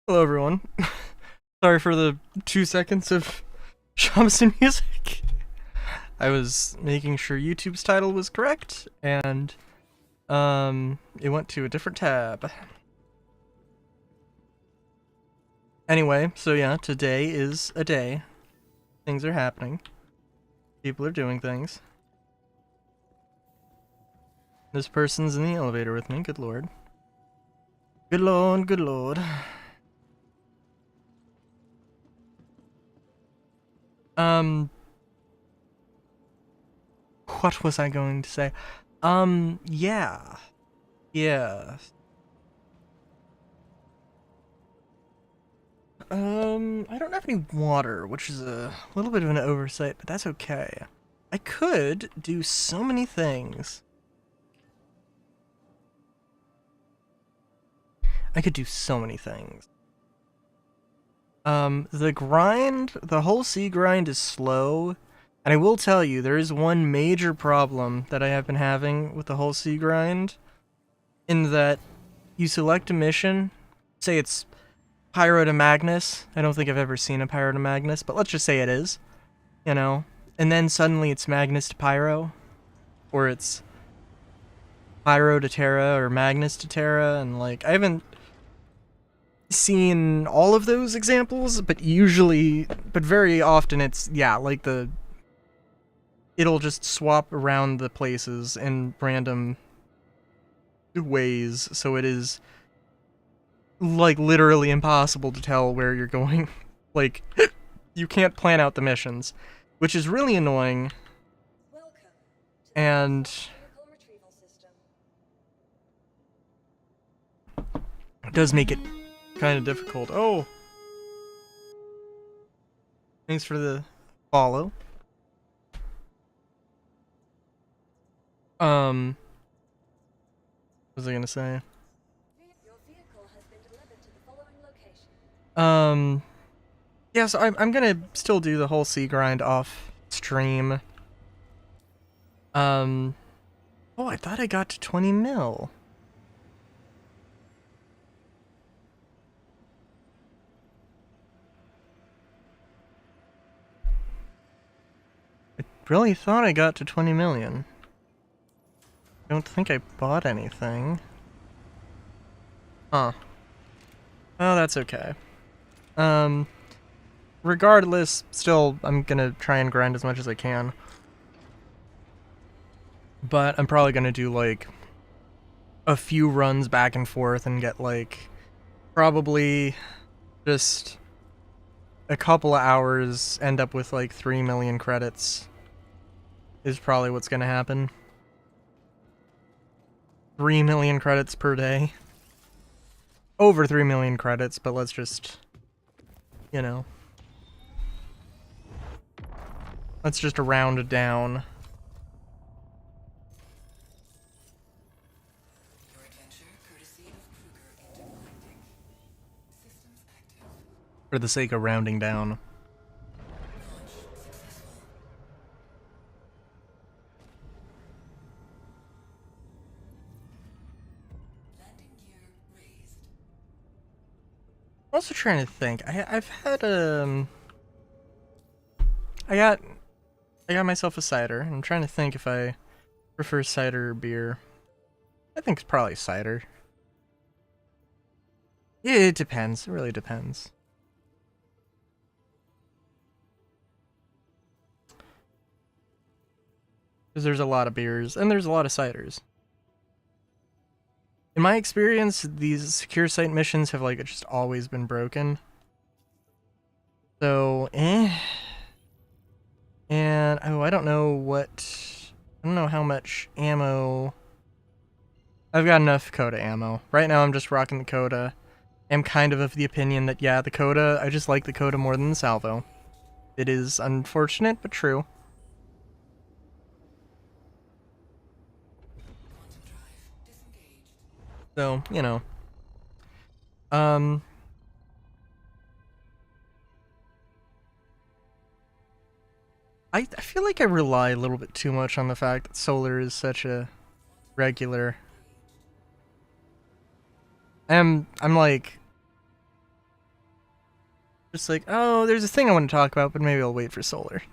Hello, everyone. Sorry for the 2 seconds of shamisen music. I was making sure YouTube's title was correct, and it went to a different tab. Anyway, so yeah, today is a day. Things are happening. People are doing things. This person's in the elevator with me. Good lord. Good lord. Good lord. What was I going to say? Yeah. Yeah. I don't have any water, which is a little bit of an oversight, but that's okay. I could do so many things. I could do so many things. The whole sea grind is slow, and I will tell you, there is one major problem that I have been having with the whole sea grind, in that you select a mission, say it's Pyro to Magnus. I don't think I've ever seen a Pyro to Magnus, but let's just say it is, you know? And then suddenly it's Magnus to Pyro, or it's Pyro to Terra, or Magnus to Terra, and like, I haven't seen all of those examples, but very often it's, yeah, like it'll just swap around the places in random ways, so it is, like, literally impossible to tell where you're going. Like, you can't plan out the missions, which is really annoying, and it does make it kind of difficult. Oh! Thanks for the follow. What was I gonna say? Yeah, so I'm gonna still do the whole sea grind off stream. Oh, I thought I got to 20 mil. I really thought I got to 20 million. I don't think I bought anything. Huh. Oh, that's okay. Regardless, still, I'm gonna try and grind as much as I can. But I'm probably gonna do, like, a few runs back and forth and get, like, probably just a couple of hours, end up with, like, 3 million credits. Is probably what's gonna happen. 3 million credits per day. Over 3 million credits, but let's just, you know. Let's just round it down. For the sake of rounding down. I'm also trying to think. I've had I got myself a cider. I'm trying to think if I prefer cider or beer. I think it's probably cider. Yeah, it depends. It really depends. Because there's a lot of beers, and there's a lot of ciders. In my experience, these secure site missions have, like, just always been broken. So, And, oh, I don't know how much ammo. I've got enough Coda ammo. Right now I'm just rocking the Coda. I'm kind of the opinion that, yeah, the Coda, I just like the Coda more than the Salvo. It is unfortunate, but true. So, you know. I feel like I rely a little bit too much on the fact that solar is such a regular. I'm like, Just like, oh, there's a thing I want to talk about, but maybe I'll wait for solar.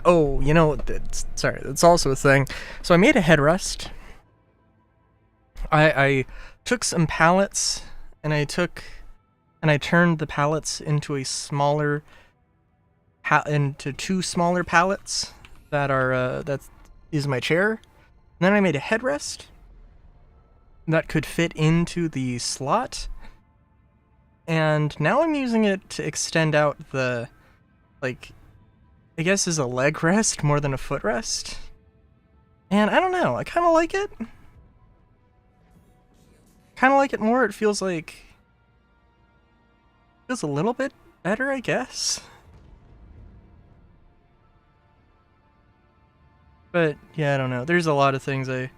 Oh, you know, that's also a thing. So I made a headrest. I took some pallets, and I turned the pallets into into two smaller pallets that is my chair. And then I made a headrest that could fit into the slot. And now I'm using it to extend out the, like, I guess is a leg rest more than a foot rest. And I don't know, I kind of like it. Kind of like it more. It feels a little bit better, I guess. But yeah, I don't know. There's a lot of things I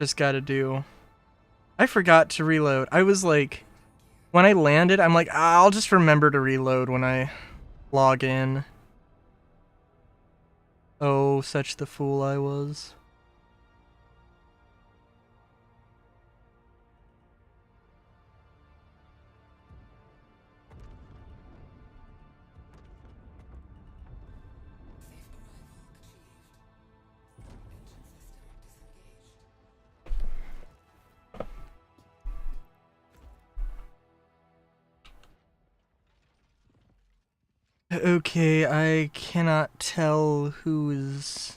just gotta do. I forgot to reload. I was like, when I landed, I'm like, I'll just remember to reload when I log in. Oh, such the fool I was. Okay, I cannot tell who is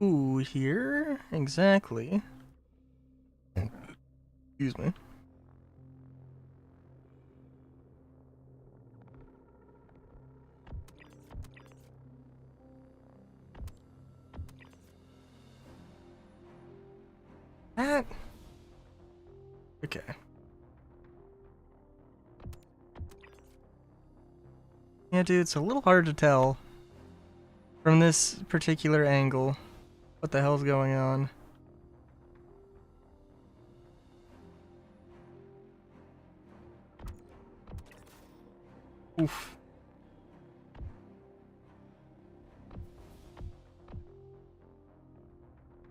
who here exactly. Excuse me. That. Okay. Yeah, dude, it's a little hard to tell from this particular angle what the hell's going on. Oof.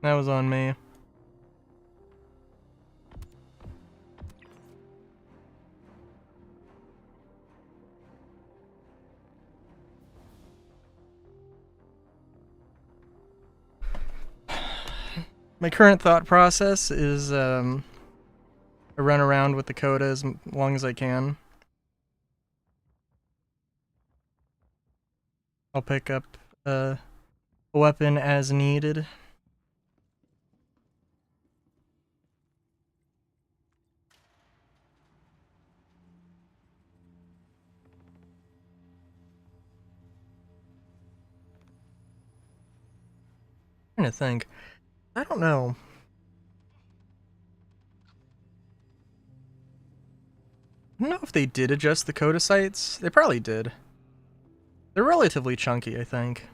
That was on me. My current thought process is I run around with the coda as long as I can. I'll pick up a weapon as needed. I'm trying to think. I don't know. I don't know if they did adjust the coda sights. They probably did. They're relatively chunky, I think,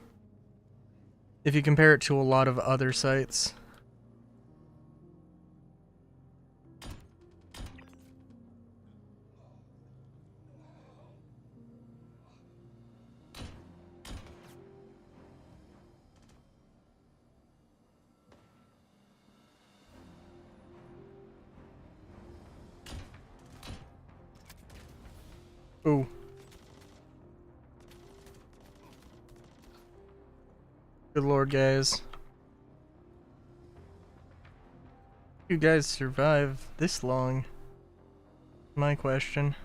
if you compare it to a lot of other sites. Ooh. Good lord, guys. You guys survive this long? My question.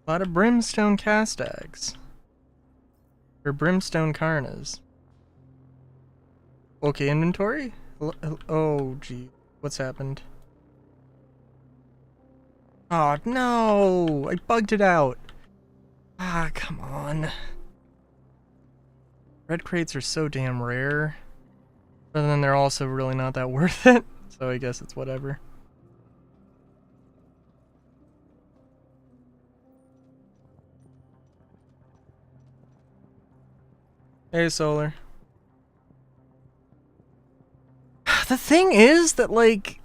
A lot of brimstone castags. Or brimstone karnas. Okay, inventory? Oh, gee. What's happened? Oh, no! I bugged it out. Ah, come on. Red crates are so damn rare. But then they're also really not that worth it. So I guess it's whatever. Hey, Solar. thing is that, like,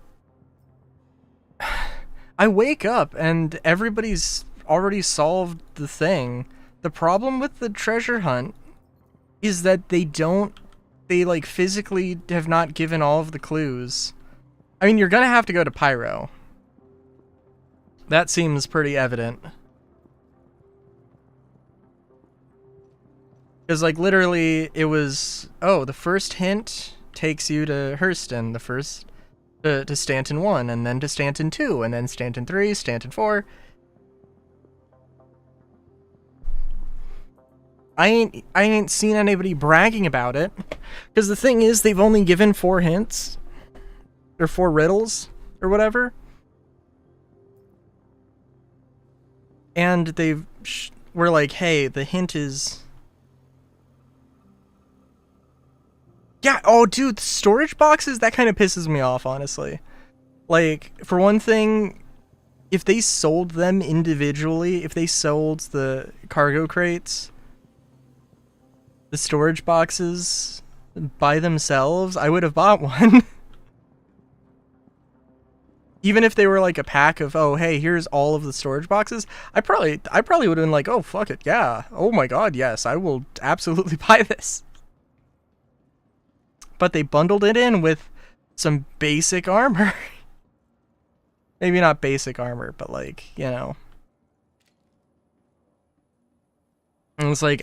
I wake up and everybody's already solved the thing. The problem with the treasure hunt is that they like physically have not given all of the clues. I mean, you're gonna have to go to Pyro. That seems pretty evident. Because, like, literally, it was, oh, the first hint takes you to Hurston, the first, to Stanton 1, and then to Stanton 2, and then Stanton 3, Stanton 4. I ain't seen anybody bragging about it. Because the thing is, they've only given 4 hints. Or 4 riddles, or whatever. And we're like, hey, the hint is... Yeah, oh, dude, storage boxes, that kind of pisses me off, honestly. Like, for one thing, if they sold them individually, if they sold the cargo crates, the storage boxes by themselves, I would have bought one. Even if they were like a pack of, oh, hey, here's all of the storage boxes, I probably would have been like, oh, fuck it, yeah. Oh my god, yes, I will absolutely buy this. But they bundled it in with some basic armor. Maybe not basic armor, but, like, you know. And it's like,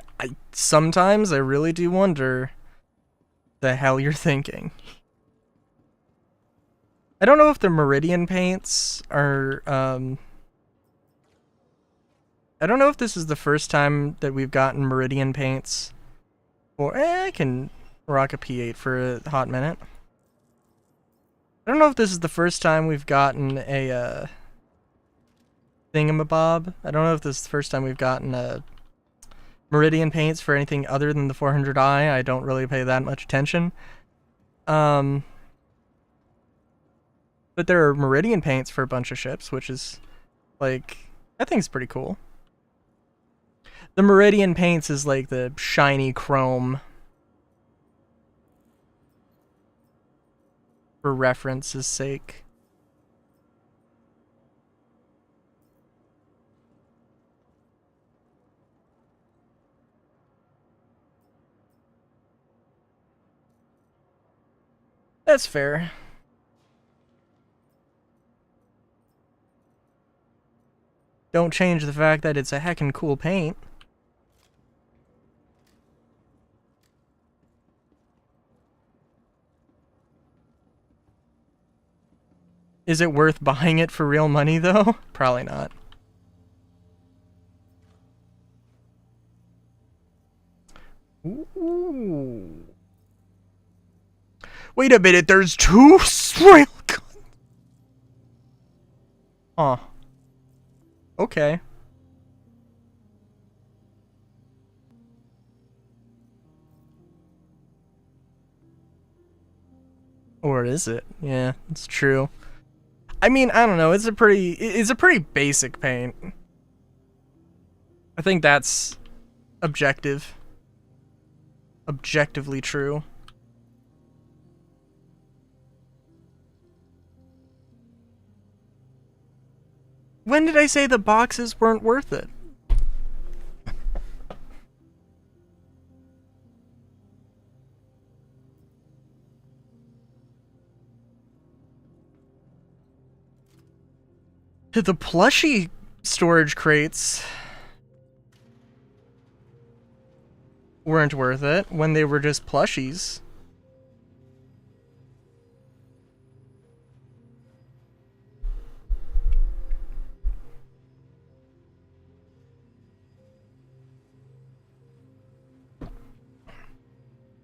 sometimes I really do wonder the hell you're thinking. I don't know if the Meridian paints are, I don't know if this is the first time that we've gotten Meridian paints. Or, I can rock a P8 for a hot minute. I don't know if this is the first time we've gotten a, thingamabob. I don't know if this is the first time we've gotten a Meridian paints for anything other than the 400i. I don't really pay that much attention. But there are Meridian paints for a bunch of ships, which is, like, I think it's pretty cool. The Meridian paints is like the shiny chrome. For reference's sake. That's fair. Don't change the fact that it's a heckin' cool paint. Is it worth buying it for real money, though? Probably not. Ooh. Wait a minute, there's 2 railguns! Huh. Okay. Or is it? Yeah, it's true. I mean, I don't know, it's a pretty basic paint. I think that's objectively true. When did I say the boxes weren't worth it? The plushie storage crates weren't worth it when they were just plushies.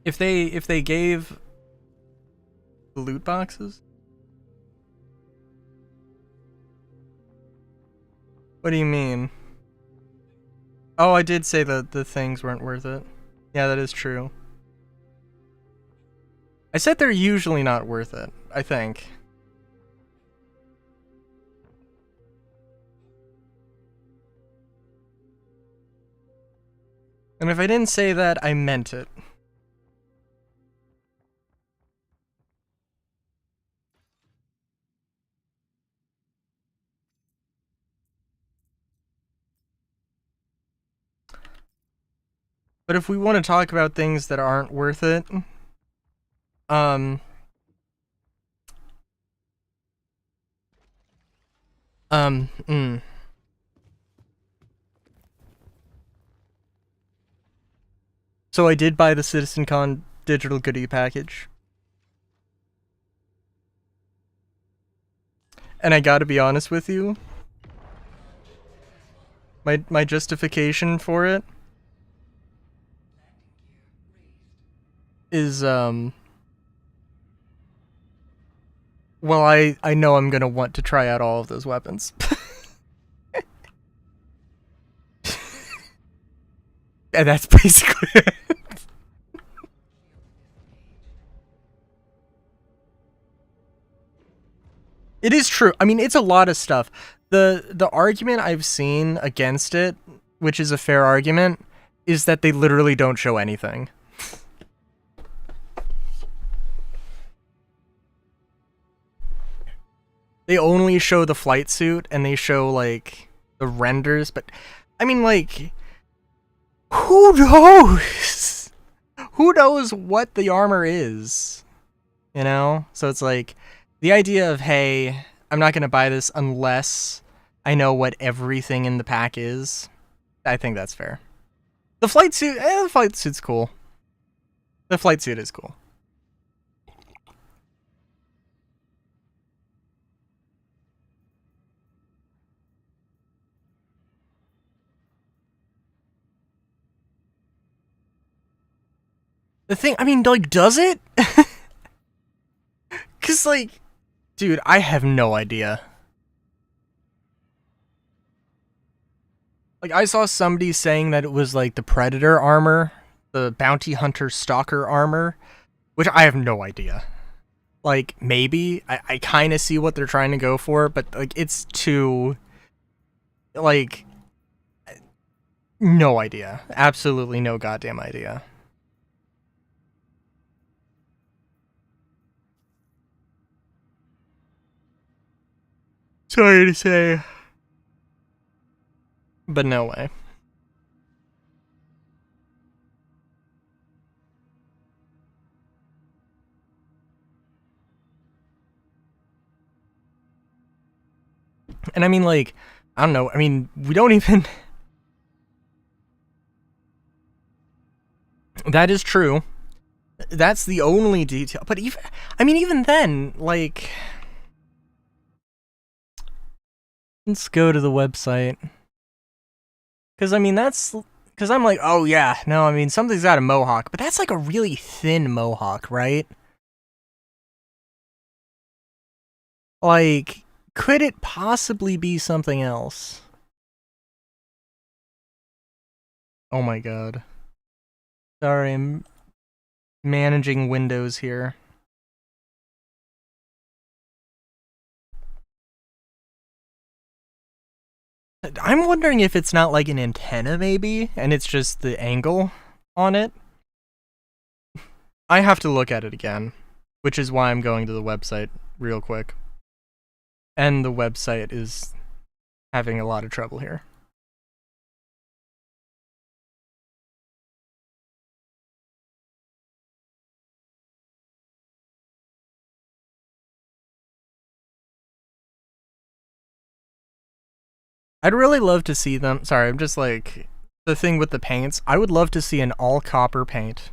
If they gave loot boxes? What do you mean? Oh, I did say that the things weren't worth it. Yeah, that is true. I said they're usually not worth it, I think. And if I didn't say that, I meant it. But if we want to talk about things that aren't worth it, um, um, mm. So I did buy the CitizenCon digital goodie package. And I gotta be honest with you, my justification for it is, well, I know I'm gonna want to try out all of those weapons. And that's basically it. It is true. I mean, it's a lot of stuff. The argument I've seen against it, which is a fair argument, is that they literally don't show anything. They only show the flight suit and they show like the renders, but I mean, like, who knows? Who knows what the armor is? You know? So it's like the idea of, hey, I'm not going to buy this unless I know what everything in the pack is. I think that's fair. The flight suit, the flight suit's cool. The flight suit is cool. The thing, I mean, like, does it? Cause, like, dude, I have no idea. Like, I saw somebody saying that it was, like, the Predator armor, the Bounty Hunter Stalker armor, which I have no idea. Like, maybe. I kind of see what they're trying to go for, but, like, it's too... Like... No idea. Absolutely no goddamn idea. Sorry to say. But no way. And I mean, like, I don't know. I mean, we don't even... That is true. That's the only detail. But even... I mean, even then, like... Let's go to the website. Because, I mean, that's... Because I'm like, oh, yeah. No, I mean, something's got a mohawk. But that's like a really thin mohawk, right? Like, could it possibly be something else? Oh my god. Sorry, I'm managing Windows here. I'm wondering if it's not like an antenna, maybe, and it's just the angle on it. I have to look at it again, which is why I'm going to the website real quick. And the website is having a lot of trouble here. I'd really love to see them. Sorry, I'm just like, the thing with the paints, I would love to see an all copper paint.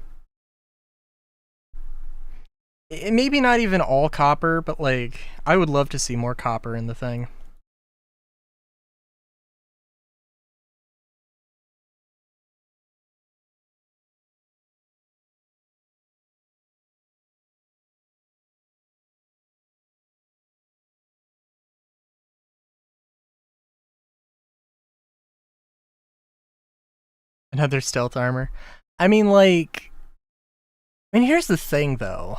Maybe not even all copper, but like, I would love to see more copper in the thing. Another stealth armor. I mean, like... I mean, here's the thing, though.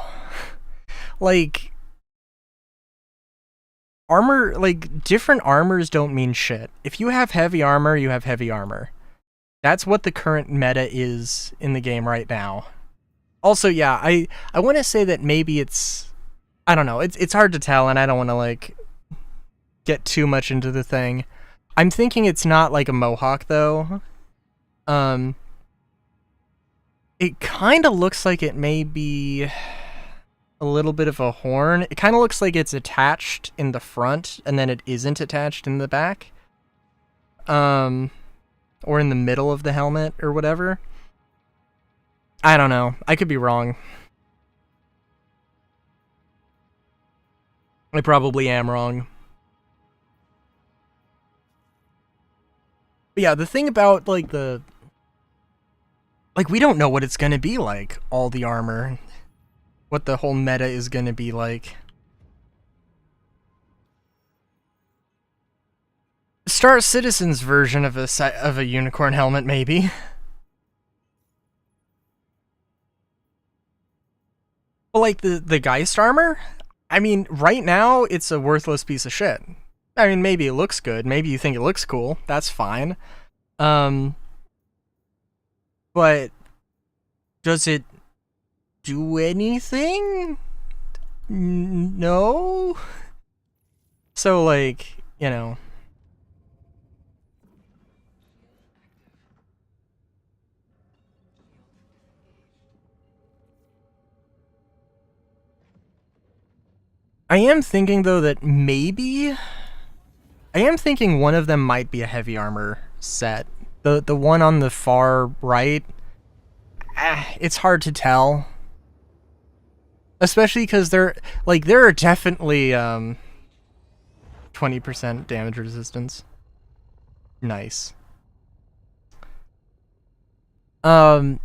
Like... Armor, like, different armors don't mean shit. If you have heavy armor, you have heavy armor. That's what the current meta is in the game right now. Also, yeah, I want to say that maybe it's... I don't know, it's hard to tell, and I don't want to, like, get too much into the thing. I'm thinking it's not like a mohawk, though. It kind of looks like it may be a little bit of a horn. It kind of looks like it's attached in the front, and then it isn't attached in the back. Or in the middle of the helmet, or whatever. I don't know. I could be wrong. I probably am wrong. But yeah, the thing about, like, we don't know what it's gonna be like, all the armor. What the whole meta is gonna be like. Star Citizen's version of a unicorn helmet, maybe. But like the Geist armor, I mean, right now it's a worthless piece of shit. I mean, maybe it looks good. Maybe you think it looks cool. That's fine. But does it do anything? No. So, like, you know. I am thinking, though, that maybe... I am thinking one of them might be a heavy armor set. The one on the far right... it's hard to tell. Especially because there are definitely, 20% damage resistance. Nice. The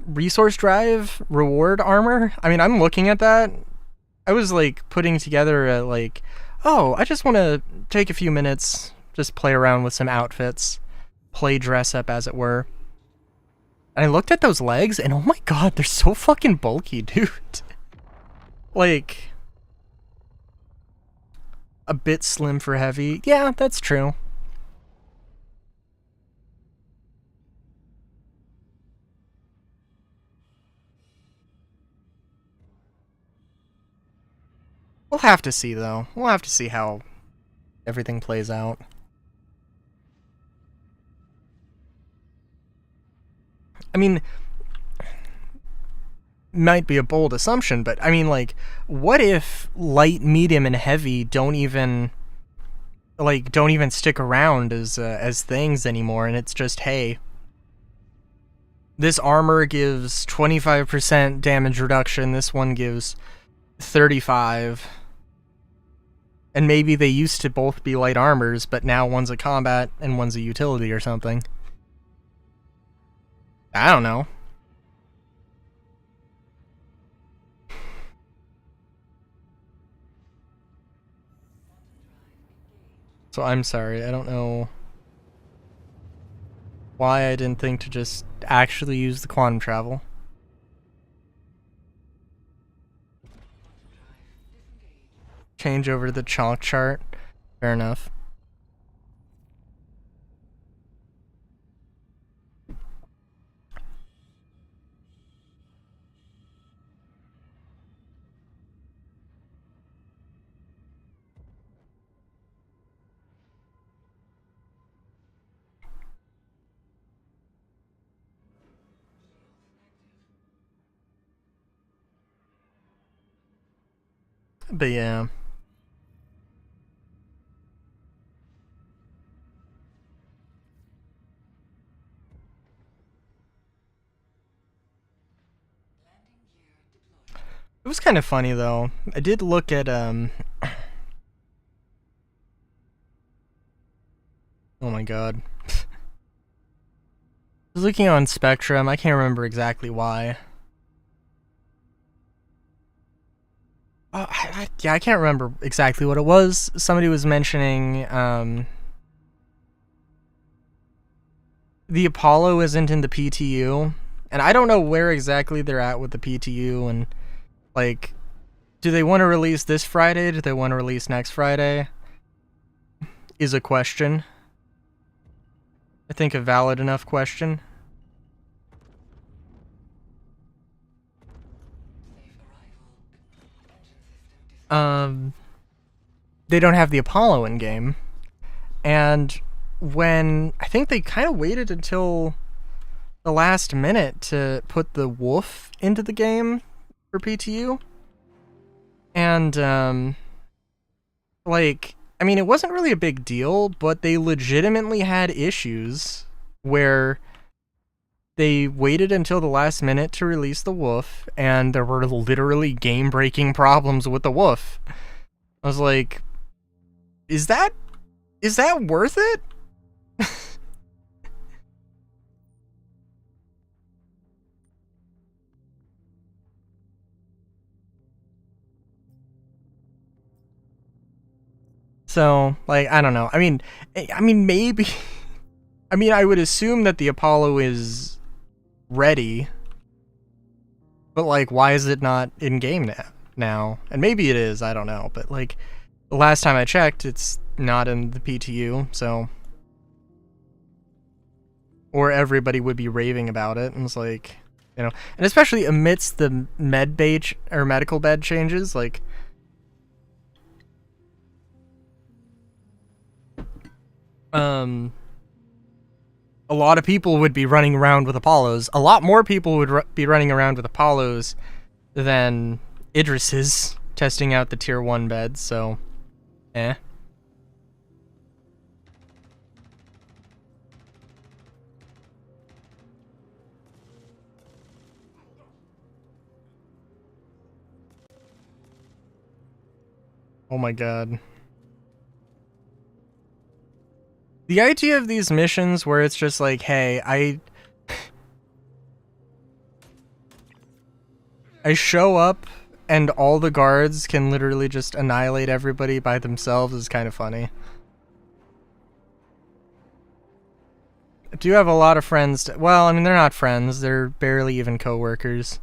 resource drive reward armor, I mean, I'm looking at that. I was, like, putting together a, like, oh, I just want to take a few minutes, just play around with some outfits, play dress up, as it were. And I looked at those legs, and oh my god, they're so fucking bulky, dude. Like, a bit slim for heavy. Yeah, that's true. We'll have to see, though. We'll have to see how everything plays out. I mean, might be a bold assumption, but I mean, like, what if light, medium, and heavy don't even stick around as things anymore, and it's just, hey, this armor gives 25% damage reduction, this one gives 35, and maybe they used to both be light armors, but now one's a combat and one's a utility or something. I don't know. So I'm sorry, I don't know why I didn't think to just actually use the quantum travel. Change over to the chalk chart. Fair enough. But yeah. It was kind of funny, though. I did look at, oh my god. I was looking on Spectrum, I can't remember exactly why. Yeah, I can't remember exactly what it was. Somebody was mentioning, the Apollo isn't in the PTU, and I don't know where exactly they're at with the PTU, and, like, do they want to release this Friday? Do they want to release next Friday? Is a question. I think a valid enough question. They don't have the Apollo in game, and when I think they kind of waited until the last minute to put the wolf into the game for PTU. And, like, I mean, it wasn't really a big deal, but they legitimately had issues where they waited until the last minute to release the wolf, and there were literally game-breaking problems with the wolf. I was like, is that worth it? So, like, I don't know. I mean, maybe. I mean, I would assume that the Apollo is ready, but like, why is it not in game now? And maybe it is. I don't know. But like, the last time I checked, it's not in the PTU. So, or everybody would be raving about it, and it's like, you know, and especially amidst the medical bed changes, like. A lot of people would be running around with Apollos. A lot more people would be running around with Apollos than Idris's testing out the tier 1 beds, so eh. Oh my god. The idea of these missions where it's just like, hey, I show up and all the guards can literally just annihilate everybody by themselves is kind of funny. I do have a lot of friends. Well, I mean, they're not friends. They're barely even co-workers.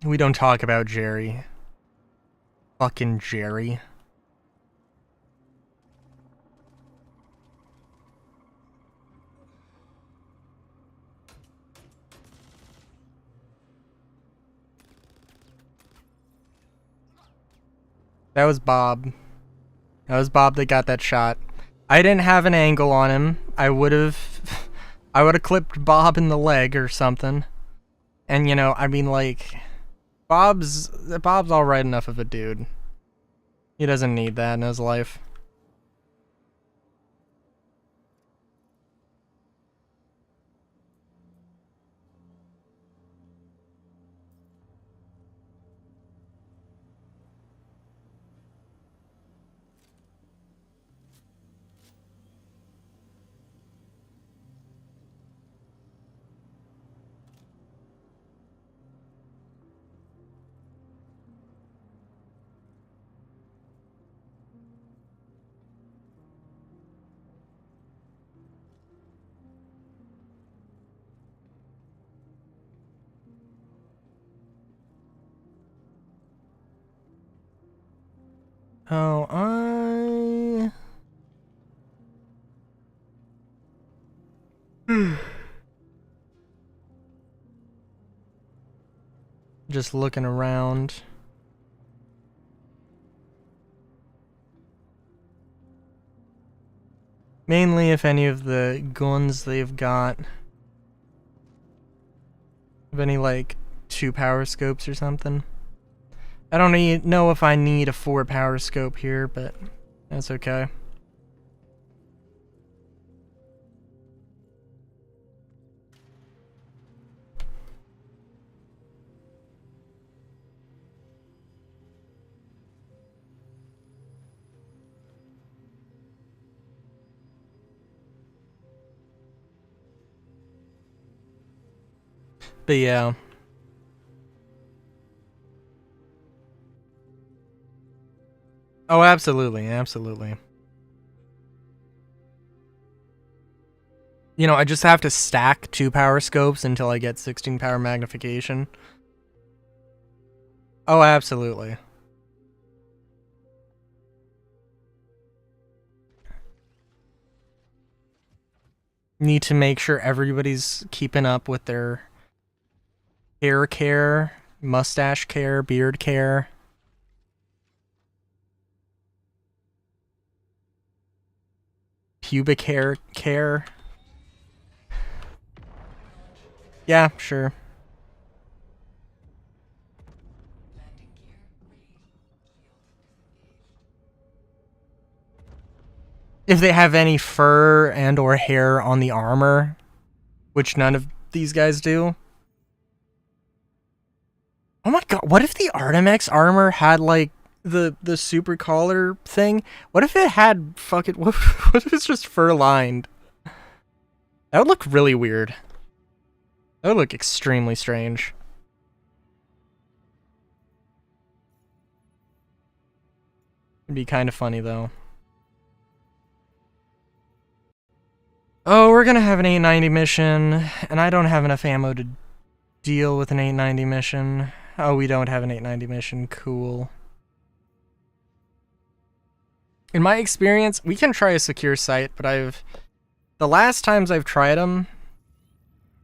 We don't talk about Jerry. Fucking Jerry. That was Bob. That was Bob that got that shot. I didn't have an angle on him. I would have clipped Bob in the leg or something. And you know, I mean, like, Bob's alright enough of a dude. He doesn't need that in his life. Oh, just looking around. Mainly if any of the guns they've got have any, like, 2 power scopes or something. I don't know if I need a 4 power scope here, but that's okay. But yeah. Oh, absolutely, absolutely. You know, I just have to stack 2 power scopes until I get 16 power magnification. Oh, absolutely. Need to make sure everybody's keeping up with their hair care, mustache care, beard care. pubic hair care. Yeah, sure. If they have any fur and or hair on the armor, which none of these guys do. Oh my god, what if the Artemex armor had like the super collar thing? What if it had fucking what if it's just fur lined? That would look really weird. That would look extremely strange. It'd be kind of funny though. Oh, we're gonna have an 890 mission, and I don't have enough ammo to deal with an 890 mission. Oh, we don't have an 890 mission. Cool. In my experience, we can try a secure site, but the last times I've tried them,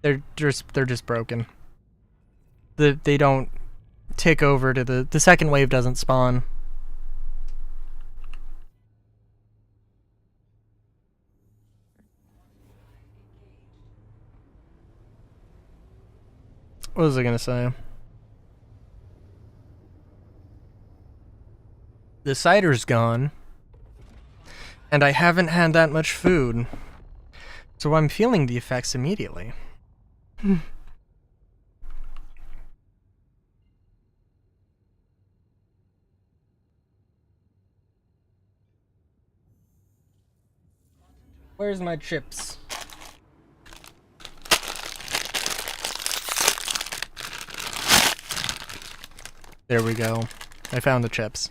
they're just broken. They don't tick over to the second wave doesn't spawn. What was I gonna say? The cider's gone, and I haven't had that much food, so I'm feeling the effects immediately. Where's my chips? There we go. I found the chips.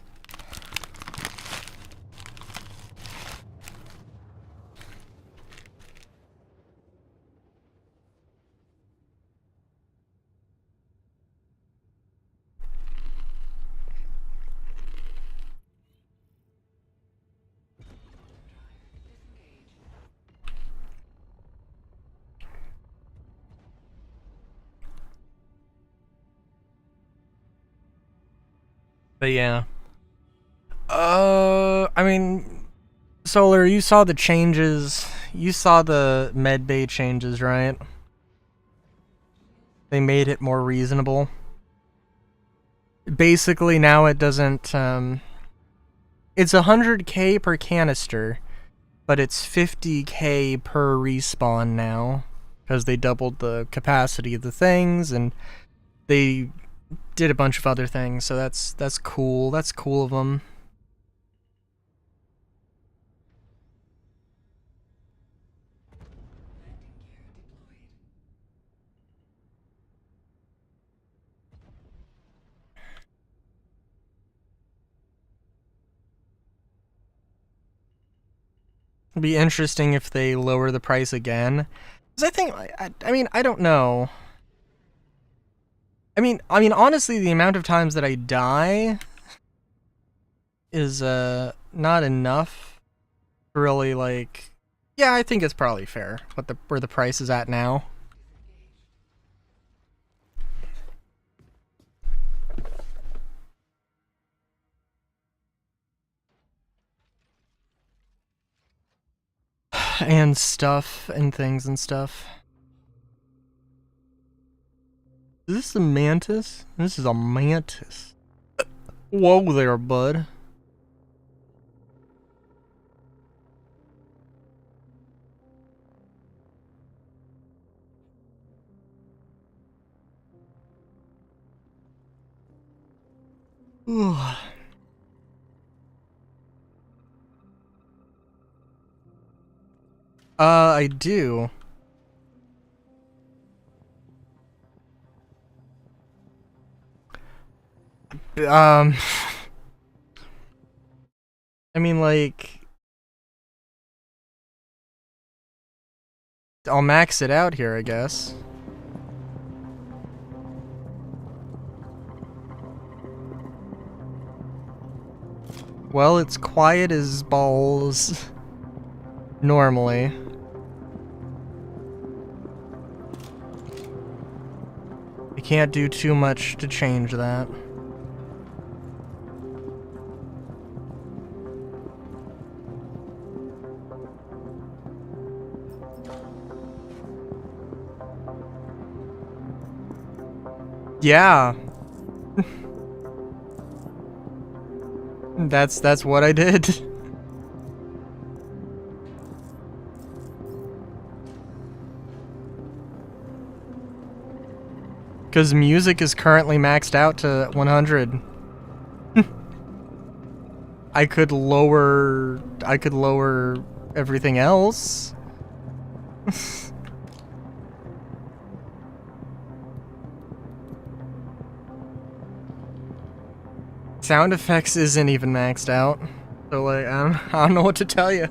But yeah. I mean, Solar, you saw the changes. You saw the med bay changes, right? They made it more reasonable. Basically, now it doesn't, it's 100k per canister, but it's 50k per respawn now, because they doubled the capacity of the things, and they did a bunch of other things, so that's cool. That's cool of them. It'd be interesting if they lower the price again. Because I think, I mean, I don't know. I mean, honestly, the amount of times that I die is not enough to really, like, yeah, I think it's probably fair where the price is at now. And stuff and things and stuff. Is this a mantis? This is a mantis. Whoa there, bud. I do. I mean, like, I'll max it out here, I guess. Well, it's quiet as balls. Normally. I can't do too much to change that. Yeah. That's what I did. Because music is currently maxed out to 100. I could lower everything else. Sound effects isn't even maxed out. So like I don't know what to tell you.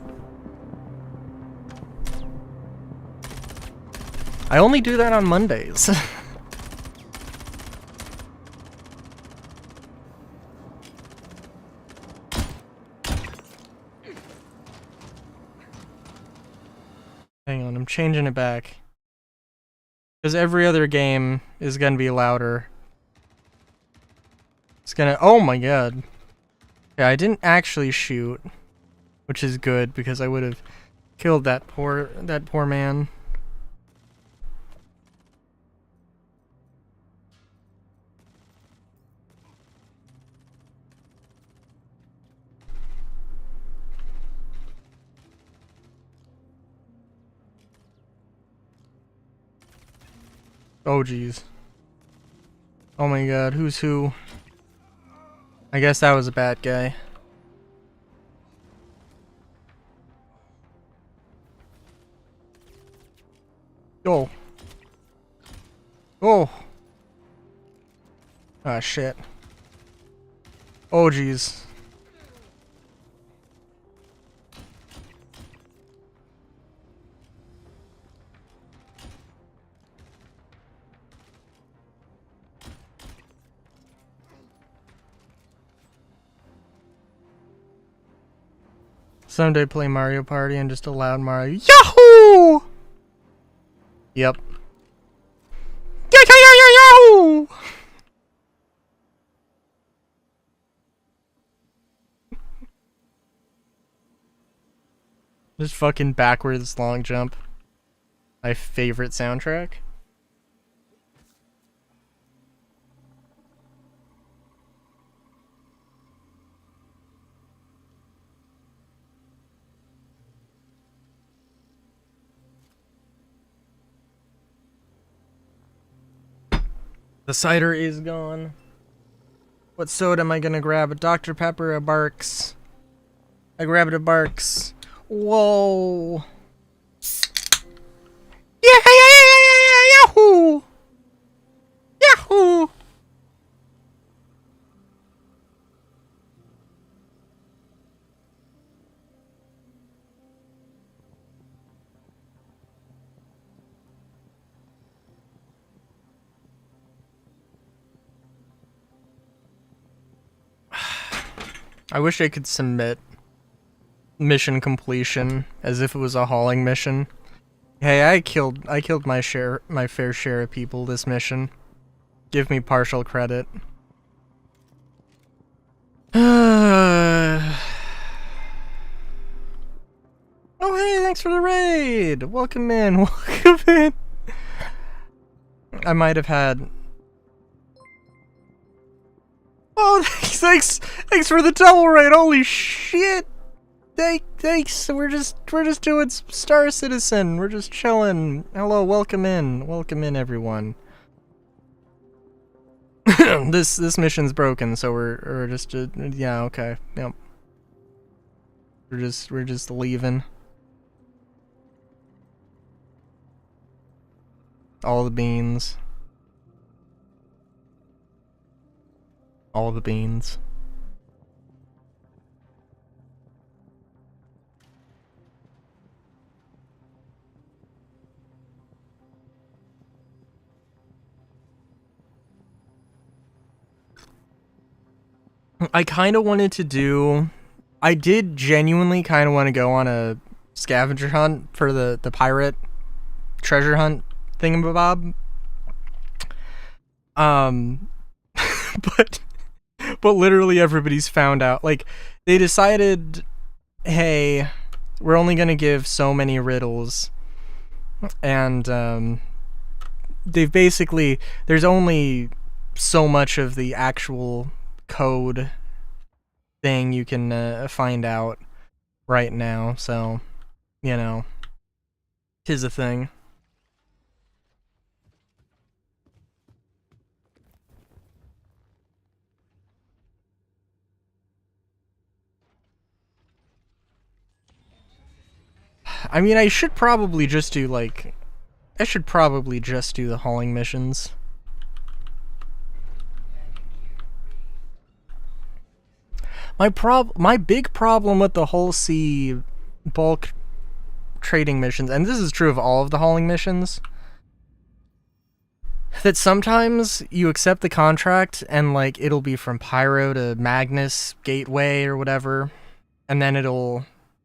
I only do that on Mondays. Hang on, I'm changing it back. Because every other game is gonna be louder. It's gonna... Oh my god. Yeah, I didn't actually shoot. Which is good, because I would have killed that poor man. Oh jeez. Oh my god, who's who? I guess that was a bad guy. Oh. Oh. Ah, shit. Oh jeez. Someday play Mario Party and just a loud Mario. Yahoo! Yep. Yahoo! Just fucking backwards long jump. My favorite soundtrack. The cider is gone. What soda am I gonna grab? A Dr. Pepper or a Barks? I grabbed a Barks. Whoa. Yahoo! Yahoo! I wish I could submit mission completion as if it was a hauling mission. Hey, I killed my fair share of people this mission. Give me partial credit. Oh hey, thanks for the raid! Welcome in, welcome in! I might have had... Oh, thanks for the double raid, holy shit! Thanks, we're just doing Star Citizen, we're just chilling. Hello, welcome in everyone. This mission's broken, so we're just yeah, okay, yep. We're just leaving. All the beans. All the beans. I kind of wanted to do... I did genuinely kind of want to go on a scavenger hunt for the pirate treasure hunt thingamabob. But literally everybody's found out. Like, they decided, hey, we're only gonna give so many riddles. And, they've basically... There's only so much of the actual code thing you can find out right now, so, you know, 'tis a thing. I mean, I should probably just do, like... I should probably just do the hauling missions. My big problem with the whole sea bulk trading missions, and this is true of all of the hauling missions, that sometimes you accept the contract and, like, it'll be from Pyro to Magnus Gateway or whatever, and then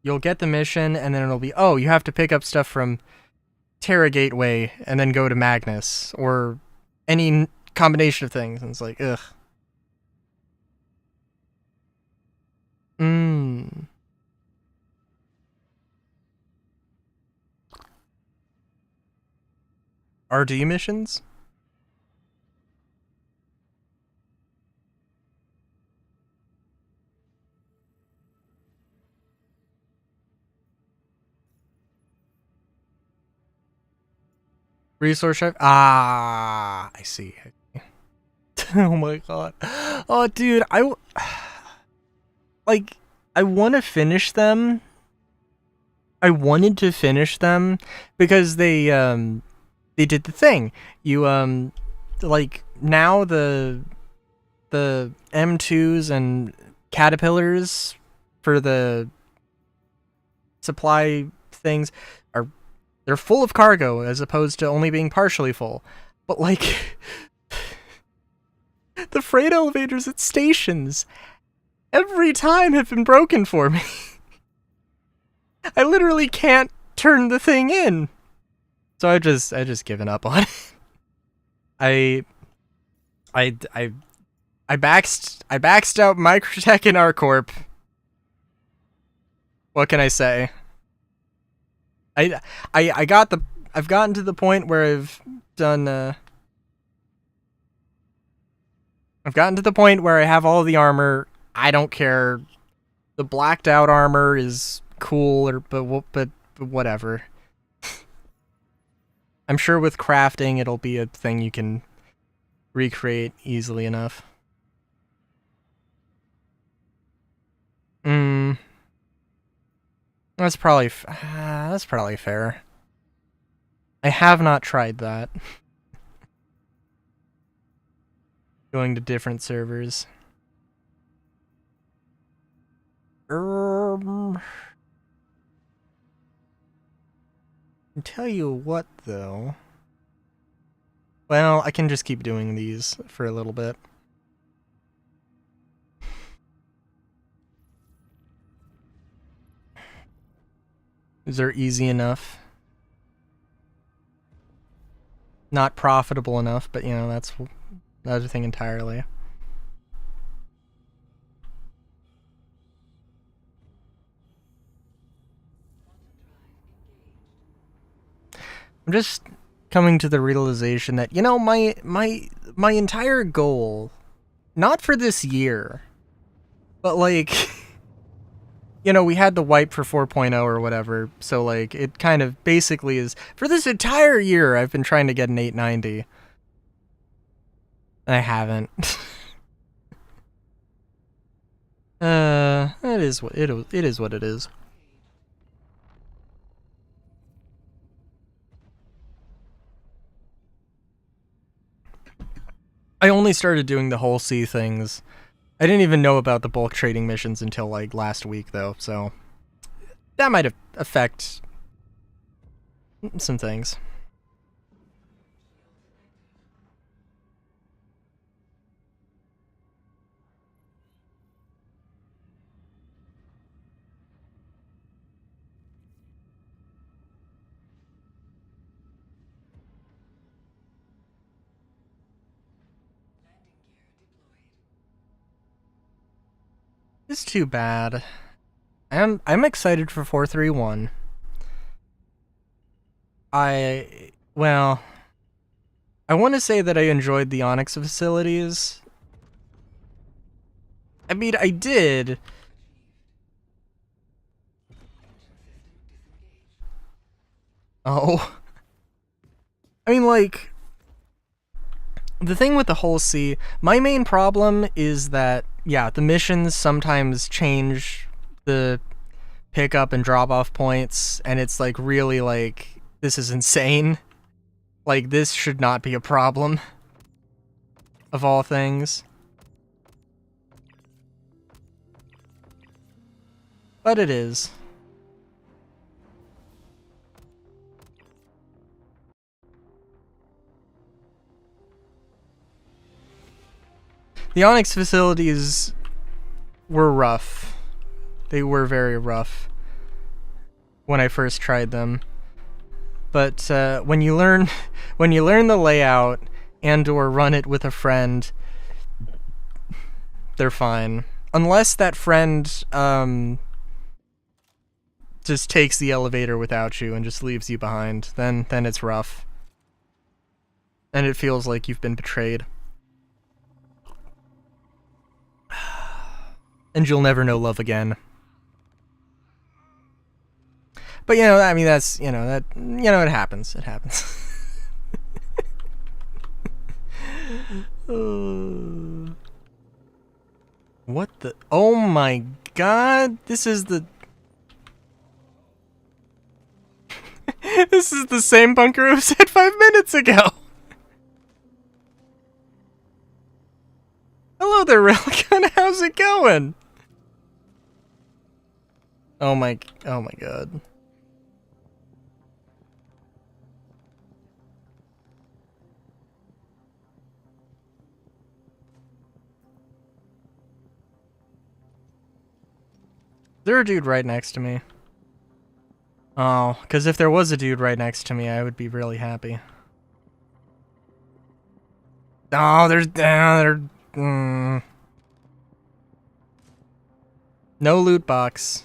you'll get the mission, and then it'll be, oh, you have to pick up stuff from Terra Gateway and then go to Magnus, or any combination of things, and it's like, ugh. RD missions? Resource chef? Ah, I see. Oh my god. Oh, dude, I want to finish them. I wanted to finish them because they did the thing. You, like, now the M2s and caterpillars for the supply things they're full of cargo as opposed to only being partially full. But, like, the freight elevators at stations every time have been broken for me. I literally can't turn the thing in. So I just given up on it. I baxed out Microtech and Arcorp. What can I say? I've gotten to the point where I've gotten to the point where I have all the armor. I don't care. The blacked out armor is cool, but whatever. I'm sure with crafting it'll be a thing you can recreate easily enough. That's probably fair. I have not tried that. Going to different servers. I'll tell you what, though. Well, I can just keep doing these for a little bit. These are easy enough. Not profitable enough, but, you know, that's another thing entirely. I'm just coming to the realization that, you know, my entire goal, not for this year, but, like, you know, we had the wipe for 4.0 or whatever, so, like, it kind of basically is, for this entire year, I've been trying to get an 890. And I haven't. It is what it is. I only started doing the whole sea things. I didn't even know about the bulk trading missions until, like, last week, though, so that might affect some things. It's too bad. I'm excited for 431. I want to say that I enjoyed the Onyx facilities. I mean, I did. Oh. I mean, like, the thing with the whole sea, my main problem is that, yeah, the missions sometimes change the pick up and drop off points, and it's like really like, this is insane. Like, this should not be a problem, of all things. But it is. The Onyx facilities were rough. They were very rough when I first tried them. But when you learn the layout and/or run it with a friend, they're fine. Unless that friend just takes the elevator without you and just leaves you behind, then it's rough. And it feels like you've been betrayed. And you'll never know love again. But, you know, I mean, that's, you know, it happens. It happens. What the? Oh my god, this is the... This is the same bunker I was at 5 minutes ago. Hello there, Relican. How's it going? Oh my god. Is there a dude right next to me? Oh, because if there was a dude right next to me, I would be really happy. Oh, no loot box.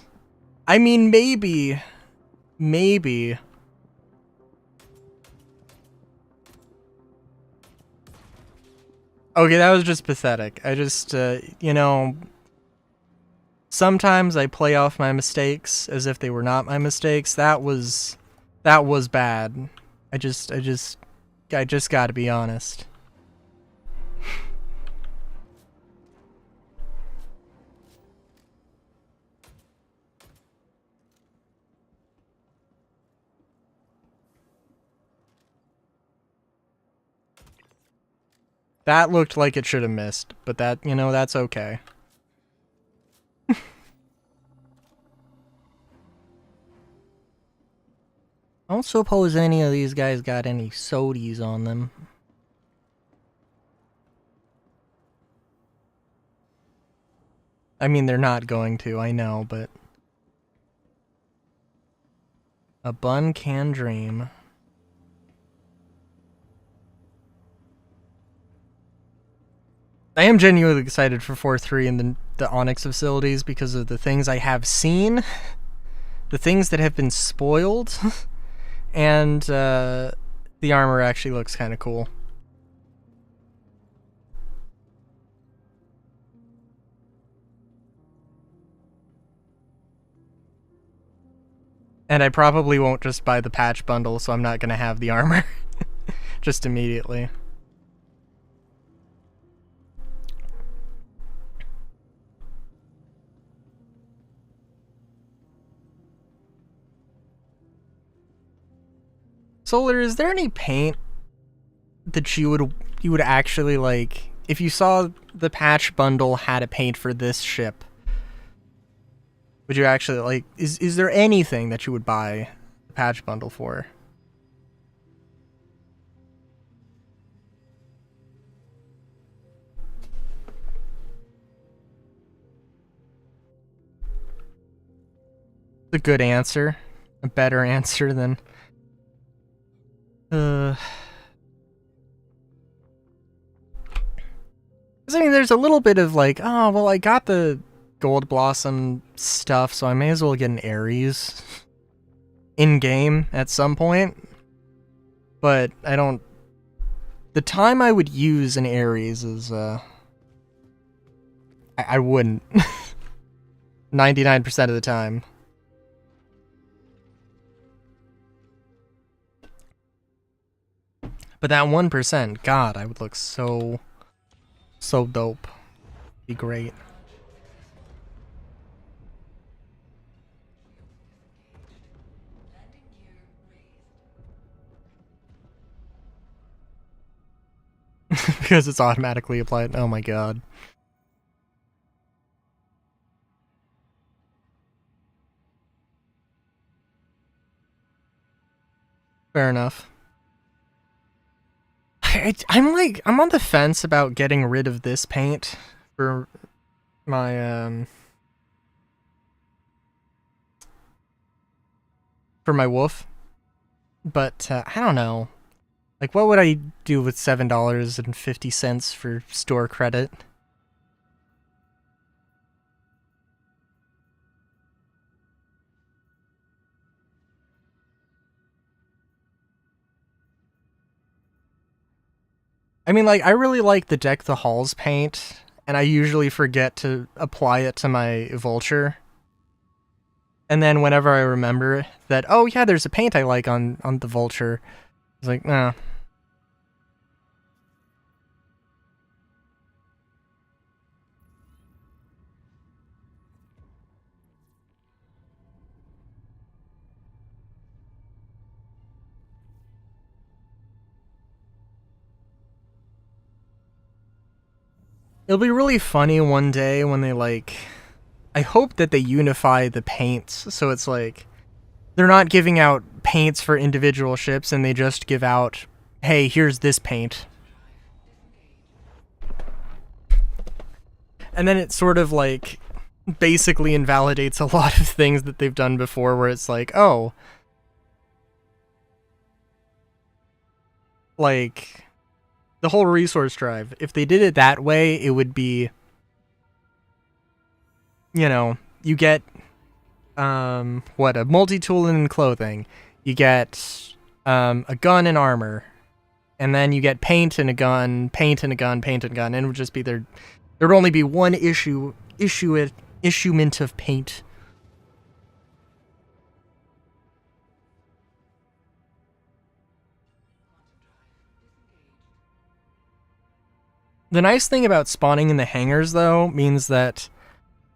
I mean, maybe. Maybe. Okay, that was just pathetic. I just, you know... Sometimes I play off my mistakes as if they were not my mistakes. That was bad. I just gotta be honest. That looked like it should have missed, but that, you know, that's okay. I don't suppose any of these guys got any sodies on them. I mean, they're not going to, I know, but... A bun can dream. I am genuinely excited for 4.3 and the Onyx facilities because of the things I have seen, the things that have been spoiled, and the armor actually looks kind of cool. And I probably won't just buy the patch bundle, so I'm not going to have the armor just immediately. Solar, is there any paint that you would actually like if you saw the patch bundle had a paint for this ship? Would you actually like is there anything that you would buy the patch bundle for? A good answer, a better answer than I mean, there's a little bit of like, oh, well, I got the Gold Blossom stuff, so I may as well get an Ares in-game at some point. But I don't The time I would use an Ares is, I wouldn't. 99% of the time. But that 1%, God, I would look so dope. Be great. Because it's automatically applied. Oh my god. Fair enough. I'm on the fence about getting rid of this paint for my wolf, but I don't know. Like, what would I do with $7.50 for store credit? I mean, like, I really like the Deck the Halls paint, and I usually forget to apply it to my vulture. And then whenever I remember that, oh yeah, there's a paint I like on the vulture, it's like, nah. It'll be really funny one day when they, like... I hope that they unify the paints, so it's like... They're not giving out paints for individual ships, and they just give out, hey, here's this paint. And then it sort of, like, basically invalidates a lot of things that they've done before, where it's like, oh... Like... The whole resource drive. If they did it that way, it would be... You know, you get... a multi-tool and clothing. You get a gun and armor. And then you get paint and a gun, paint and a gun, paint and a gun. And it would just be there would only be one issuement of paint. The nice thing about spawning in the hangars, though, means that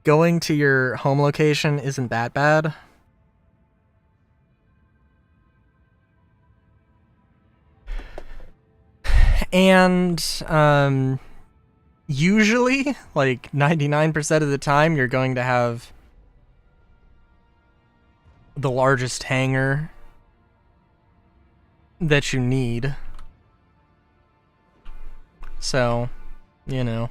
going to your home location isn't that bad. And, usually, like 99% of the time, you're going to have the largest hangar that you need. So, you know.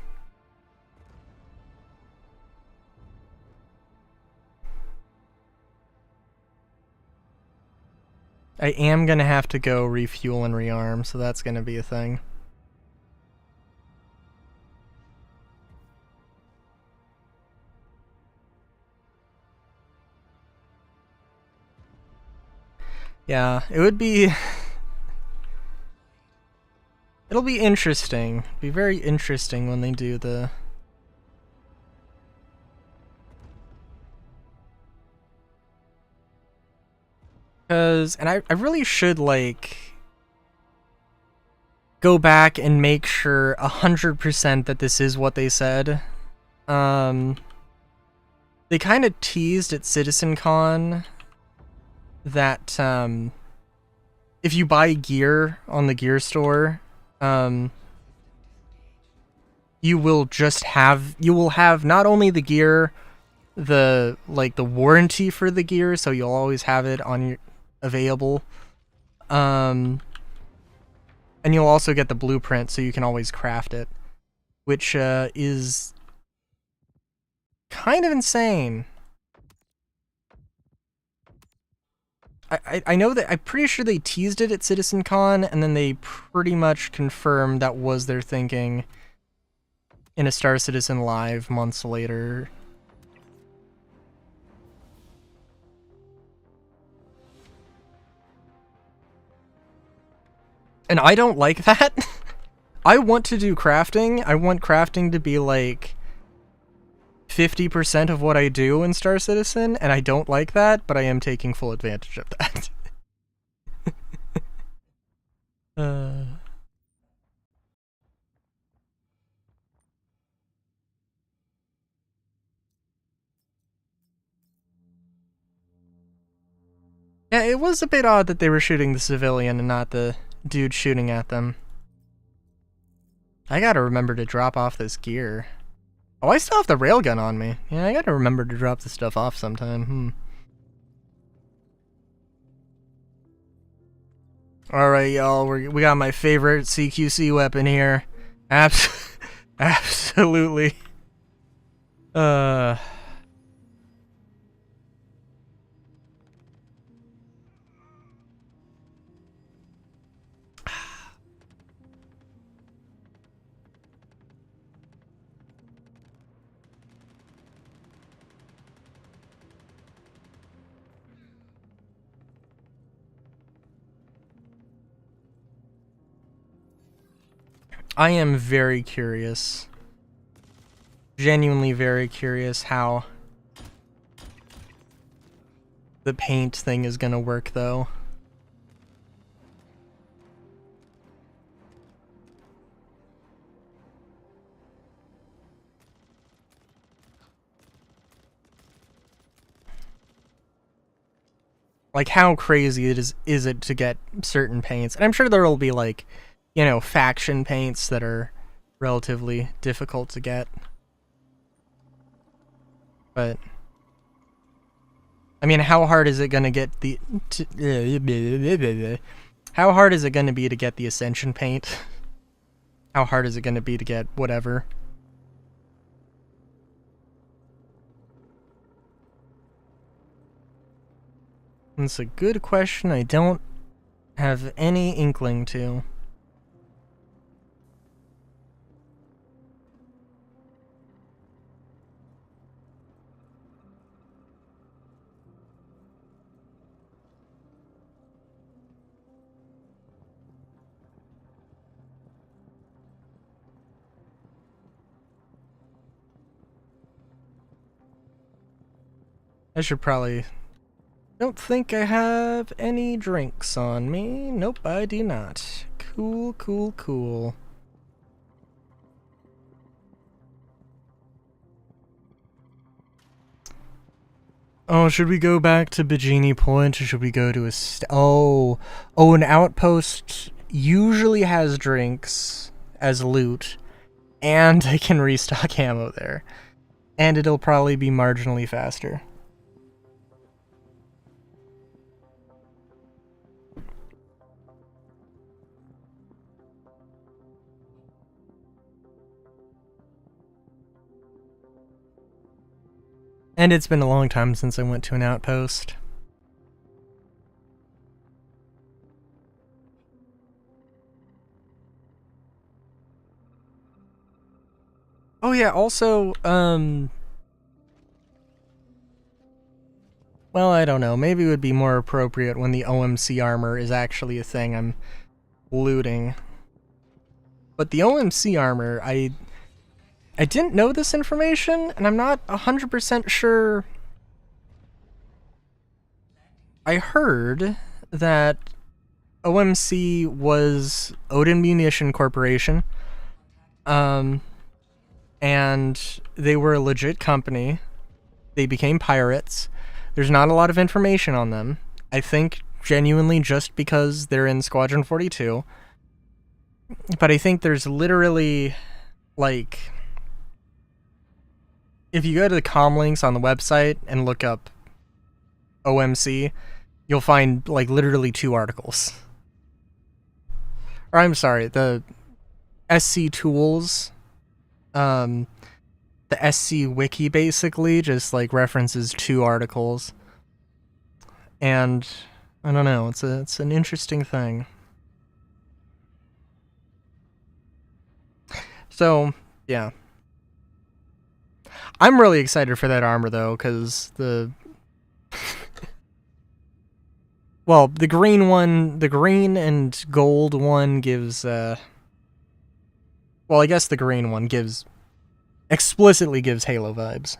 I am gonna have to go refuel and rearm, so that's gonna be a thing. Yeah, it would be... It'll be interesting. It'll be very interesting when they do the... Because... And I really should, like... go back and make sure 100% that this is what they said. They kind of teased at CitizenCon that if you buy gear on the gear store, you will have not only the gear, the warranty for the gear, so you'll always have it on your available. And you'll also get the blueprint, so you can always craft it, which is kind of insane. I know that I'm pretty sure they teased it at CitizenCon, and then they pretty much confirmed that was their thinking in a Star Citizen Live months later. And I don't like that. I want to do crafting. I want crafting to be like 50% of what I do in Star Citizen, and I don't like that, but I am taking full advantage of that. Yeah, it was a bit odd that they were shooting the civilian and not the dude shooting at them. I gotta remember to drop off this gear. Oh, I still have the railgun on me. Yeah, I gotta remember to drop this stuff off sometime. Alright, y'all, we got my favorite CQC weapon here. Absolutely. I am very curious. Genuinely very curious how the paint thing is gonna work, though. Like, how crazy is it to get certain paints? And I'm sure there will be, like, you know, faction paints that are relatively difficult to get. But I mean, how hard is it gonna get the... how hard is it gonna be to get the Ascension paint? How hard is it gonna be to get whatever? That's a good question. I don't have any inkling to. I should probably... Don't think I have any drinks on me. Nope, I do not. Cool, cool, cool. Oh, should we go back to Bikini Point, or should we go to a... Oh, an outpost usually has drinks as loot, and I can restock ammo there. And it'll probably be marginally faster. And it's been a long time since I went to an outpost. Oh yeah, also, well, I don't know. Maybe it would be more appropriate when the OMC armor is actually a thing I'm looting. But the OMC armor, I didn't know this information, and I'm not 100% sure. I heard that OMC was Odin Munition Corporation, and they were a legit company. They became pirates. There's not a lot of information on them. I think genuinely just because they're in Squadron 42. But I think there's literally, like... If you go to the comm links on the website and look up OMC, you'll find, like, literally 2 articles. Or, I'm sorry, the SC Tools, the SC Wiki, basically, just, like, references 2 articles. And, I don't know, it's an interesting thing. So, yeah. I'm really excited for that armor, though, because the... well, the green one, the green and gold one gives, Well, I guess the green one explicitly gives Halo vibes.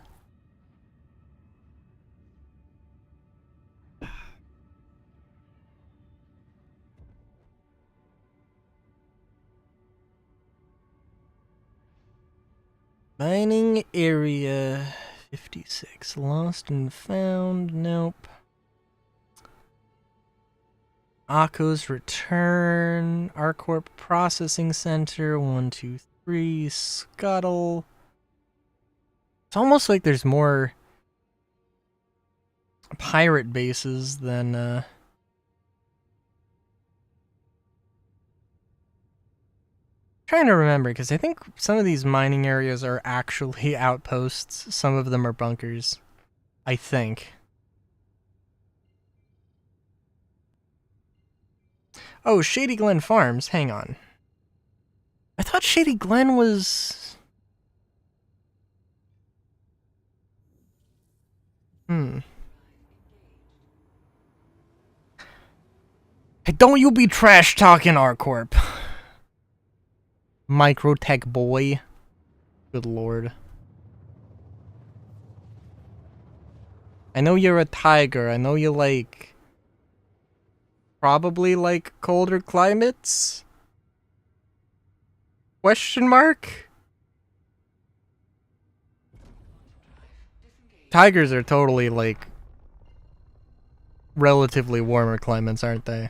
Mining area 56. Lost and found. Nope. Akko's return. Arcorp processing center. 1, 2, 3. Scuttle. It's almost like there's more pirate bases than trying to remember, because I think some of these mining areas are actually outposts. Some of them are bunkers. I think. Oh, Shady Glen Farms. Hang on. I thought Shady Glen was... Hey, don't you be trash talking Arcorp. Microtech boy. Good lord. I know you're a tiger. I know you like... Probably like colder climates? Question mark? Tigers are totally like... relatively warmer climates, aren't they?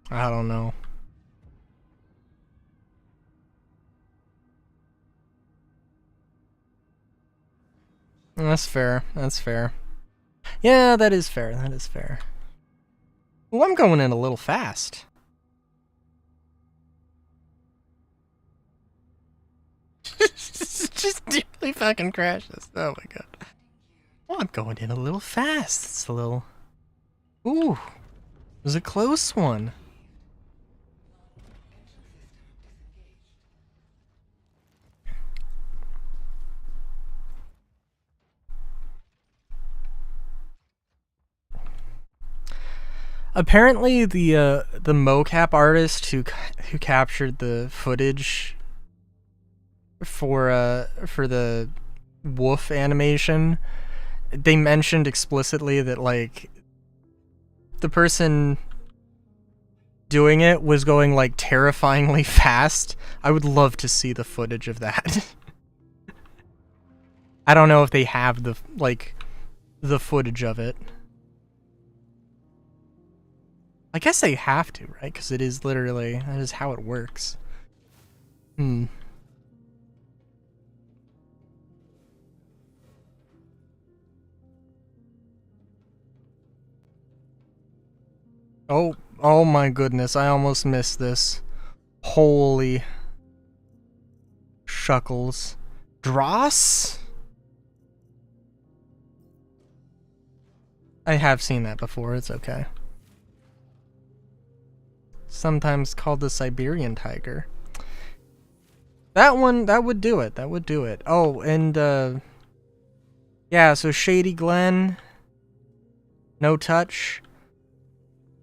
I don't know. That's fair. That's fair. Yeah, that is fair. That is fair. Well, I'm going in a little fast. Just nearly fucking crash this. Oh my god. Well, I'm going in a little fast. It's a little... Ooh. It was a close one. Apparently, the mocap artist who captured the footage for the wolf animation, they mentioned explicitly that like the person doing it was going like terrifyingly fast. I would love to see the footage of that. I don't know if they have the footage of it. I guess they have to, right? Because it is literally, that is how it works. Oh my goodness, I almost missed this. Holy shuckles. Dross? I have seen that before, it's okay. Sometimes called the Siberian tiger. That one, that would do it. That would do it. Oh, and yeah, so Shady Glen, no touch.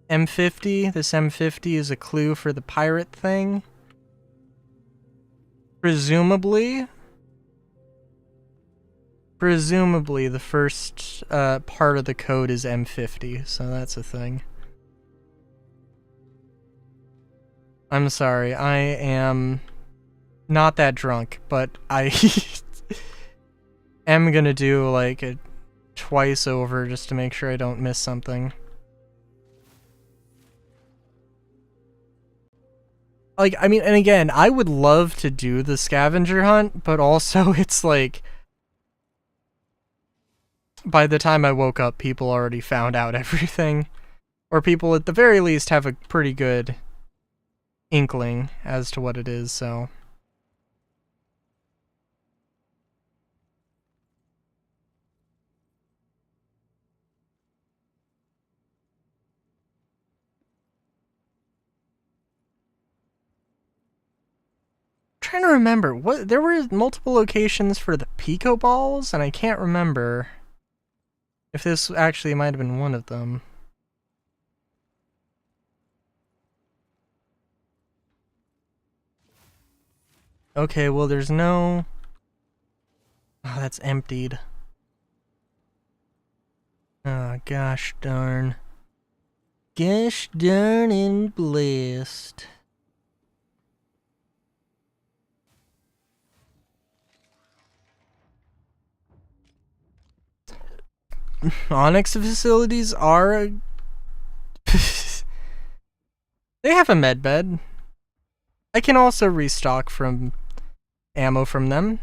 M50, this M50 is a clue for the pirate thing. Presumably the first part of the code is M50, so that's a thing. I'm sorry, I am not that drunk, but I am gonna do like a twice over just to make sure I don't miss something. Like, I mean, and again, I would love to do the scavenger hunt, but also it's like, by the time I woke up, people already found out everything. Or people at the very least have a pretty good inkling as to what it is, so... trying to remember. There were multiple locations for the Pico Balls, and I can't remember if this actually might have been one of them. Okay, well, there's no... Oh, that's emptied. Oh, gosh darn. Gosh darn and blessed. Onyx facilities are... They have a med bed. I can also restock from ammo from them.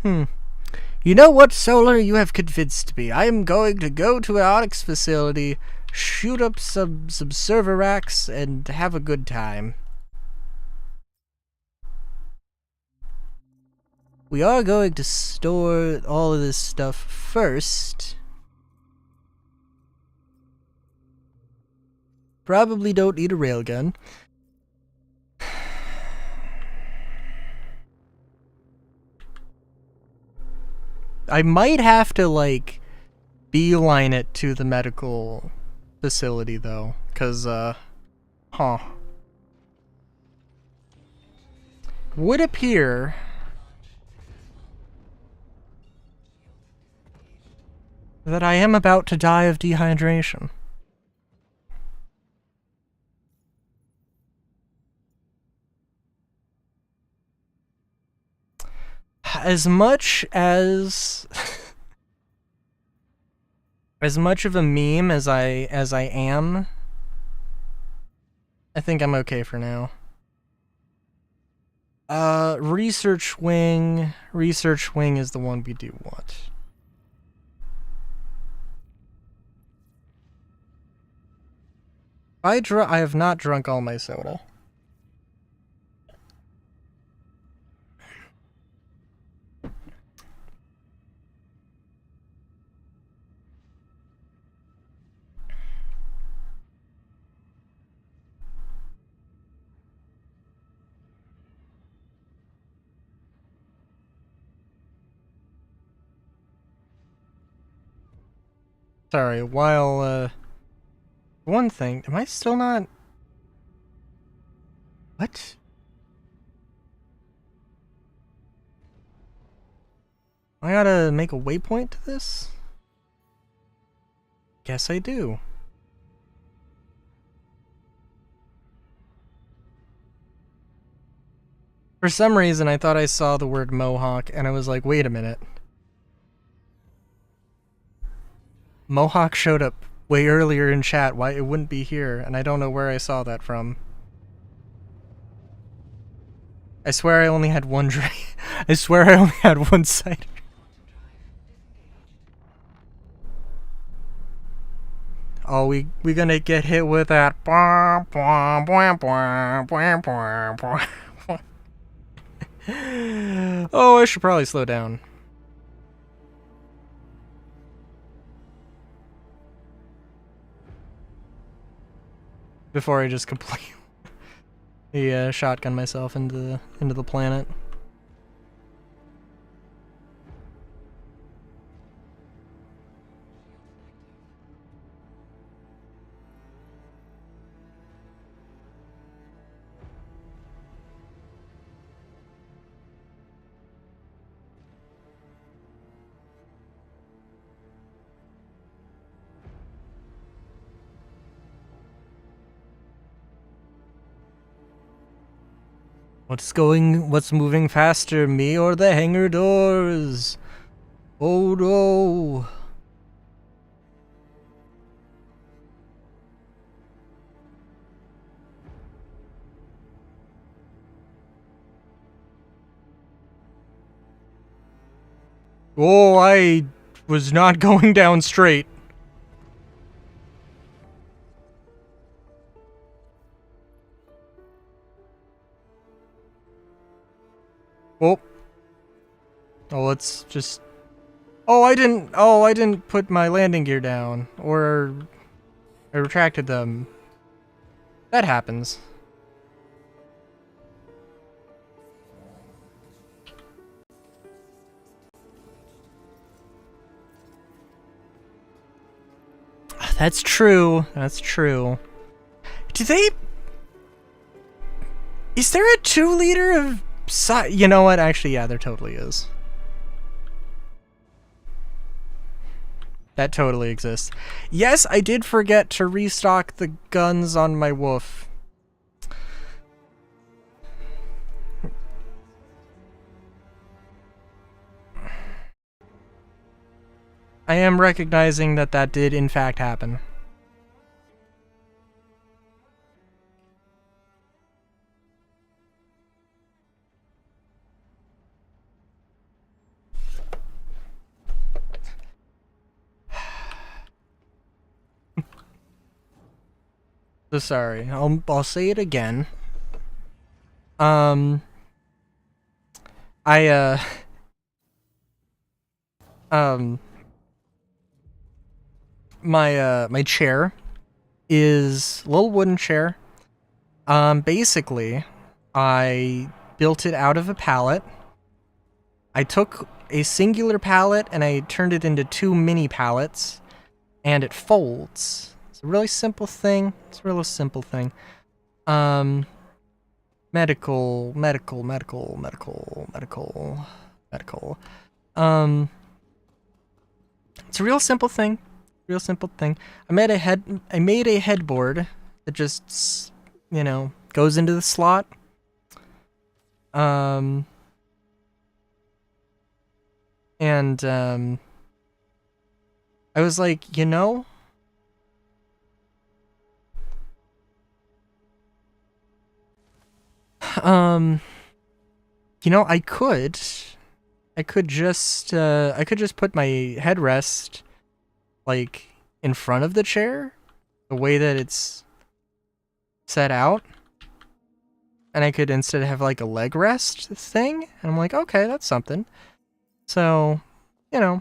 You know what, Solar? You have convinced me. I am going to go to an Onyx facility, shoot up some server racks, and have a good time. We are going to store all of this stuff first. Probably don't need a railgun. I might have to, like, beeline it to the medical facility, though. Because, would appear... that I am about to die of dehydration. As much as as much of a meme as I am, I think I'm okay for now. Research wing is the one we do want. I have not drunk all my soda. Sorry, while, one thing, am I still not... What? I gotta make a waypoint to this? Guess I do. For some reason, I thought I saw the word Mohawk, and I was like, wait a minute. Mohawk showed up way earlier in chat, why it wouldn't be here, and I don't know where I saw that from. I swear I only had one drink. I swear I only had one cider. Oh, we gonna get hit with that. Oh, I should probably slow down. Before I just completely shotgun myself into the planet. What's moving faster, me or the hangar doors? Oh no. Oh, I was not going down straight. Oh. Oh, let's just... Oh, I didn't put my landing gear down. Or... I retracted them. That happens. That's true. That's true. Do they... Is there a 2-liter of... You know what? Actually, yeah, there totally is. That totally exists. Yes, I did forget to restock the guns on my wolf. I am recognizing that that did in fact happen. So sorry. I'll say it again. My chair is a little wooden chair. Basically, I built it out of a pallet. I took a singular pallet and I turned it into 2 mini pallets, and it folds. It's a really simple thing. It's a really simple thing. Medical. It's a real simple thing. Real simple thing. I made a headboard that just, you know, goes into the slot. I was like, you know, I could just put my headrest like in front of the chair, the way that it's set out, and I could instead have like a leg rest thing. And I'm like, okay, that's something. So, you know,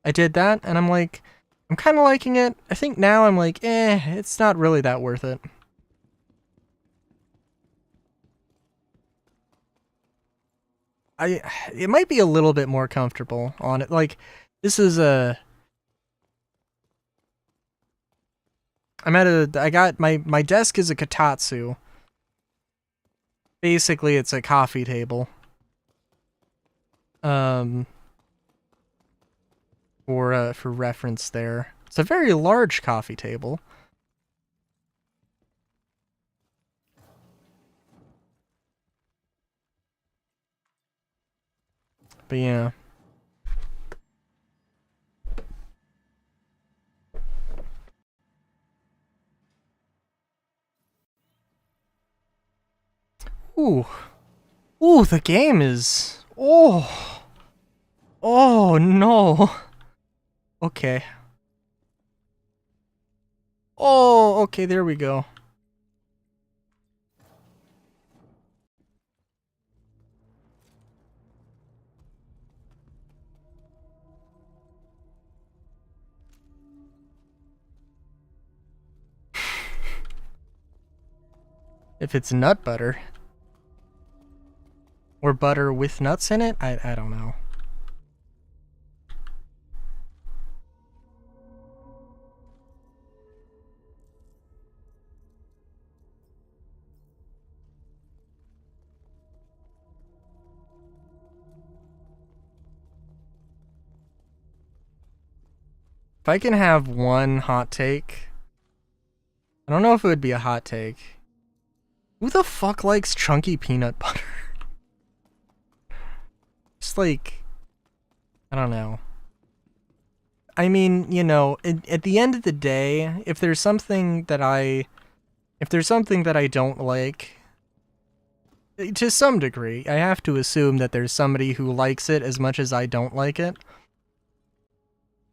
I did that, and I'm like, I'm kind of liking it. I think now I'm like, it's not really that worth it. It might be a little bit more comfortable on it. Like, this is I got my desk is a kotatsu. Basically, it's a coffee table. For reference there. It's a very large coffee table. But yeah. Ooh. Ooh, the game is... Oh. Oh, no. Okay. Oh, okay, there we go. If it's nut butter. Or butter with nuts in it? I don't know. If I can have one hot take, I don't know if it would be a hot take. Who the fuck likes chunky peanut butter? Just like, I don't know. I mean, you know, at the end of the day, if there's something that I don't like, to some degree, I have to assume that there's somebody who likes it as much as I don't like it.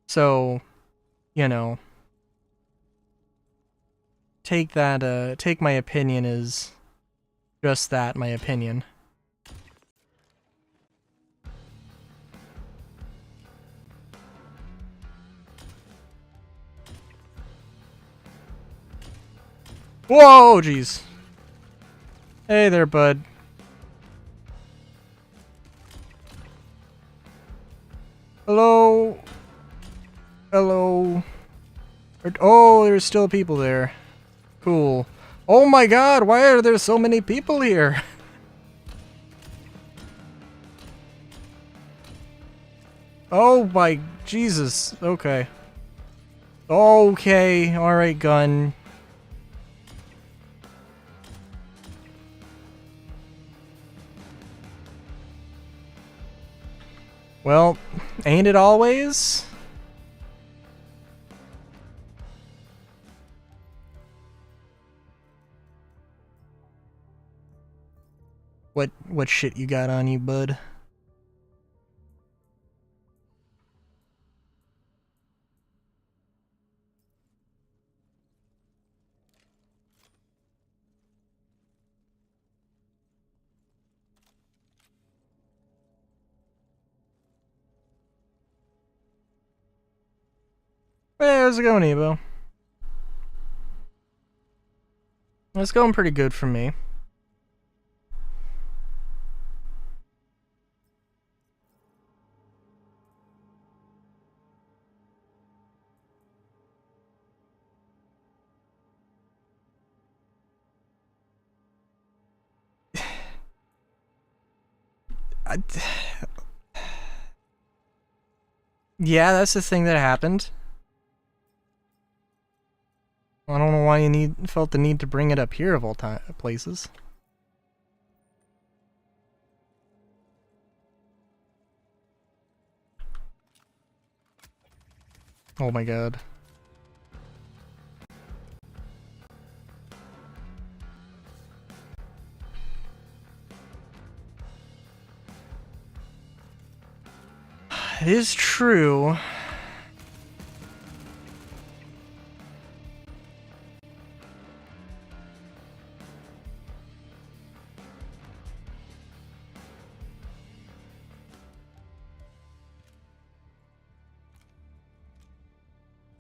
So, you know, take my opinion as just that, my opinion. Whoa, jeez. Hey there, bud. Hello. Hello. Oh, there's still people there. Cool. Oh my god, why are there so many people here? Oh my Jesus. Okay. Okay, alright, gun. Well, ain't it always? What shit you got on you, bud? Hey, how's it going, Evo? It's going pretty good for me. Yeah, that's the thing that happened. I don't know why you felt the need to bring it up here of all places. Oh my god. It is true.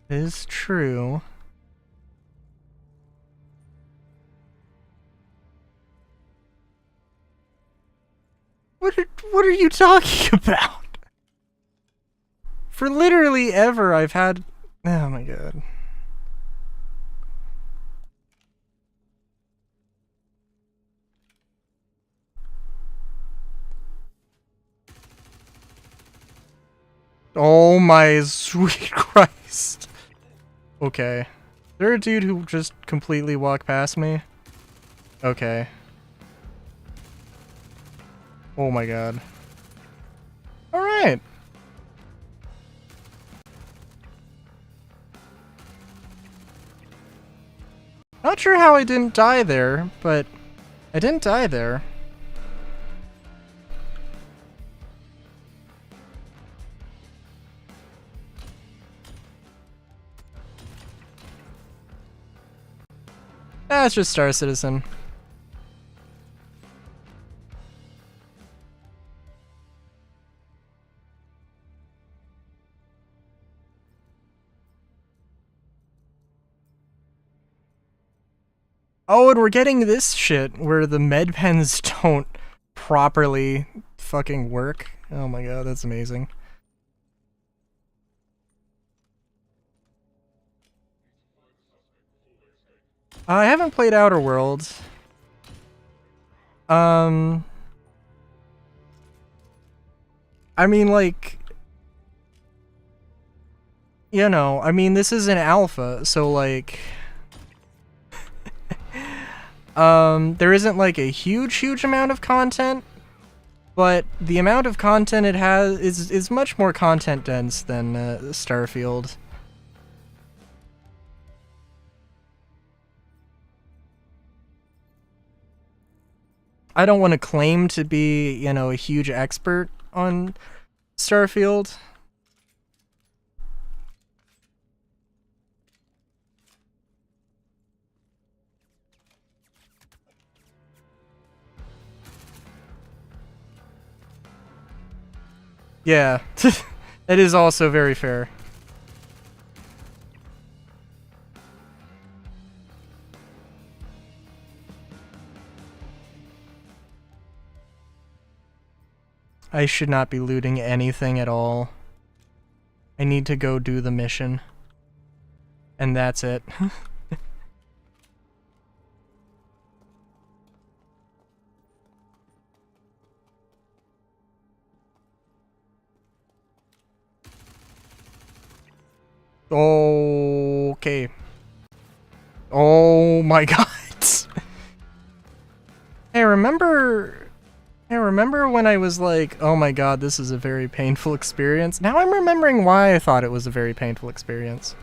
It is true. What are you talking about? For literally ever, I've had... Oh my god. Oh my sweet Christ. Okay. Is there a dude who just completely walked past me? Okay. Oh my god. Alright. Not sure how I didn't die there, but I didn't die there. It's just Star Citizen. Oh, and we're getting this shit where the med pens don't properly fucking work. Oh my god, that's amazing. I haven't played Outer Worlds. I mean, like, you know, I mean, this is an alpha, so like, there isn't like a huge amount of content, but the amount of content it has is much more content dense than Starfield. I don't want to claim to be, you know, a huge expert on Starfield. Yeah, that is also very fair. I should not be looting anything at all. I need to go do the mission. and that's it. Okay. Oh my god. Hey, remember when I was like, oh my god, this is a very painful experience? Now I'm remembering why I thought it was a very painful experience.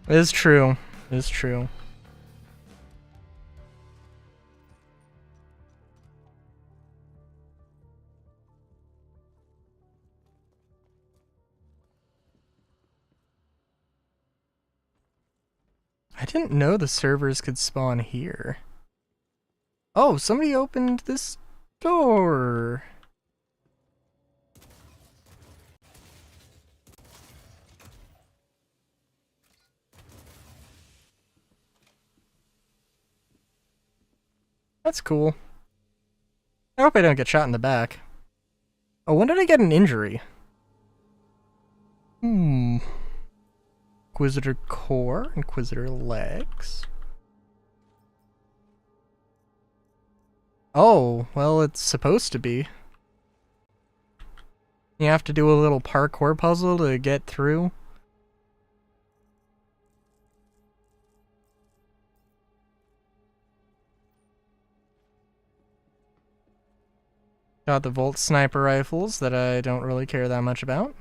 It's true. It's true. I didn't know the servers could spawn here. Oh, somebody opened this door. That's cool. I hope I don't get shot in the back. Oh, when did I get an injury? Inquisitor core, Inquisitor legs. Oh, well, it's supposed to be. You have to do a little parkour puzzle to get through. Got the Volt sniper rifles that I don't really care that much about.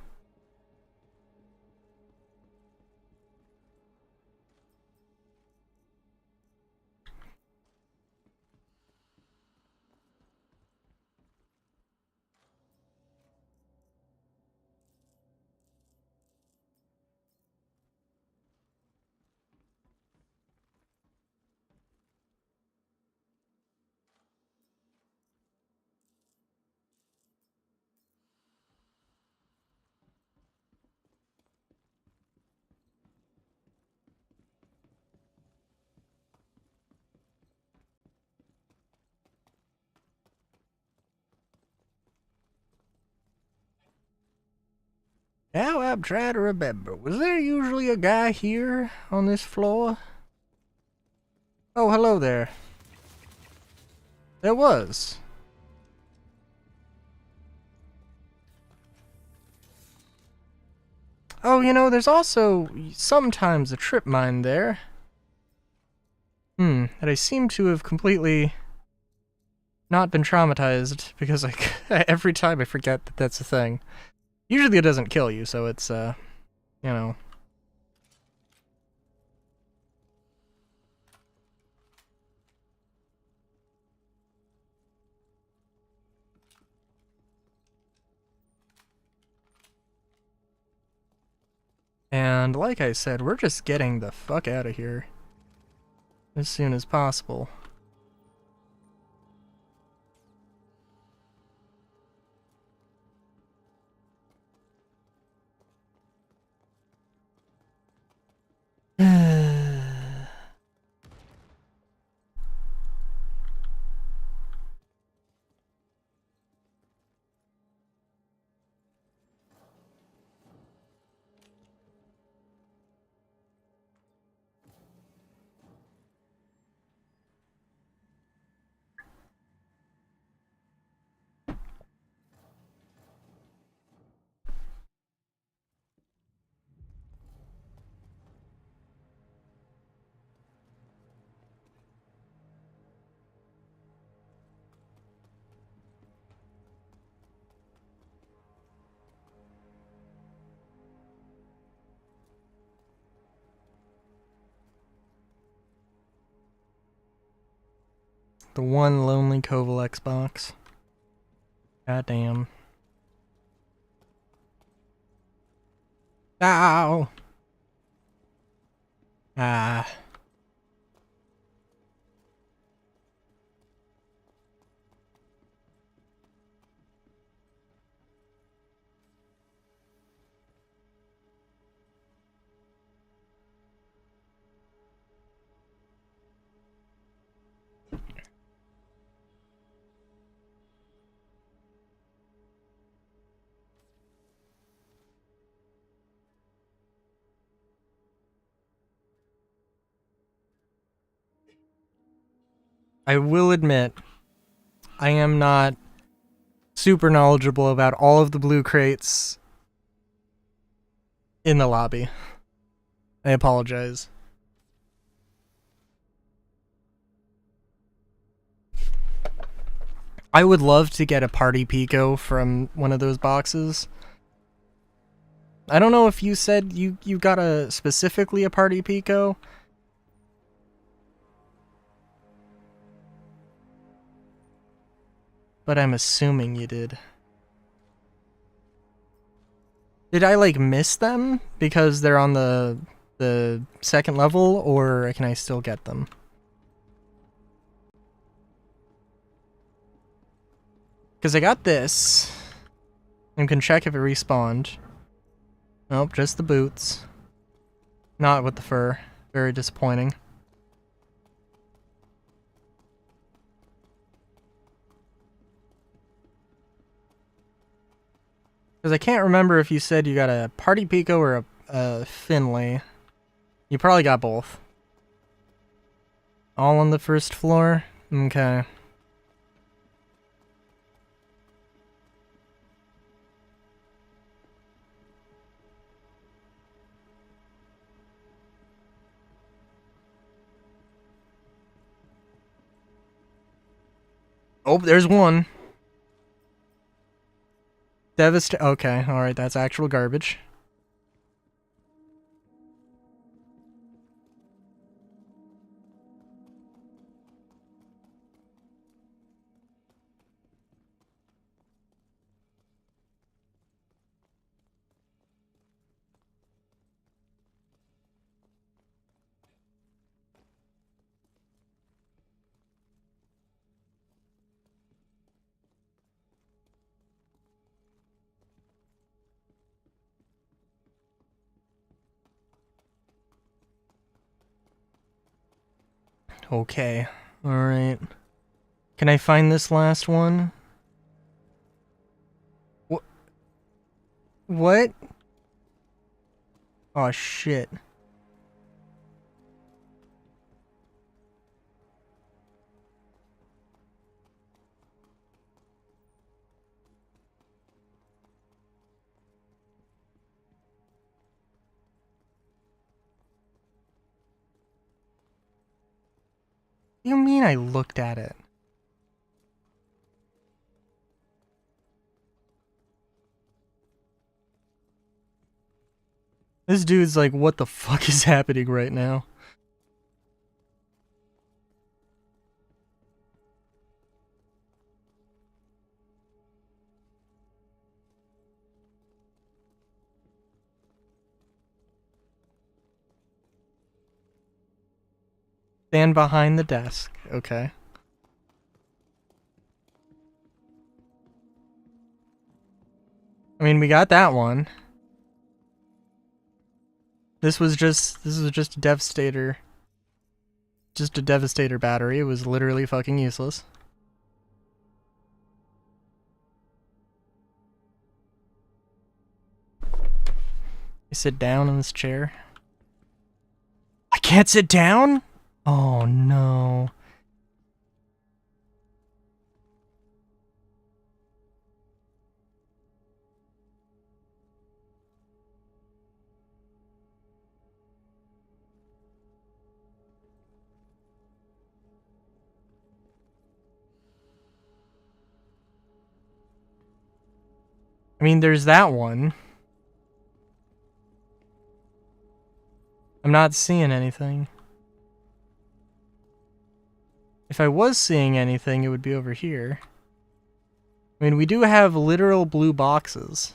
Now I'm trying to remember. Was there usually a guy here on this floor? Oh, hello there. There was. Oh, you know, there's also sometimes a trip mine there. That I seem to have completely not been traumatized because like every time I forget that that's a thing. Usually it doesn't kill you, so it's you know. And like I said, we're just getting the fuck out of here as soon as possible. The one lonely Koval Xbox. God damn. Ow! Ah. I will admit, I am not super knowledgeable about all of the blue crates in the lobby. I apologize. I would love to get a party Pico from one of those boxes. I don't know if you said you got specifically a party Pico. But I'm assuming you did. Did I like miss them because they're on the second level, or can I still get them? Because I got this. And can check if it respawned. Nope, just the boots. Not with the fur. Very disappointing. Because I can't remember if you said you got a Party Pico or a Finlay. You probably got both. All on the first floor? Okay. Oh, there's one. Okay, alright, that's actual garbage. Okay, alright. Can I find this last one? What? Oh shit. What do you mean I looked at it? This dude's like, what the fuck is happening right now? Stand behind the desk. Okay. I mean, we got that one. This was just a Devastator. Just a Devastator battery. It was literally fucking useless. I sit down in this chair. I can't sit down? Oh no. I mean, there's that one. I'm not seeing anything. If I was seeing anything, it would be over here. I mean, we do have literal blue boxes.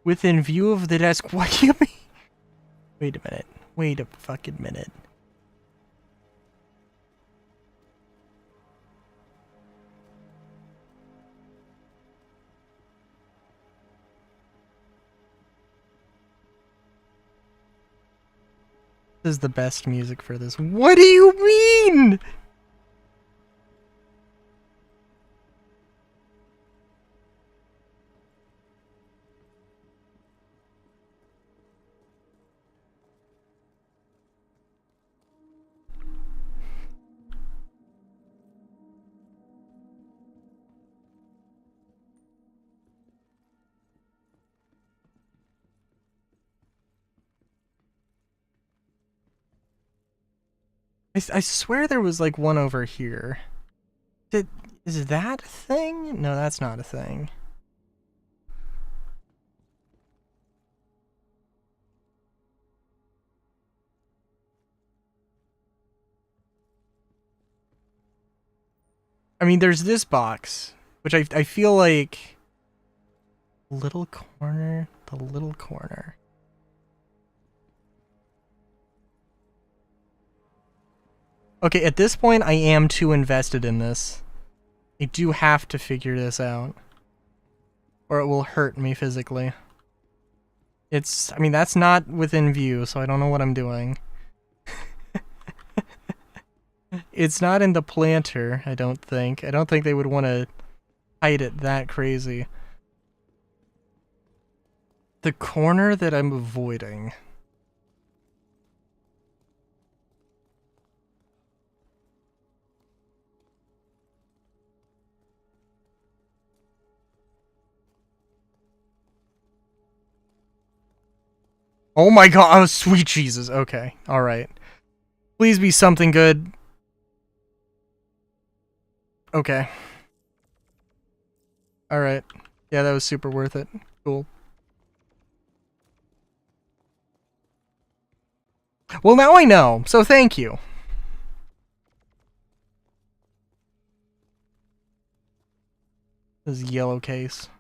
Within view of the desk. What do you mean? Wait a minute. Wait a fucking minute. This is the best music for this. What do you mean? I swear there was like one over here. Is that a thing? No, that's not a thing. I mean, there's this box, which I feel like... Little corner, the little corner. Okay, at this point, I am too invested in this. I do have to figure this out. Or it will hurt me physically. I mean, that's not within view, so I don't know what I'm doing. It's not in the planter, I don't think. I don't think they would want to hide it that crazy. The corner that I'm avoiding. Oh my god, oh sweet Jesus, okay, alright. Please be something good. Okay. Alright. Yeah, that was super worth it. Cool. Well, now I know, so thank you. This yellow case.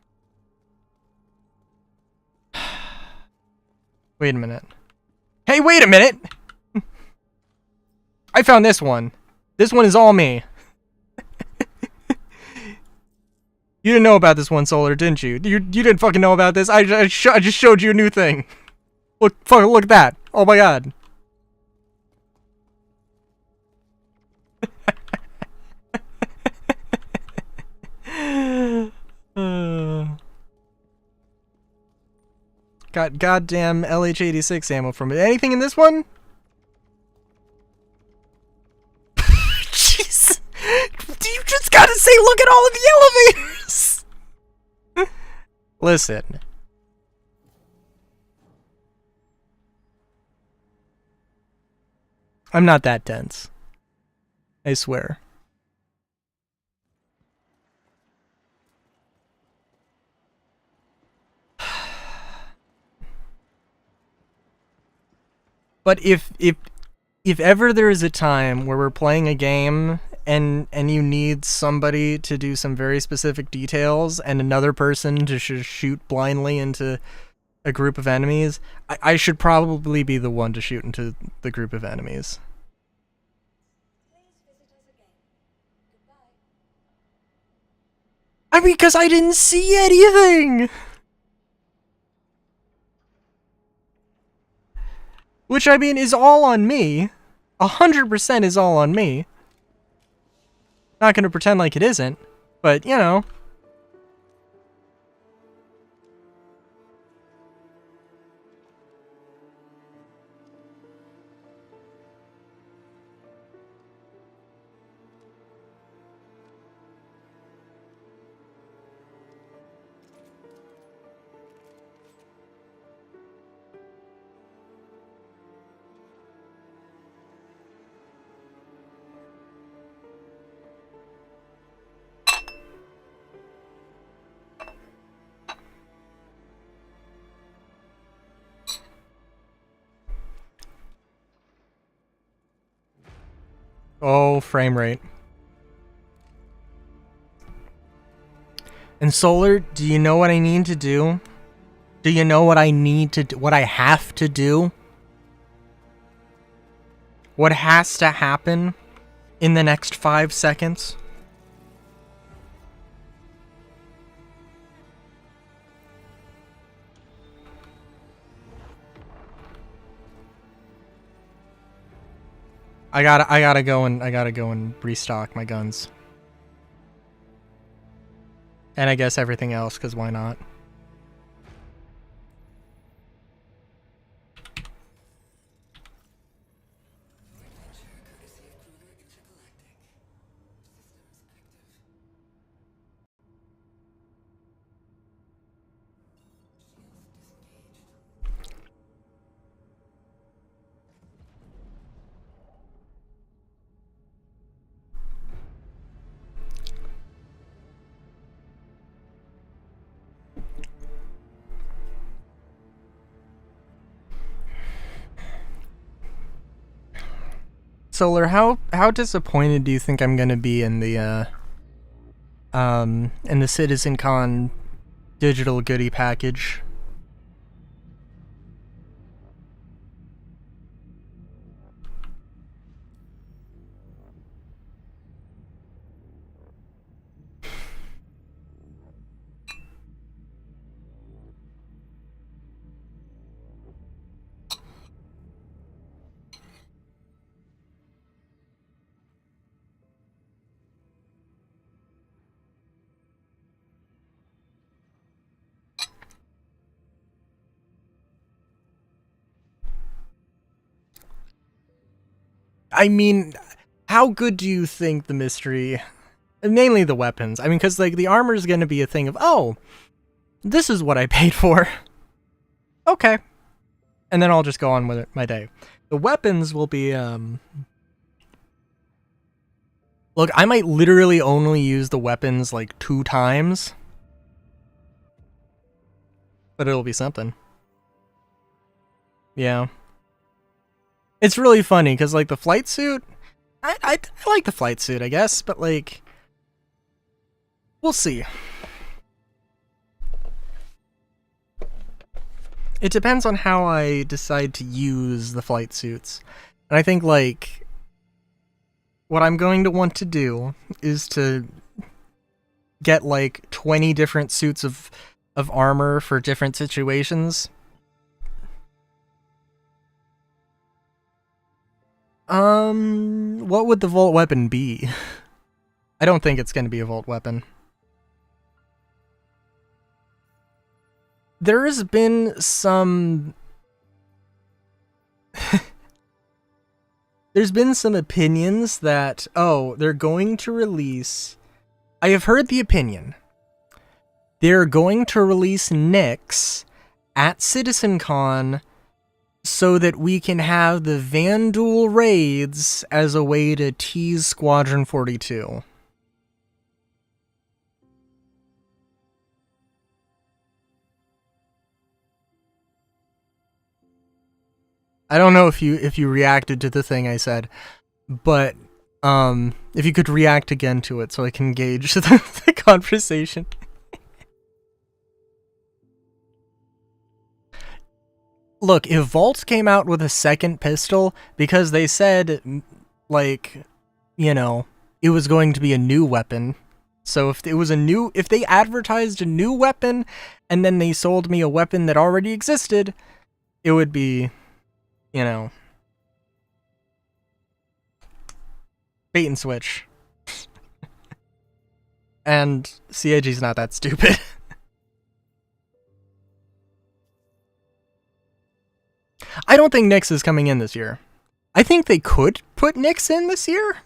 Wait a minute. Hey, wait a minute! I found this one. This one is all me. You didn't know about this one, Solar, didn't you? You didn't fucking know about this. I just showed you a new thing. Look at that. Oh my god. Got goddamn LH-86 ammo from it. Anything in this one? Jeez. You just gotta say, look at all of the elevators! Listen. I'm not that tense. I swear. But if ever there is a time where we're playing a game and you need somebody to do some very specific details and another person to shoot blindly into a group of enemies, I should probably be the one to shoot into the group of enemies. I mean, because I didn't see anything! Which, I mean, is all on me. 100% is all on me. Not gonna pretend like it isn't, but, you know. Oh, frame rate. And Solar, do you know what I need to do? Do you know what I need to do? What I have to do? What has to happen in the next 5 seconds? I gotta go and restock my guns. And I guess everything else, because why not? Solar, how disappointed do you think I'm gonna be in the CitizenCon digital goodie package? I mean, how good do you think the mystery, mainly the weapons? I mean, because like the armor is gonna be a thing of, oh, this is what I paid for. Okay, and then I'll just go on with it my day. The weapons will be look, I might literally only use the weapons like 2 times, but it'll be something. Yeah. It's really funny, because, like, the flight suit, I like the flight suit, I guess, but, like, we'll see. It depends on how I decide to use the flight suits. And I think, like, what I'm going to want to do is to get, like, 20 different suits of armor for different situations. What would the Volt weapon be? I don't think it's going to be a Volt weapon. There's been some... There's been some opinions that, oh, they're going to release... I have heard the opinion. They're going to release Nyx at CitizenCon so that we can have the Vanduul raids as a way to tease Squadron 42. I don't know if you reacted to the thing I said, but if you could react again to it so I can gauge the conversation. Look, if Volt came out with a second pistol because they said, like, you know, it was going to be a new weapon. So if they advertised a new weapon and then they sold me a weapon that already existed, it would be, you know, bait and switch. And CIG's not that stupid. I don't think Nyx is coming in this year. I think they could put Nyx in this year.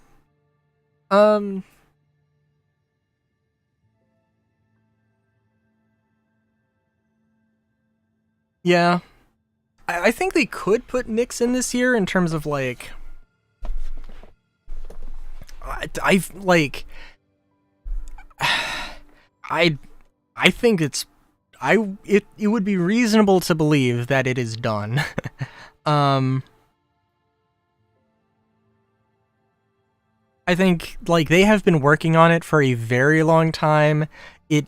Yeah. I think they could put Nyx in this year in terms of, like... I think it would be reasonable to believe that it is done. I think, like, they have been working on it for a very long time. It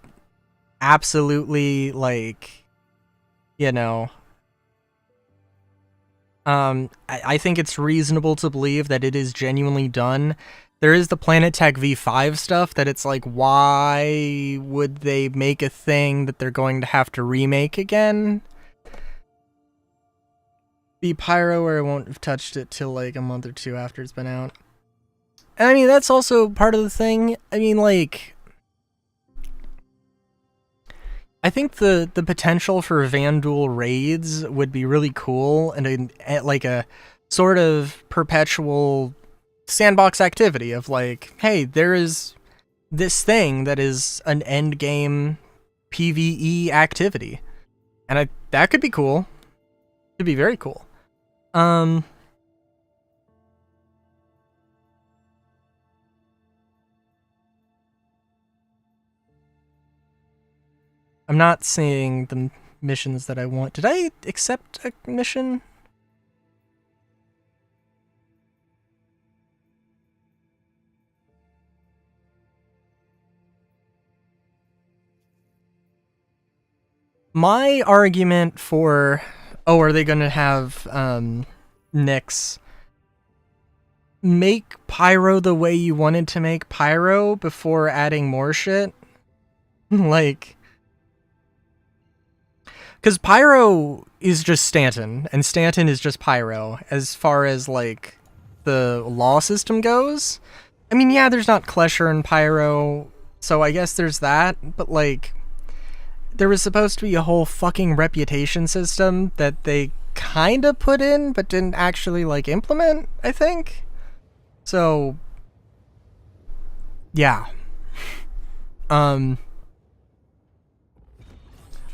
absolutely, like, you know, I think it's reasonable to believe that it is genuinely done. There is the Planet Tech V5 stuff that it's like, why would they make a thing that they're going to have to remake again? Be Pyro, or I won't have touched it till like a month or two after it's been out. And I mean, that's also part of the thing. I mean, like, I think the potential for Vanduul raids would be really cool, and like a sort of perpetual sandbox activity of like, hey, there is this thing that is an end game PvE activity, and that could be cool. Could be very cool. I'm not seeing the missions that I want. Did I accept a mission? My argument for, oh, are they going to have Nyx make Pyro the way you wanted to make Pyro before adding more shit? Like, because Pyro is just Stanton, and Stanton is just Pyro, as far as, like, the law system goes. I mean, yeah, there's not Klesher and Pyro, so I guess there's that, but, like, there was supposed to be a whole fucking reputation system that they kinda put in, but didn't actually, like, implement, I think. So, yeah.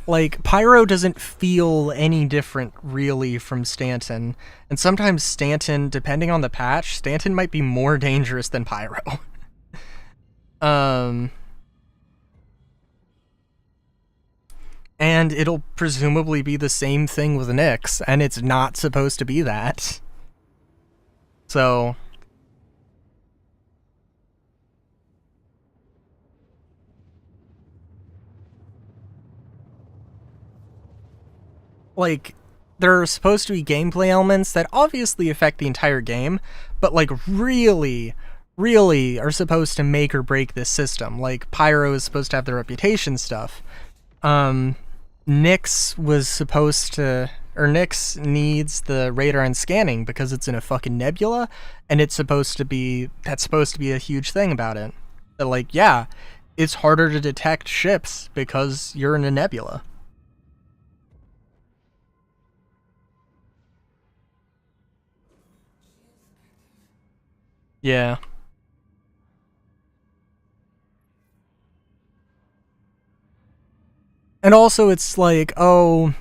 Like, Pyro doesn't feel any different, really, from Stanton. And sometimes Stanton, depending on the patch, Stanton might be more dangerous than Pyro. And it'll presumably be the same thing with Nyx, and it's not supposed to be that. So, like, there are supposed to be gameplay elements that obviously affect the entire game, but, like, really are supposed to make or break this system. Like, Pyro is supposed to have the reputation stuff. Nyx was supposed to, or Nyx needs the radar and scanning because it's in a fucking nebula, and that's supposed to be a huge thing about it. But, like, yeah, it's harder to detect ships because you're in a nebula. Yeah. And also, it's like, oh,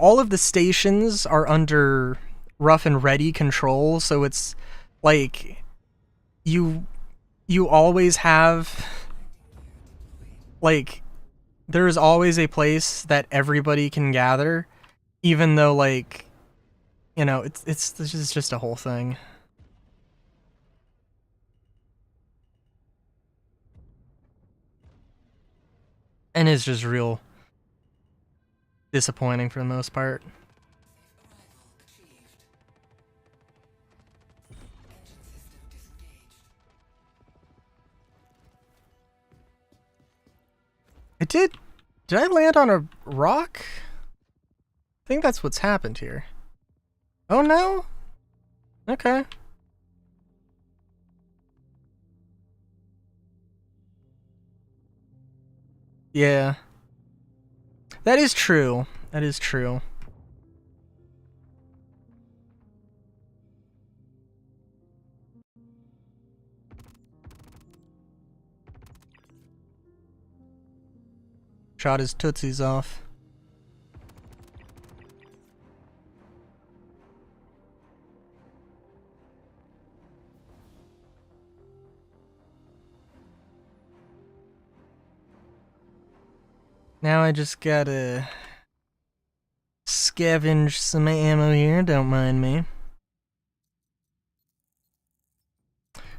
all of the stations are under rough and ready control, so it's like you always have, like, there is always a place that everybody can gather, even though, like, you know, it's just a whole thing. And it's just real disappointing for the most part. Did I land on a rock? I think that's what's happened here. Oh no? Okay. Yeah. That is true. That is true. Shot his tootsies off. Now I just gotta scavenge some ammo here, don't mind me.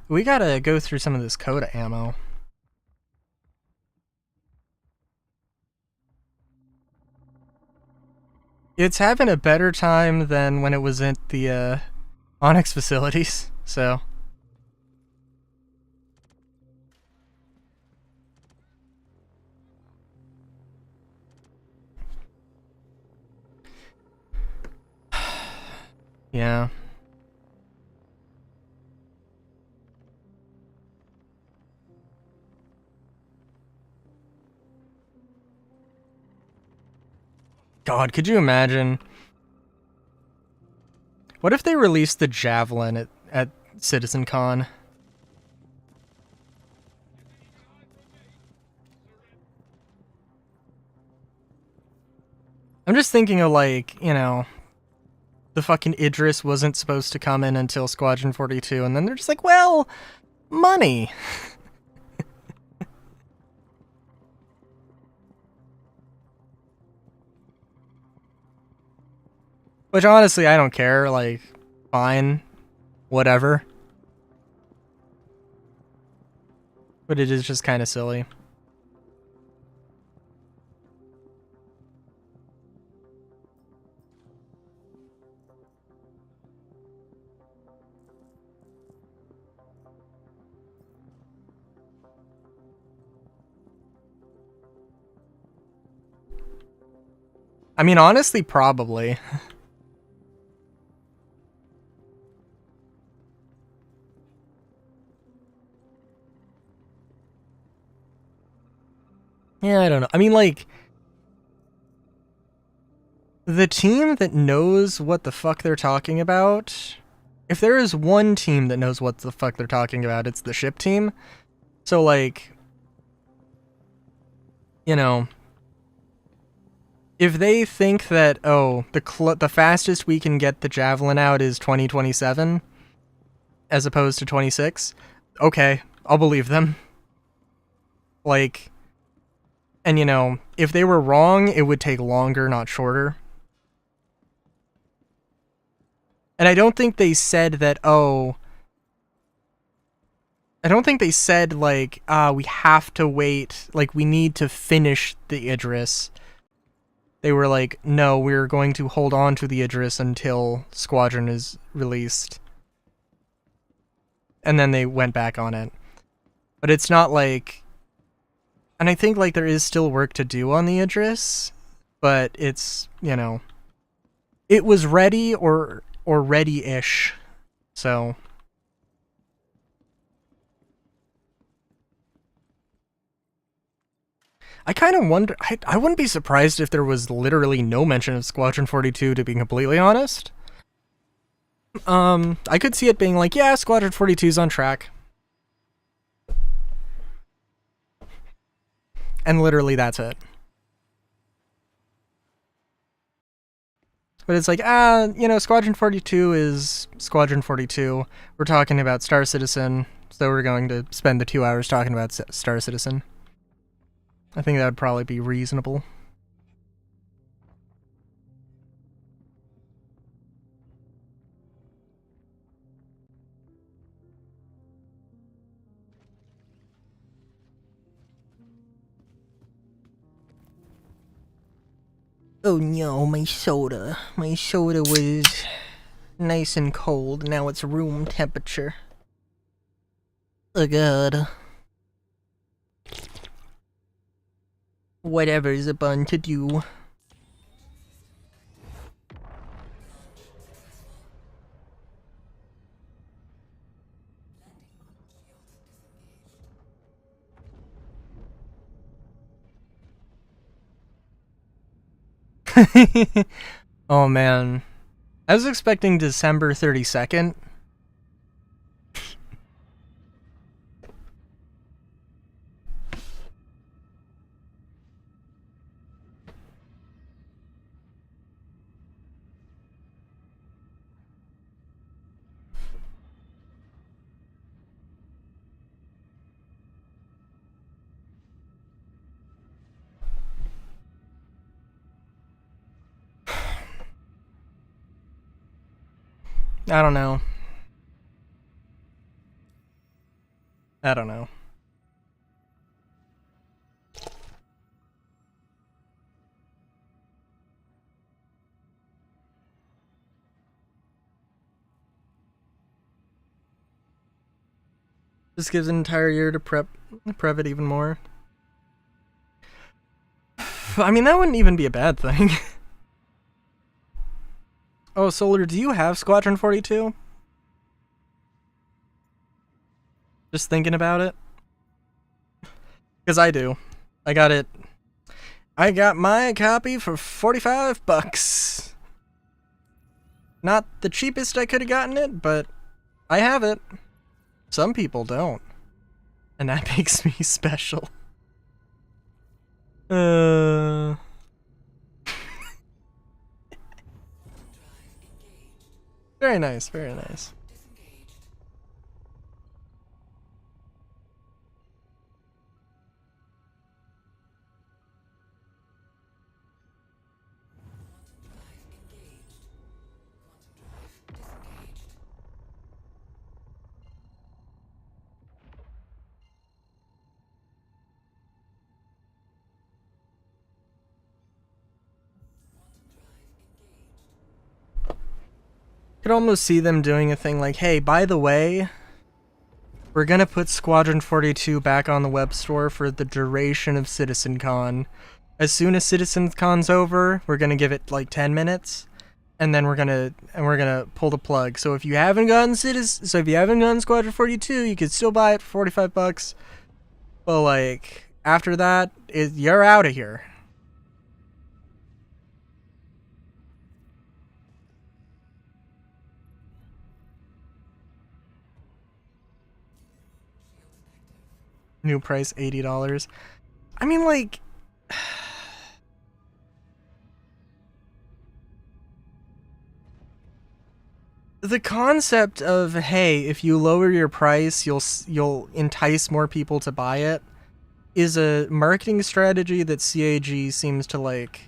We gotta go through some of this Coda ammo. It's having a better time than when it was at the Onyx facilities, so. Yeah. God, could you imagine? What if they released the Javelin at CitizenCon? I'm just thinking of, like, you know, the fucking Idris wasn't supposed to come in until Squadron 42, and then they're just like, well, money. Which, honestly, I don't care. Like, fine. Whatever. But it is just kind of silly. I mean, honestly, probably. Yeah, I don't know. I mean, like, the team that knows what the fuck they're talking about, if there is one team that knows what the fuck they're talking about, it's the ship team. So, like, you know, if they think that, oh, the fastest we can get the Javelin out is 2027 as opposed to 26, okay, I'll believe them. Like, and you know, if they were wrong, it would take longer, not shorter. And I don't think they said that, oh, I don't think they said, like, we have to wait, like, we need to finish the Idris. They were like, no, we're going to hold on to the Idris until Squadron is released. And then they went back on it. But it's not like... And I think, like, there is still work to do on the Idris, but it's, you know... It was ready or ready-ish, so... I kind of wonder... I wouldn't be surprised if there was literally no mention of Squadron 42, to be completely honest. I could see it being like, yeah, Squadron 42's on track. And literally that's it. But it's like, you know, Squadron 42 is Squadron 42. We're talking about Star Citizen, so we're going to spend the 2 hours talking about Star Citizen. I think that would probably be reasonable. Oh no, my soda. My soda was nice and cold. Now it's room temperature. Oh god. Whatever's a bun to do. Oh man. I was expecting December 32nd. I don't know. I don't know. This gives an entire year to prep it even more. I mean, that wouldn't even be a bad thing. Oh, Solar, do you have Squadron 42? Just thinking about it. Because I do. I got it. I got my copy for $45. Not the cheapest I could have gotten it, but I have it. Some people don't. And that makes me special. Very nice, very nice. Could almost see them doing a thing like, hey, by the way, we're gonna put Squadron 42 back on the web store for the duration of CitizenCon. As soon as CitizenCon's over, we're gonna give it like 10 minutes, and then we're gonna pull the plug. So if you haven't gotten Squadron 42, you could still buy it for $45. But like after that, you're out of here. New price $80. I mean, like, the concept of, hey, if you lower your price, you'll entice more people to buy it, is a marketing strategy that CAG seems to like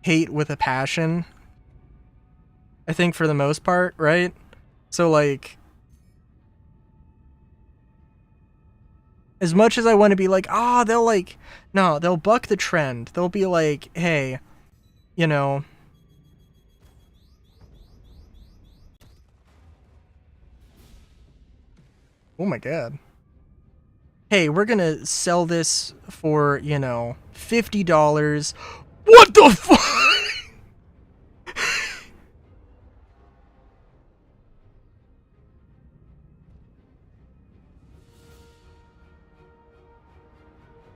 hate with a passion. I think for the most part, right? So like, as much as I want to be like, they'll buck the trend. They'll be like, hey, you know, oh my god. Hey, we're gonna sell this for, $50. What the fuck?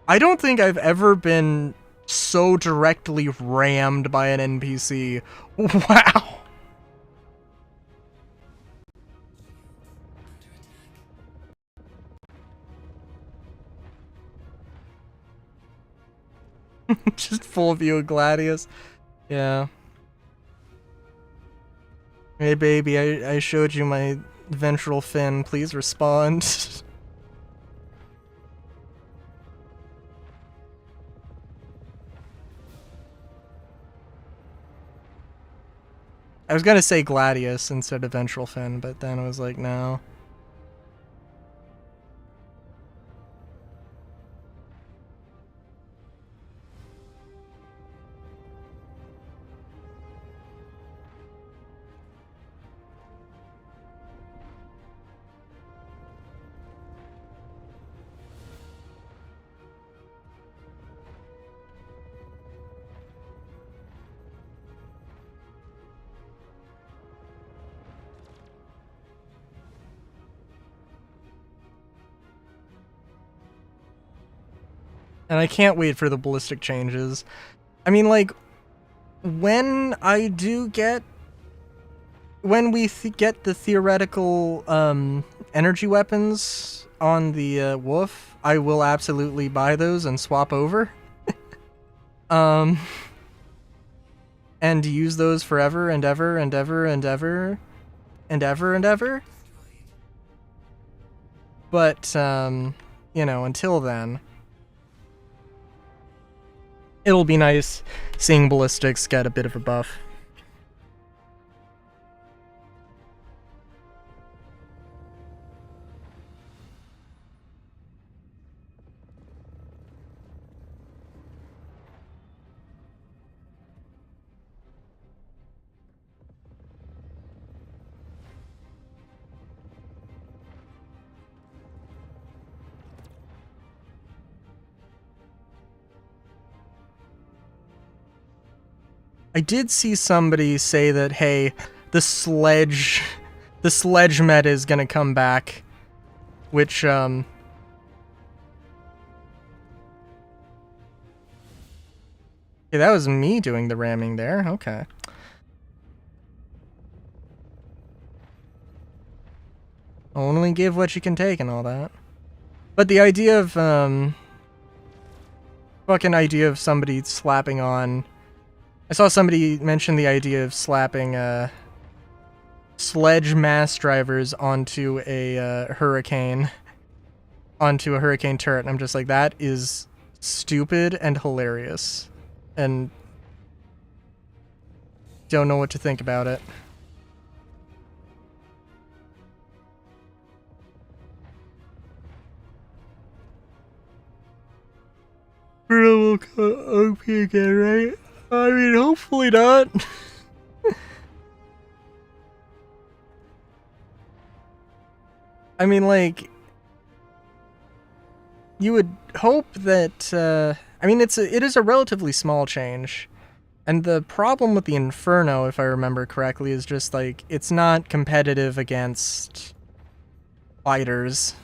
I don't think I've ever been so directly rammed by an NPC. Wow. Just full view of Gladius. Yeah. Hey baby, I showed you my ventral fin. Please respond. I was gonna say Gladius instead of ventral fin, but then I was like, no. And I can't wait for the ballistic changes. I mean, like, when we get the theoretical energy weapons on the Wolf, I will absolutely buy those and swap over. And use those forever and ever and ever and ever and ever and ever. But, until then, it'll be nice seeing ballistics get a bit of a buff. I did see somebody say that, hey, the sledge meta is gonna come back, which, okay, that was me doing the ramming there, okay. Only give what you can take and all that. But the idea of, fucking idea of somebody slapping on... I saw somebody mention the idea of slapping, sledge mass drivers onto a, hurricane. Onto a hurricane turret, and I'm just like, that is stupid and hilarious. And... don't know what to think about it. We'll OP again, right? I mean, hopefully not. I mean, like, you would hope that, I mean, it is a relatively small change. And the problem with the Inferno, if I remember correctly, is just, like, it's not competitive against fighters.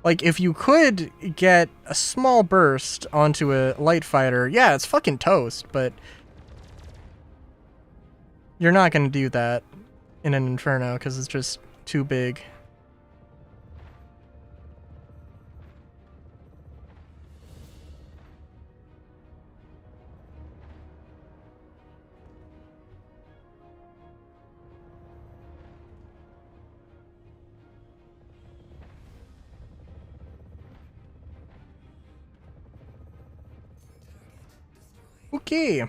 Like, if you could get a small burst onto a light fighter, yeah, it's fucking toast, but you're not gonna do that in an Inferno, because it's just too big. Okay.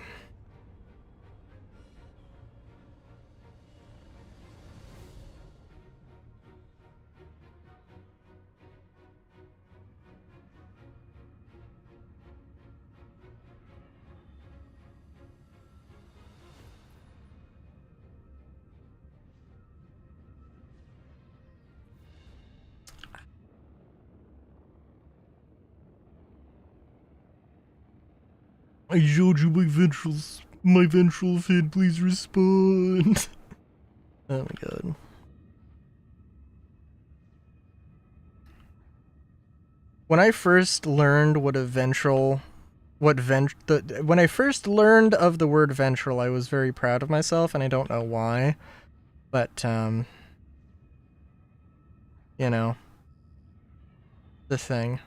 I showed you my ventral fin, please respond. Oh my god. When I first learned what a ventral, when I first learned of the word ventral, I was very proud of myself, and I don't know why, but, you know, the thing.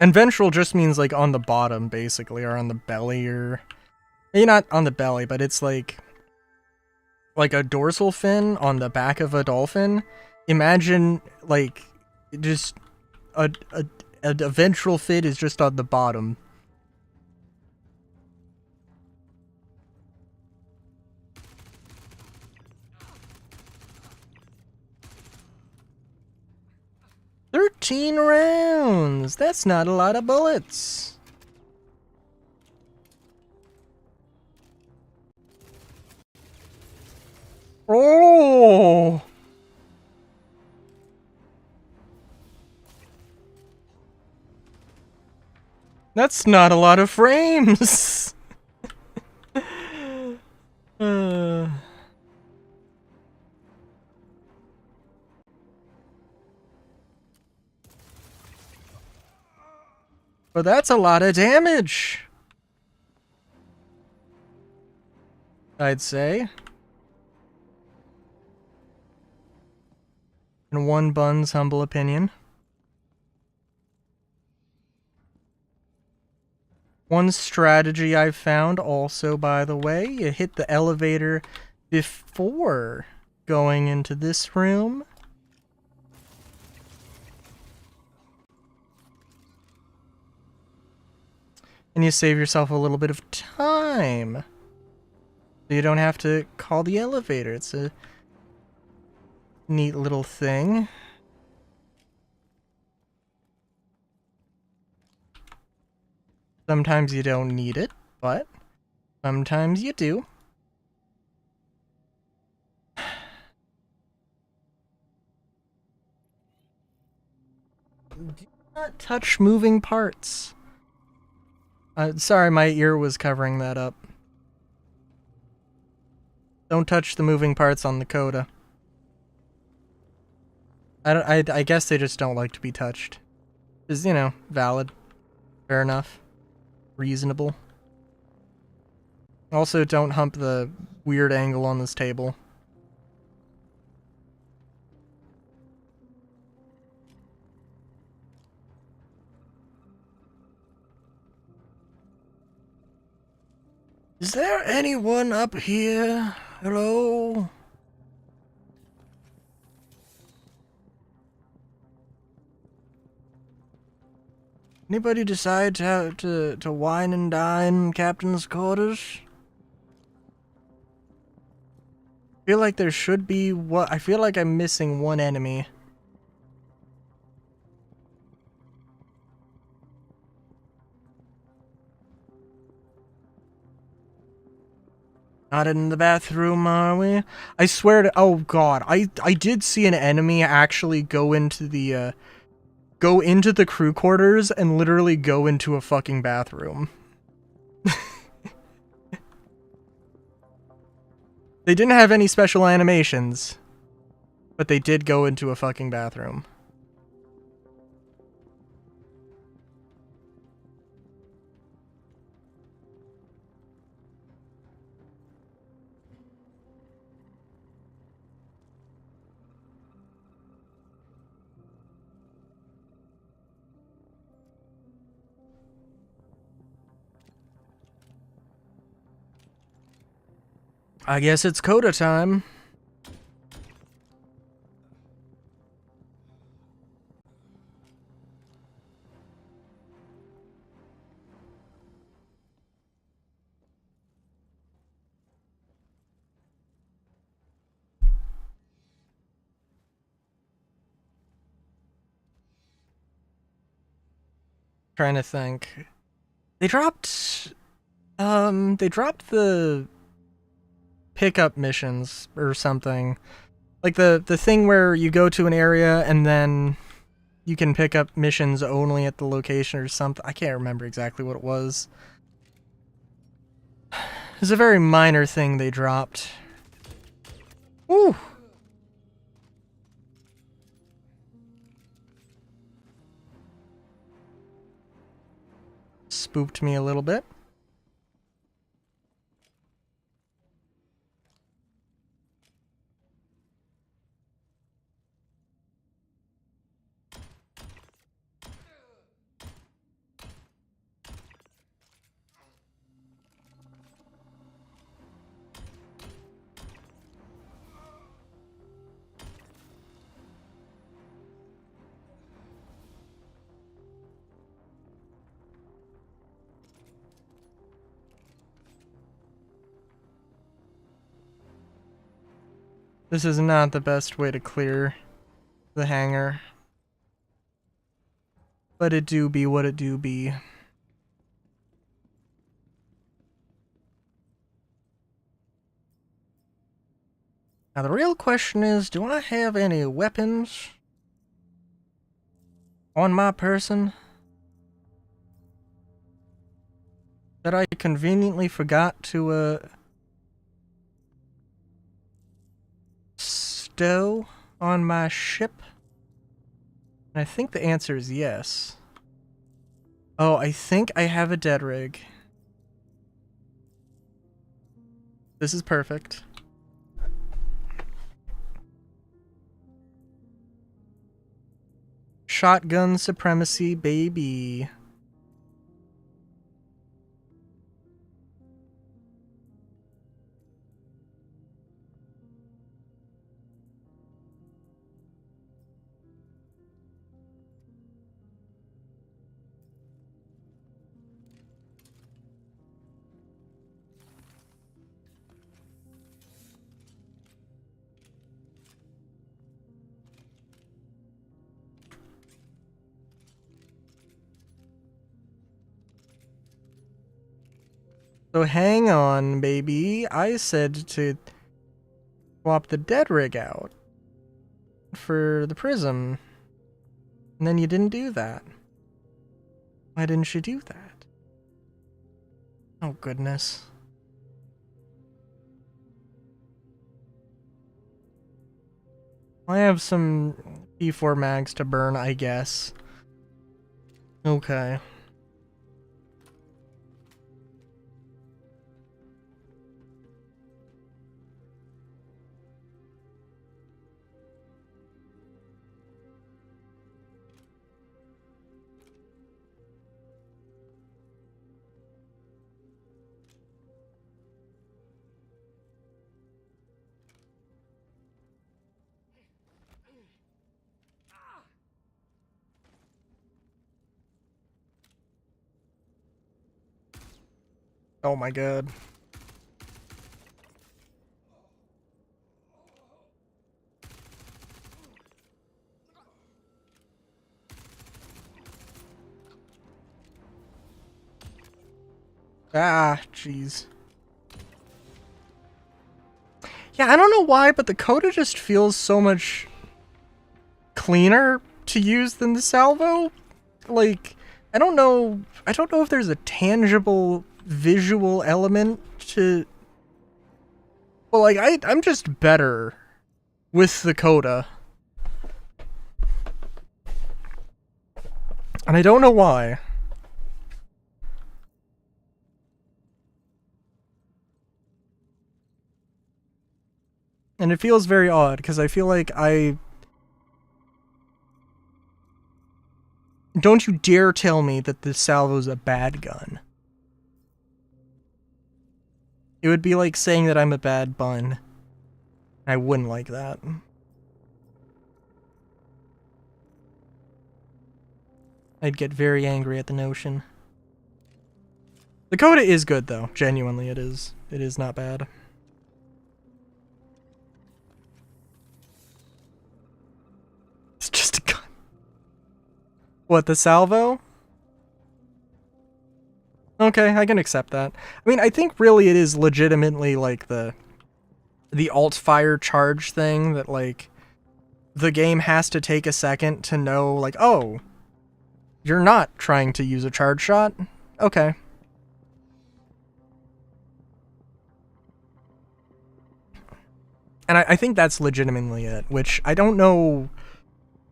And ventral just means, like, on the bottom, basically, or on the belly, or... maybe not on the belly, but it's like a dorsal fin on the back of a dolphin. Imagine, like, just a ventral fin is just on the bottom. "13 rounds! That's not a lot of bullets!" Oh! That's not a lot of frames! But that's a lot of damage! I'd say. In one bun's humble opinion. One strategy I've found also, by the way, you hit the elevator before going into this room. And you save yourself a little bit of time. So you don't have to call the elevator. It's a neat little thing. Sometimes you don't need it, but sometimes you do. Do not touch moving parts. Sorry, my ear was covering that up. Don't touch the moving parts on the coda. I guess they just don't like to be touched. Is, you know, valid. Fair enough. Reasonable. Also, don't hump the weird angle on this table. Is there anyone up here? Hello? Anybody decide to wine and dine captain's quarters? I feel like there should be what I feel like I'm missing one enemy. Not in the bathroom, are we? I swear to oh god, I did see an enemy actually go into the crew quarters and literally go into a fucking bathroom. They didn't have any special animations, but they did go into a fucking bathroom. I guess it's coda time. Trying to think. They dropped the pickup missions or something. Like the thing where you go to an area and then you can pick up missions only at the location or something. I can't remember exactly what it was. It's a very minor thing they dropped. Woo! Spooked me a little bit. This is not the best way to clear the hangar. But it do be what it do be. Now the real question is, do I have any weapons on my person that I conveniently forgot to stow on my ship? And I think the answer is yes. Oh, I think I have a dead rig. This is perfect. Shotgun supremacy, baby. So hang on, baby. I said to swap the dead rig out for the prism. And then you didn't do that. Why didn't you do that? Oh, goodness. I have some P4 mags to burn, I guess. Okay. Oh my god. Ah, jeez. Yeah, I don't know why, but the Coda just feels so much cleaner to use than the Salvo. Like, I don't know if there's a tangible visual element to... Well, like, I'm just better with the Coda. And I don't know why. And it feels very odd, because I feel like Don't you dare tell me that the Salvo's a bad gun. It would be like saying that I'm a bad bun. I wouldn't like that. I'd get very angry at the notion. The Coda is good, though. Genuinely, it is. It is not bad. It's just a gun. What, the Salvo? Okay, I can accept that. I mean, I think really it is legitimately like the alt-fire charge thing that, like, the game has to take a second to know, like, oh, you're not trying to use a charge shot? Okay. And I think that's legitimately it, which I don't know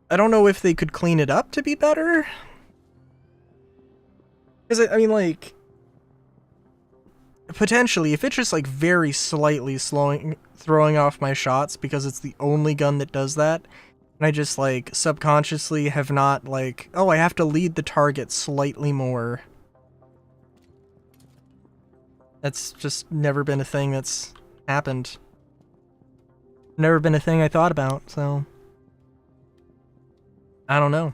if they could clean it up to be better. Because, I mean, like, potentially, if it's just, like, very slightly throwing off my shots because it's the only gun that does that, and I just, like, subconsciously have not, like, oh, I have to lead the target slightly more. That's just never been a thing that's happened. Never been a thing I thought about, so... I don't know.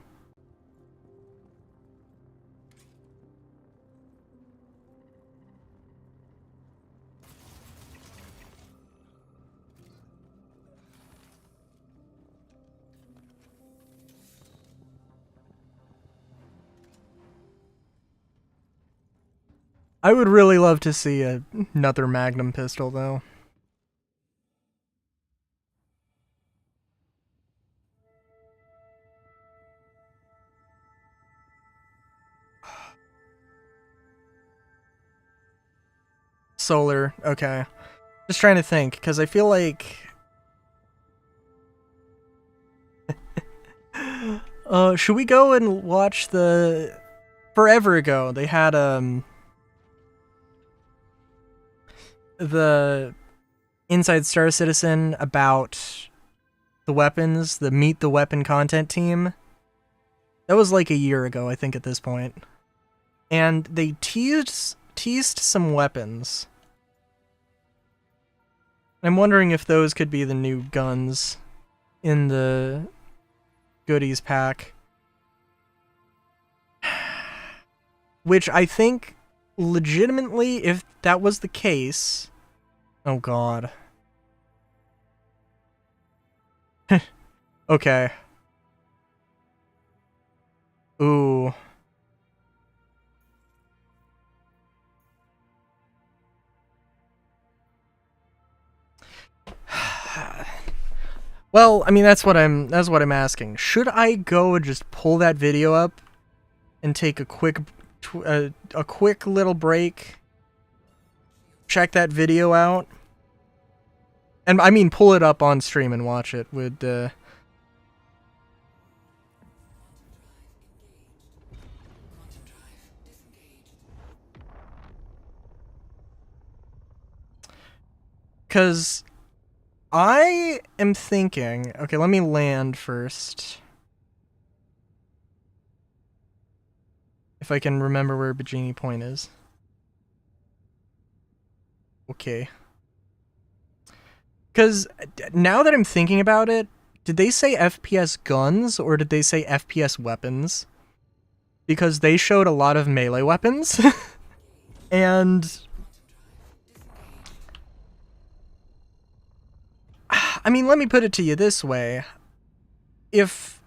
I would really love to see another Magnum pistol, though. Solar, okay. Just trying to think, because I feel like... should we go and watch the... Forever ago, they had, the Inside Star Citizen about the weapons, the Meet the Weapon content team. That was like a year ago, I think, at this point. And they teased some weapons. I'm wondering if those could be the new guns in the goodies pack. Which I think, legitimately, if that was the case... Oh god. Okay. Ooh. Well, I mean, that's what I'm asking. Should I go and just pull that video up and take a quick little break, check that video out, and I mean pull it up on stream and watch it? Because I am thinking... Okay, let me land first. If I can remember where Bikini Point is. Okay. Because now that I'm thinking about it, did they say FPS guns or did they say FPS weapons? Because they showed a lot of melee weapons. And... I mean, let me put it to you this way. If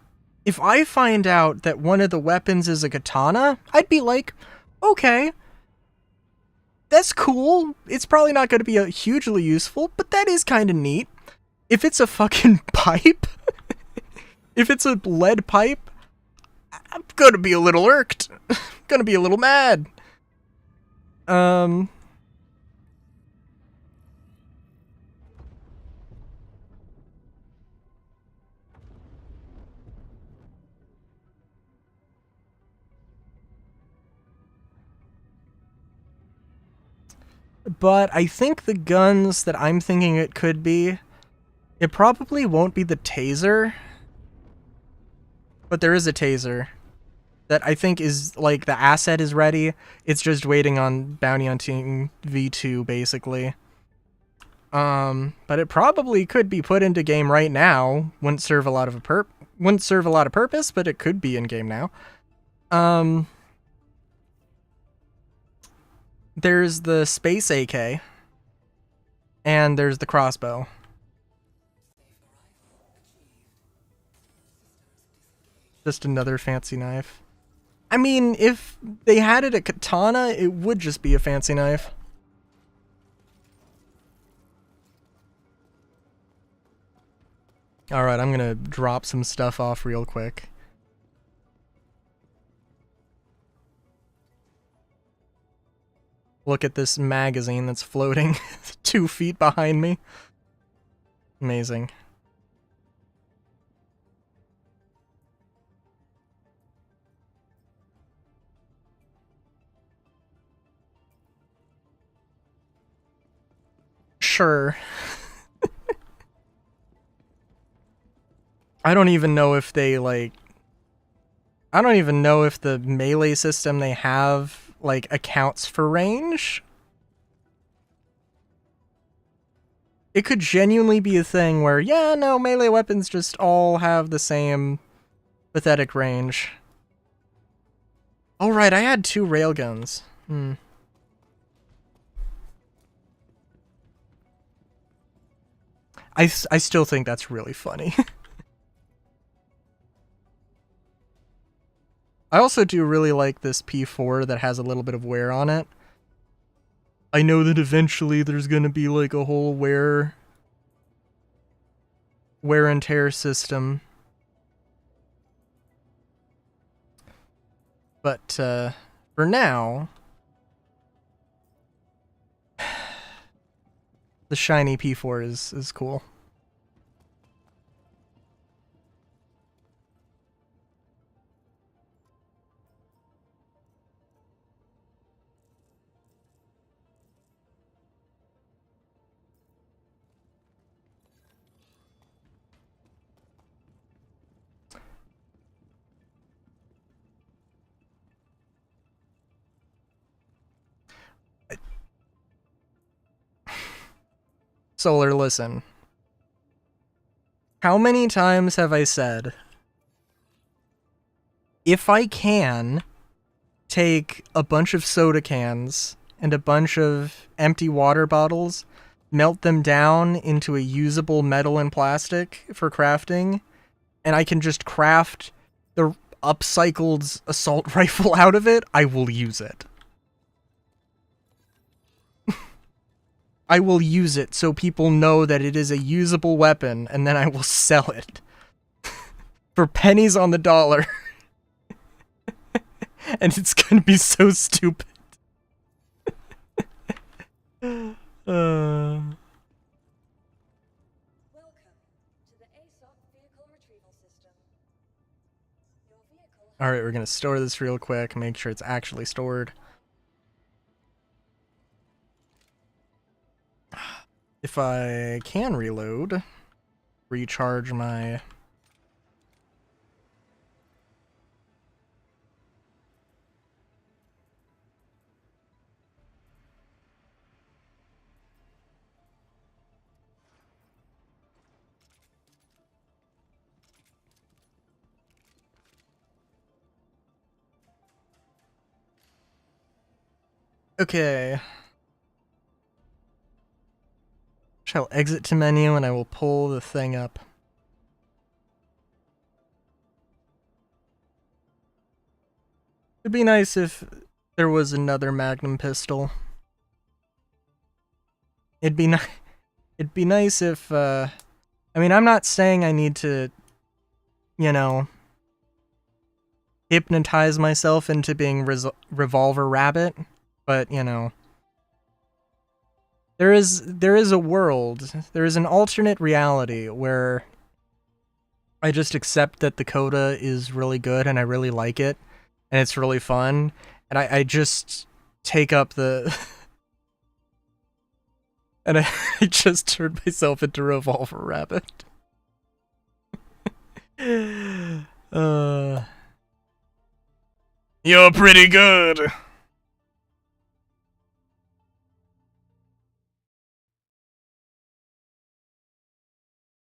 I find out that one of the weapons is a katana, I'd be like, okay, that's cool. It's probably not going to be hugely useful, but that is kind of neat. If it's a fucking pipe, if it's a lead pipe, I'm going to be a little irked. Going to be a little mad. But I think the guns that I'm thinking it could be, it probably won't be the taser. But there is a taser that I think is, like, the asset is ready. It's just waiting on Bounty Hunting V2, basically. But it probably could be put into game right now. Wouldn't serve a lot of purpose, but it could be in game now. There's the Space AK, and there's the crossbow. Just another fancy knife. I mean, if they had it a katana, it would just be a fancy knife. Alright, I'm gonna drop some stuff off real quick. Look at this magazine that's floating 2 feet behind me. Amazing. Sure. I don't even know if they, like... I don't even know if the melee system they have, like, accounts for range. It could genuinely be a thing where, yeah, no, melee weapons just all have the same pathetic range. Oh, right, I had 2 railguns. I still think that's really funny. I also do really like this P4 that has a little bit of wear on it. I know that eventually there's gonna be like a whole wear and tear system. But for now, the shiny P4 is cool. Solar, listen. How many times have I said, if I can take a bunch of soda cans and a bunch of empty water bottles, melt them down into a usable metal and plastic for crafting, and I can just craft the upcycled assault rifle out of it, I will use it. I will use it so people know that it is a usable weapon, and then I will sell it for pennies on the dollar. And it's gonna be so stupid. Alright, we're gonna store this real quick, make sure it's actually stored. If I can reload, recharge my... Okay. Shall exit to menu and I will pull the thing up. It'd be nice if there was another Magnum pistol. It'd be nice if, I mean, I'm not saying I need to, you know, hypnotize myself into being Revolver Rabbit, but, you know, there is a world, there is an alternate reality where I just accept that the coda is really good and I really like it, and it's really fun, and I just take up the... and I just turned myself into Revolver Rabbit. You're pretty good!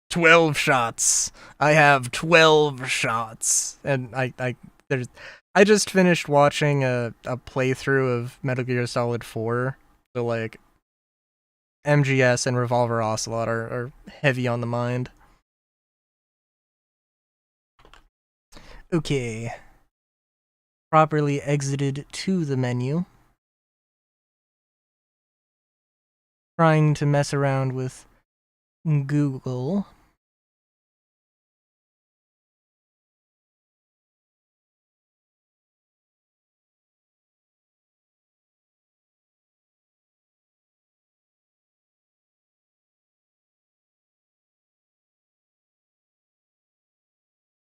"12 shots. I have 12 shots." And I just finished watching a playthrough of Metal Gear Solid 4. So, like, MGS and Revolver Ocelot are heavy on the mind. Okay. Properly exited to the menu. Trying to mess around with Google.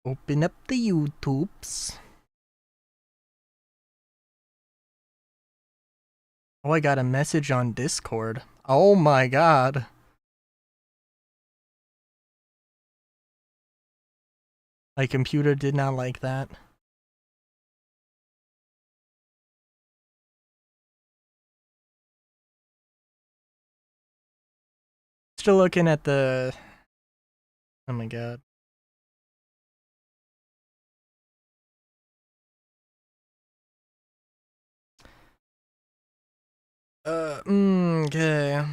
Open up the YouTubes. Oh, I got a message on Discord. Oh my god. My computer did not like that. Still looking at the... Oh my god. Okay.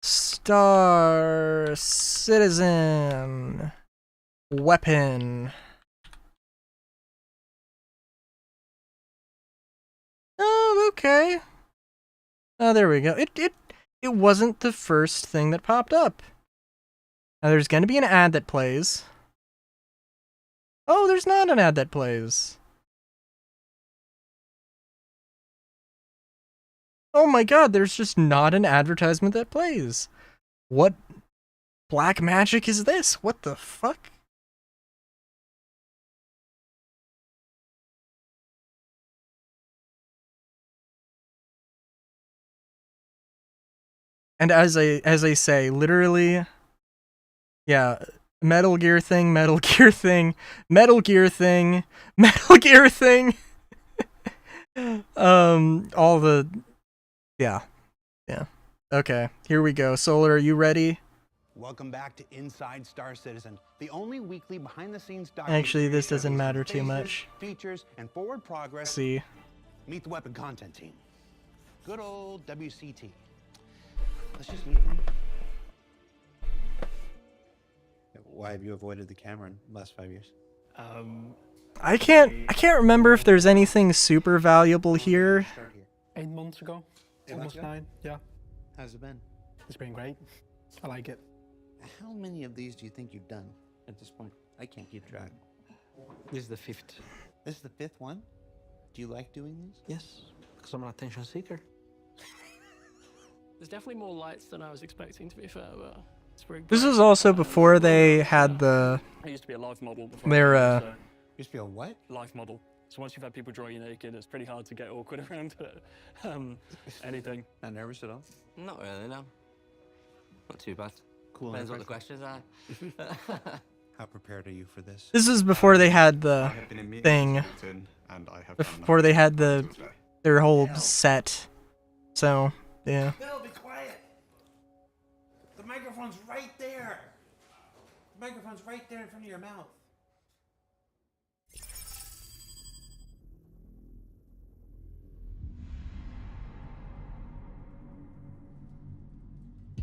Star Citizen weapon. Oh, okay. Oh, there we go. It wasn't the first thing that popped up. Now there's gonna be an ad that plays. Oh, there's not an ad that plays. Oh my god, there's just not an advertisement that plays. What black magic is this? What the fuck? And as I say, literally, yeah, Metal Gear thing, Metal Gear thing, Metal Gear thing, Metal Gear thing. All the, yeah. Okay, here we go. Solar, are you ready? Welcome back to Inside Star Citizen, the only weekly behind-the-scenes documentary. Actually, this doesn't matter too much. Features and forward progress. See. Meet the weapon content team. Good old WCT. Let's just meet them. Why have you avoided the camera in the last 5 years? I can't remember if there's anything super valuable here. Start here. 8 months ago, 8 almost months ago? 9. Yeah, How's it been? it's been great. I like it. How many of these do you think you've done at this point? I can't keep track. This is the 5th. This is the 5th one? Do you like doing these? Yes, because I'm an attention seeker. There's definitely more lights than I was expecting, to be fair, but it's pretty This bright. was also before they had the I used to be a life model before. Their, so Used to be a what? life model. So once you've had people draw you naked, it's pretty hard to get awkward around anything. Not nervous at all? Not really, no. Not too bad. Cool. Depends what the questions are. How prepared are you for this? This is before they had I the have been in meetings thing. with Hilton, and I have done before they had the today. their whole set. So, yeah. Bill, be quiet! The microphone's right there! The microphone's right there in front of your mouth.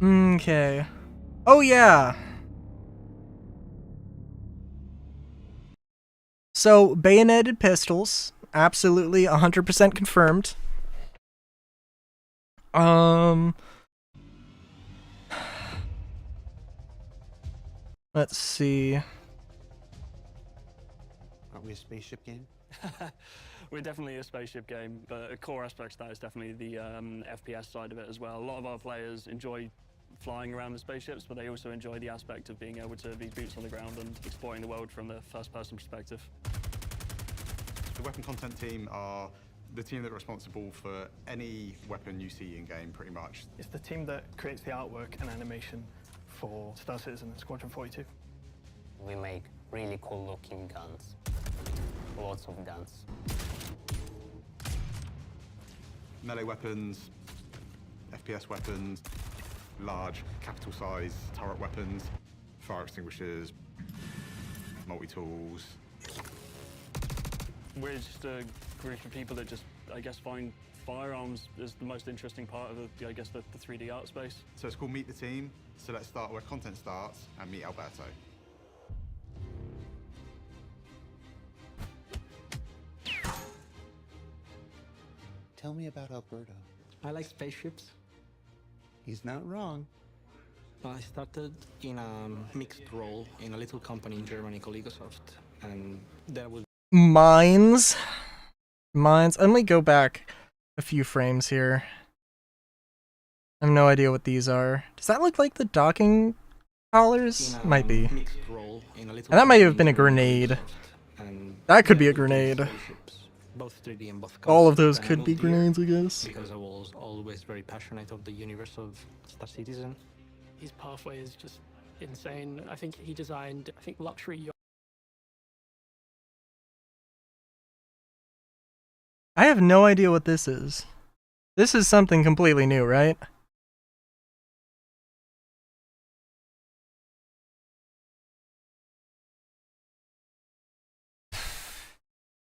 Okay. Oh yeah. So, bayoneted pistols, absolutely 100% confirmed. Let's see. Aren't we a spaceship game? We're definitely a spaceship game, but a core aspect of that is definitely the FPS side of it as well. A lot of our players enjoy flying around the spaceships, but they also enjoy the aspect of being able to be boots on the ground and exploring the world from the first-person perspective. The weapon content team are the team that are responsible for any weapon you see in game, pretty much. It's the team that creates the artwork and animation for Star Citizen and Squadron 42. We make really cool looking guns. Lots of guns. Melee weapons, FPS weapons, large capital size turret weapons, fire extinguishers, multi-tools. We're just a group of people that just, I guess, find firearms as the most interesting part of, the 3D art space. So it's called Meet the Team. So let's start where content starts and meet Alberto. Tell me about Alberto. I like spaceships. He's not wrong. I started in a mixed role in a little company in Germany called Egosoft, and there was Mines. Let me go back a few frames here. I have no idea what these are. Does that look like the docking collars? in a Might be. mixed role in a little And that might company have been a in Germany grenade. called Egosoft, and That could be there a we built grenade. spaceships, both 3D and both All of concept, those and I could be moved here grenades, I guess. because I was always very passionate of the universe of Star Citizen. His pathway is just insane. I think he designed, luxury yachts. I have no idea what this is. This is something completely new, right?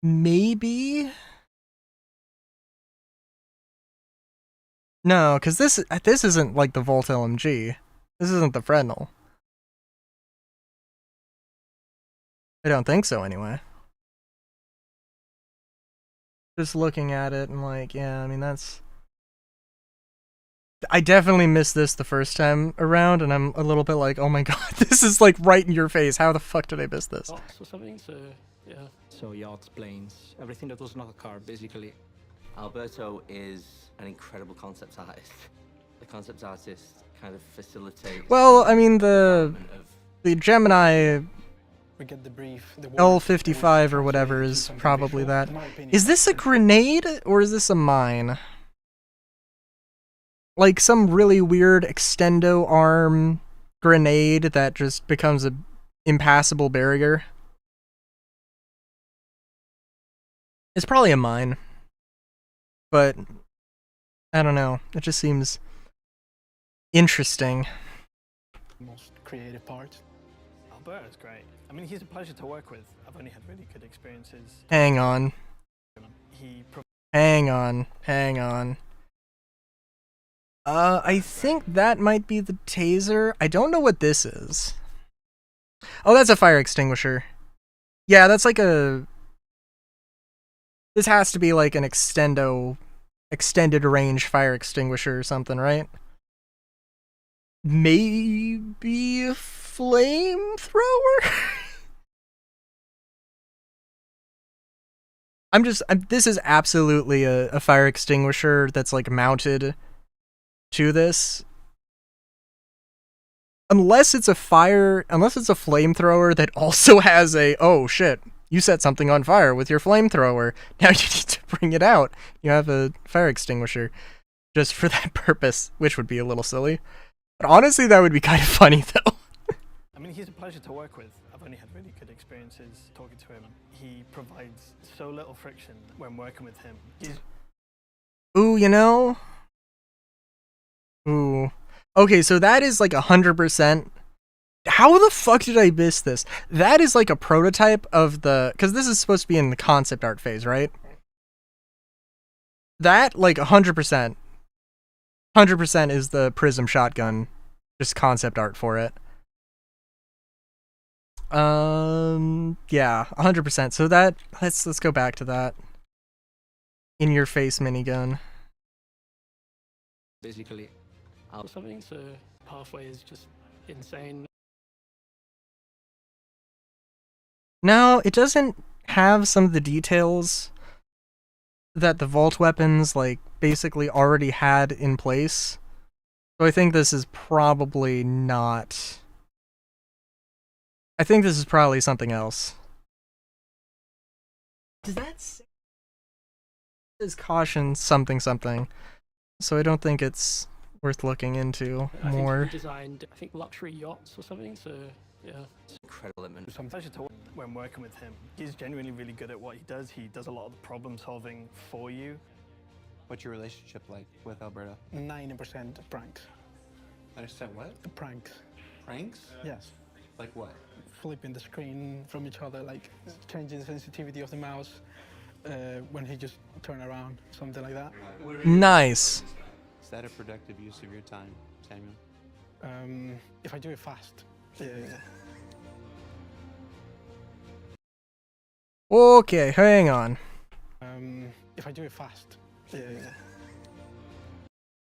Maybe? No, because this isn't like the Volt LMG. This isn't the Fresnel. I don't think so, anyway. Just looking at it and like, yeah, I mean, that's... I definitely missed this the first time around, and I'm a little bit like, oh my god, this is like right in your face. How the fuck did I miss this? Or something, so yeah. So yachts, planes, everything that was not a car, basically. Alberto is an incredible concept artist. The concept artist kind of facilitates. Well, I mean, the development of Gemini We get the brief. The L55 or whatever is probably that. Is this a grenade or is this a mine? Like some really weird extendo arm grenade that just becomes a impassable barrier? It's probably a mine. But I don't know. It just seems interesting. most creative part. Alberto's great. I mean, he's a pleasure to work with. I've only had really good experiences. Hang on. He Hang on. I think that might be the taser. I don't know what this is. Oh, that's a fire extinguisher. Yeah, that's like a This has to be like an extended range fire extinguisher or something, right? Maybe a flamethrower? This is absolutely a fire extinguisher that's like mounted to this. Unless it's a flamethrower that also has a, oh shit, you set something on fire with your flamethrower. Now you need to bring it out. You have a fire extinguisher just for that purpose, which would be a little silly. But honestly, that would be kind of funny though. I mean, he's a pleasure to work with. I've only had really good experiences talking to him. He provides so little friction when working with him. Ooh, you know? Ooh. Okay, so that is like 100%. How the fuck did I miss this? That is like a prototype of the... Because this is supposed to be in the concept art phase, right? That, like 100%. 100% is the Prism shotgun. Just concept art for it. Yeah, 100%. So that... Let's go back to that. In your face minigun. Basically, Or something, so pathway is just insane. No, it doesn't have some of the details that the vault weapons, like, basically already had in place. So I think this is probably not... I think this is probably something else. Does that say... It says caution something something. So I don't think it's worth looking into more. I think he designed, I think, luxury yachts or something, so yeah. Incredible. It's a pleasure to work when working with him. He's genuinely really good at what he does. He does a lot of the problem solving for you. What's your relationship like with Alberto? 90% pranks. Understand what? Pranks. Pranks? Yes. Like what? Flipping the screen from each other, like changing the sensitivity of the mouse when he just turn around, something like that. Nice. Is that a productive use of your time, Samuel? If I do it fast. Okay, hang on. If I do it fast.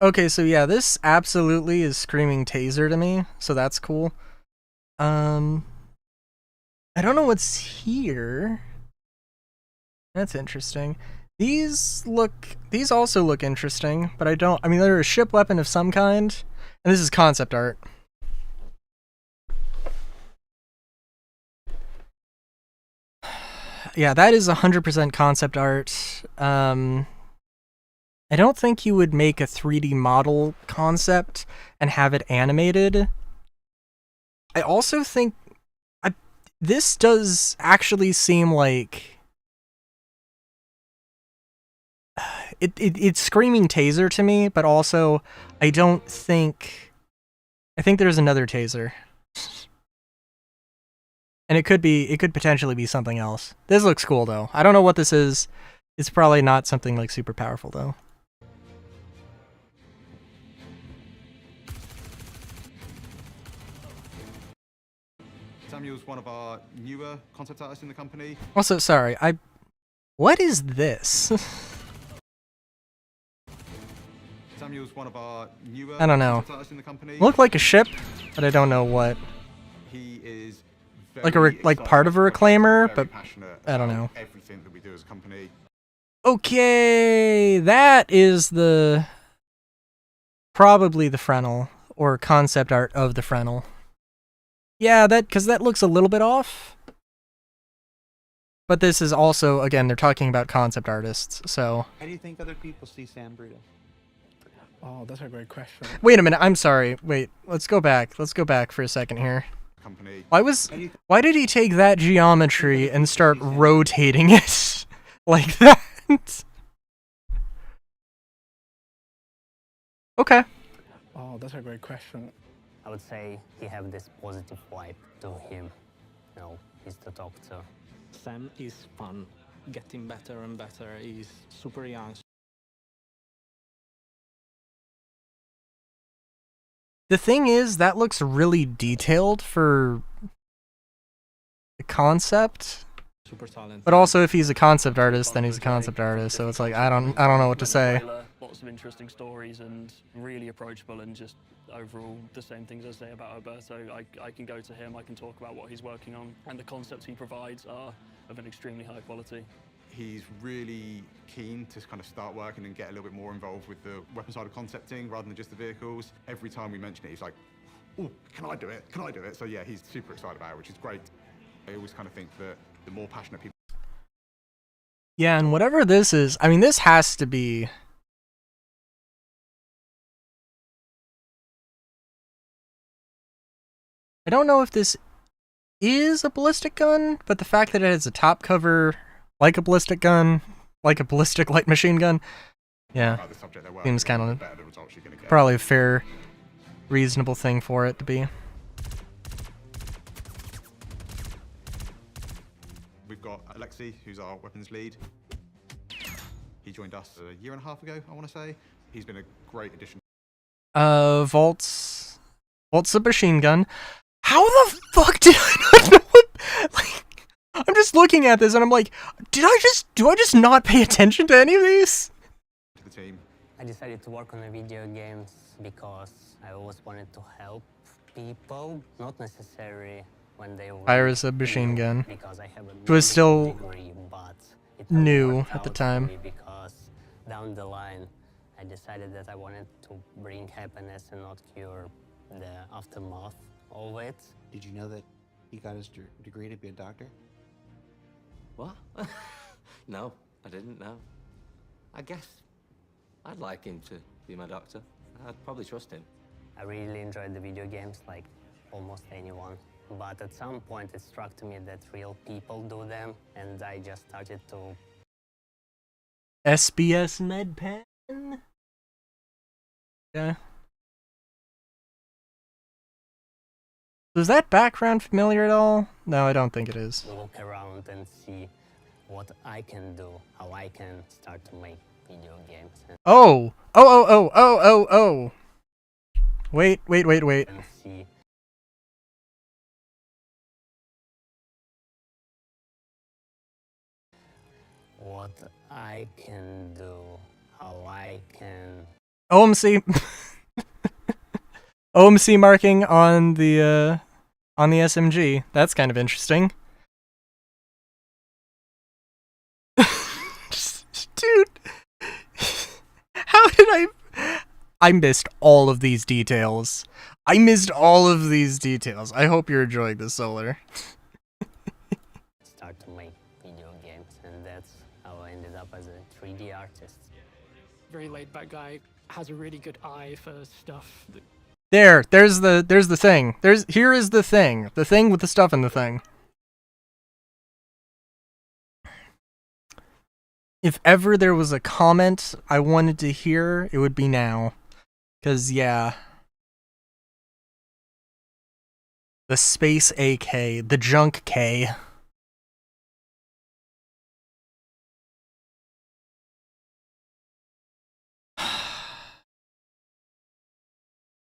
Okay, so yeah, this absolutely is screaming taser to me, so that's cool. I don't know what's here. That's interesting. These also look interesting, but I mean, they're a ship weapon of some kind, and this is concept art. Yeah, that is 100% concept art. I don't think you would make a 3D model concept and have it animated. I also think this does actually seem like it's screaming taser to me, but also I think there's another taser. And it could potentially be something else. This looks cool though. I don't know what this is. It's probably not something like super powerful though. Samuel's one of our newer concept artists in the company. Also, sorry, what is this? Samuel's one of our newer I don't know. concept artists in the company. Look like a ship, but I don't know what. He is Like a very like part of a excited, reclaimer, very but passionate I don't about know. everything that we do as a company. Okay, that is probably the Fresnel, or concept art of the Fresnel. Yeah, because that looks a little bit off. But this is also, again, they're talking about concept artists, so... How do you think other people see Sam Brito? Oh, that's a great question. Wait a minute, I'm sorry. Wait, let's go back. Let's go back for a second here. Company. Why did he take that geometry and start rotating it like that? Okay. Oh, that's a great question. I would say he have this positive vibe to him. You know, he's the doctor. Sam is fun, getting better and better. He's super young. The thing is, that looks really detailed for the concept. super talented. But also, if he's a concept artist, then he's a concept artist. So it's like I don't know what to say. Lots of interesting stories and really approachable, and just overall the same things I say about Alberto. I can go to him, I can talk about what he's working on, and the concepts he provides are of an extremely high quality. He's really keen to kind of start working and get a little bit more involved with the weapon side of concepting rather than just the vehicles. Every time we mention it, he's like, oh, can I do it? Can I do it? So yeah, he's super excited about it, which is great. I always kind of think that the more passionate people... Yeah, and whatever this is, I mean, this has to be... I don't know if this is a ballistic gun, but the fact that it has a top cover like a ballistic gun, like a ballistic light machine gun, yeah, seems kind of probably a fair, reasonable thing for it to be. We've got Alexei, who's our weapons lead. He joined us a year and a half ago, I want to say. He's been a great addition. Vault's a machine gun. How the fuck did I not know what, like, I'm just looking at this and I'm like, do I just not pay attention to any of these? To the team. I decided to work on the video games because I always wanted to help people, not necessarily when they were Fire is a machine gun. because I have a It was still degree, but it new worked at the out time. for me because down the line I decided that I wanted to bring happiness and not cure the aftermath of it. Did you know that he got his degree to be a doctor? What? No, I didn't know. I guess I'd like him to be my doctor. I'd probably trust him. I really enjoyed the video games like almost anyone. But at some point it struck to me that real people do them, and I just started to... SBS MedPen? Yeah. Is that background familiar at all? No, I don't think it is. look around and see what I can do, how I can start to make video games. Oh! Oh! Wait. And see what I can do, how I can... OMC. OMC marking on the SMG. That's kind of interesting. Dude. How did I missed all of these details. I hope you're enjoying this, Solar. start to make video games, and that's how I ended up as a 3D artist. Very laid-back guy, has a really good eye for stuff. There's the thing. Here is the thing. The thing with the stuff in the thing. If ever there was a comment I wanted to hear, it would be now. 'Cause yeah. The Space AK, the Junk K.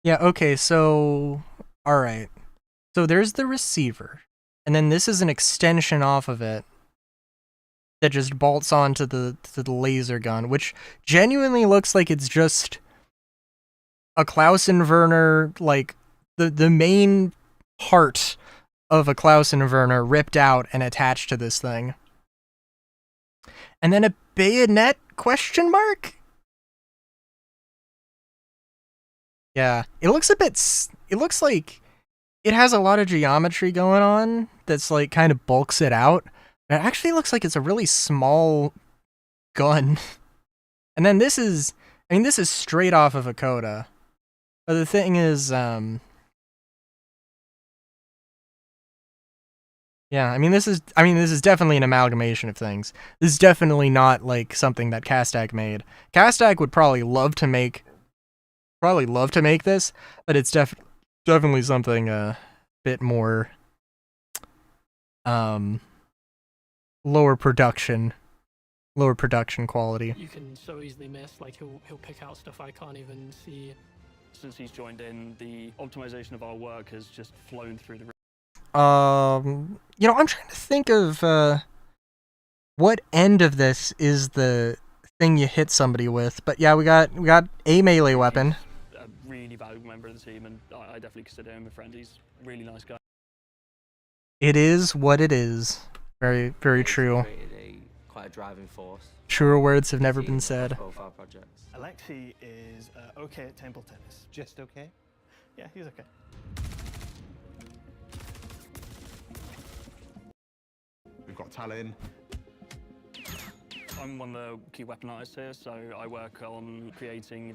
Yeah, okay, so... Alright. So there's the receiver. And then this is an extension off of it that just bolts onto the laser gun, which genuinely looks like it's just a Klausenwerner, like, the main part of a Klausenwerner ripped out and attached to this thing. And then a bayonet question mark? Yeah, it looks like it has a lot of geometry going on that's like kind of bulks it out. It actually looks like it's a really small gun. And then this is straight off of a Coda. But the thing is, yeah, this is definitely an amalgamation of things. This is definitely not like something that Castak made. Castak would probably love to make this, but it's definitely something a bit more lower production quality. You can so easily miss, like he'll pick out stuff I can't even see. Since he's joined in, the optimization of our work has just flown through the roof. I'm trying to think of what end of this is the thing you hit somebody with. But yeah, we got a melee weapon. He's a really valuable member of the team, and I definitely consider him a friend. He's a really nice guy. It is what it is. Very, very true. Quite a driving force. Truer words have never been said. Profile projects. Alexi is okay at table tennis. Just okay? Yeah, he's okay. We've got Talon. I'm one of the key weapon artists here, so I work on creating.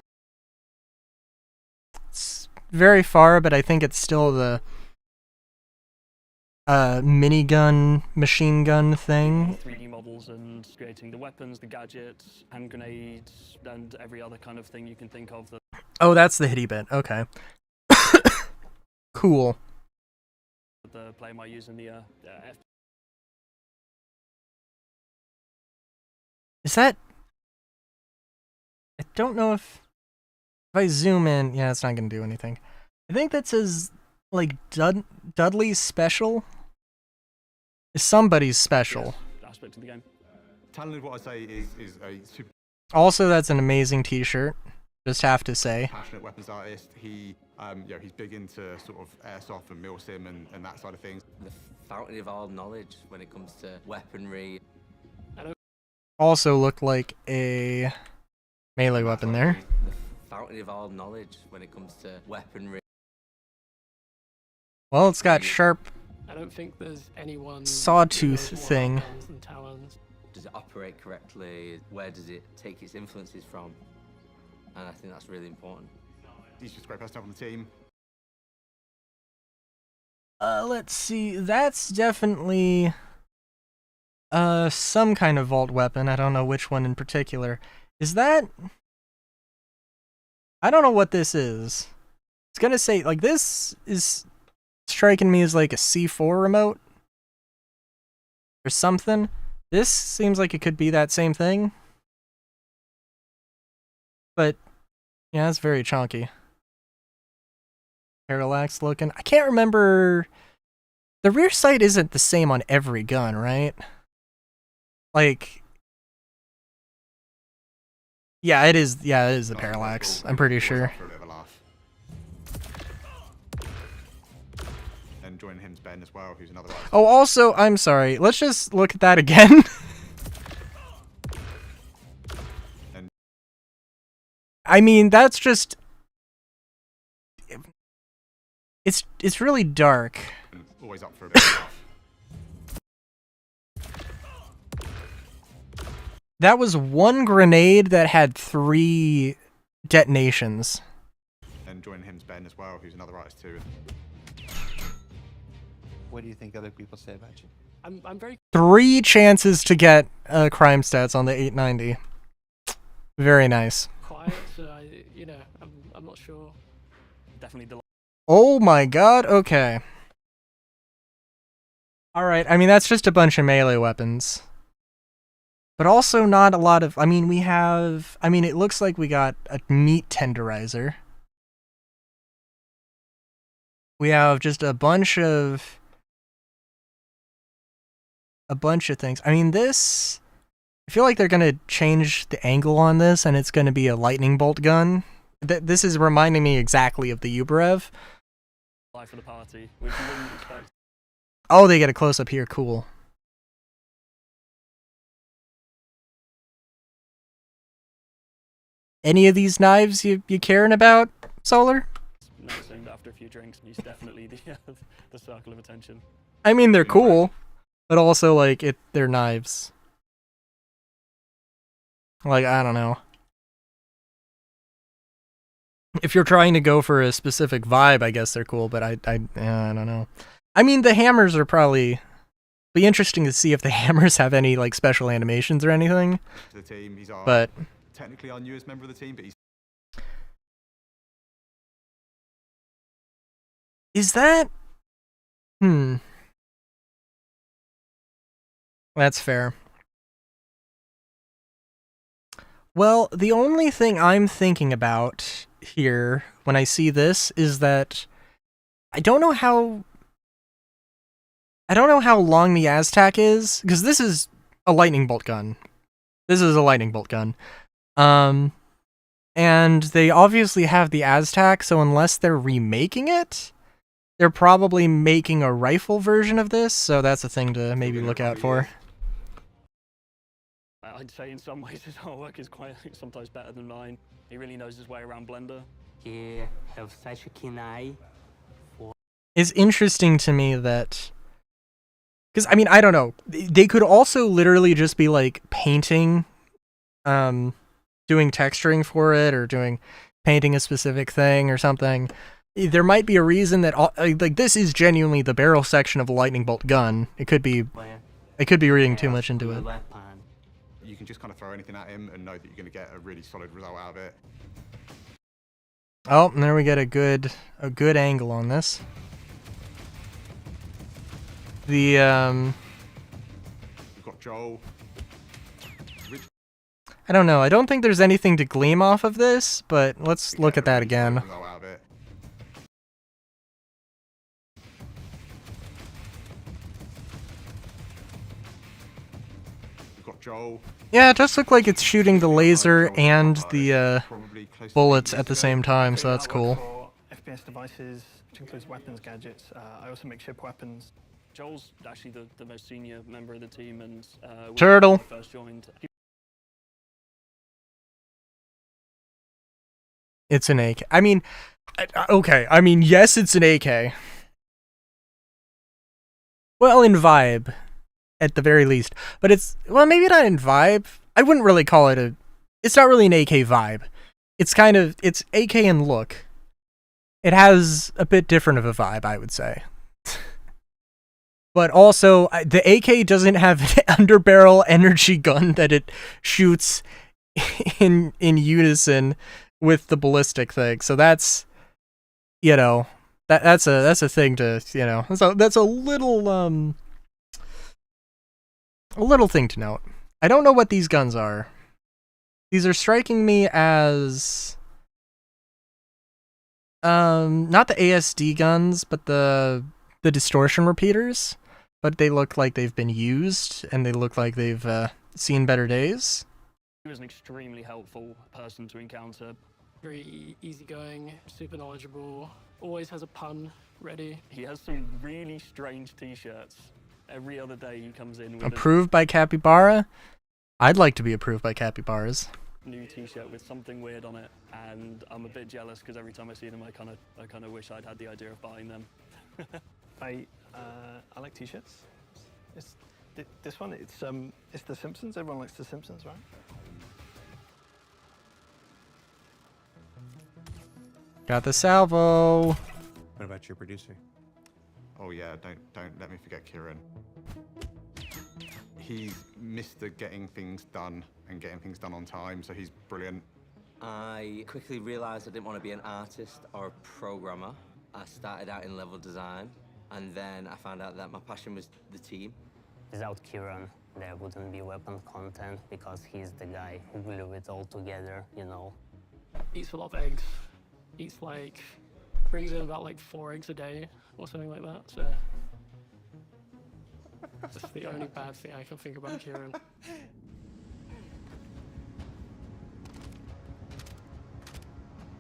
It's very far, but I think it's still the minigun, machine gun thing. 3D models and creating the weapons, the gadgets, hand grenades, and every other kind of thing you can think of. That Oh, that's the hitty bit. Okay. Cool. the player might use in the Is that... I don't know if I zoom in... Yeah, it's not going to do anything. I think that says, like, Dudley's special? Is somebody's special. aspect of the game. Talon, what I say, is a super Also, that's an amazing t-shirt. Just have to say. passionate weapons artist. He, he's big into sort of airsoft and milsim and that side of things. The fountain of all knowledge when it comes to weaponry. Also looked like a melee weapon there. The fountain of all knowledge when it comes to weaponry. Well, it's got sharp I don't think there's anyone sawtooth who knows more thing. about guns and talons. Does it operate correctly? Where does it take its influences from? And I think that's really important. He's just a great person to have on the team. Let's see. That's definitely some kind of vault weapon. I don't know which one in particular. Is that... I don't know what this is. It's gonna say, like, this is striking me as like a C4 remote or something. This seems like it could be that same thing. But yeah, it's very chunky. Parallax looking. I can't remember. The rear sight isn't the same on every gun, right? Like, yeah, it is. Yeah, it is the parallax. I'm pretty sure. For a bit of a laugh. And joining him's Ben as well, who's another artist. Oh, also, I'm sorry. Let's just look at that again. I mean, that's just... It's really dark. Always up for a bit of a laugh. That was one grenade that had 3 detonations. And joining him's Ben as well, who's another artist too. What do you think other people say about you? I'm very 3 chances to get crime stats on the 890. Very nice. quiet, so I'm not sure. Definitely the Oh my god, okay. Alright, I mean, that's just a bunch of melee weapons. But also not a lot of... I mean, we have... I mean, it looks like we got a meat tenderizer. We have just a bunch of things. I mean, this... I feel like they're going to change the angle on this, and it's going to be a lightning bolt gun. This is reminding me exactly of the Ubrev. life of the party, which you wouldn't expect. Oh, they get a close-up here. Cool. Any of these knives you caring about, Solar? Noticing that after a few drinks, he's definitely the circle of attention. I mean, they're cool, but also, like, they're knives. Like, I don't know. If you're trying to go for a specific vibe, I guess they're cool, but I don't know. I mean, the hammers are probably... be interesting to see if the hammers have any, like, special animations or anything. The team, he's But... technically our newest member of the team, but he's... Is that... That's fair. Well, the only thing I'm thinking about here when I see this is that I don't know how long the Aztec is, because this is a lightning bolt gun. This is a lightning bolt gun. And they obviously have the Aztec, so unless they're remaking it, they're probably making a rifle version of this, so that's a thing to maybe look out for. I'd say in some ways his artwork is quite sometimes better than mine. He really knows his way around Blender. He has such a keen eye. It's interesting to me that... Because, I mean, I don't know. They could also literally just be, like, painting, doing texturing for it, or painting a specific thing or something. There might be a reason that, like, this is genuinely the barrel section of a lightning bolt gun. It could be reading too much into it. You can just kind of throw anything at him and know that you're going to get a really solid result out of it. Oh, and there we get a good angle on this. We've got Joel. I don't know. I don't think there's anything to gleam off of this, but let's look at that again. Joel. Yeah, it does look like it's shooting the laser and the bullets at the same time, so that's cool. For FPS devices, which includes weapons, gadgets. I also make ship weapons. Joel's actually the most senior member of the team, and Turtle. when he first joined. It's an AK. I mean, okay. I mean, yes, it's an AK. Well, in vibe, at the very least. But it's, well, maybe not in vibe. I wouldn't really call it it's not really an AK vibe. It's kind of, it's AK in look. It has a bit different of a vibe, I would say. But also, the AK doesn't have an underbarrel energy gun that it shoots in unison with the ballistic thing. So that's, you know, that's a thing to, you know, that's a little thing to note. I don't know what these guns are. These are striking me as not the ASD guns, but the distortion repeaters. But they look like they've been used, and they look like they've seen better days. He was an extremely helpful person to encounter. Very easygoing, super knowledgeable, always has a pun ready. He has some really strange t-shirts. Every other day he comes in with approved by Capybara? I'd like to be approved by Capybaras. a new t-shirt with something weird on it, and I'm a bit jealous because every time I see them I kind of wish I'd had the idea of buying them. I like t-shirts. This one, it's The Simpsons. Everyone likes The Simpsons, right? Got the salvo. What about your producer? Oh yeah, don't let me forget Kieran. He's Mr. getting things done and getting things done on time, so he's brilliant. I quickly realized I didn't want to be an artist or a programmer. I started out in level design, and then I found out that my passion was the team. Without Kieran, there wouldn't be weapon content because he's the guy who glue it all together, you know. Eats a lot of eggs. Eats brings in about 4 eggs a day or something like that. So that's the only bad thing I can think about Kieran.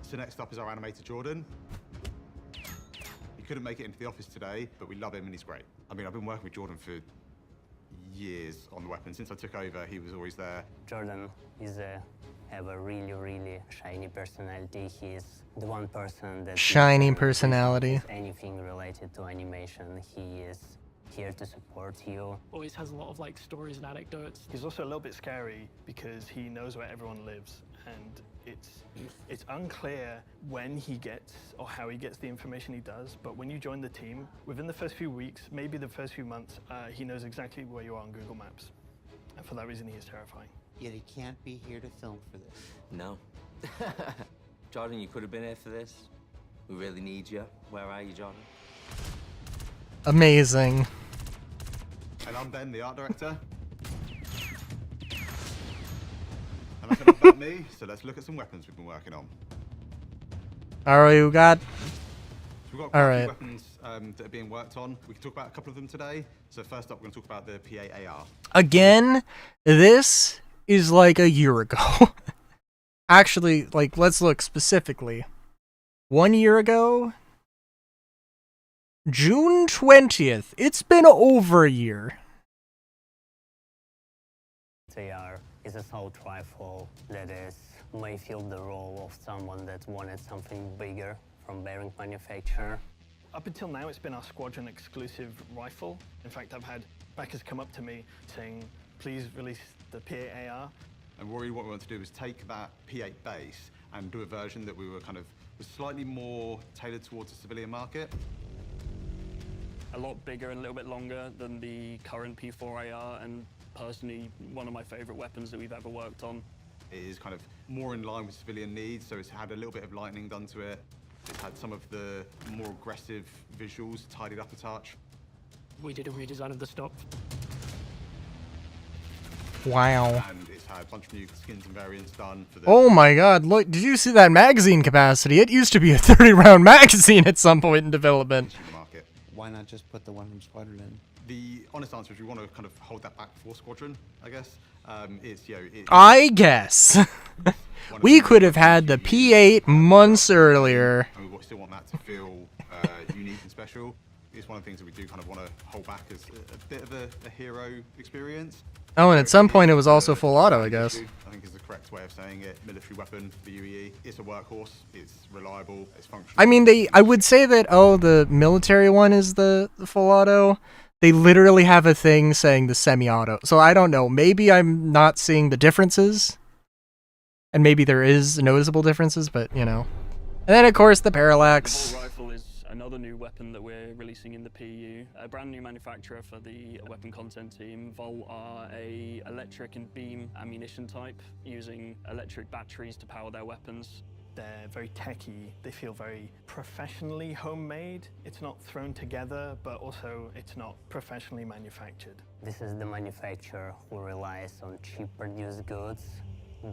So next up is our animator Jordan. He couldn't make it into the office today, but we love him and he's great. I mean, I've been working with Jordan for years on the weapon. Since I took over, he was always there. Jordan have a really, really shiny personality. He's the one person that shiny personality. Anything related to animation, he is here to support you. Always has a lot of stories and anecdotes. He's also a little bit scary because he knows where everyone lives, and it's unclear when he gets or how he gets the information he does. But when you join the team, within the first few weeks, maybe the first few months, he knows exactly where you are on Google Maps, and for that reason, he is terrifying. Yet he can't be here to film for this. No. Jordan, you could have been here for this. We really need you. Where are you, Jordan? Amazing. And I'm Ben, the art director. And that's enough about me, so let's look at some weapons we've been working on. Alright, we got we've got quite All a few right. weapons that are being worked on. We can talk about a couple of them today. So first up, we're going to talk about the PAAR. Again, this is like a year ago. Actually, like, let's look specifically. 1 year ago? June 20th. It's been over a year. AR is a assault rifle that may fill the role of someone that wanted something bigger from bearing manufacturer. Up until now, it's been our squadron exclusive rifle. In fact, I've had backers come up to me saying, please release the PAAR. And really what we want to do is take that P8 base and do a version that we were was slightly more tailored towards the civilian market. A lot bigger and a little bit longer than the current P4AR, and personally one of my favourite weapons that we've ever worked on. It is kind of more in line with civilian needs, so it's had a little bit of lightning done to it. It's had some of the more aggressive visuals tidied up a touch. We did a redesign of the stock. Wow. And it's had a bunch of new skins and variants done for the... Oh my god, look, did you see that magazine capacity? It used to be a 30-round magazine at some point in development. market. Why not just put the one from Squadron in? The honest answer is we want to kind of hold that back for Squadron, I guess. I guess. We could have had the P8 months earlier. And we still want that to feel unique and special. It's one of the things that we do kind of want to hold back as a bit of a hero experience. Oh, and at some point it was also full auto, I guess. I think is the correct way of saying it. Military weapon for UEE. It's a workhorse. It's reliable. It's functional. I mean, I would say that, oh, the military one is the full auto. They literally have a thing saying the semi-auto. So I don't know. Maybe I'm not seeing the differences. And maybe there is noticeable differences, but, you know. And then, of course, the parallax. The Volt rifle is another new weapon that we're releasing in the PU. A brand new manufacturer for the weapon content team. Volt are a electric and beam ammunition type, using electric batteries to power their weapons. They're very techy. They feel very professionally homemade. It's not thrown together, but also it's not professionally manufactured. This is the manufacturer who relies on cheap produced goods,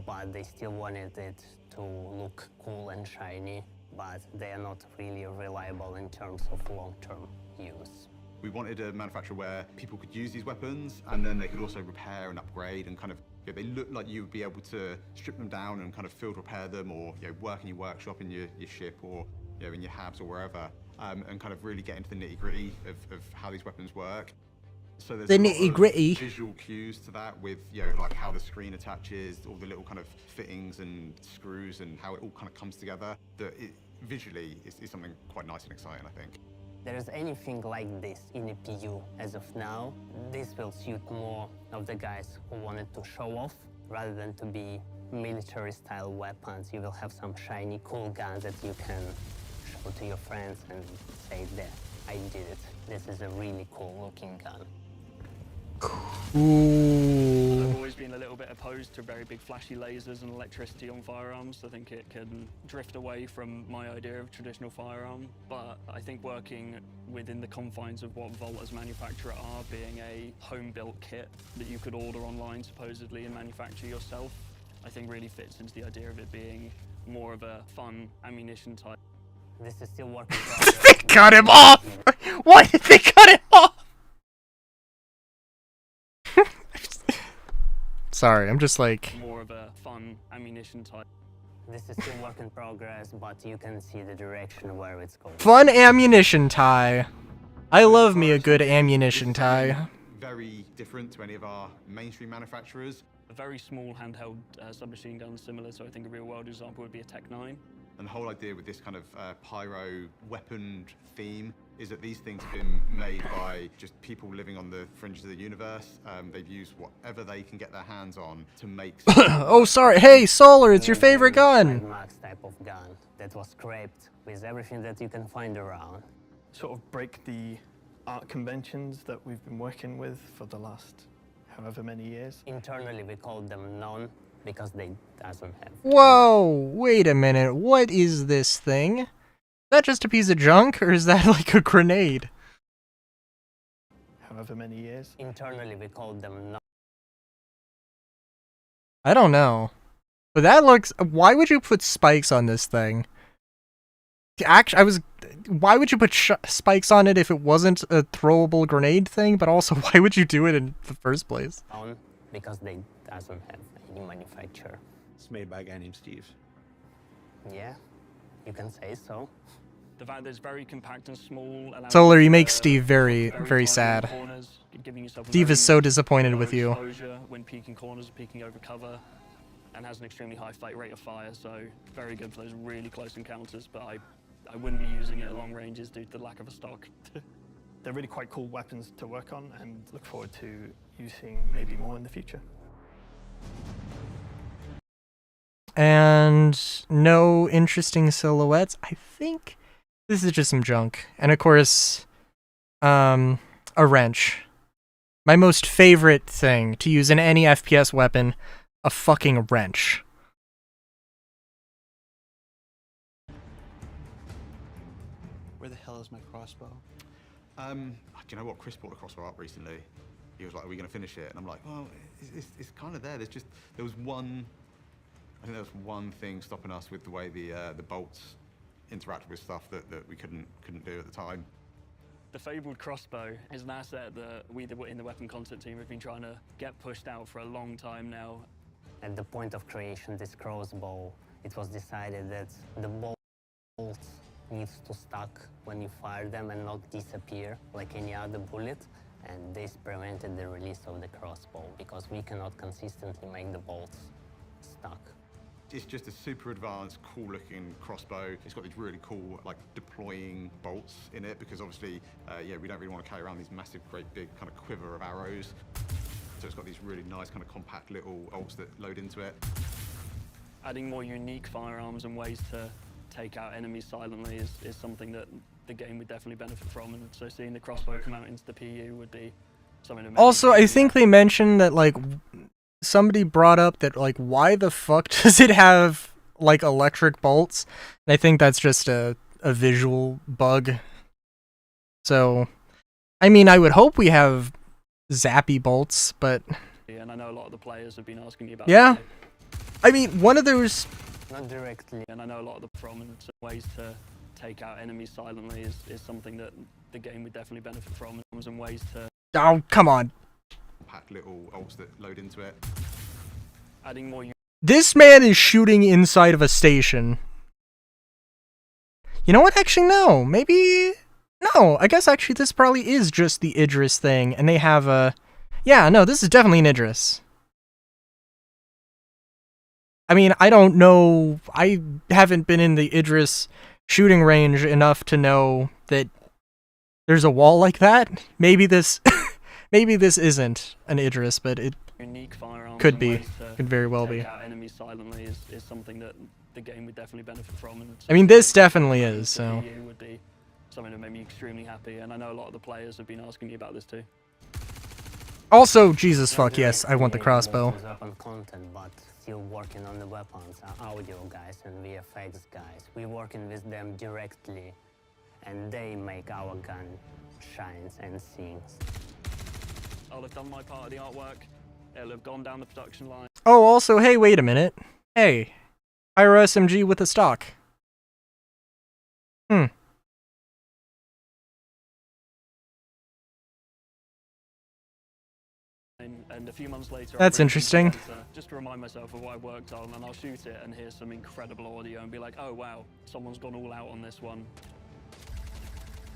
but they still wanted it to look cool and shiny, but they are not really reliable in terms of long-term use. We wanted a manufacturer where people could use these weapons and then they could also repair and upgrade and kind of, they look like you would be able to strip them down and kind of field repair them, or work in your workshop in your ship, or in your habs or wherever, and kind of really get into the nitty gritty of how these weapons work. So there's The a lot nitty of gritty. visual cues to that with like how the screen attaches, all the little kind of fittings and screws and how it all kind of comes together. That visually is something quite nice and exciting, I think. There is anything like this in a PU as of now. This will suit more of the guys who wanted to show off rather than to be military-style weapons. You will have some shiny, cool guns that you can show to your friends and say that I did it. This is a really cool-looking gun. Ooh. I've always been a little bit opposed to very big flashy lasers and electricity on firearms. I think it can drift away from my idea of traditional firearm, but I think working within the confines of what Volt as manufacturer are, being a home-built kit that you could order online supposedly and manufacture yourself, I think really fits into the idea of it being more of a fun ammunition type. This is still working. They cut him off! Why did they cut him off? Sorry, I'm just like... More of a fun ammunition type. This is still work in progress, but you can see the direction where it's going. Fun ammunition tie. I love me a good ammunition tie. Very different to any of our mainstream manufacturers. A very small handheld submachine gun, similar to I think a real-world example would be a Tech 9. And the whole idea with this kind of pyro weapon theme is that these things have been made by just people living on the fringes of the universe. They've used whatever they can get their hands on to make... Oh, sorry. Hey, Solar, it's your favorite gun. Max type of gun that was scraped with everything that you can find around. Sort of break the art conventions that we've been working with for the last however many years. Internally, we call them non because they doesn't have. Whoa, wait a minute. What is this thing? Is that just a piece of junk, or is that like a grenade? However many years. Internally, we call them non. I don't know. But that looks... Why would you put spikes on this thing? Actually, why would you put spikes on it if it wasn't a throwable grenade thing? But also, why would you do it in the first place? Because they doesn't have any manufacturer. It's made by a guy named Steve. Yeah, you can say so. The fact that it's very compact and small. Solar, you make Steve very, very sad. Corners, Steve is so disappointed with you. When peeking corners, peeking over cover, and has an extremely high rate of fire, so very good for those really close encounters. But I wouldn't be using it at long ranges due to the lack of a stock. They're really quite cool weapons to work on, and look forward to using maybe more in the future. And no interesting silhouettes. I think this is just some junk. And of course, a wrench. My most favorite thing to use in any FPS weapon, a fucking wrench. Where the hell is my crossbow? Do you know what? Chris brought a crossbow up recently. He was like, "Are we going to finish it?" And I'm like, "Well, it's kind of there. There was one. I think there was one thing stopping us with the way the bolts interacted with stuff that we couldn't do at the time." The fabled crossbow is an asset that we in the weapon concept team have been trying to get pushed out for a long time now. At the point of creation this crossbow, it was decided that the bolts needs to stuck when you fire them and not disappear like any other bullet. And this prevented the release of the crossbow because we cannot consistently make the bolts stuck. It's just a super advanced, cool-looking crossbow. It's got these really cool, like, deploying bolts in it because obviously, yeah, we don't really want to carry around these massive, great big kind of quiver of arrows. So it's got these really nice kind of compact little bolts that load into it. Adding more unique firearms and ways to take out enemies silently is something that the game would definitely benefit from, and so seeing the crossbow come out into the PU would be something amazing. Also, I think they mentioned that, like, somebody brought up that, like, why the fuck does it have, like, electric bolts? And I think that's just a visual bug. So, I mean, I would hope we have zappy bolts, but... And I know a lot of the players have been asking me about yeah. that. I mean, one of those... Not directly. And I know a lot of the ways to take out enemies silently is something that the game would definitely benefit from, and ways to... Oh, come on. Compact little bolts that load into it. Adding more... This man is shooting inside of a station. You know what? Actually, no. Maybe... No, I guess actually this probably is just the Idris thing, and they have a... Yeah, no, this is definitely an Idris. I mean, I don't know... I haven't been in the Idris shooting range enough to know that there's a wall like that. Maybe this... Maybe this isn't an Idris, but it unique firearms could be. Could very well be. Enemies silently is something that the game would definitely benefit from. And I mean, this definitely is, so... would be something that made me extremely happy, and I know a lot of the players have been asking me about this too. Also, Jesus fuck, yes, I want the crossbow. Weapon content, but still working on the weapons, audio guys and VFX guys. We're working with them directly, and they make our gun shines and sings. I'll have done my part of the artwork. It'll have gone down the production line. Oh, also, hey, wait a minute. Hey, Pyro SMG with a stock. And a few months later, that's interesting. Just to remind myself of what I worked on, and I'll shoot it and hear some incredible audio and be like, oh wow, someone's gone all out on this one.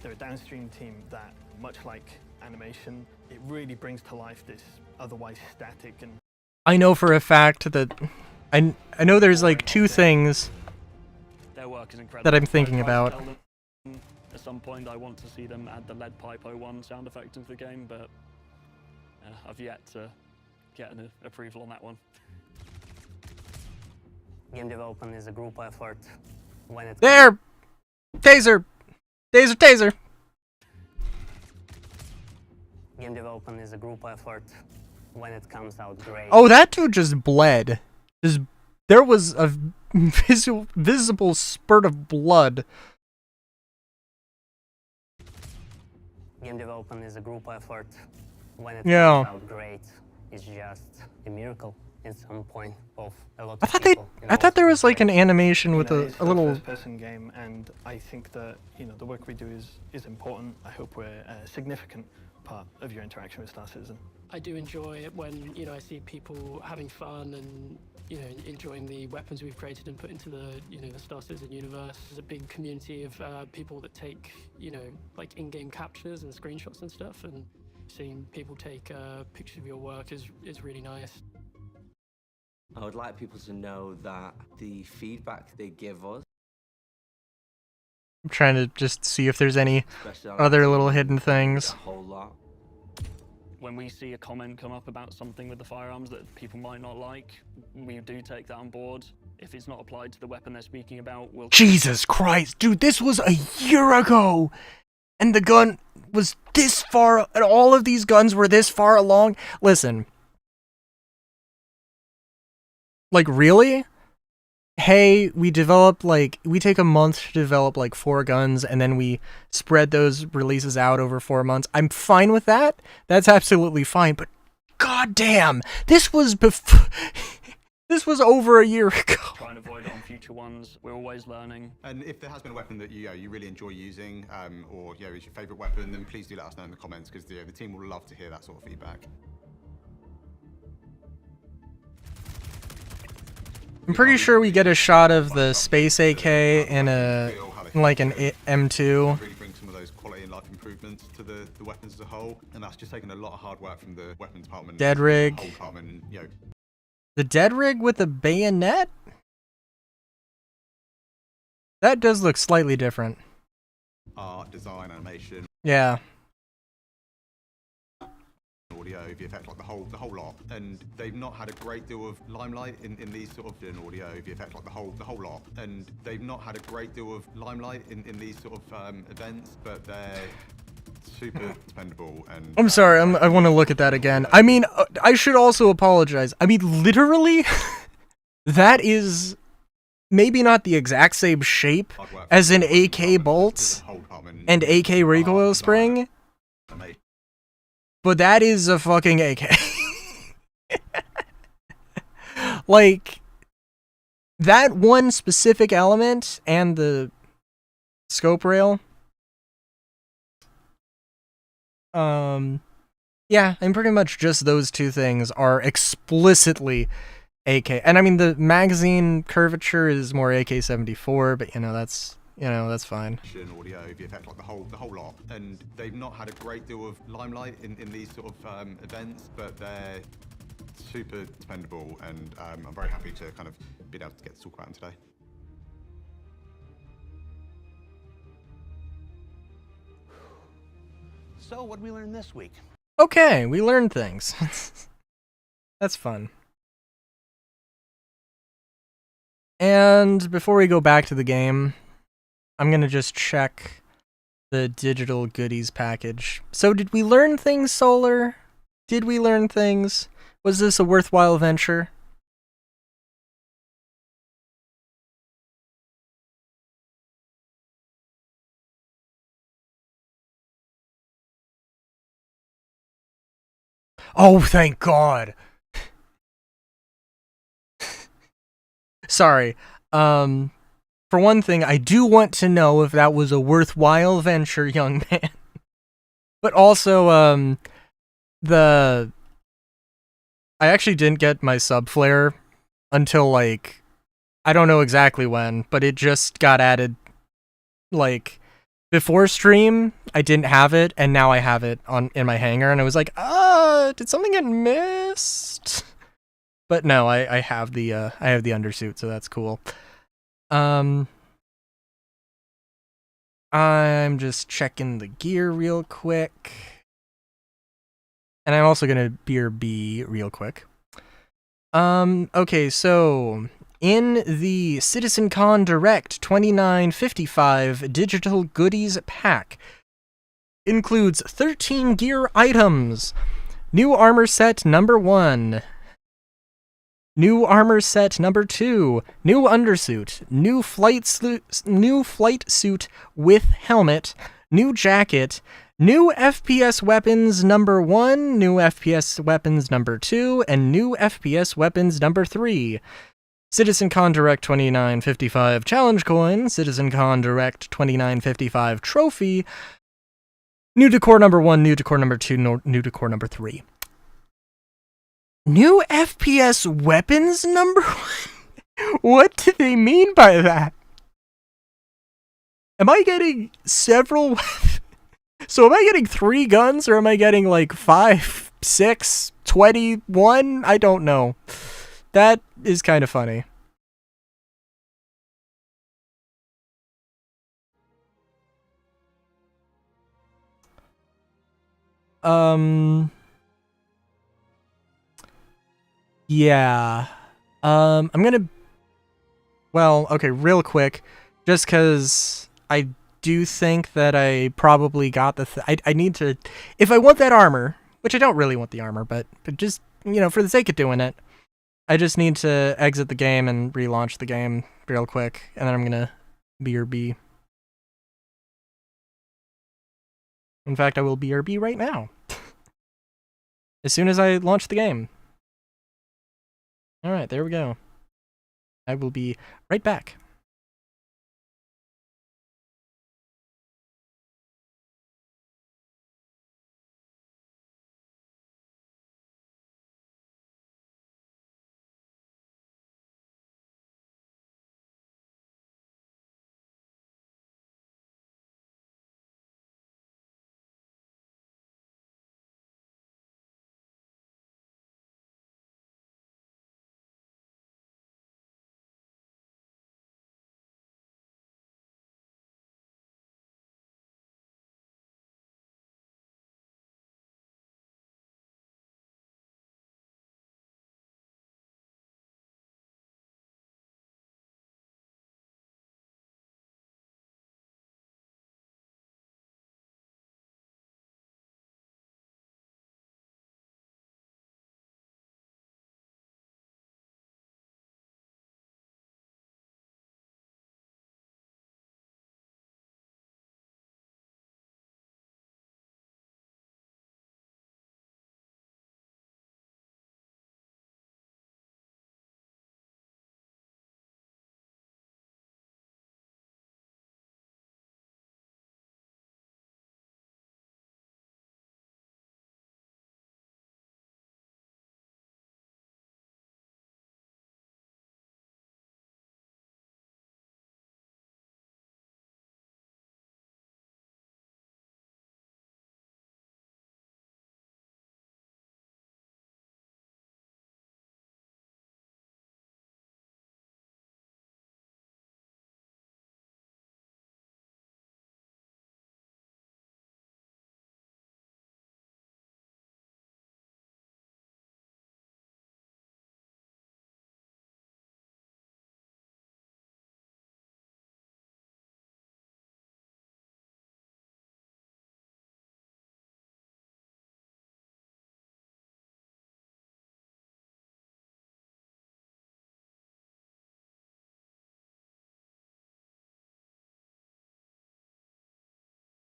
They're a downstream team that, much like animation, it really brings to life this otherwise static and... I know for a fact that... I know there's like two things their work is incredible. that I'm thinking about. At some point I want to see them add the lead pipe 01 sound effect into the game, but I've yet to get an approval on that one. Game development is a group effort. When it's there! Taser! Taser, taser! Game development is a group effort. When it comes out great. Oh, that dude just bled. There was a visible spurt of blood. Game development is a group effort. When it Yeah. comes out great, it's just a miracle. at some point of a lot I of thought people. I thought there was like an animation with It's a little. first-person game, and I think that the work we do is important. I hope we're a significant part of your interaction with Star Citizen. I do enjoy it when I see people having fun and enjoying the weapons we've created and put into the the Star Citizen universe. There's a big community of people that take like in-game captures and screenshots and stuff, and seeing people take pictures of your work is really nice. I would like people to know that the feedback they give us, I'm trying to just see if there's any especially on other our little team, hidden means things. a whole lot. When we see a comment come up about something with the firearms that people might not like, we do take that on board. If it's not applied to the weapon they're speaking about, we'll... Jesus Christ, dude, this was a year ago! And the gun was this far, and all of these guns were this far along. Listen. Like, really? Hey, we take a month to develop like 4 guns, and then we spread those releases out over 4 months. I'm fine with that. That's absolutely fine, but goddamn, this was this was over a year ago. Try and avoid it on future ones. We're always learning. And if there has been a weapon that you really enjoy using, or is your favourite weapon, then please do let us know in the comments, because the team will love to hear that sort of feedback. I'm pretty sure we get a shot of the Space AK in like an M2. Really bring some of those quality and life improvements to the weapons as a whole, and that's just taken a lot of hard work from the weapons department. Dead rig. The whole department, The dead rig with a bayonet? That does look slightly different. art, design, animation. Yeah. Audio, VFX, like the whole lot, and they've not had a great deal of limelight in these sort of audio, VFX, like the whole lot, and they've not had a great deal of limelight in these sort of events, but they're super dependable. And I'm sorry, I want to look at that again. I mean, I should also apologize. I mean, literally, that is maybe not the exact same shape as an AK bolts and AK recoil spring, but that is a fucking AK. Like, that one specific element and the scope rail. Yeah, and pretty much just those two things are explicitly AK. And I mean, the magazine curvature is more AK-74, but that's fine. Audio, VFX, like the whole lot, and they've not had a great deal of limelight in these sort of events, but they're super dependable, and I'm very happy to kind of be able to get to talk about them today. So, what did we learn this week? Okay, we learned things. That's fun. And before we go back to the game, I'm gonna just check the digital goodies package. So did we learn things, Solar? Did we learn things? Was this a worthwhile venture? Oh, thank God. Sorry. For one thing, I do want to know if that was a worthwhile venture, young man. But also, I actually didn't get my sub flare until, like, I don't know exactly when, but it just got added, like, before stream. I didn't have it, and now I have it in my hangar, and I was like, did something get missed? But no, I have the undersuit, so that's cool. I'm just checking the gear real quick. And I'm also gonna beer B real quick. Okay, so in the CitizenCon Direct 2955 digital goodies pack includes 13 gear items. New armor set number 1. New armor set number 2, new undersuit, new flight suit with helmet, new jacket, new FPS weapons number 1, new FPS weapons number 2, and new FPS weapons number 3. CitizenCon Direct 2955 challenge coin, CitizenCon Direct 2955 trophy, new decor number 1, new decor number 2, new decor number 3. New FPS weapons number 1? What do they mean by that? Am I getting several? So am I getting 3 guns, or am I getting like 5, 6, 21? I don't know. That is kind of funny. Yeah. I'm gonna... Well, okay, real quick. Just because I do think that I probably got the... I need to... If I want that armor, which I don't really want the armor, but just, you know, for the sake of doing it, I just need to exit the game and relaunch the game real quick, and then I'm gonna BRB. In fact, I will BRB right now. As soon as I launch the game. Alright, there we go. I will be right back.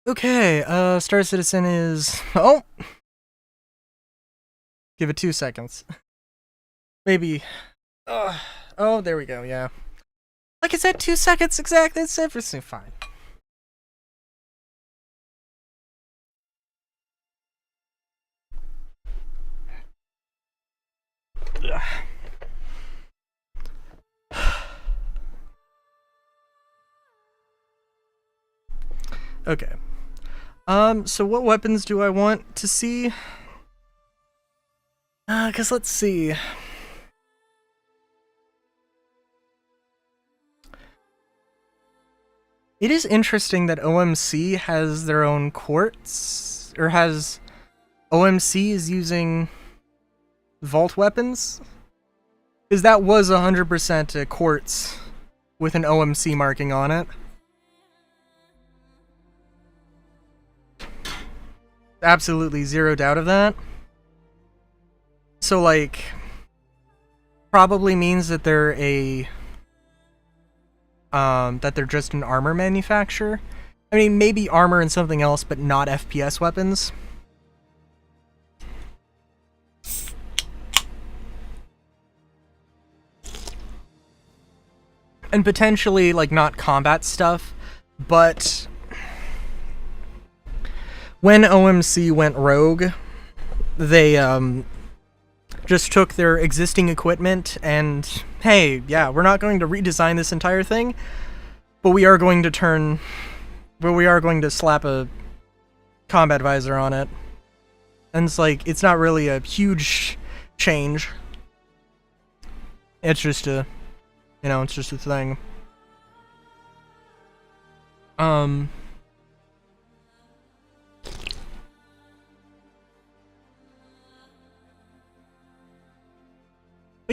Okay, Star Citizen is... Oh! Give it 2 seconds. Maybe... oh, there we go, yeah. Like I said, 2 seconds exactly, it's everything fine. Ugh. Okay. So what weapons do I want to see? 'Cause let's see. It is interesting that OMC has their own quartz, or has... OMC is using vault weapons? Because that was 100% a quartz with an OMC marking on it. Absolutely zero doubt of that. So, like, probably means that they're a... that they're just an armor manufacturer. I mean, maybe armor and something else, but not FPS weapons. And potentially, like, not combat stuff, but when OMC went rogue, they just took their existing equipment and, hey, yeah, we're not going to redesign this entire thing, but we are going to slap a combat visor on it. And it's like, it's not really a huge change. It's just a, you know, it's just a thing. But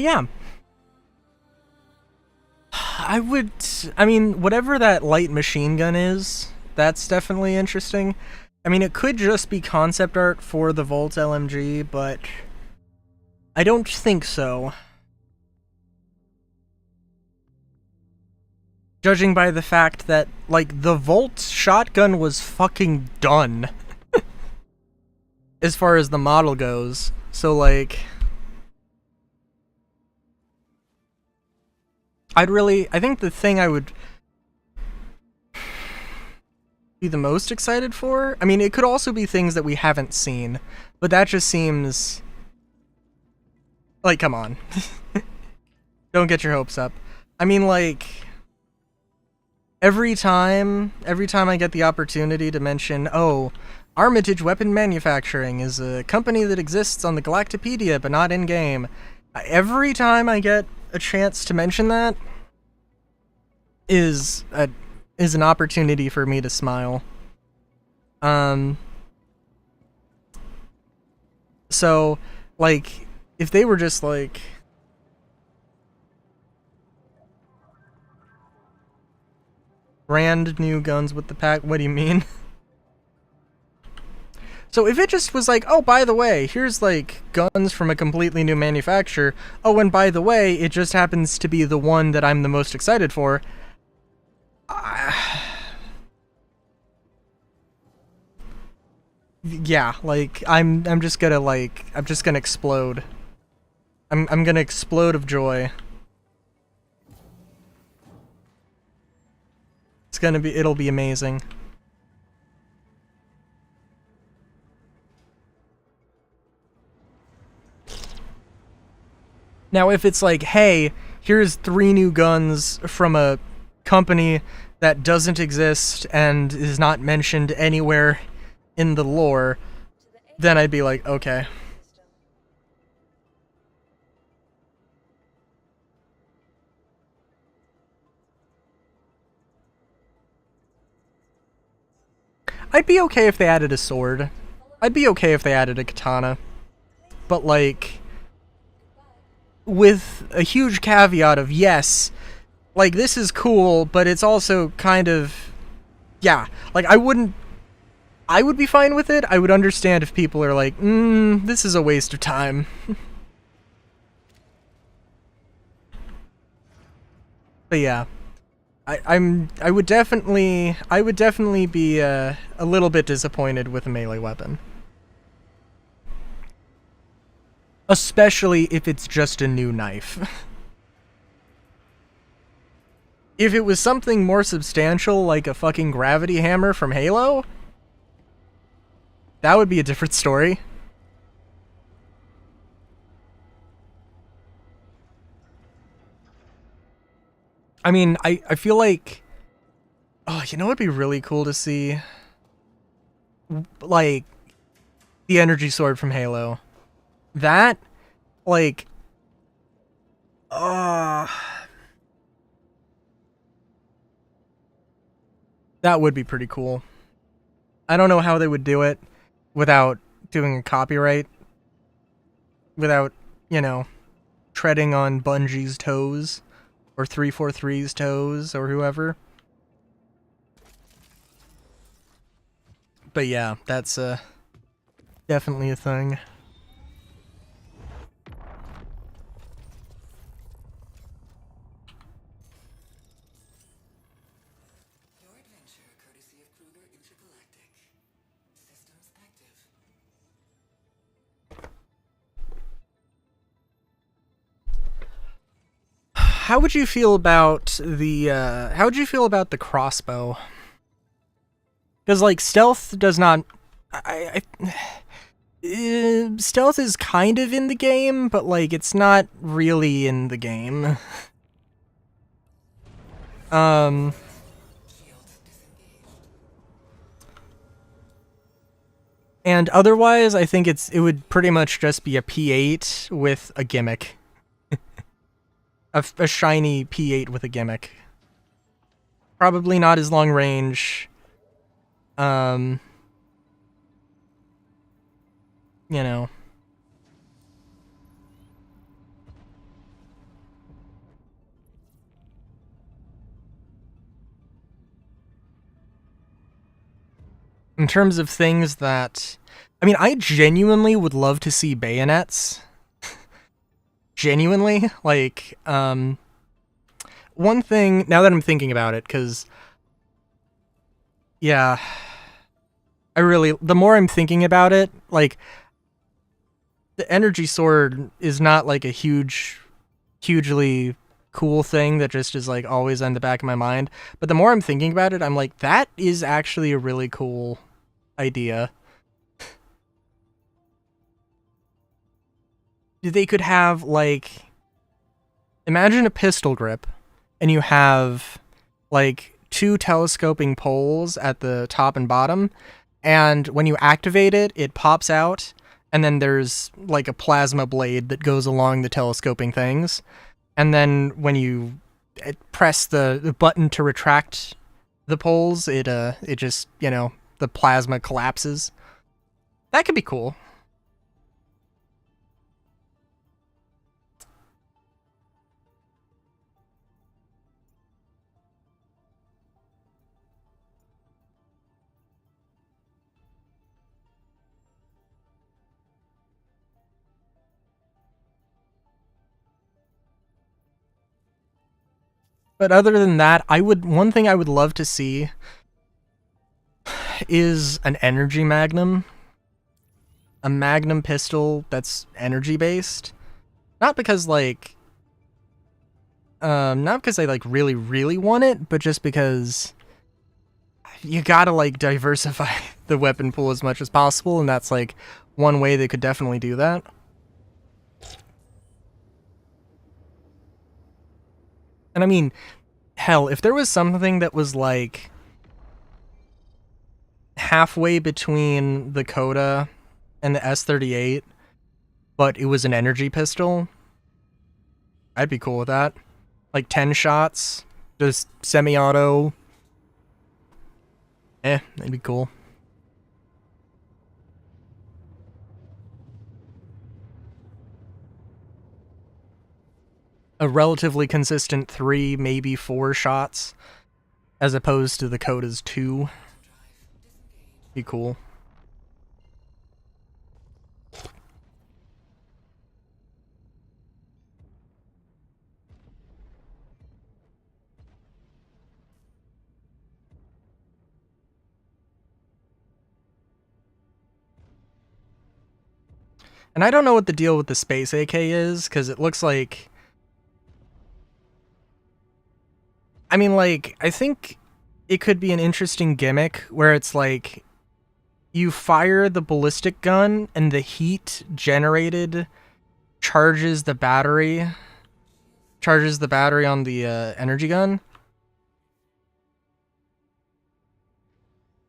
yeah. I mean, whatever that light machine gun is, that's definitely interesting. I mean, it could just be concept art for the Volt LMG, but I don't think so. Judging by the fact that, like, the Volt shotgun was fucking done. As far as the model goes. So, like, I think the thing I would be the most excited for, I mean, it could also be things that we haven't seen, but that just seems like, come on. Don't get your hopes up. I mean, like, every time I get the opportunity to mention, oh, Armitage Weapon Manufacturing is a company that exists on the Galactopedia but not in-game. Every time I get a chance to mention that is an opportunity for me to smile. So, like, if they were just like, brand new guns with the pack, what do you mean? So if it just was like, oh, by the way, here's like guns from a completely new manufacturer, oh, and by the way, it just happens to be the one that I'm the most excited for, yeah, like, I'm just gonna explode. I'm gonna explode of joy. It'll be amazing. Now, if it's like, hey, here's 3 new guns from a company that doesn't exist and is not mentioned anywhere in the lore, then I'd be like, okay. I'd be okay if they added a sword. I'd be okay if they added a katana. But, like, with a huge caveat of, yes, like, this is cool, but it's also kind of, yeah, like, I would be fine with it. I would understand if people are like, this is a waste of time. But yeah, I would definitely be a little bit disappointed with a melee weapon. Especially if it's just a new knife. If it was something more substantial, like a fucking gravity hammer from Halo, that would be a different story. I mean, I feel like, oh, you know what'd be really cool to see? Like, the energy sword from Halo. That, like, that would be pretty cool. I don't know how they would do it without doing a copyright, without, you know, treading on Bungie's toes, or 343's toes, or whoever. But yeah, that's definitely a thing. Your adventure, courtesy of crew how would you feel about the crossbow? Because like stealth does not, stealth is kind of in the game, but like it's not really in the game. And otherwise, I think it would pretty much just be a P8 with a gimmick. a shiny P8 with a gimmick. Probably not as long range. You know. In terms of things that... I mean, I genuinely would love to see bayonets. Genuinely. Like, one thing... Now that I'm thinking about it, because... Yeah. I really... The more I'm thinking about it, like... The energy sword is not, like, a hugely cool thing that just is, like, always on the back of my mind. But the more I'm thinking about it, I'm like, that is actually a really cool idea. They could have, like... Imagine a pistol grip, and you have, like, 2 telescoping poles at the top and bottom, and when you activate it, it pops out, and then there's, like, a plasma blade that goes along the telescoping things. And then when you press the button to retract the poles, it just, you know, the plasma collapses. That could be cool. But other than that, one thing I would love to see is an energy magnum. A magnum pistol that's energy based. Not because like not because I like really want it, but just because you gotta like diversify the weapon pool as much as possible, and that's like one way they could definitely do that. And I mean, hell, if there was something that was like halfway between the Coda and the S38, but it was an energy pistol, I'd be cool with that. Like 10 shots, just semi-auto. That'd be cool. A relatively consistent 3, maybe 4 shots, as opposed to the Coda's 2. Be cool. And I don't know what the deal with the Space AK is, because it looks like... I mean, like, I think it could be an interesting gimmick where it's like you fire the ballistic gun and the heat generated charges the battery on the energy gun.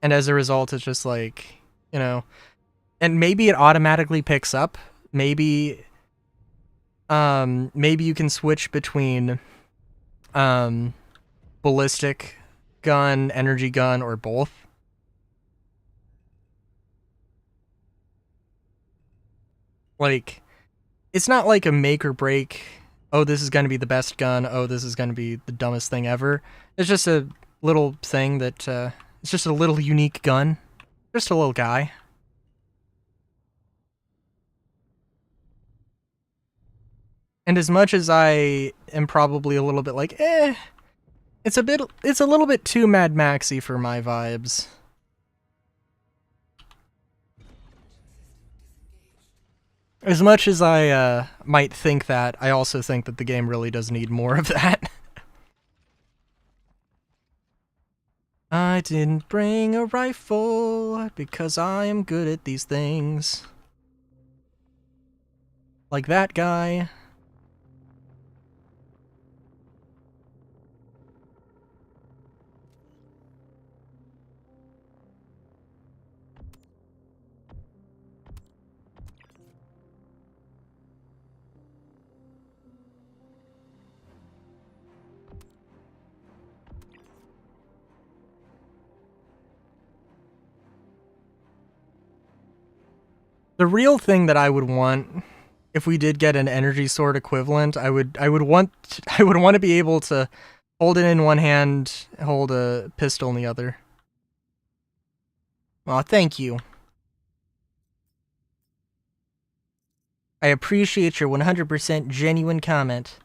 And as a result, it's just like, you know, and maybe it automatically picks up. Maybe you can switch between ballistic gun, energy gun, or both. Like, it's not like a make or break, oh, this is going to be the best gun, oh, this is going to be the dumbest thing ever. It's just a little thing that, it's just a little unique gun. Just a little guy. And as much as I am probably a little bit like, it's a little bit too Mad Maxy for my vibes. As much as I might think that, I also think that the game really does need more of that. I didn't bring a rifle because I am good at these things. Like that guy. The real thing that I would want, if we did get an energy sword equivalent, I would want to be able to hold it in one hand, hold a pistol in the other. Aw, thank you. I appreciate your 100% genuine comment.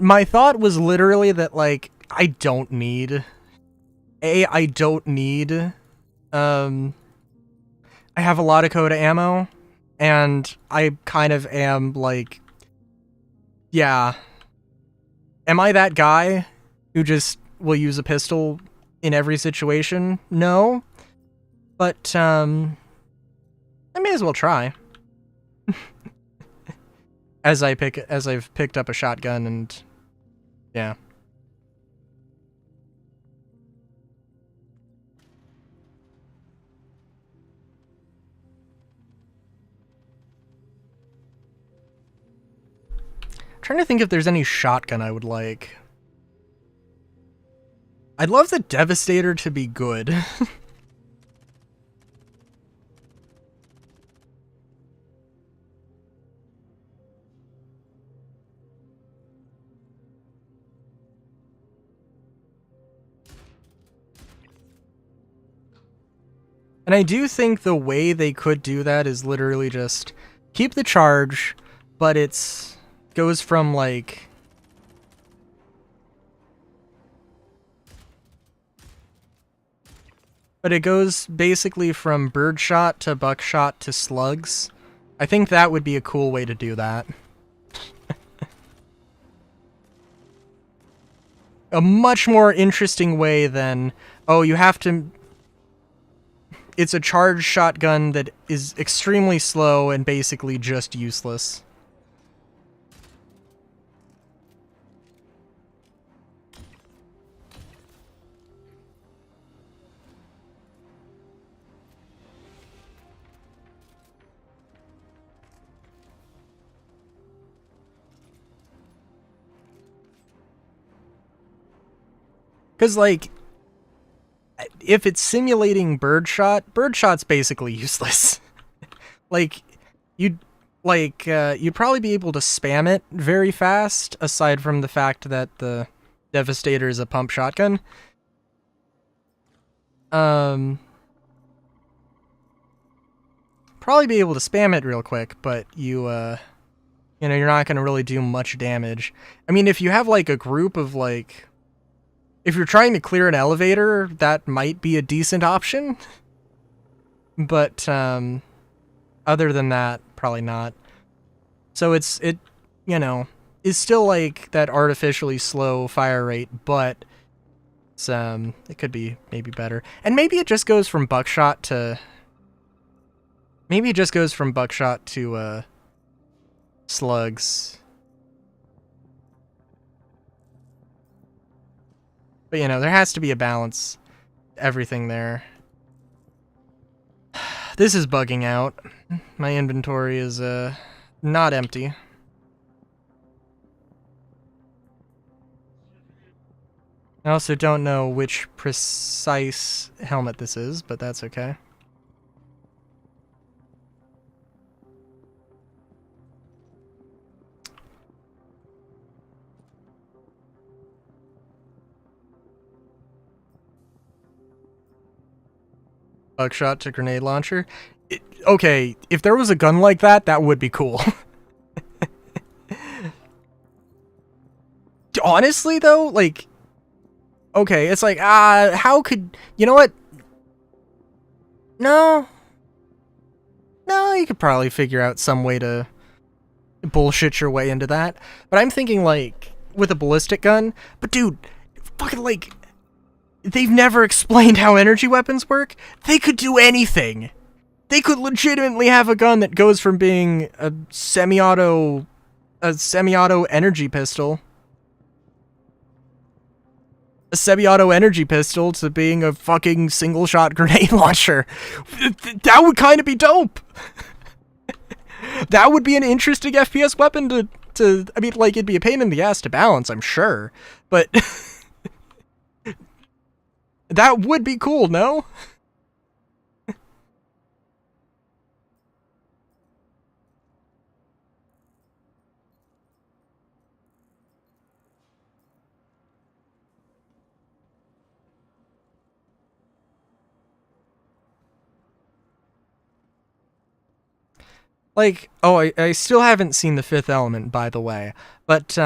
My thought was literally that, like, I don't need... I have a lot of Coda ammo, and I kind of am, like... Yeah. Am I that guy who just will use a pistol in every situation? No. But, I may as well try. As I've picked up a shotgun and... Yeah. Trying to think if there's any shotgun I would like. I'd love the Devastator to be good. And I do think the way they could do that is literally just keep the charge, but it's goes from like... But it goes basically from birdshot to buckshot to slugs. I think that would be a cool way to do that. A much more interesting way than, oh, you have to... It's a charged shotgun that is extremely slow and basically just useless. Because, like, if it's simulating birdshot's basically useless. Like, you'd probably be able to spam it very fast, aside from the fact that the Devastator is a pump shotgun. Probably be able to spam it real quick, but you're not going to really do much damage. I mean, if you have, like, a group of, like... If you're trying to clear an elevator, that might be a decent option. But, other than that, probably not. So it is still like that artificially slow fire rate, but it's, it could be maybe better. And maybe it just goes from buckshot to... Maybe it just goes from buckshot to, slugs. But, there has to be a balance. Everything there. This is bugging out. My inventory is, not empty. I also don't know which precise helmet this is, but that's okay. Buckshot to grenade launcher. Okay, if there was a gun like that, that would be cool. Honestly, though, like, okay, it's like, how could, you know what? No, you could probably figure out some way to bullshit your way into that. But I'm thinking, like, with a ballistic gun, but dude, fucking, like, they've never explained how energy weapons work. They could do anything. They could legitimately have a gun that goes from being a semi-auto energy pistol, a semi-auto energy pistol, to being a fucking single-shot grenade launcher. That would kind of be dope. That would be an interesting FPS weapon to. I mean, like, it'd be a pain in the ass to balance, I'm sure, but that would be cool, no? Like, oh, I still haven't seen The Fifth Element, by the way, but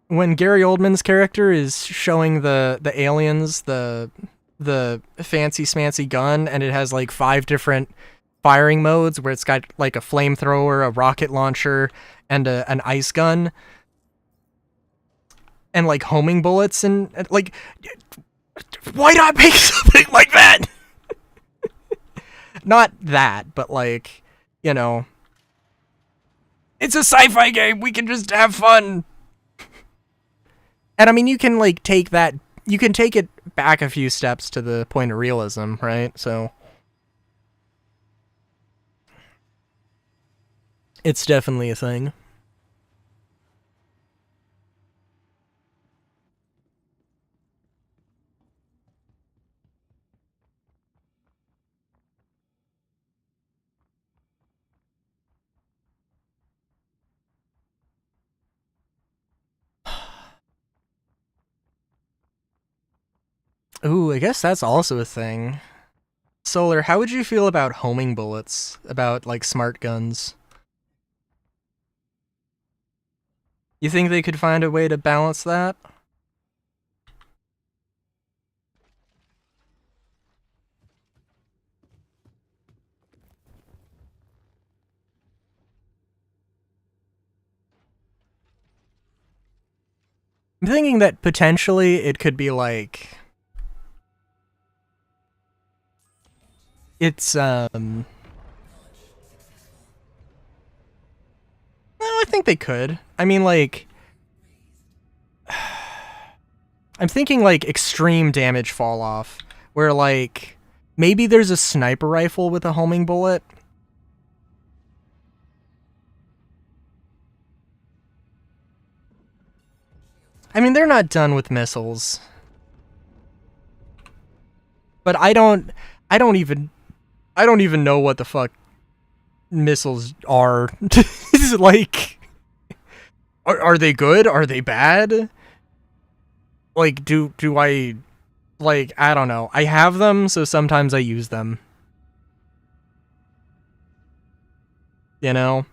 when Gary Oldman's character is showing the aliens the fancy smancy gun, and it has like 5 different firing modes where it's got like a flamethrower, a rocket launcher, and an ice gun, and like homing bullets, and like, why not make something like that? Not that, but like, you know, it's a sci-fi game, we can just have fun. And I mean, you can like take that, you can take it back a few steps to the point of realism, right? So it's definitely a thing. Ooh, I guess that's also a thing. Solar, how would you feel about homing bullets? About, like, smart guns? You think they could find a way to balance that? I'm thinking that potentially it could be like... It's, no, I think they could. I mean, like... I'm thinking, like, extreme damage fall off, where, like, maybe there's a sniper rifle with a homing bullet. I mean, they're not done with missiles. But I don't even know what the fuck missiles are. Is it like, are they good? Are they bad? Like, do I, like, I don't know. I have them, so sometimes I use them. You know?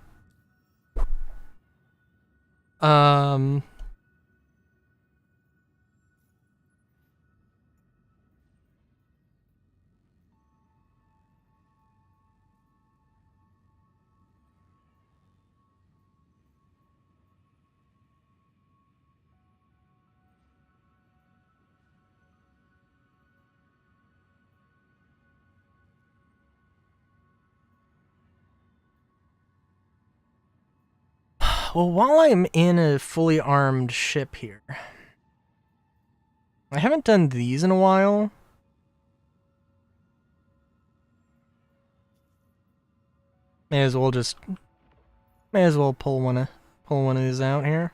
Well, while I'm in a fully armed ship here, I haven't done these in a while. May as well pull one of these out here.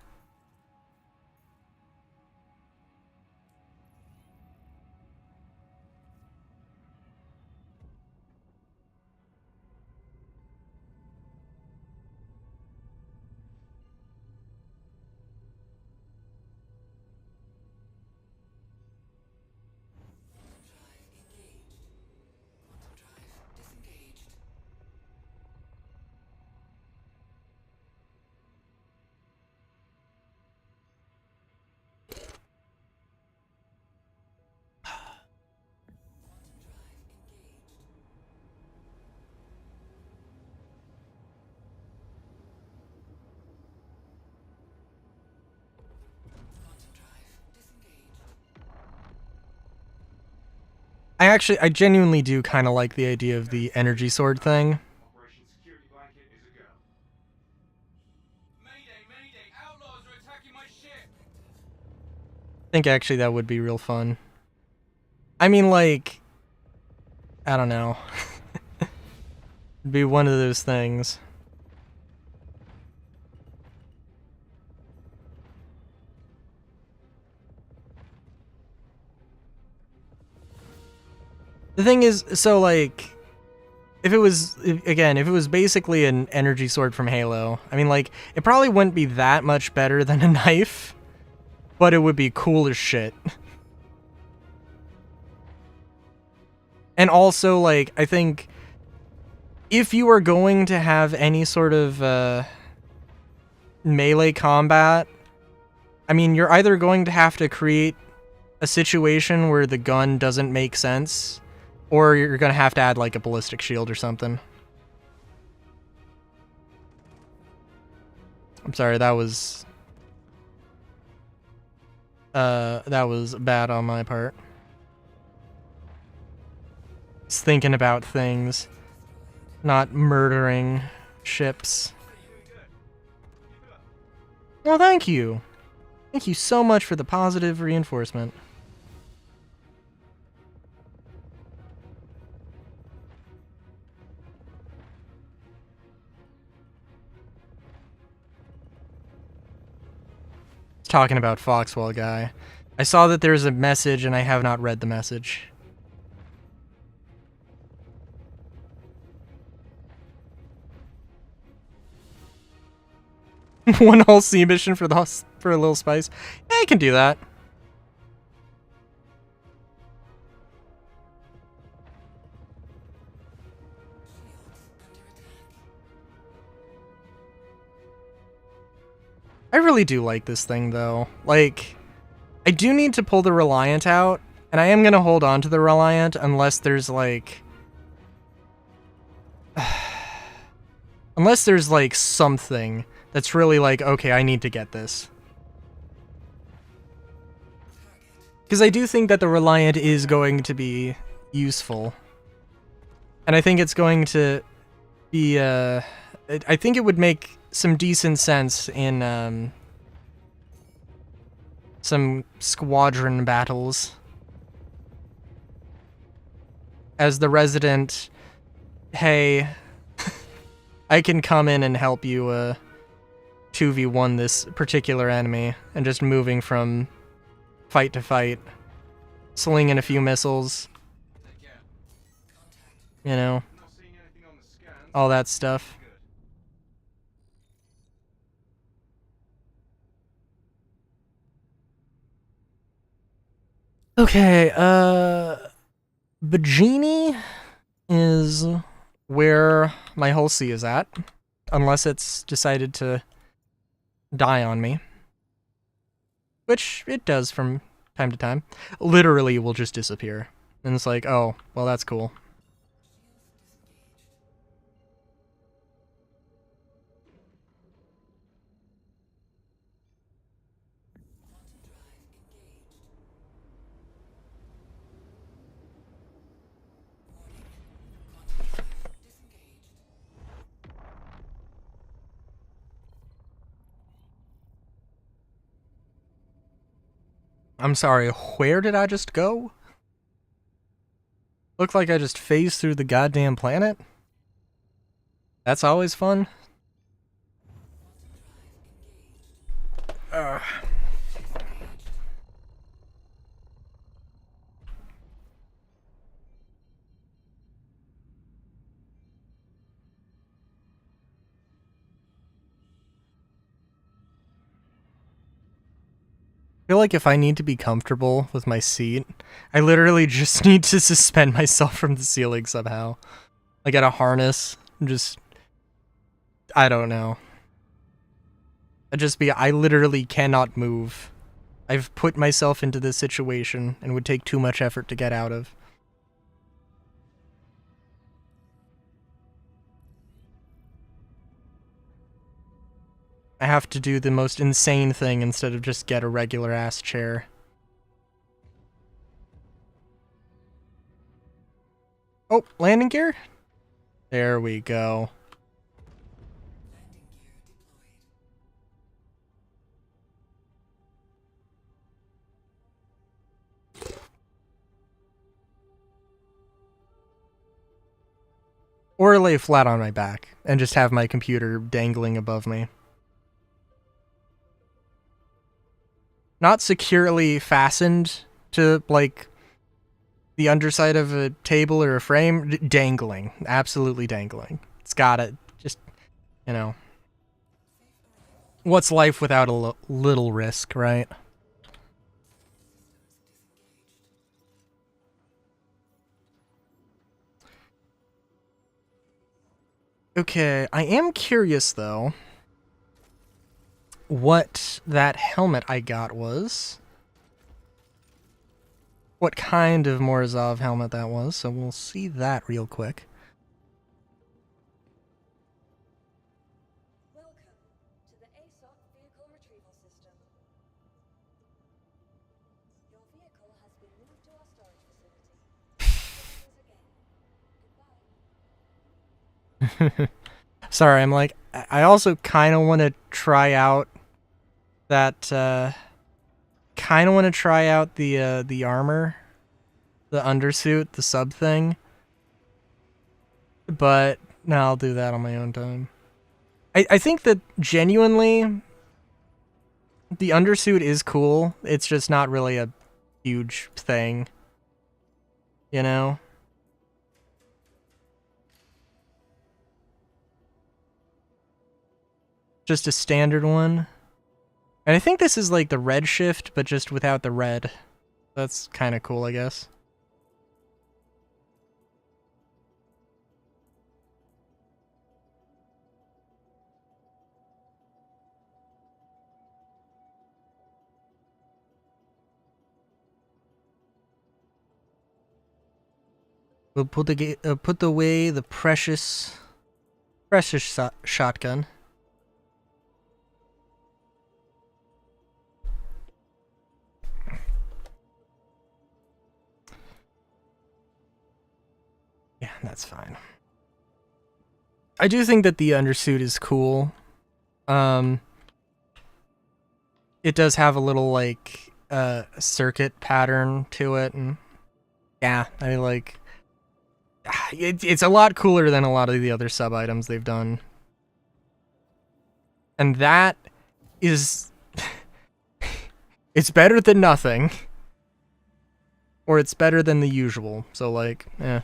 I genuinely do kind of like the idea of the energy sword thing. Operation Security Blanket is a go. Mayday, mayday! Outlaws are attacking my ship! I think actually that would be real fun. I mean, like, I don't know. It'd be one of those things. The thing is, so like, if it was basically an energy sword from Halo, I mean, like, it probably wouldn't be that much better than a knife, but it would be cool as shit. And also, like, I think if you are going to have any sort of melee combat, I mean, you're either going to have to create a situation where the gun doesn't make sense, or you're going to have to add, like, a ballistic shield or something. I'm sorry, that was bad on my part. Just thinking about things, not murdering ships. Well, thank you. Thank you so much for the positive reinforcement. Talking about Foxwell guy. I saw that there's a message and I have not read the message. One whole sea mission for a little spice. Yeah, I can do that. I really do like this thing, though. Like, I do need to pull the Reliant out, and I am going to hold on to the Reliant unless there's, like... unless there's, like, something that's really like, okay, I need to get this. Because I do think that the Reliant is going to be useful. And I think it's going to be, I think it would make some decent sense in some squadron battles. As the resident, hey, I can come in and help you 2v1 this particular enemy, and just moving from fight to fight, slinging a few missiles, you know, all that stuff. Okay, Bajini is where my whole sea is at, unless it's decided to die on me. Which it does from time to time. Literally will just disappear. And it's like, oh, well, that's cool. I'm sorry, where did I just go? Looked like I just phased through the goddamn planet? That's always fun. I feel like if I need to be comfortable with my seat, I literally just need to suspend myself from the ceiling somehow. Like at a harness, just... I don't know. I literally cannot move. I've put myself into this situation and would take too much effort to get out of. I have to do the most insane thing instead of just get a regular ass chair. Oh, landing gear? There we go. Or lay flat on my back and just have my computer dangling above me. Not securely fastened to, like, the underside of a table or a frame. Dangling. Absolutely dangling. It's gotta just, you know. What's life without a little risk, right? Okay, I am curious, though, what that helmet I got was. What kind of Morozov helmet that was, so we'll see that real quick. Welcome to the ASOC vehicle retrieval system. Your vehicle has been moved to our storage facility. Visitors again. Goodbye. Sorry, I'm like, I also kind of want to try out that, the armor, the undersuit, the sub thing. But, no, I'll do that on my own time. I think that, genuinely, the undersuit is cool. It's just not really a huge thing. You know? Just a standard one. And I think this is like the red shift, but just without the red. That's kind of cool, I guess. We'll put away the precious shotgun. Yeah, that's fine. I do think that the undersuit is cool. It does have a little, like, circuit pattern to it, and yeah, I mean, like, it's a lot cooler than a lot of the other sub items they've done. And that is... it's better than nothing. Or it's better than the usual, so, like, eh.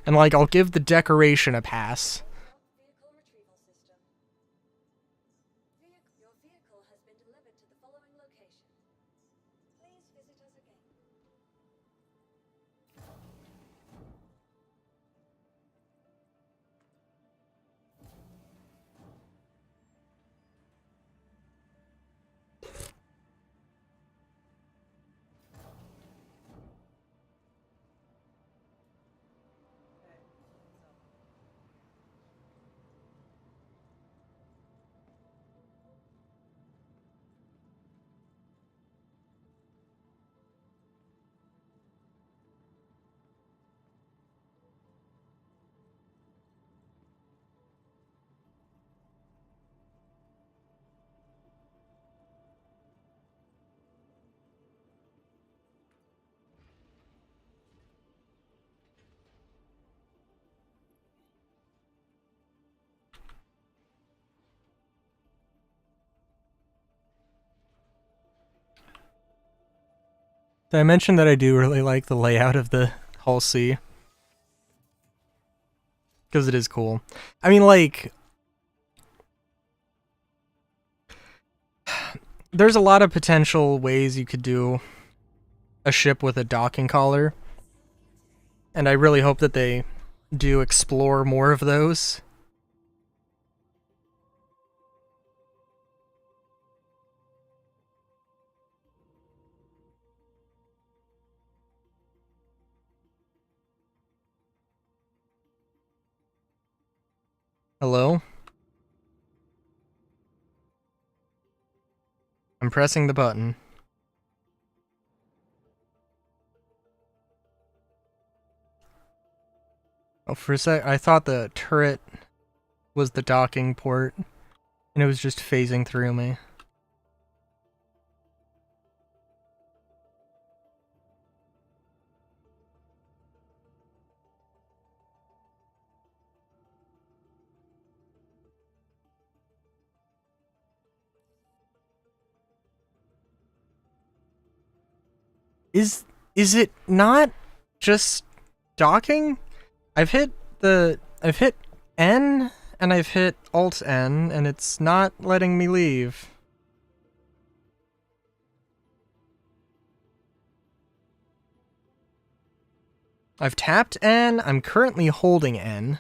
And, like, I'll give the decoration a pass. Vehicle retrieval system. Your vehicle has been delivered to the following location. Please visit us again. Did I mention that I do really like the layout of the Hull C? Because it is cool. I mean, like... there's a lot of potential ways you could do a ship with a docking collar. And I really hope that they do explore more of those. Hello? I'm pressing the button. Oh, for a sec, I thought the turret was the docking port, and it was just phasing through me. Is it not just docking? I've hit N and I've hit Alt N and it's not letting me leave. I've tapped N, I'm currently holding N.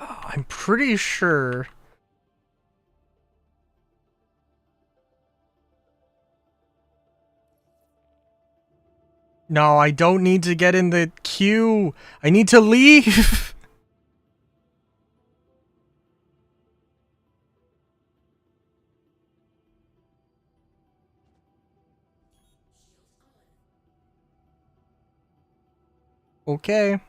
Oh, I'm pretty sure. No, I don't need to get in the queue. I need to leave. Okay.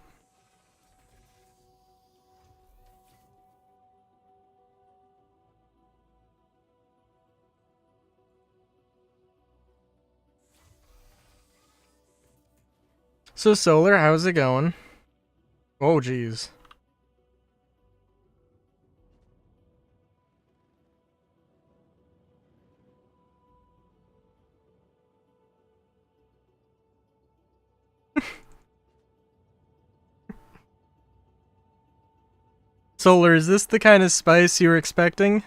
So Solar, how's it going? Oh geez. Solar, is this the kind of spice you were expecting?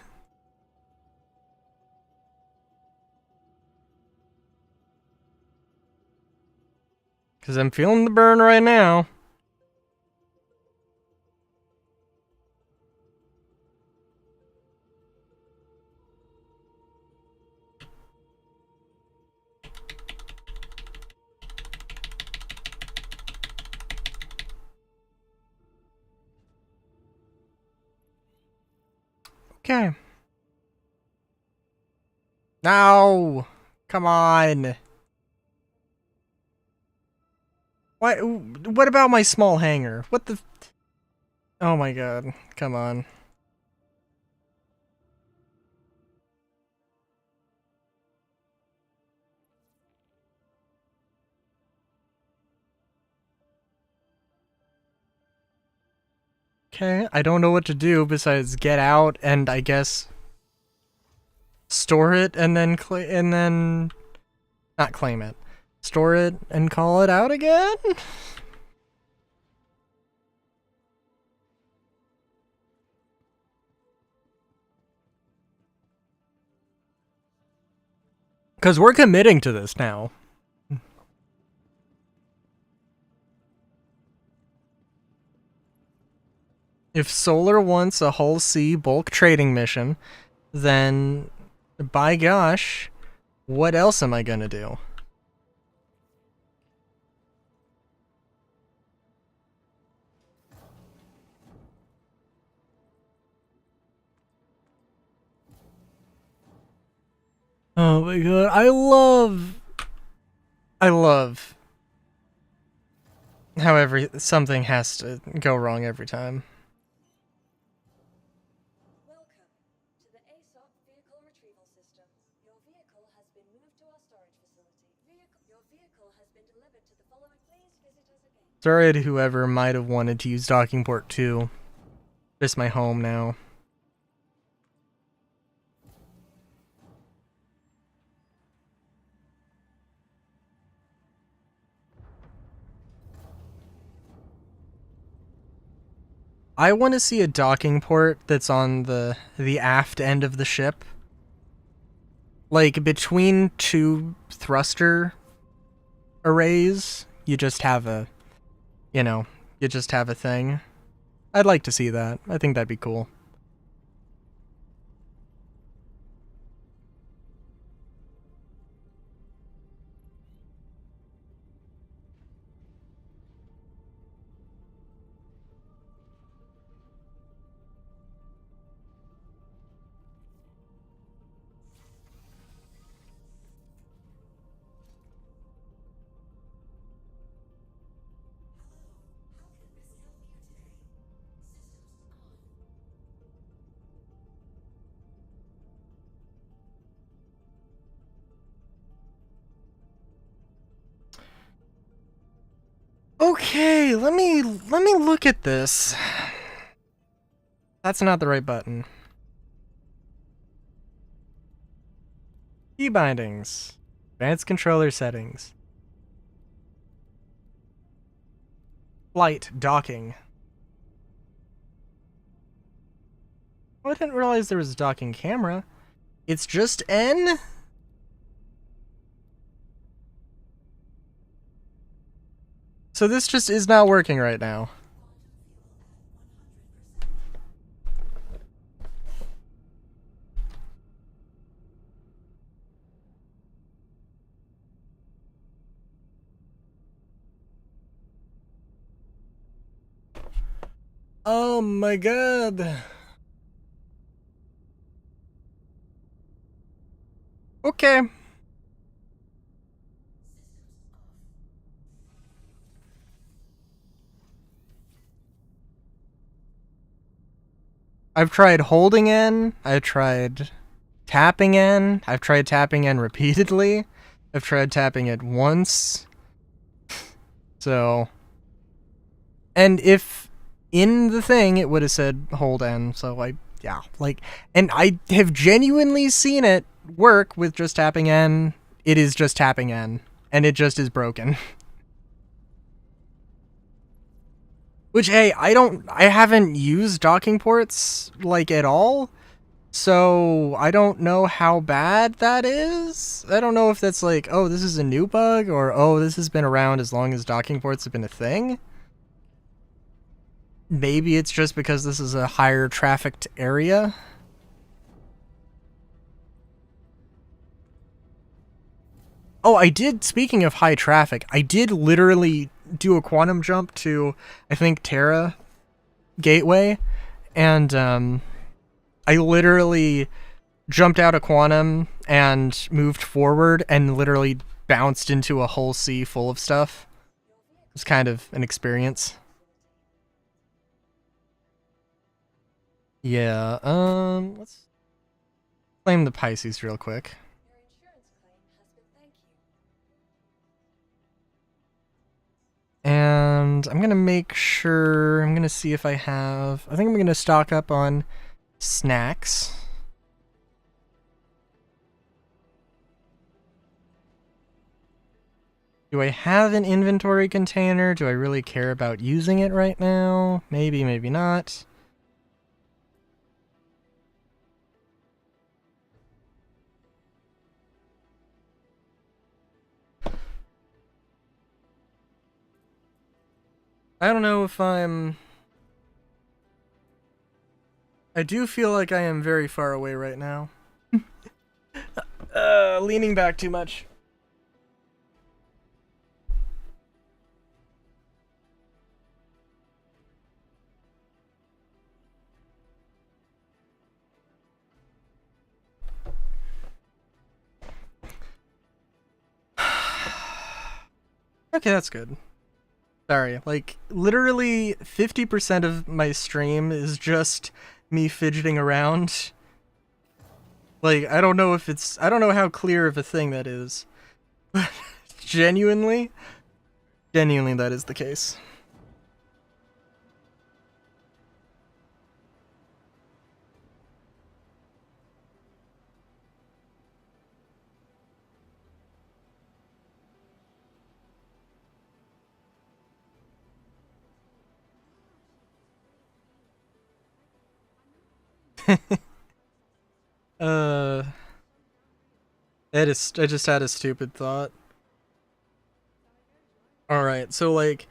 Because I'm feeling the burn right now. Okay. No! Come on! What about my small hangar? What the... Oh my god. Come on. Okay, I don't know what to do besides get out and I guess store it and then not claim it. Store it and call it out again? Cuz we're committing to this now. If Solar wants a Hull C bulk trading mission, then by gosh, what else am I gonna do? Oh my god, I love how something has to go wrong every time. Welcome to the ASOP vehicle retrieval system. Your vehicle has been moved to our storage facility. Your vehicle has been delivered to the following. Please visit us again. Sorry to whoever might have wanted to use docking port 2. This is my home now. I want to see a docking port that's on the aft end of the ship. Like, between two thruster arrays, you just have a, you just have a thing. I'd like to see that. I think that'd be cool. Okay, let me look at this. That's not the right button. Key bindings. Advanced controller settings. Flight docking. Oh, I didn't realize there was a docking camera. It's just N? So this just is not working right now. Oh my god. Okay. I've tried holding N. I've tried tapping N. I've tried tapping N repeatedly. I've tried tapping it once. So. And if in the thing it would have said hold N, so yeah, like, and I have genuinely seen it work with just tapping N. It is just tapping N, and it just is broken. Which, hey, I haven't used docking ports, like, at all, so I don't know how bad that is. I don't know if that's like, oh, this is a new bug, or, oh, this has been around as long as docking ports have been a thing. Maybe it's just because this is a higher trafficked area. Oh, I did, speaking of high traffic, I did literally do a quantum jump to, I think, Terra Gateway, and I literally jumped out of quantum and moved forward and literally bounced into a whole sea full of stuff. It was kind of an experience. Yeah, let's claim the Pisces real quick. And I'm gonna make sure, I'm gonna see if I think I'm gonna stock up on snacks. Do I have an inventory container? Do I really care about using it right now? Maybe, maybe not. I don't know if I do feel like I am very far away right now. Leaning back too much. Okay, that's good. Sorry, like, literally 50% of my stream is just me fidgeting around. Like, I don't know how clear of a thing that is. But genuinely that is the case. I just had a stupid thought. Alright, so like,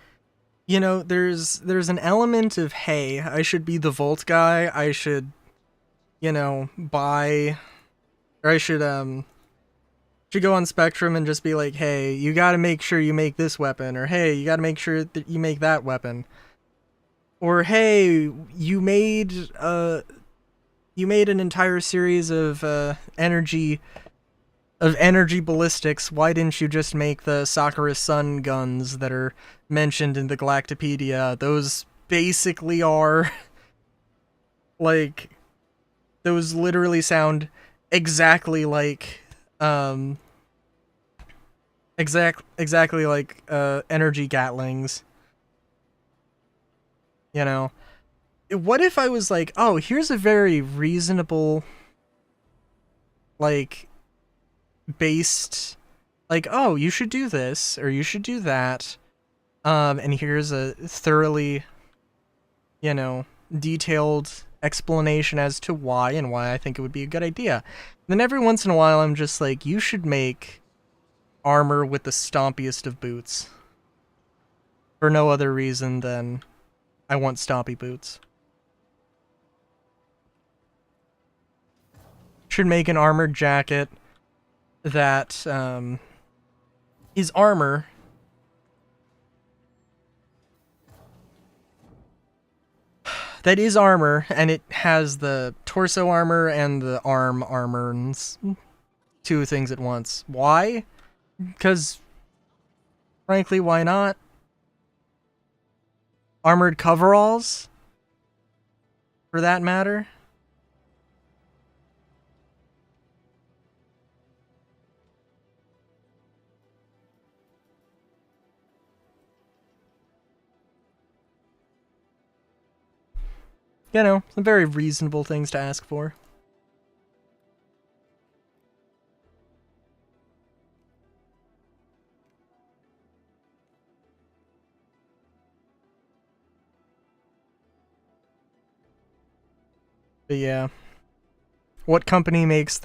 you know, there's an element of, hey, I should be the Volt guy. I should, you know, buy, or I should go on Spectrum and just be like, hey, you got to make sure you make this weapon, or hey, you got to make sure that you make that weapon, or hey, you made an entire series of energy ballistics. Why didn't you just make the Sakura Sun guns that are mentioned in the Galactopedia? Those basically are like, those literally sound exactly like exactly like energy gatlings. You know, what if I was like, oh, here's a very reasonable, like, based, like, oh, you should do this or you should do that, and here's a thoroughly, you know, detailed explanation as to why and why I think it would be a good idea. And then every once in a while, I'm just like, you should make armor with the stompiest of boots. For no other reason than I want stompy boots. Should make an armored jacket that is armor that is armor, and it has the torso armor and the arm armor, and two things at once. Why? Because, frankly, why not? Armored coveralls, for that matter. You know, some very reasonable things to ask for. But yeah. What company uses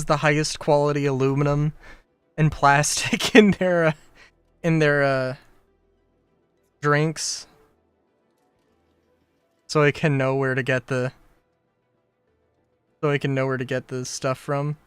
the highest quality aluminum and plastic in their drinks? So I can know where to get the stuff from.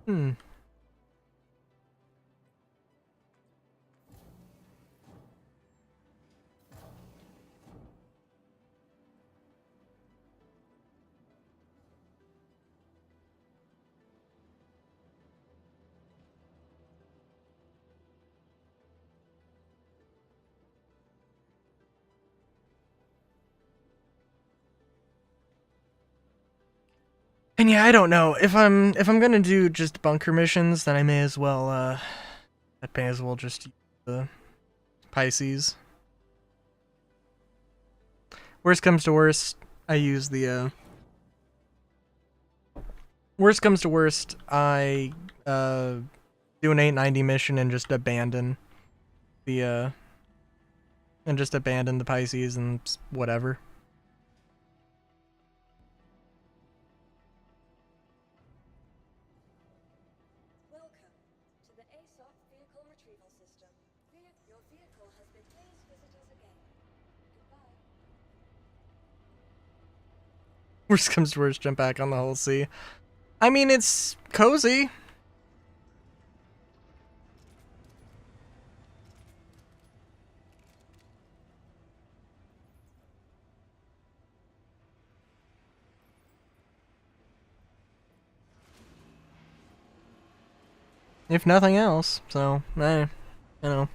Hmm. And yeah, I don't know. If I'm gonna do just bunker missions, then I may as well just use the Pisces. Worst comes to worst, I use the worst comes to worst, I do an 890 mission and just abandon the Pisces and whatever. Welcome to the ASOC vehicle retrieval system. Your vehicle has been please visit us again. Worst comes to worst, jump back on the whole sea. I mean, it's cozy. If nothing else, so, you know.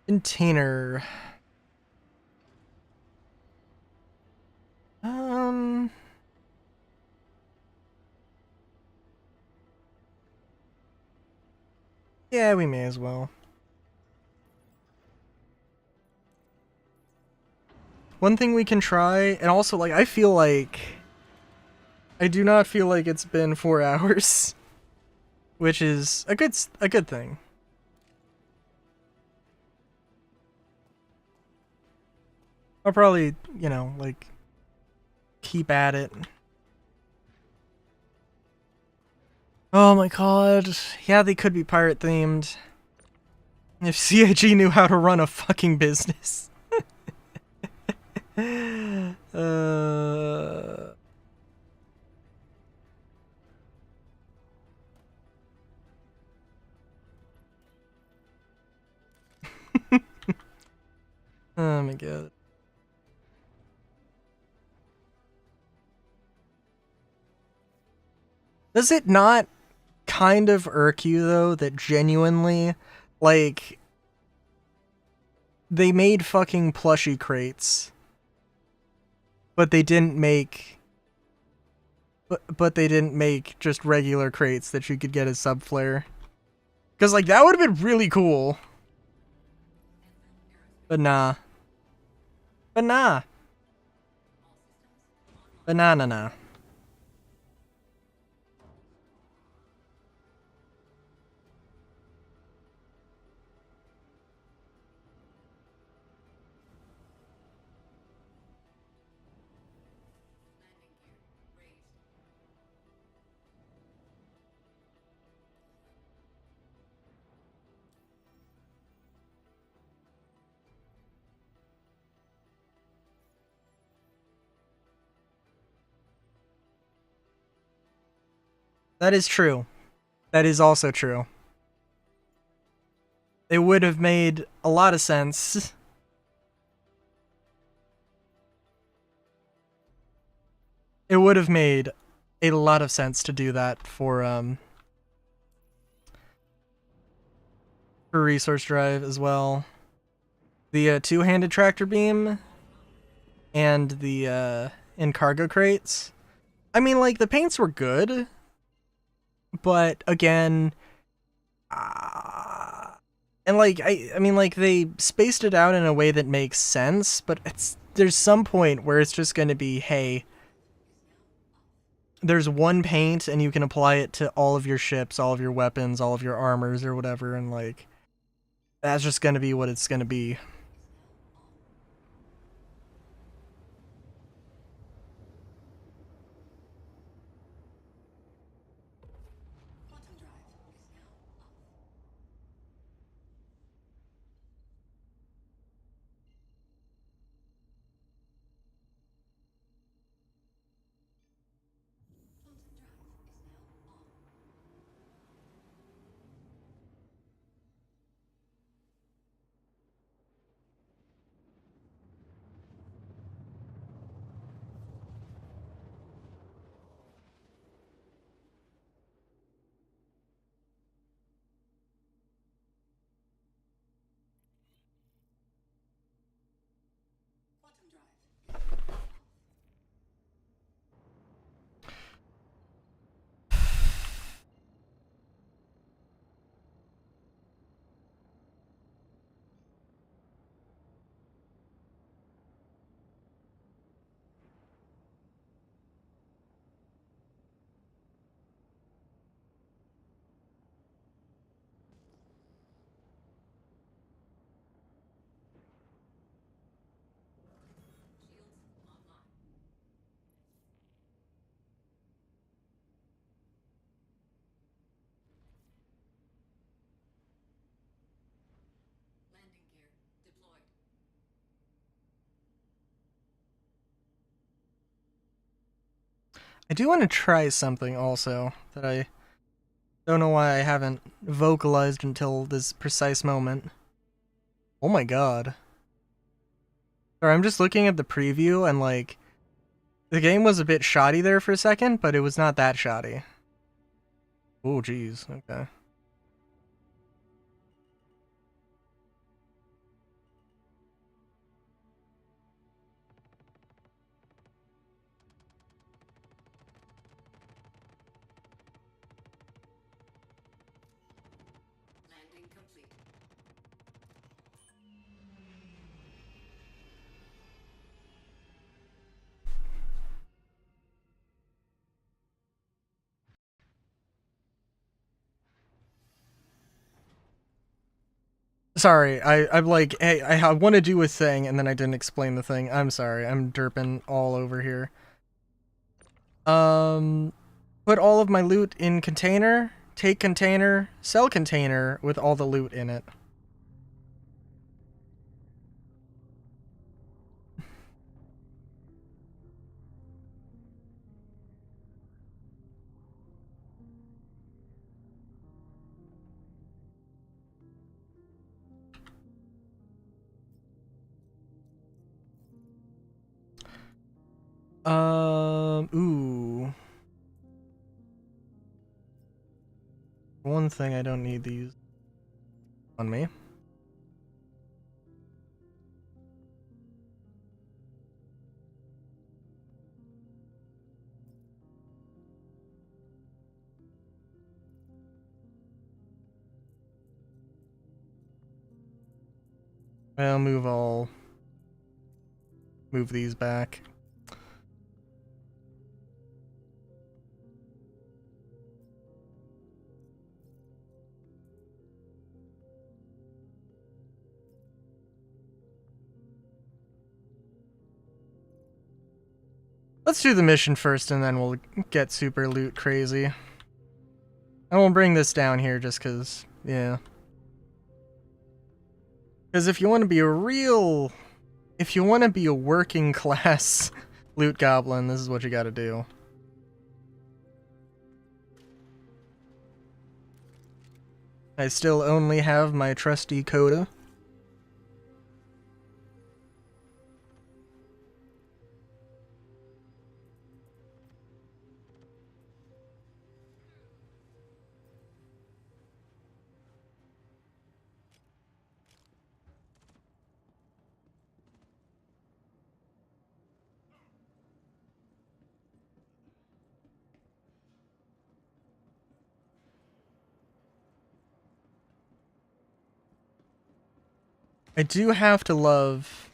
Container. Yeah, we may as well. One thing we can try, and also, like, I feel like... I do not feel like it's been 4 hours. Which is a good thing. I'll probably, you know, like, keep at it. Oh my god. Yeah, they could be pirate themed. If CIG knew how to run a fucking business. Oh my god. Does it not kind of irk you, though, that genuinely, like, they made fucking plushie crates, but they didn't make... But they didn't make just regular crates that you could get as subflare? Because, like, that would have been really cool. But nah. But nah. But nah. That is true. That is also true. It would have made a lot of sense. It would have made a lot of sense to do that for resource drive as well. The two-handed tractor beam and the in cargo crates. I mean, like, the paints were good, but again, and like I mean, like, they spaced it out in a way that makes sense, but there's some point where it's just going to be, hey, there's one paint and you can apply it to all of your ships, all of your weapons, all of your armors or whatever, and like that's just going to be what it's going to be. I do want to try something also that I don't know why I haven't vocalized until this precise moment. Oh my god. Sorry, I'm just looking at the preview and like the game was a bit shoddy there for a second, but it was not that shoddy. Oh geez, okay. Landing complete. Sorry, I'm like, hey, I want to do a thing, and then I didn't explain the thing. I'm sorry, I'm derping all over here. Put all of my loot in container, take container, sell container with all the loot in it. Ooh. One thing I don't need these on me. I'll move these back. Let's do the mission first, and then we'll get super loot crazy. I won't bring this down here just because, yeah. Because if you want to be a real... If you want to be a working class loot goblin, this is what you gotta do. I still only have my trusty coda. I do have to love...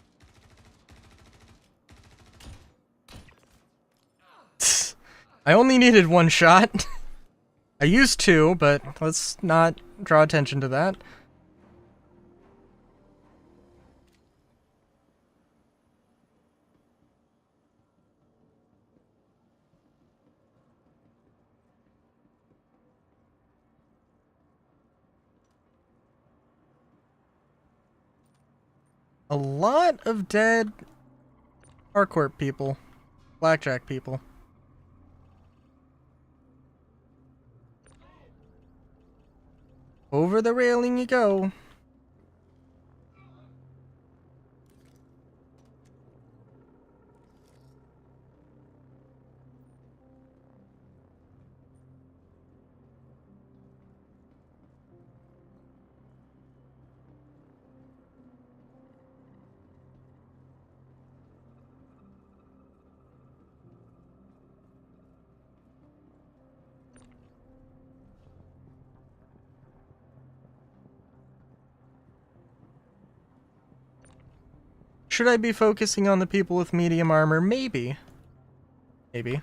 I only needed one shot. I used two, but let's not draw attention to that. A lot of dead Harcourt people. Blackjack people. Over the railing you go. Should I be focusing on the people with medium armor? Maybe. Maybe.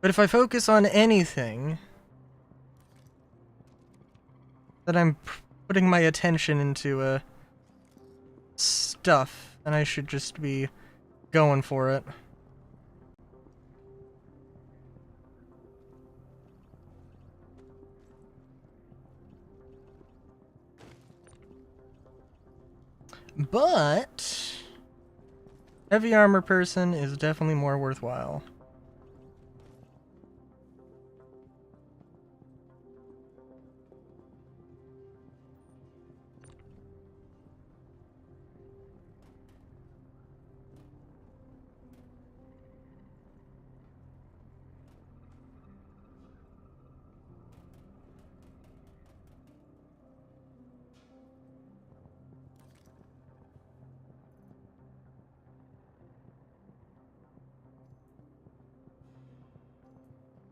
But if I focus on anything, that I'm putting my attention into stuff, and I should just be going for it. But heavy armor person is definitely more worthwhile.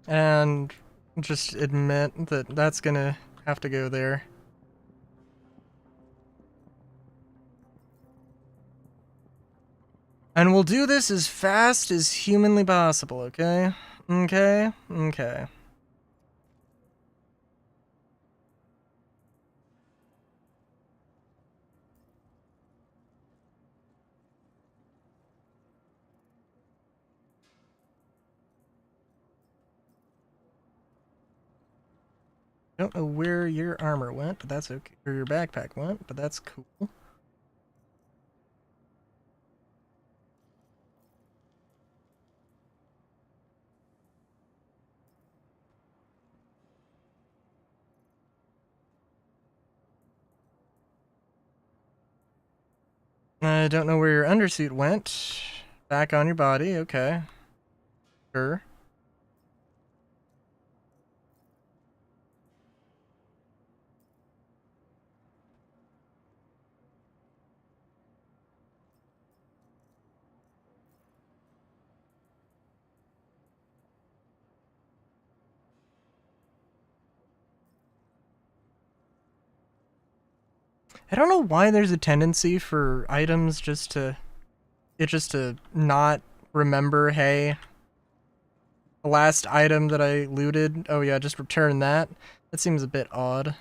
And just admit that that's gonna have to go there. And we'll do this as fast as humanly possible, okay? Okay? Okay. Don't know where your armor went, but that's okay. Or your backpack went, but that's cool. I don't know where your undersuit went. Back on your body, okay. Sure. I don't know why there's a tendency for items just to not remember, hey, the last item that I looted, oh yeah, just return that. That seems a bit odd.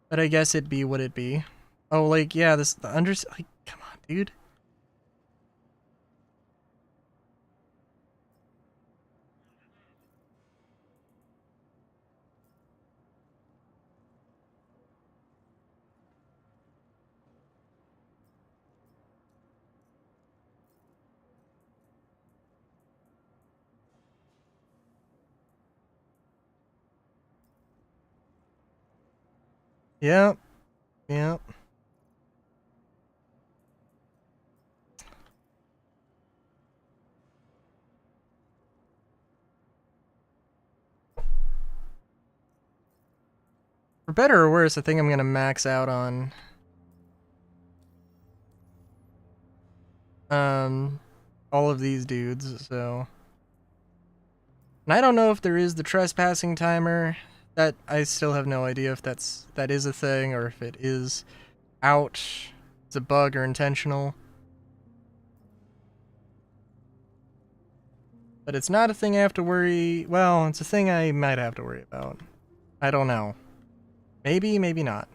But I guess it'd be what it be. Oh, like, yeah, the like, come on, dude. Yep. Yep. For better or worse, I think I'm gonna max out on all of these dudes, so. And I don't know if there is the trespassing timer. That I still have no idea if that is a thing or if it is out. It's a bug or intentional. But it's not a thing I have to worry. Well, it's a thing I might have to worry about. I don't know. Maybe, maybe not.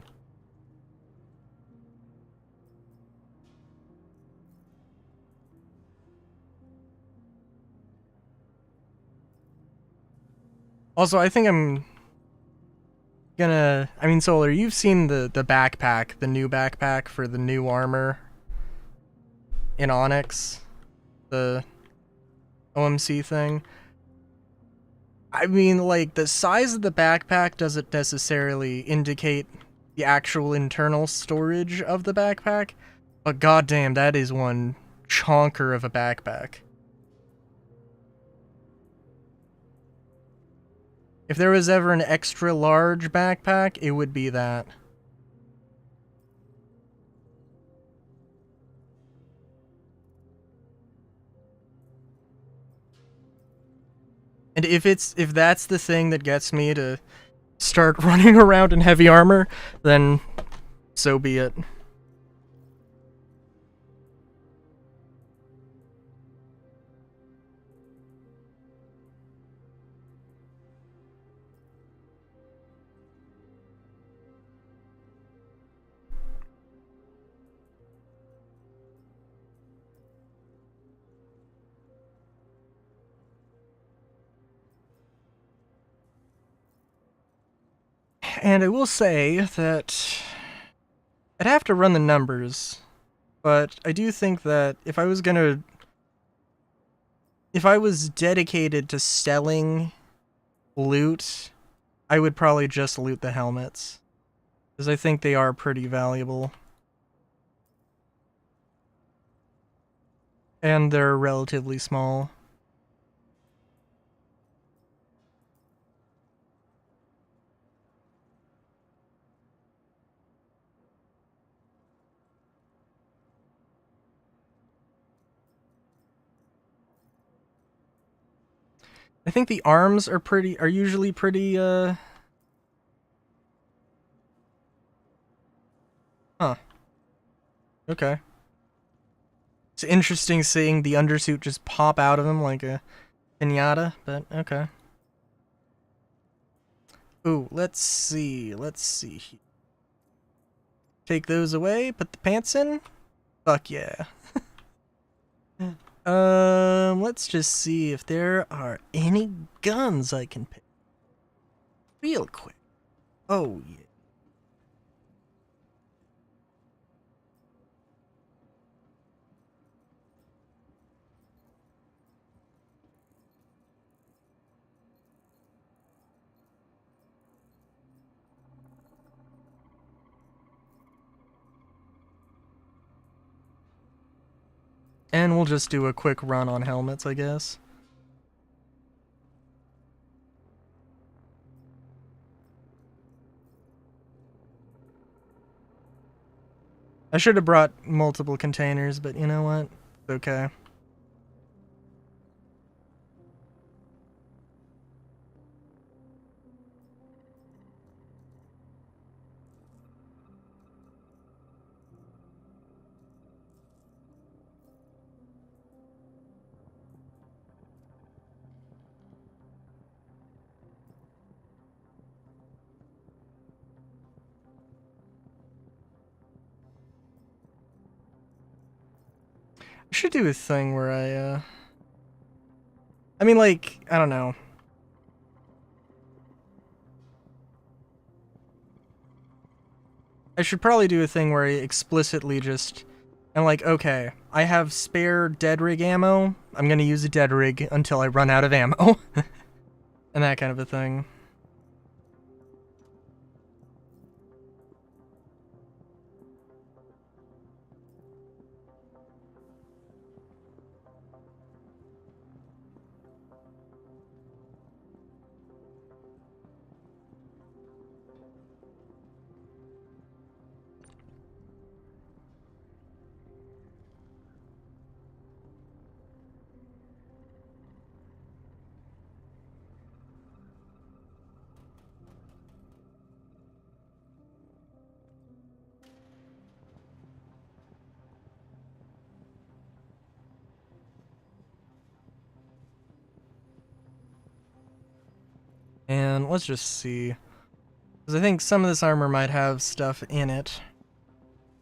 Also, I think I'm gonna... I mean, Solar, you've seen the backpack, the new backpack for the new armor in Onyx, the OMC thing. I mean, like, the size of the backpack doesn't necessarily indicate the actual internal storage of the backpack, but goddamn, that is one chonker of a backpack. If there was ever an extra large backpack, it would be that. And if that's the thing that gets me to start running around in heavy armor, then so be it. And I will say that I'd have to run the numbers, but I do think that if I was dedicated to selling loot, I would probably just loot the helmets, because I think they are pretty valuable. And they're relatively small. I think the arms are usually pretty, huh. Okay. It's interesting seeing the undersuit just pop out of him like a pinata, but okay. Ooh, let's see. Take those away, put the pants in. Fuck yeah. Let's just see if there are any guns I can pick. Real quick. Oh, yeah. And we'll just do a quick run on helmets, I guess. I should have brought multiple containers, but you know what? It's okay. I should do a thing where I mean, like, I don't know. I should probably do a thing where I explicitly just am like, okay, I have spare dead rig ammo. I'm gonna use a dead rig until I run out of ammo. And that kind of a thing. And let's just see. Because I think some of this armor might have stuff in it.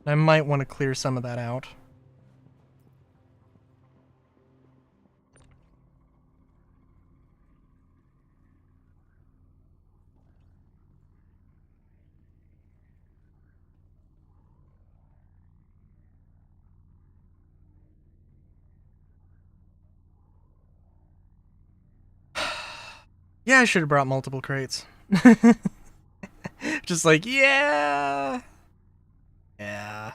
I might want to clear some of that out. Yeah, I should have brought multiple crates. Just like, yeah! Yeah.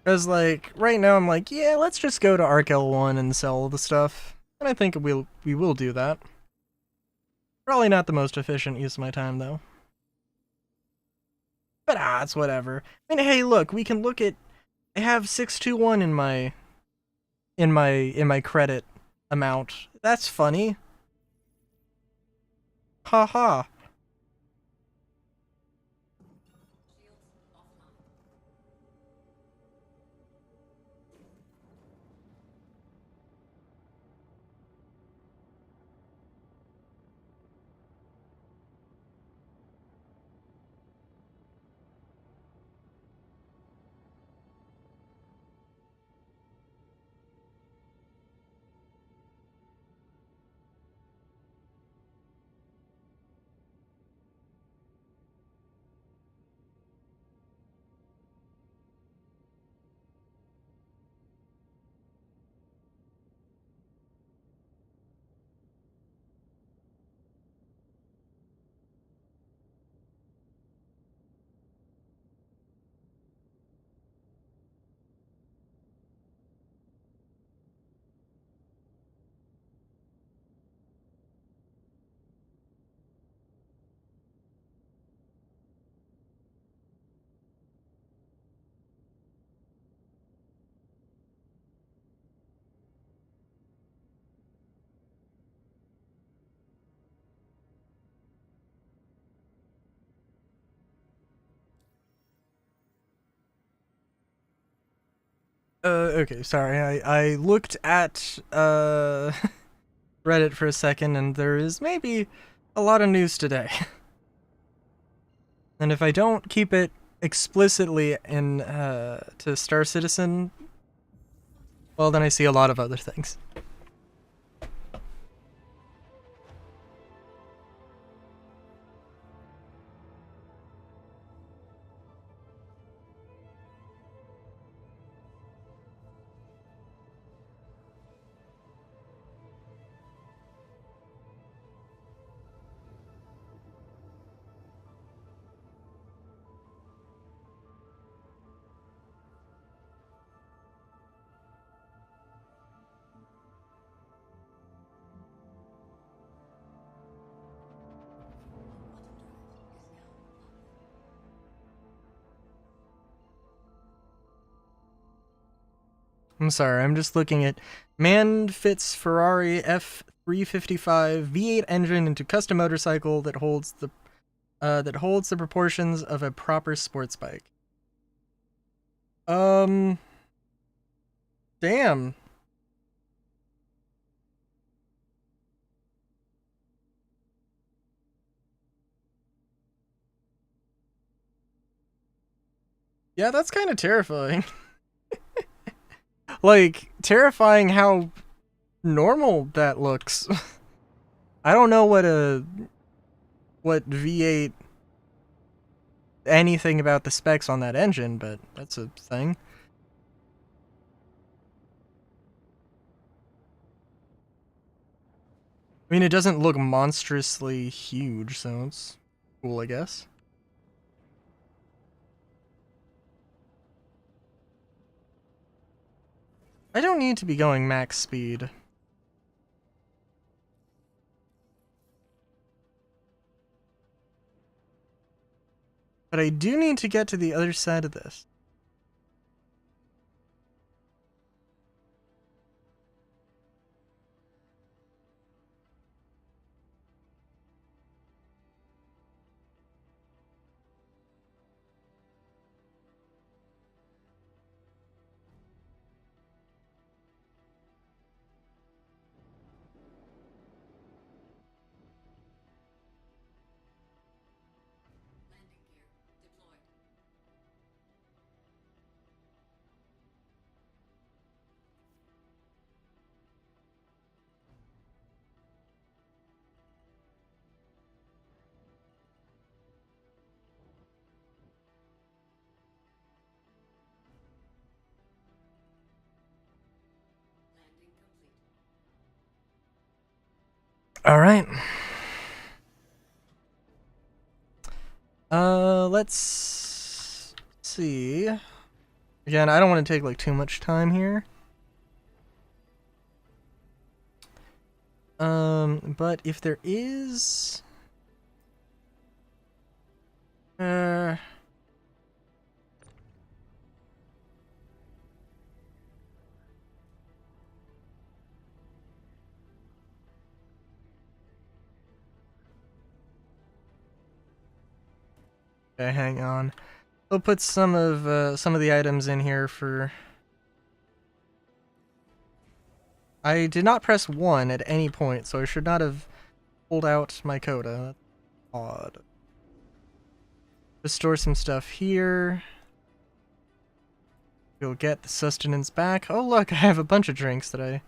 Because, like, right now I'm like, yeah, let's just go to Arc L1 and sell all the stuff. And I think we will do that. Probably not the most efficient use of my time, though. But, it's whatever. I mean, hey, look, we can look at... I have 621 in my credit amount. That's funny. Haha. Okay, sorry. I looked at Reddit for a second, and there is maybe a lot of news today. And if I don't keep it explicitly in to Star Citizen, well, then I see a lot of other things. I'm sorry, I'm just looking at man fits Ferrari F355 V8 engine into custom motorcycle that holds the proportions of a proper sports bike. Damn. Yeah, that's kind of terrifying. Like, terrifying how normal that looks. I don't know what V8 anything about the specs on that engine, but that's a thing. I mean, it doesn't look monstrously huge, so it's cool, I guess. I don't need to be going max speed. But I do need to get to the other side of this. All right. Let's see. Again, I don't want to take like too much time here. But if there is okay, hang on. We'll put some of the items in here for. I did not press 1 at any point, so I should not have pulled out my coda. That's odd. Just store some stuff here. We'll get the sustenance back. Oh look, I have a bunch of drinks that I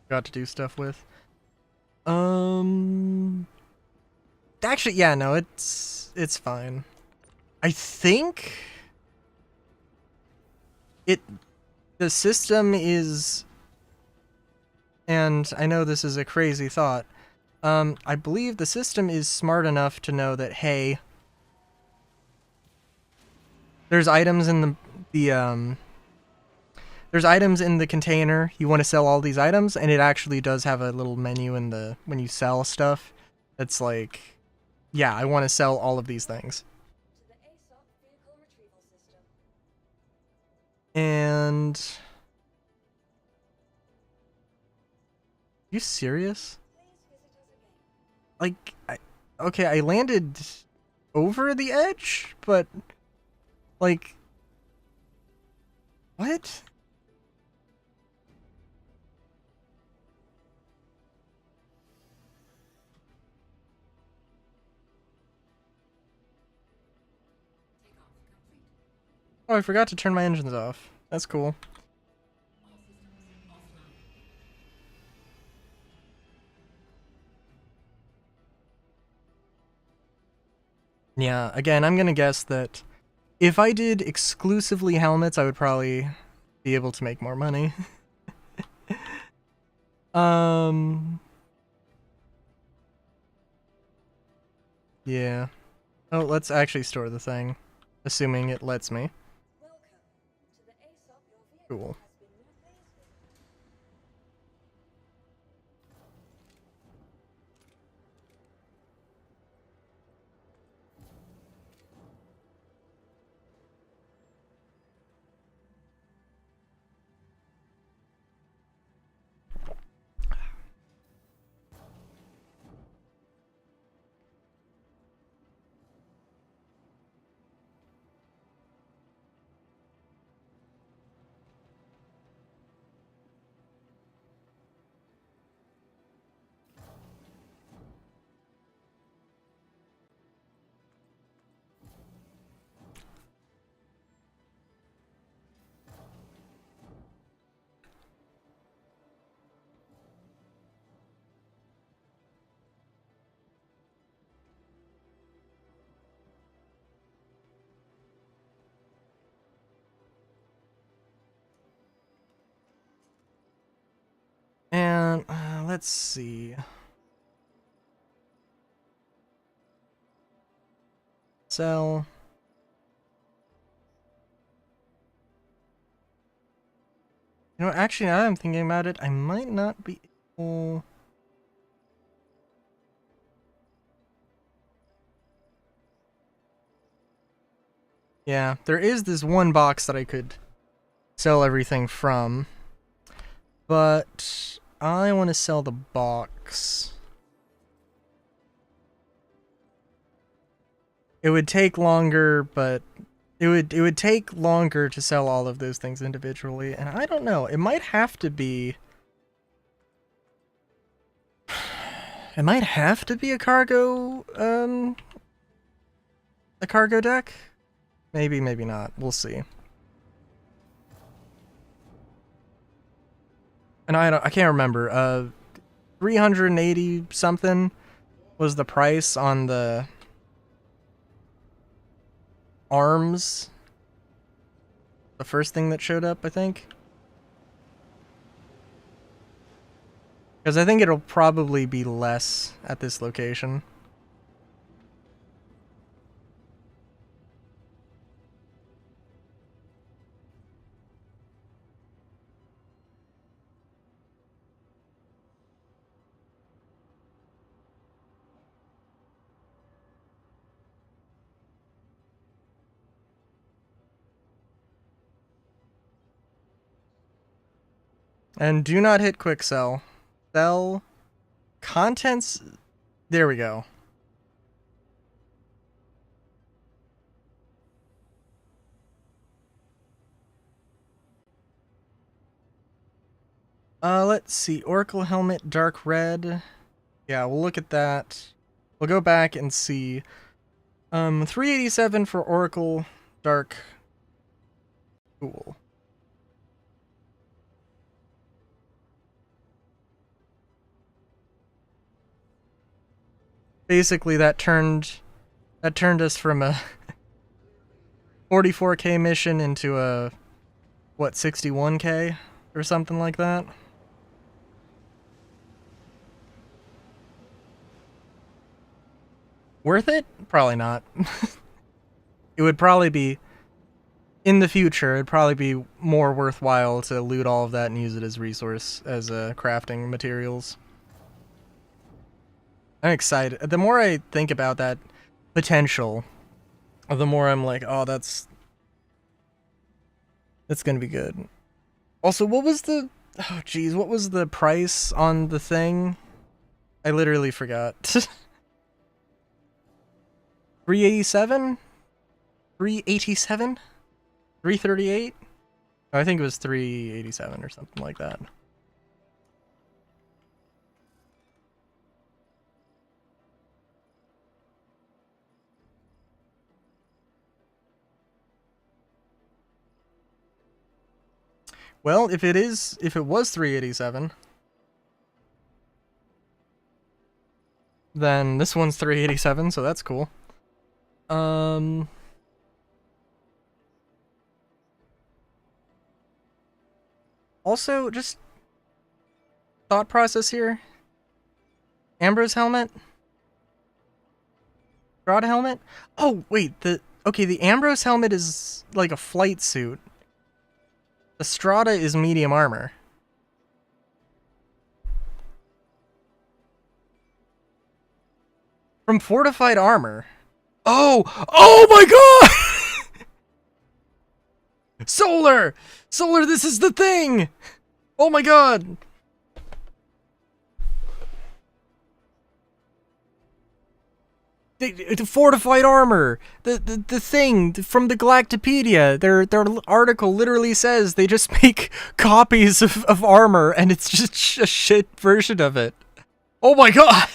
got to do stuff with. Actually, yeah, no, it's fine. I think the system is, and I know this is a crazy thought, I believe the system is smart enough to know that, hey, there's items in there's items in the container, you want to sell all these items, and it actually does have a little menu in the, when you sell stuff, that's like, yeah, I want to sell all of these things. And you serious? Like, okay, I landed over the edge, but like What? Oh, I forgot to turn my engines off. That's cool. Yeah, again, I'm gonna guess that if I did exclusively helmets, I would probably be able to make more money. Yeah. Oh, let's actually store the thing, assuming it lets me. Cool. And let's see. Sell. You know, actually, now that I'm thinking about it, I might not be able. Yeah, there is this one box that I could sell everything from, but I want to sell the box. It would take longer, but it would take longer to sell all of those things individually, and I don't know. It might have to be. It might have to be a cargo deck. Maybe, maybe not. We'll see. And I can't remember. 380 something was the price on the arms. The first thing that showed up, I think. Because I think it'll probably be less at this location. And do not hit quick sell. Sell contents. There we go. Let's see. Oracle helmet, dark red. Yeah, we'll look at that. We'll go back and see. 387 for Oracle, dark. Cool. Basically, that turned us from a 44k mission into a what 61k or something like that. Worth it? Probably not. It would probably be in the future. It'd probably be more worthwhile to loot all of that and use it as resource as crafting materials. I'm excited. The more I think about that potential, the more I'm like, oh, that's gonna be good. Also, what was the what was the price on the thing? I literally forgot. 387? 387? 338? I think it was 387 or something like that. Well, if it was 387, then this one's 387, so that's cool. Also, just thought process here. Ambrose helmet? Strata helmet? Oh, wait, the Ambrose helmet is like a flight suit. The Strata is medium armor. From fortified armor. Oh my god! Solar! Solar, this is the thing! Oh my god! The fortified armor, the thing from the Galactopedia. Their article literally says they just make copies of armor, and it's just a shit version of it. Oh my god!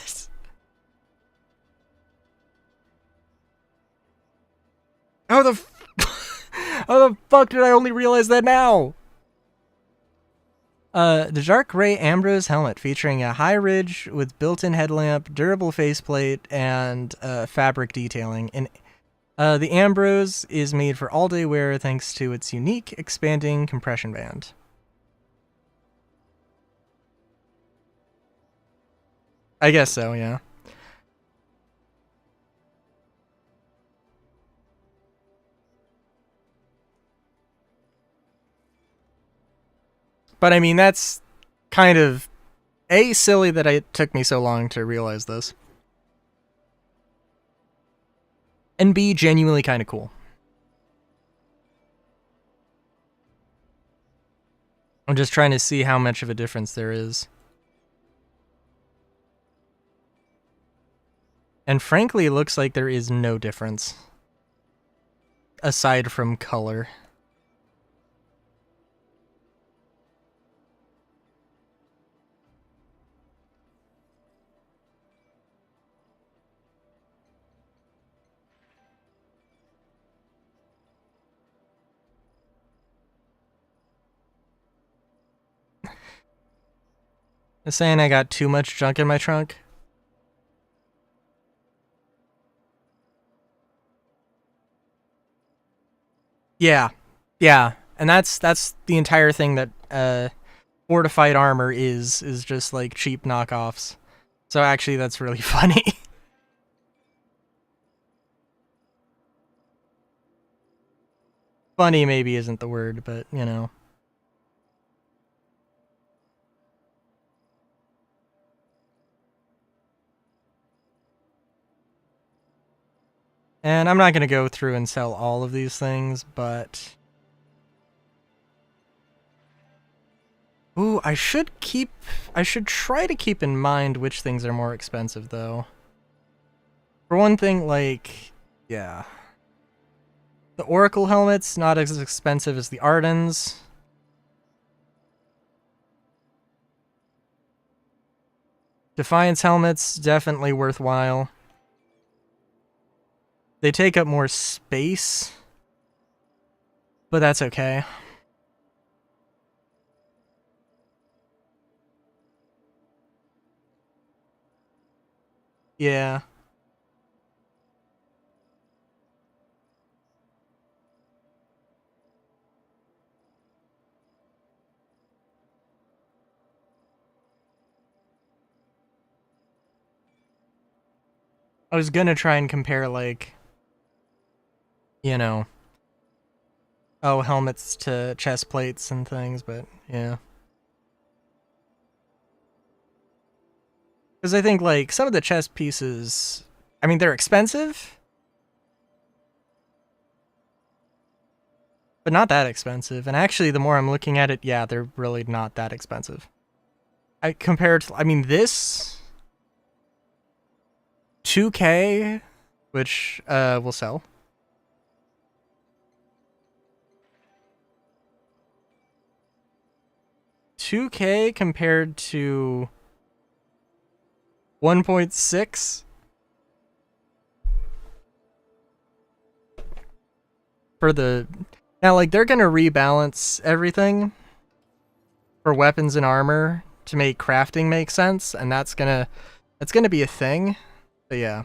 How the fuck did I only realize that now? The dark gray Ambrose helmet featuring a high ridge with built-in headlamp, durable faceplate, and fabric detailing. And the Ambrose is made for all-day wear thanks to its unique expanding compression band. I guess so, yeah. But I mean, that's kind of A, silly that it took me so long to realize this. And B, genuinely kind of cool. I'm just trying to see how much of a difference there is. And frankly, it looks like there is no difference. Aside from color. Is saying I got too much junk in my trunk? Yeah. Yeah. And that's the entire thing that fortified armor is just like cheap knockoffs. So actually that's really funny. Funny maybe isn't the word, but you know. And I'm not going to go through and sell all of these things, but... Ooh, I should try to keep in mind which things are more expensive, though. For one thing, like... Yeah. The Oracle helmet's not as expensive as the Ardens. Defiance helmet's definitely worthwhile. They take up more space, but that's okay. Yeah. I was gonna try and compare, like, you know, helmets to chest plates and things, but yeah. Because I think, like, some of the chest pieces, I mean, they're expensive, but not that expensive. And actually, the more I'm looking at it, yeah, they're really not that expensive. Compared to, I mean, this 2K, which will sell. 2K compared to 1.6 for the... Now, like, they're gonna rebalance everything for weapons and armor to make crafting make sense, and that's gonna be a thing. But yeah.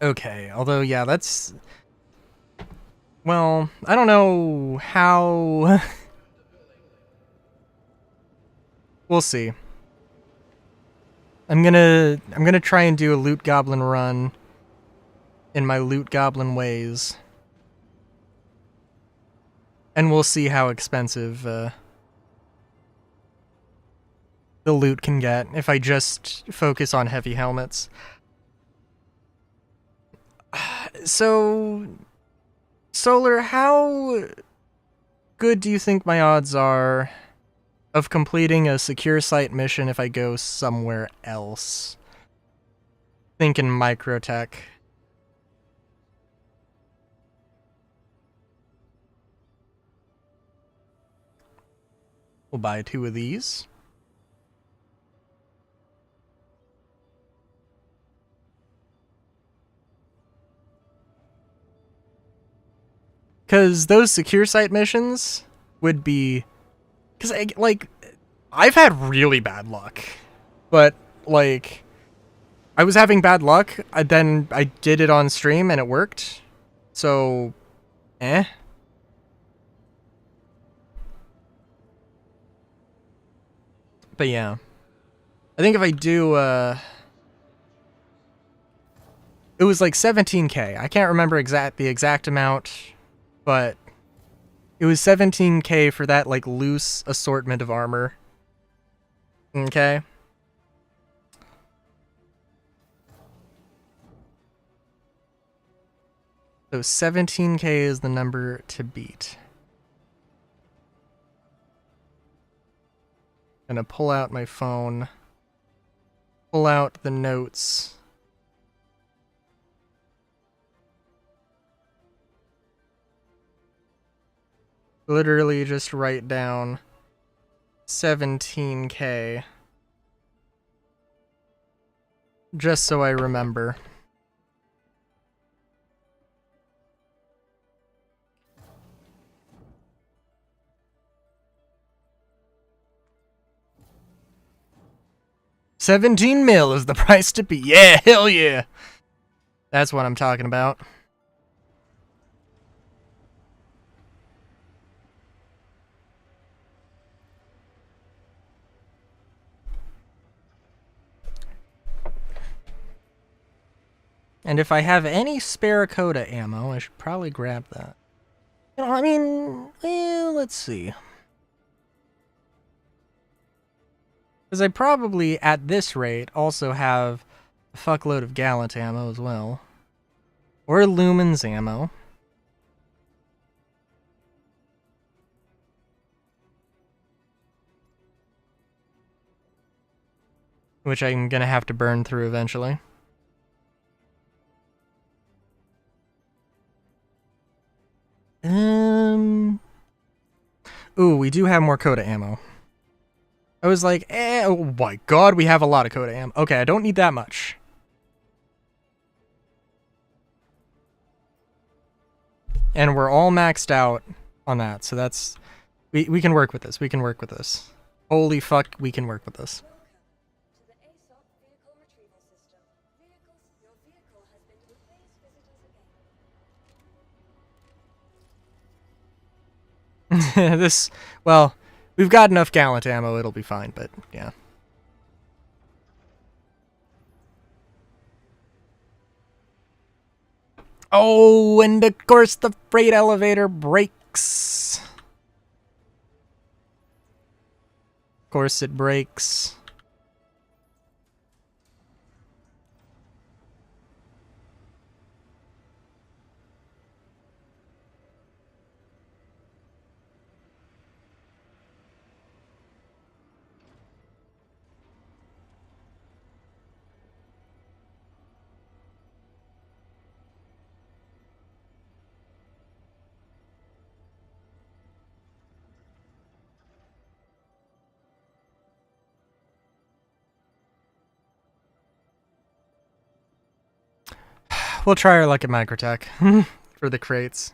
Okay, although, yeah, that's... Well, I don't know how... We'll see. I'm gonna try and do a loot goblin run in my loot goblin ways. And we'll see how expensive the loot can get if I just focus on heavy helmets. So, Solar, how good do you think my odds are of completing a secure site mission if I go somewhere else? Thinking microtech. We'll buy 2 of these. Because those secure site missions would be... Because, like, I've had really bad luck. But, like, I was having bad luck, then I did it on stream and it worked. So, eh. But yeah. I think if I do, it was like 17k. I can't remember the exact amount, but it was 17k for that, like, loose assortment of armor. Okay. So 17k is the number to beat. Gonna pull out my phone. Pull out the notes. Literally just write down 17k. Just so I remember. $17 mil is the price to be. Yeah, hell yeah. That's what I'm talking about. And if I have any spare Coda ammo, I should probably grab that. You know, I mean, well, let's see. Because I probably, at this rate, also have a fuckload of Gallant ammo as well. Or Lumen's ammo. Which I'm gonna have to burn through eventually. Ooh, we do have more Coda ammo. I was like, oh my god, we have a lot of Coda ammo. Okay, I don't need that much. And we're all maxed out on that, so that's... We can work with this, we can work with this. Holy fuck, we can work with this. This, well, we've got enough Gallant ammo, it'll be fine, but yeah. Oh, and of course the freight elevator breaks. Of course it breaks. We'll try our luck at Microtech for the crates.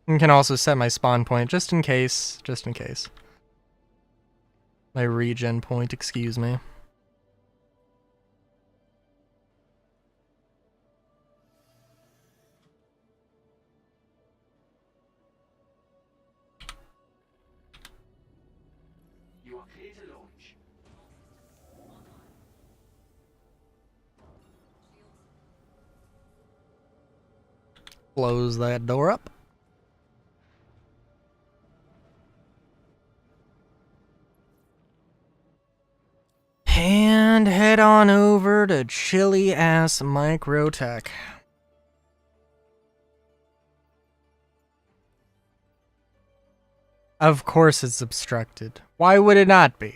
And can also set my spawn point just in case. Just in case. My regen point, excuse me. You are clear to launch. Close that door up. And head on over to chilly ass Microtech. Of course it's obstructed. Why would it not be?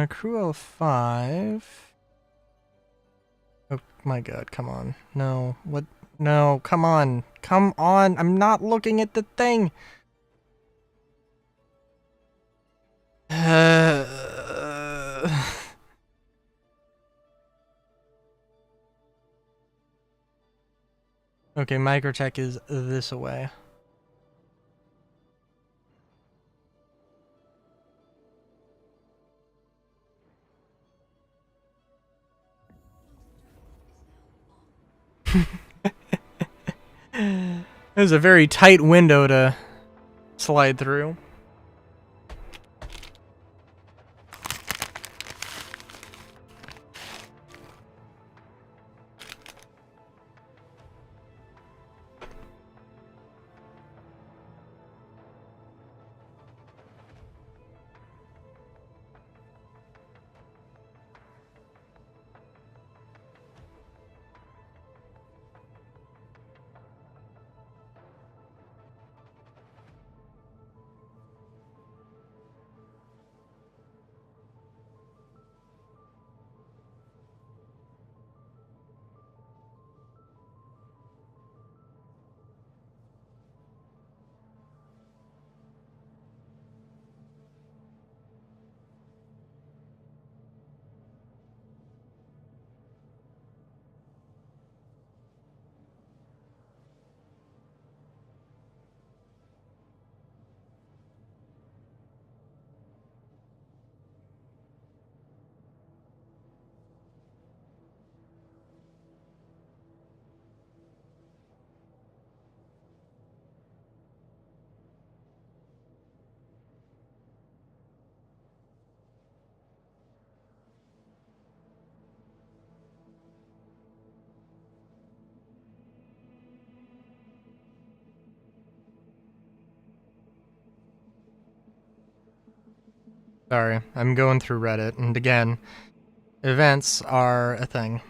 Crew 05. Oh my god, come on. No, what? No, come on. Come on, I'm not looking at the thing. Okay, Microtech is this away. It was a very tight window to slide through. Sorry, I'm going through Reddit, and again, events are a thing.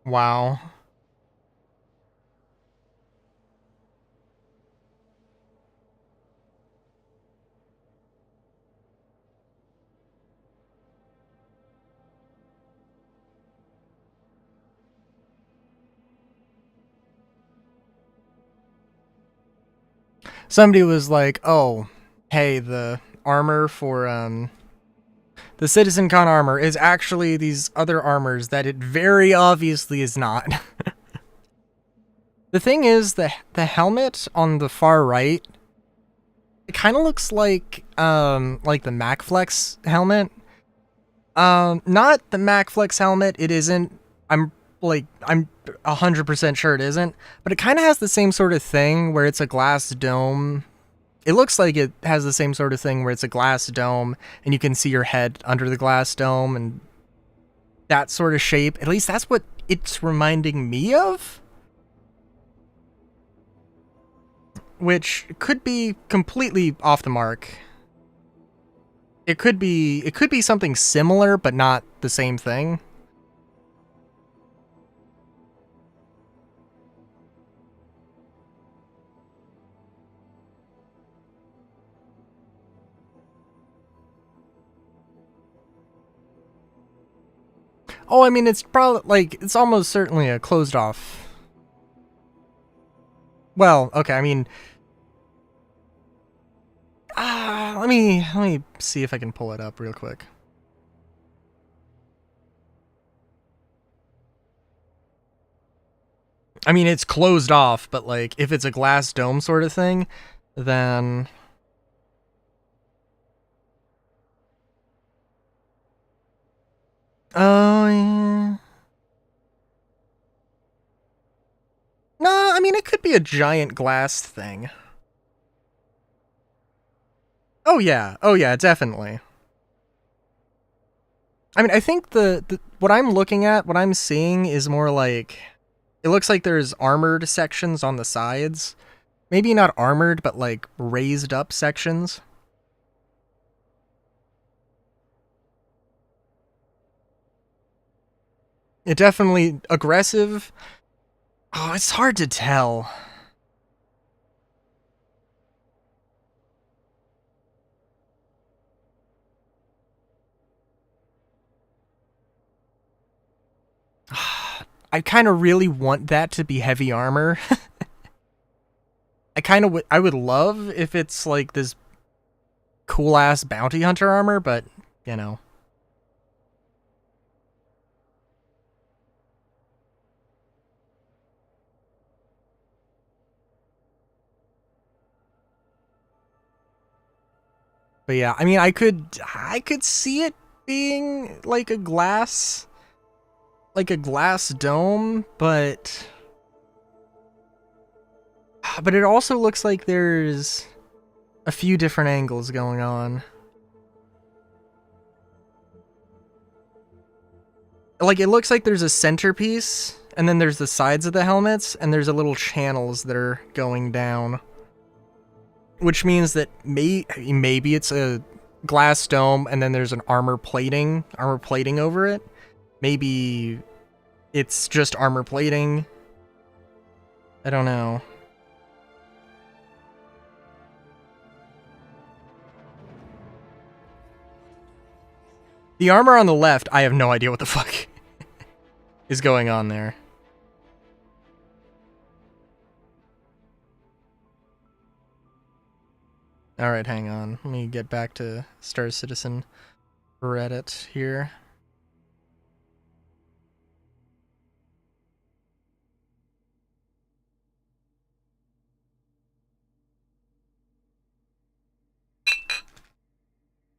Wow. Somebody was like, oh, hey, the armor for, the CitizenCon armor is actually these other armors that it very obviously is not. The thing is, the helmet on the far right, it kind of looks like the MacFlex helmet. Not the MacFlex helmet, it isn't. I'm 100% sure it isn't, but it kind of has the same sort of thing where it's a glass dome. It looks like it has the same sort of thing where it's a glass dome and you can see your head under the glass dome and that sort of shape. At least that's what it's reminding me of. which could be completely off the mark. It could be something similar, but not the same thing. Oh, I mean, it's probably, like, it's almost certainly a closed off. Well, okay, I mean, let me see if I can pull it up real quick. I mean, it's closed off, but, like, if it's a glass dome sort of thing, then... Oh, yeah. No, I mean, it could be a giant glass thing. Oh, yeah, definitely. I mean, I think what I'm looking at, what I'm seeing is more like... It looks like there's armored sections on the sides. Maybe not armored, but, like, raised up sections. It definitely... Aggressive? Oh, it's hard to tell. I kind of really want that to be heavy armor. I would love if it's like this cool ass bounty hunter armor, but you know. But yeah, I mean, I could see it being like a glass dome, but it also looks like there's a few different angles going on. Like, it looks like there's a centerpiece, and then there's the sides of the helmets, and there's a little channels that are going down. Which means that maybe it's a glass dome, and then there's an armor plating over it. Maybe it's just armor plating. I don't know. The armor on the left, I have no idea what the fuck is going on there. Alright, hang on. Let me get back to Star Citizen Reddit here.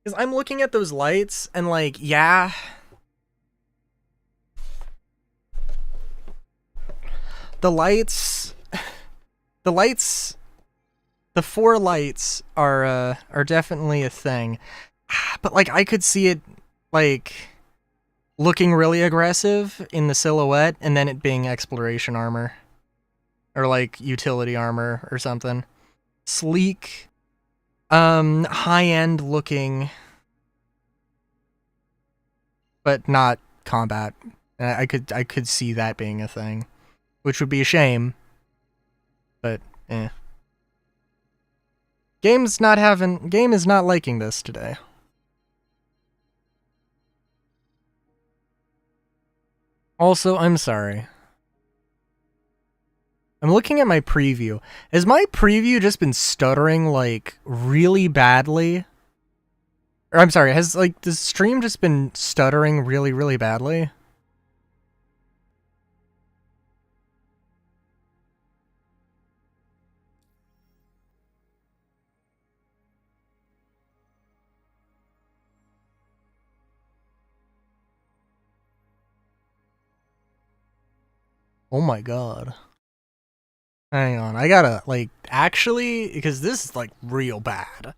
Because I'm looking at those lights, and like, yeah... The four lights are definitely a thing. But like, I could see it, like, looking really aggressive in the silhouette, and then it being exploration armor. Or like, utility armor or something. Sleek, high-end looking, but not combat. I could see that being a thing. Which would be a shame. But, eh. Game is not liking this today. Also, I'm sorry. I'm looking at my preview. Has my preview just been stuttering, like, really badly? Or, I'm sorry, has, like, the stream just been stuttering really, really badly? Oh my god. Hang on, I gotta, like, actually, because this is, like, real bad.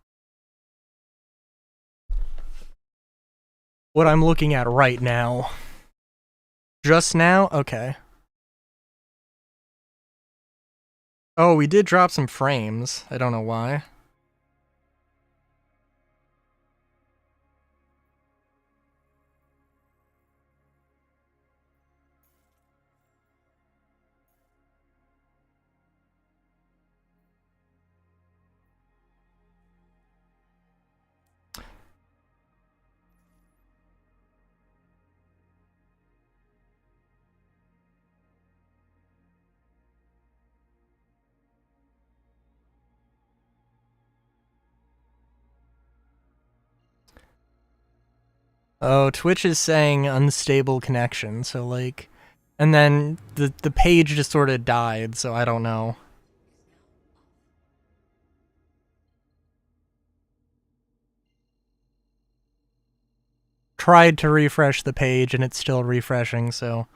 What I'm looking at right now. Just now? Okay. Oh, we did drop some frames. I don't know why. Oh, Twitch is saying unstable connection, so like, and then the page just sort of died, so I don't know. Tried to refresh the page and it's still refreshing, so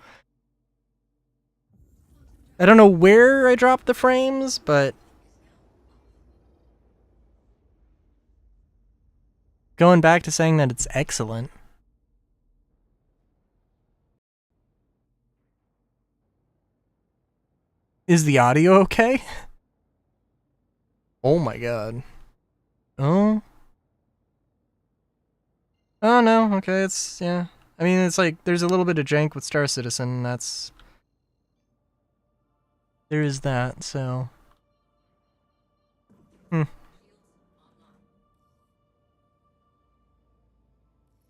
I don't know where I dropped the frames, but going back to saying that it's excellent. Is the audio okay? Oh my god. Oh. Oh no, okay, it's, yeah. I mean, it's like, there's a little bit of jank with Star Citizen, that's... There is that, so...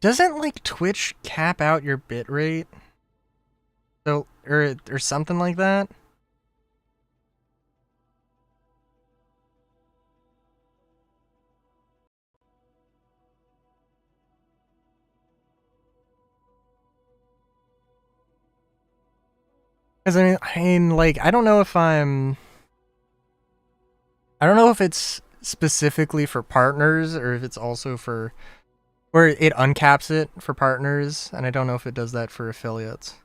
Doesn't, like, Twitch cap out your bitrate? So, or something like that? Because, I mean, like, I don't know if it's specifically for partners, or if it's also for... Or it uncaps it for partners, and I don't know if it does that for affiliates.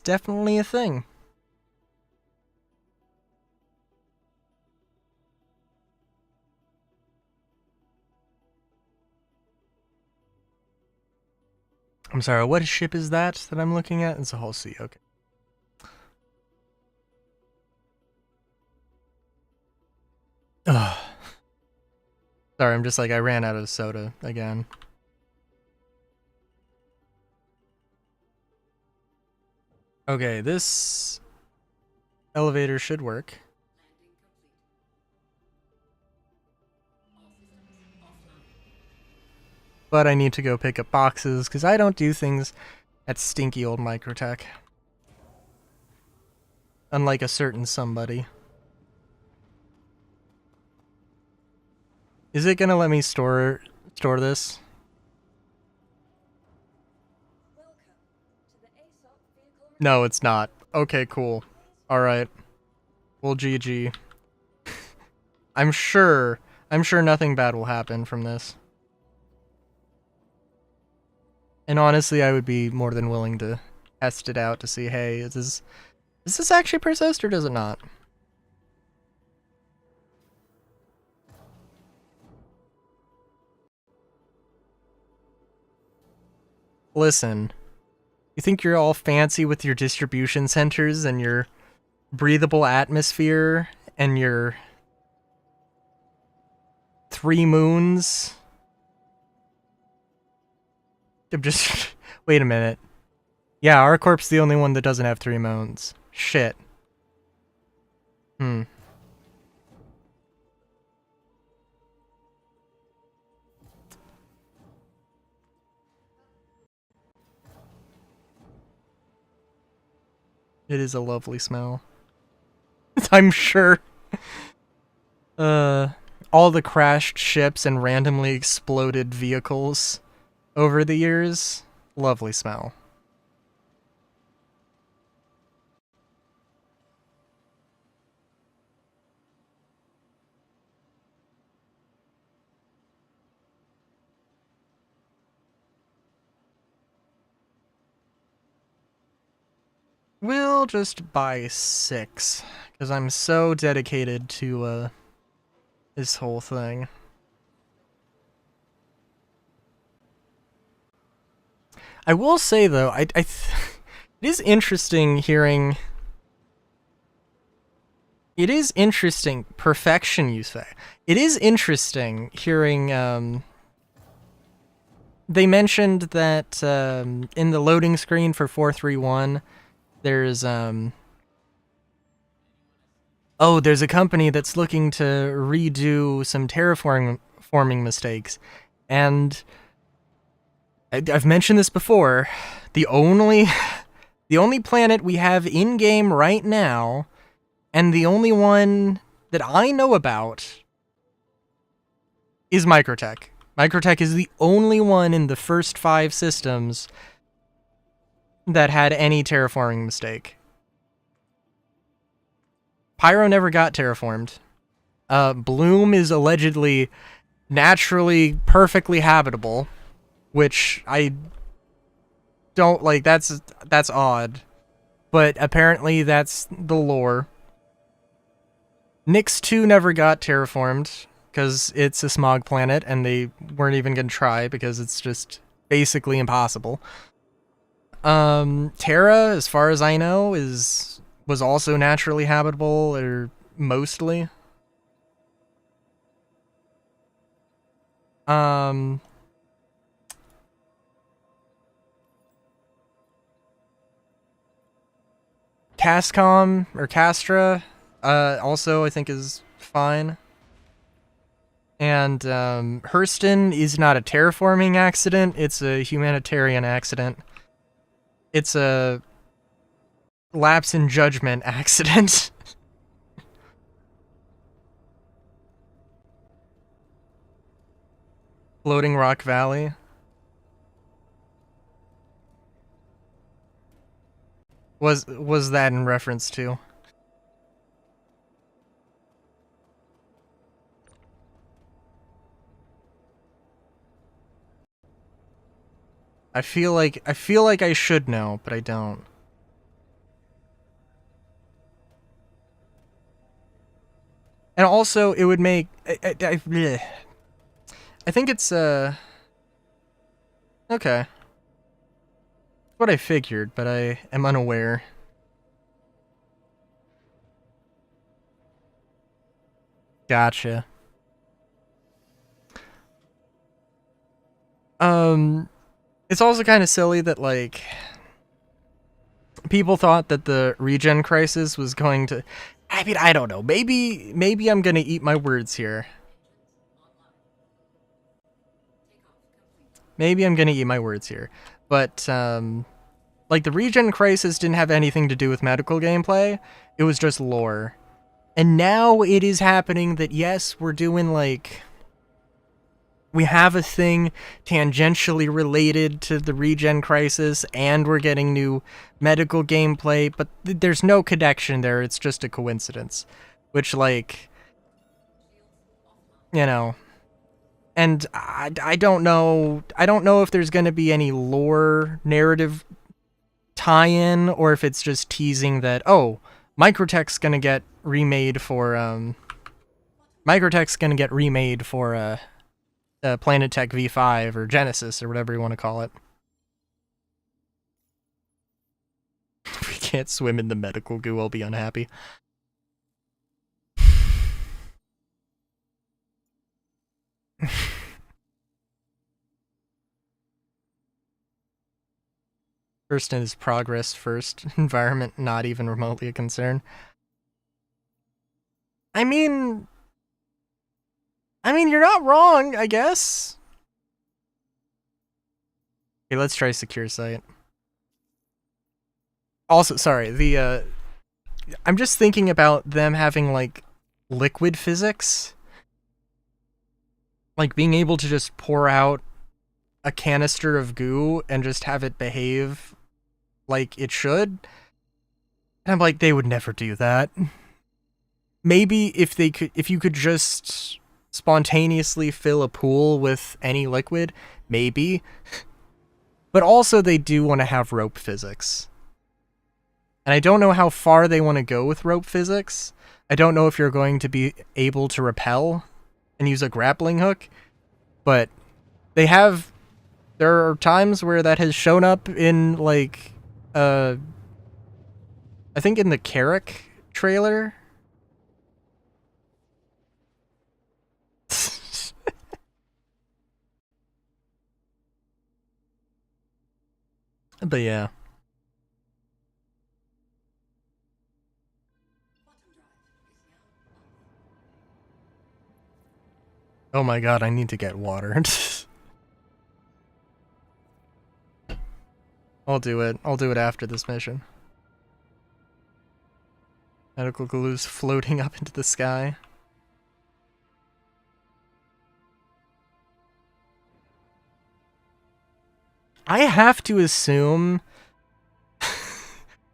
Definitely a thing. I'm sorry, what ship is that I'm looking at? It's a whole sea, okay. Ugh. Sorry, I'm just like, I ran out of soda again. Okay, this elevator should work. But I need to go pick up boxes, because I don't do things at stinky old Microtech. Unlike a certain somebody. Is it gonna let me store this? No, it's not. Okay, cool. Alright. Well, GG. I'm sure nothing bad will happen from this. And honestly, I would be more than willing to test it out to see, hey, is this actually persist or does it not? Listen, you think you're all fancy with your distribution centers and your breathable atmosphere and your 3 moons? I'm just... Wait a minute. Yeah, our corp's the only one that doesn't have 3 moons. Shit. It is a lovely smell. I'm sure. All the crashed ships and randomly exploded vehicles over the years. Lovely smell. We'll just buy 6, because I'm so dedicated to this whole thing. I will say though, it is interesting hearing. It is interesting perfection, you say. It is interesting hearing. They mentioned that in the loading screen for 431, there's there's a company that's looking to redo some terraforming mistakes, and I've mentioned this before. The only planet we have in game right now, and the only one that I know about, is Microtech. Microtech is the only one in the first 5 systems that had any terraforming mistake. Pyro never got terraformed. Bloom is allegedly naturally perfectly habitable, which I don't like. That's odd, but apparently that's the lore. Nyx 2 never got terraformed because it's a smog planet, and they weren't even gonna try because it's just basically impossible. Terra, as far as I know, was also naturally habitable, or mostly. Cascom or Castra, also I think is fine. And Hurston is not a terraforming accident, it's a humanitarian accident. It's a lapse in judgment accident. Floating Rock Valley. Was that in reference to? I feel like I should know, but I don't. And also, it would make I think it's okay. What I figured, but I am unaware. Gotcha. It's also kind of silly that, like, people thought that the regen crisis was going to... I mean, I don't know. Maybe I'm gonna eat my words here. Maybe I'm gonna eat my words here. But, like, the regen crisis didn't have anything to do with medical gameplay. It was just lore. And now it is happening that, yes, we're doing, like... We have a thing tangentially related to the regen crisis, and we're getting new medical gameplay, but there's no connection there, it's just a coincidence. Which, like... You know... And I don't know... I don't know if there's gonna be any lore narrative tie-in, or if it's just teasing that, oh, Microtech's gonna get remade for, Microtech's gonna get remade for, Planet Tech V5 or Genesis or whatever you want to call it. If we can't swim in the medical goo, I'll be unhappy. First in his progress first. Environment not even remotely a concern. I mean, you're not wrong, I guess. Okay, let's try secure site. Also, sorry, the, I'm just thinking about them having, like, liquid physics. Like, being able to just pour out a canister of goo and just have it behave like it should. And I'm like, they would never do that. Maybe if you could just spontaneously fill a pool with any liquid, maybe. But also they do want to have rope physics. And I don't know how far they want to go with rope physics. I don't know if you're going to be able to rappel and use a grappling hook, but there are times where that has shown up in, like, I think in the Carrick trailer. But yeah. Oh my god, I need to get water. I'll do it. I'll do it after this mission. Medical glue's floating up into the sky. I have to assume...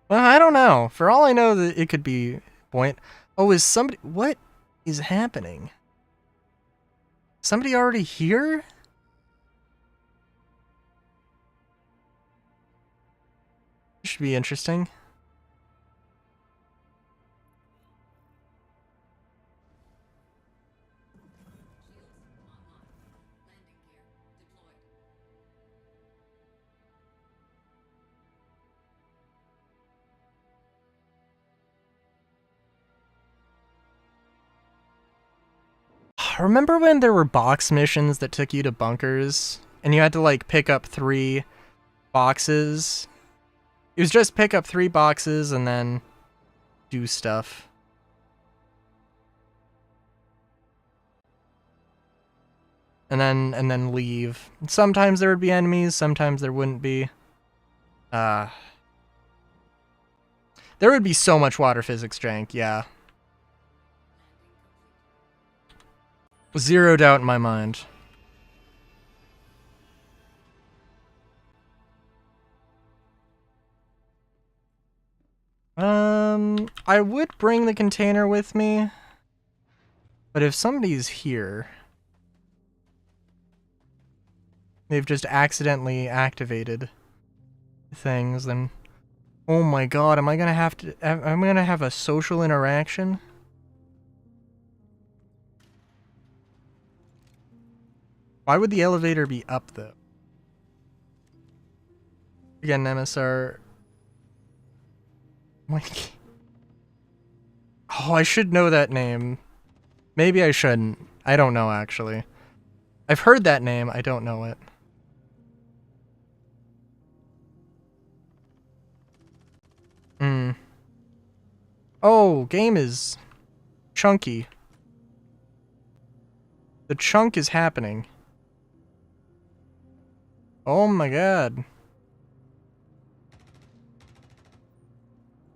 well, I don't know. For all I know, that it could be point. Oh, is somebody... what is happening? Somebody already here? Should be interesting. Remember when there were box missions that took you to bunkers and you had to like pick up 3 boxes? It was just pick up 3 boxes and then do stuff. And then leave. Sometimes there would be enemies, sometimes there wouldn't be. There would be so much water physics jank, yeah. Zero doubt in my mind. I would bring the container with me, but if somebody's here, they've just accidentally activated things, then oh my god, am I gonna have a social interaction? Why would the elevator be up, though? Again, MSR... oh, I should know that name. Maybe I shouldn't. I don't know, actually. I've heard that name, I don't know it. Oh, game is chunky. The chunk is happening. Oh my god.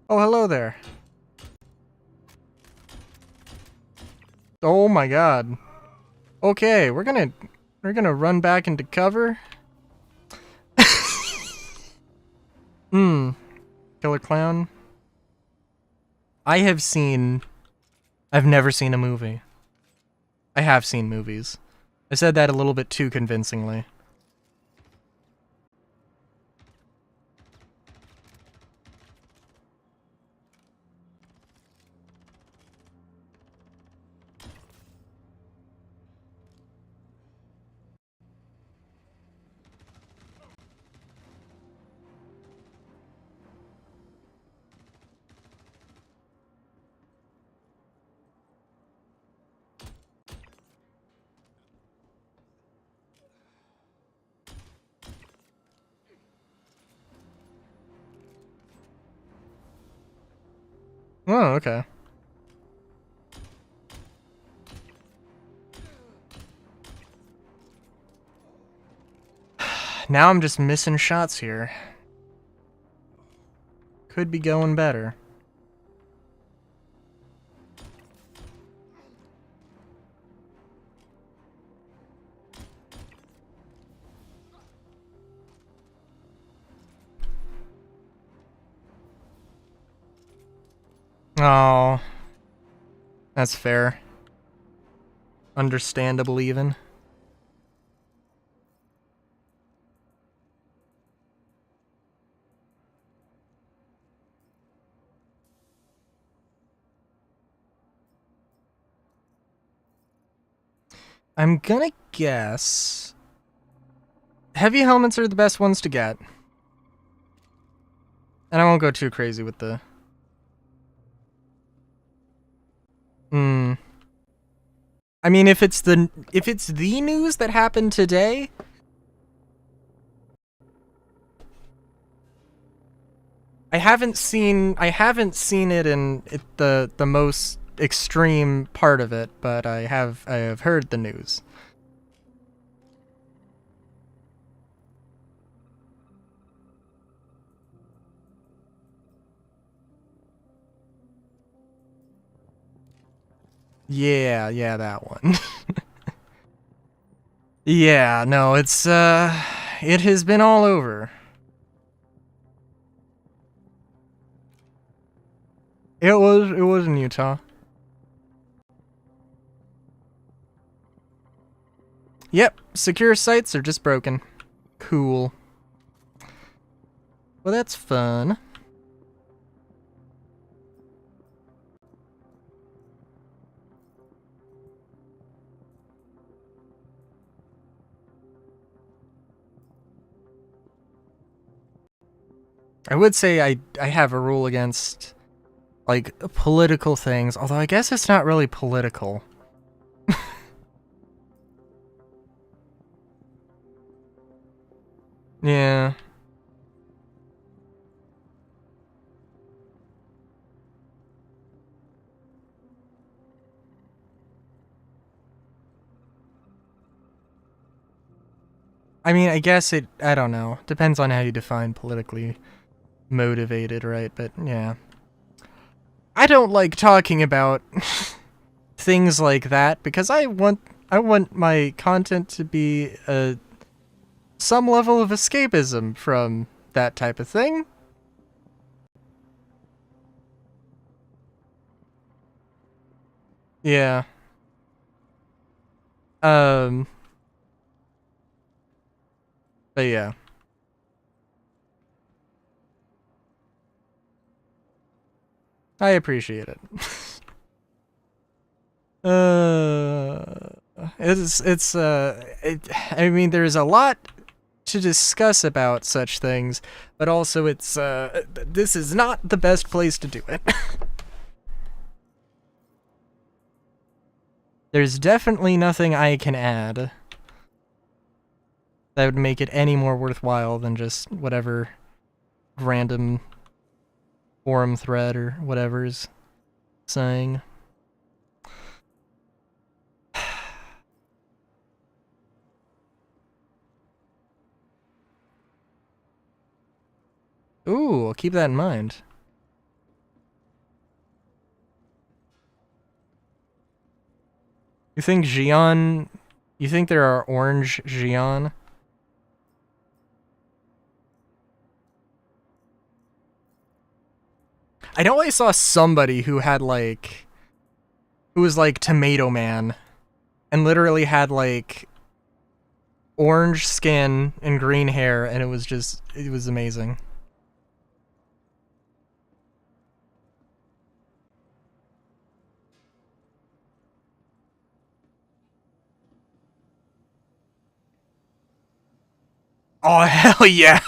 Oh, hello there. Oh my god. Okay, we're gonna run back into cover. Killer Clown. I've never seen a movie. I have seen movies. I said that a little bit too convincingly. Oh, okay. Now I'm just missing shots here. Could be going better. Oh. That's fair. Understandable, even. I'm gonna guess heavy helmets are the best ones to get. And I won't go too crazy with the... I mean, if it's the news that happened today, I haven't seen it in the most extreme part of it, but I have heard the news. Yeah, that one. Yeah, no, it's it has been all over. It was in Utah. Yep, secure sites are just broken. Cool. Well, that's fun. I would say I have a rule against, like, political things, although I guess it's not really political. Yeah. I mean, I guess I don't know. Depends on how you define politically motivated, right? But yeah. I don't like talking about things like that because I want my content to be some level of escapism from that type of thing. Yeah. But yeah. I appreciate it. I mean, there's a lot to discuss about such things, but also this is not the best place to do it. There's definitely nothing I can add that would make it any more worthwhile than just whatever random forum thread or whatever's saying. Ooh, I'll keep that in mind. You think there are orange Xion? I know I saw somebody who was like Tomato Man, and literally had like orange skin and green hair, and it was amazing. Oh, hell yeah!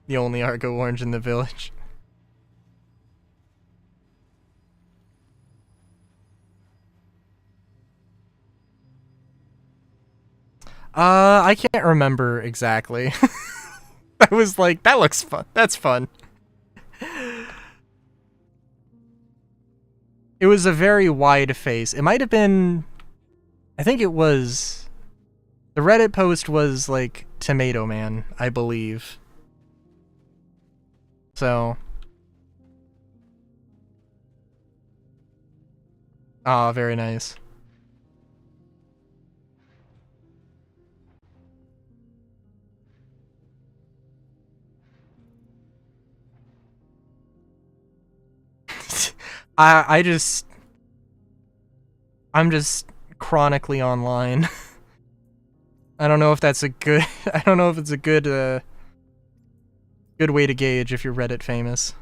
The only Argo orange in the village. I can't remember exactly. I was like, that looks fun. That's fun. It was a very wide face. It might have been... I think it was... The Reddit post was, like, Tomato Man, I believe. So... Ah, very nice. I'm just chronically online. I don't know if that's a good... I don't know if it's a good, good way to gauge if you're Reddit famous.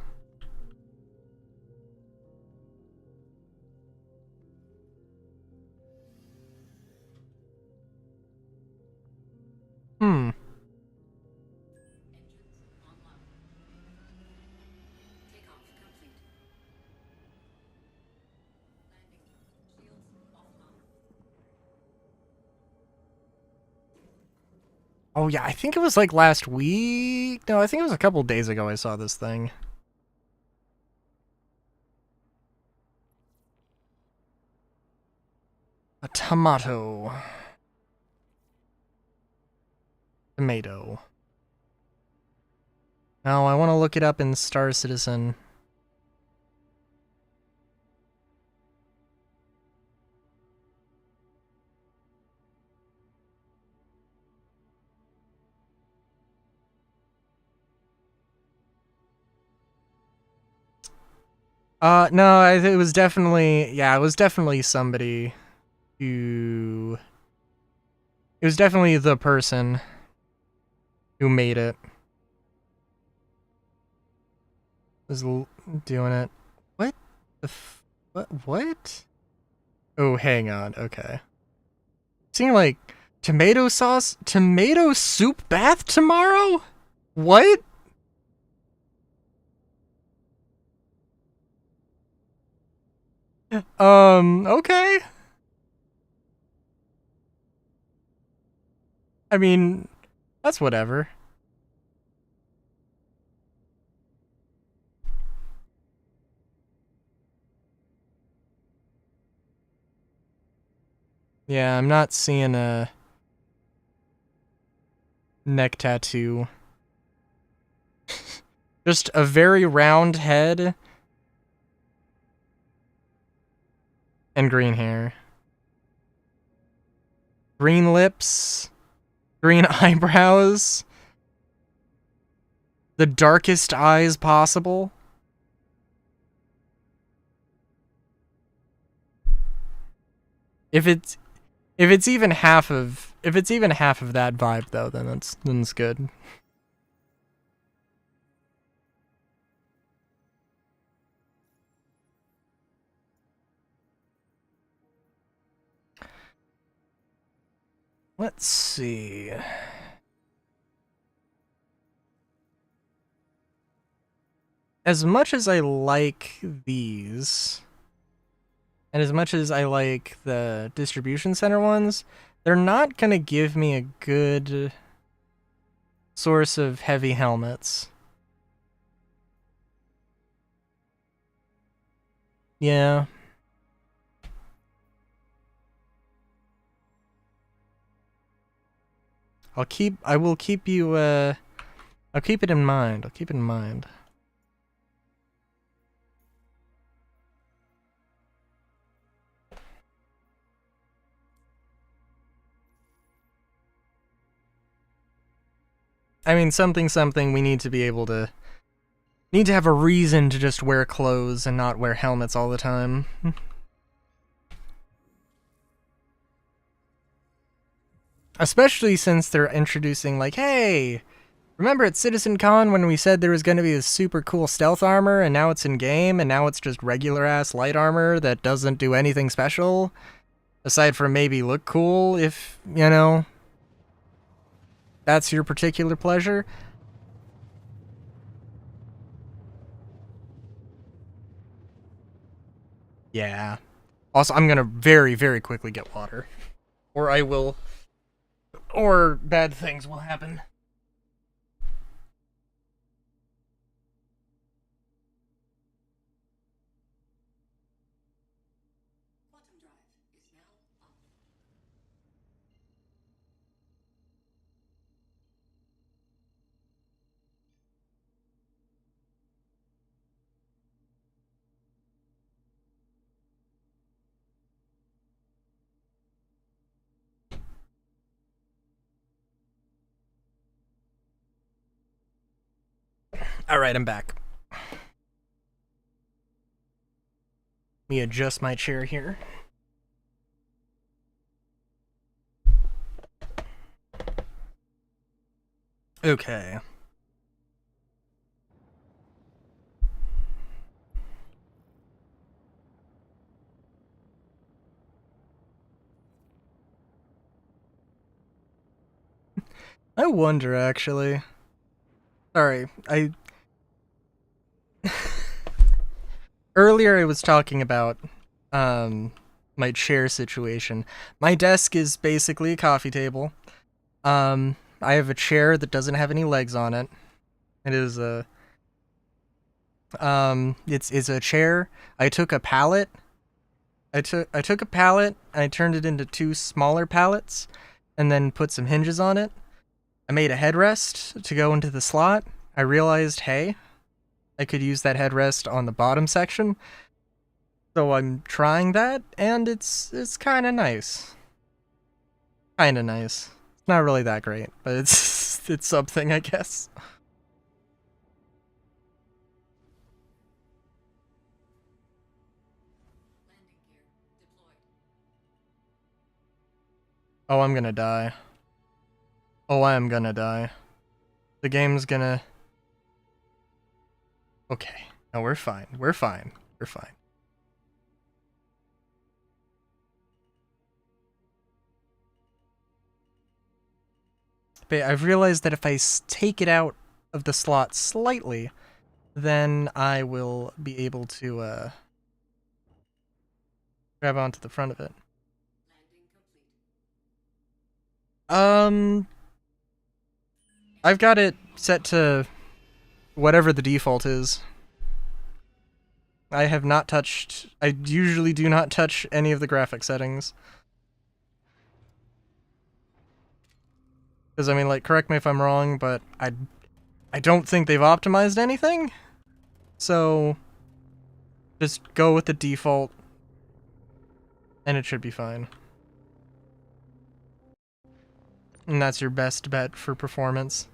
Oh yeah, I think it was like last week. No, I think it was a couple days ago I saw this thing. A tomato. Tomato. No, I want to look it up in Star Citizen. No, it was definitely, yeah, it was definitely somebody who, it was definitely the person who made it. Was doing it. What the what? Oh, hang on, okay. Seeing like, tomato sauce, tomato soup bath tomorrow? What? Okay. I mean, that's whatever. Yeah, I'm not seeing a neck tattoo. Just a very round head and green hair. Green lips, green eyebrows, the darkest eyes possible. If it's even half of that vibe though, then it's good. Let's see. As much as I like these, and as much as I like the distribution center ones, they're not gonna give me a good source of heavy helmets. Yeah. I will keep you, I'll keep it in mind. I'll keep it in mind. I mean, something, we need to be able to... Need to have a reason to just wear clothes and not wear helmets all the time. Especially since they're introducing, like, hey, remember at CitizenCon when we said there was going to be this super cool stealth armor, and now it's in-game, and now it's just regular-ass light armor that doesn't do anything special? Aside from maybe look cool, if, you know, that's your particular pleasure. Yeah. Also, I'm gonna very, very quickly get water. Or I will... Or bad things will happen. Alright, I'm back. Let me adjust my chair here. Okay. I wonder, actually. Sorry, Earlier I was talking about, my chair situation. My desk is basically a coffee table. I I have a chair that doesn't have any legs on it. It is a it's a chair. I took a pallet. I took a pallet and I turned it into 2 smaller pallets and then put some hinges on it. I made a headrest to go into the slot. I realized, hey, I could use that headrest on the bottom section. So I'm trying that, and it's kind of nice. Kind of nice. It's not really that great, but it's something, I guess. Oh, I'm gonna die. Oh, I am gonna die. The game's gonna... Okay. No, we're fine. We're fine. We're fine. But I've realized that if I take it out of the slot slightly, then I will be able to grab onto the front of it. I've got it set to whatever the default is. I have not touched... I usually do not touch any of the graphic settings. Because, I mean, like, correct me if I'm wrong, but I don't think they've optimized anything. So, just go with the default, and it should be fine. And that's your best bet for performance.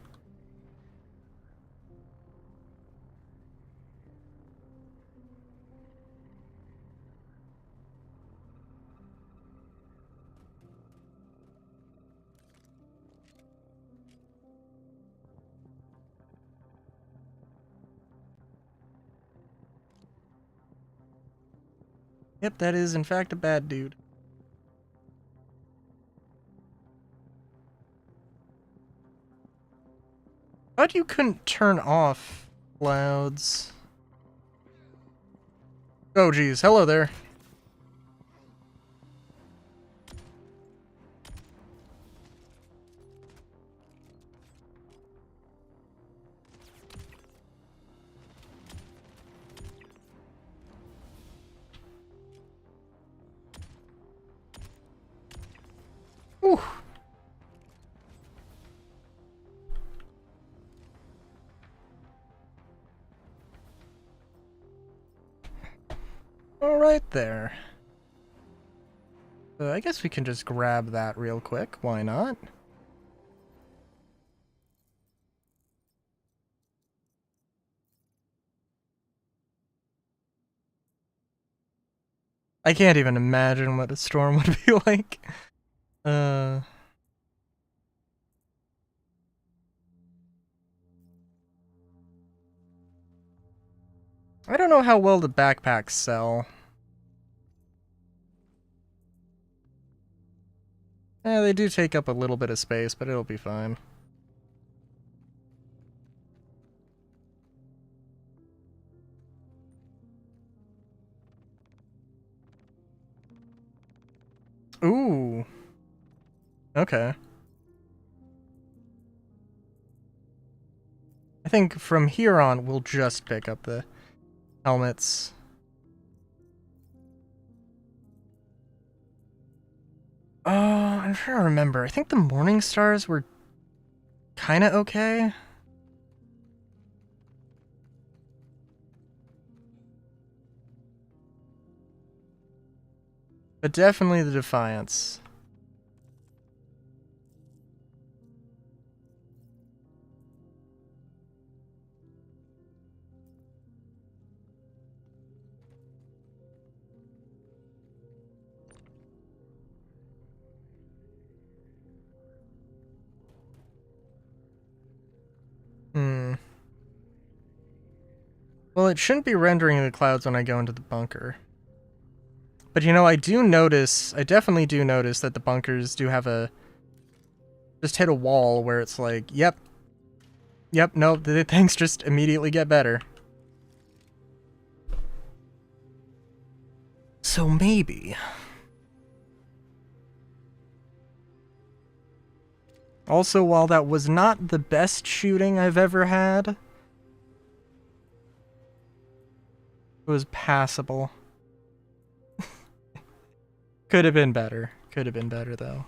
Yep, that is in fact a bad dude. How'd you couldn't turn off clouds? Oh geez, hello there. Whew. All right there. I guess we can just grab that real quick. Why not? I can't even imagine what a storm would be like. I don't know how well the backpacks sell. Yeah, they do take up a little bit of space, but it'll be fine. Ooh. Okay. I think from here on, we'll just pick up the helmets. I'm trying to remember. I think the Morning Stars were kind of okay. But definitely the Defiance. Well, it shouldn't be rendering the clouds when I go into the bunker. But you know, I definitely do notice that the bunkers do have just hit a wall where it's like, yep, no, the things just immediately get better. So maybe... Also, while that was not the best shooting I've ever had, it was passable. Could have been better. Could have been better, though.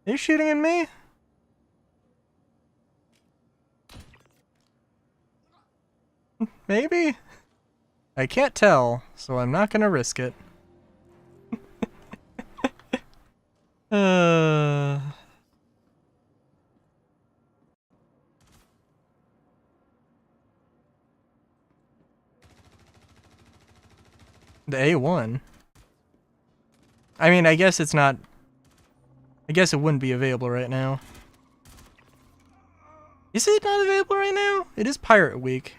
Are you shooting at me? Maybe? I can't tell, so I'm not gonna risk it. uh... The A1? I mean, I guess it's not... I guess it wouldn't be available right now. Is it not available right now? It is Pirate Week.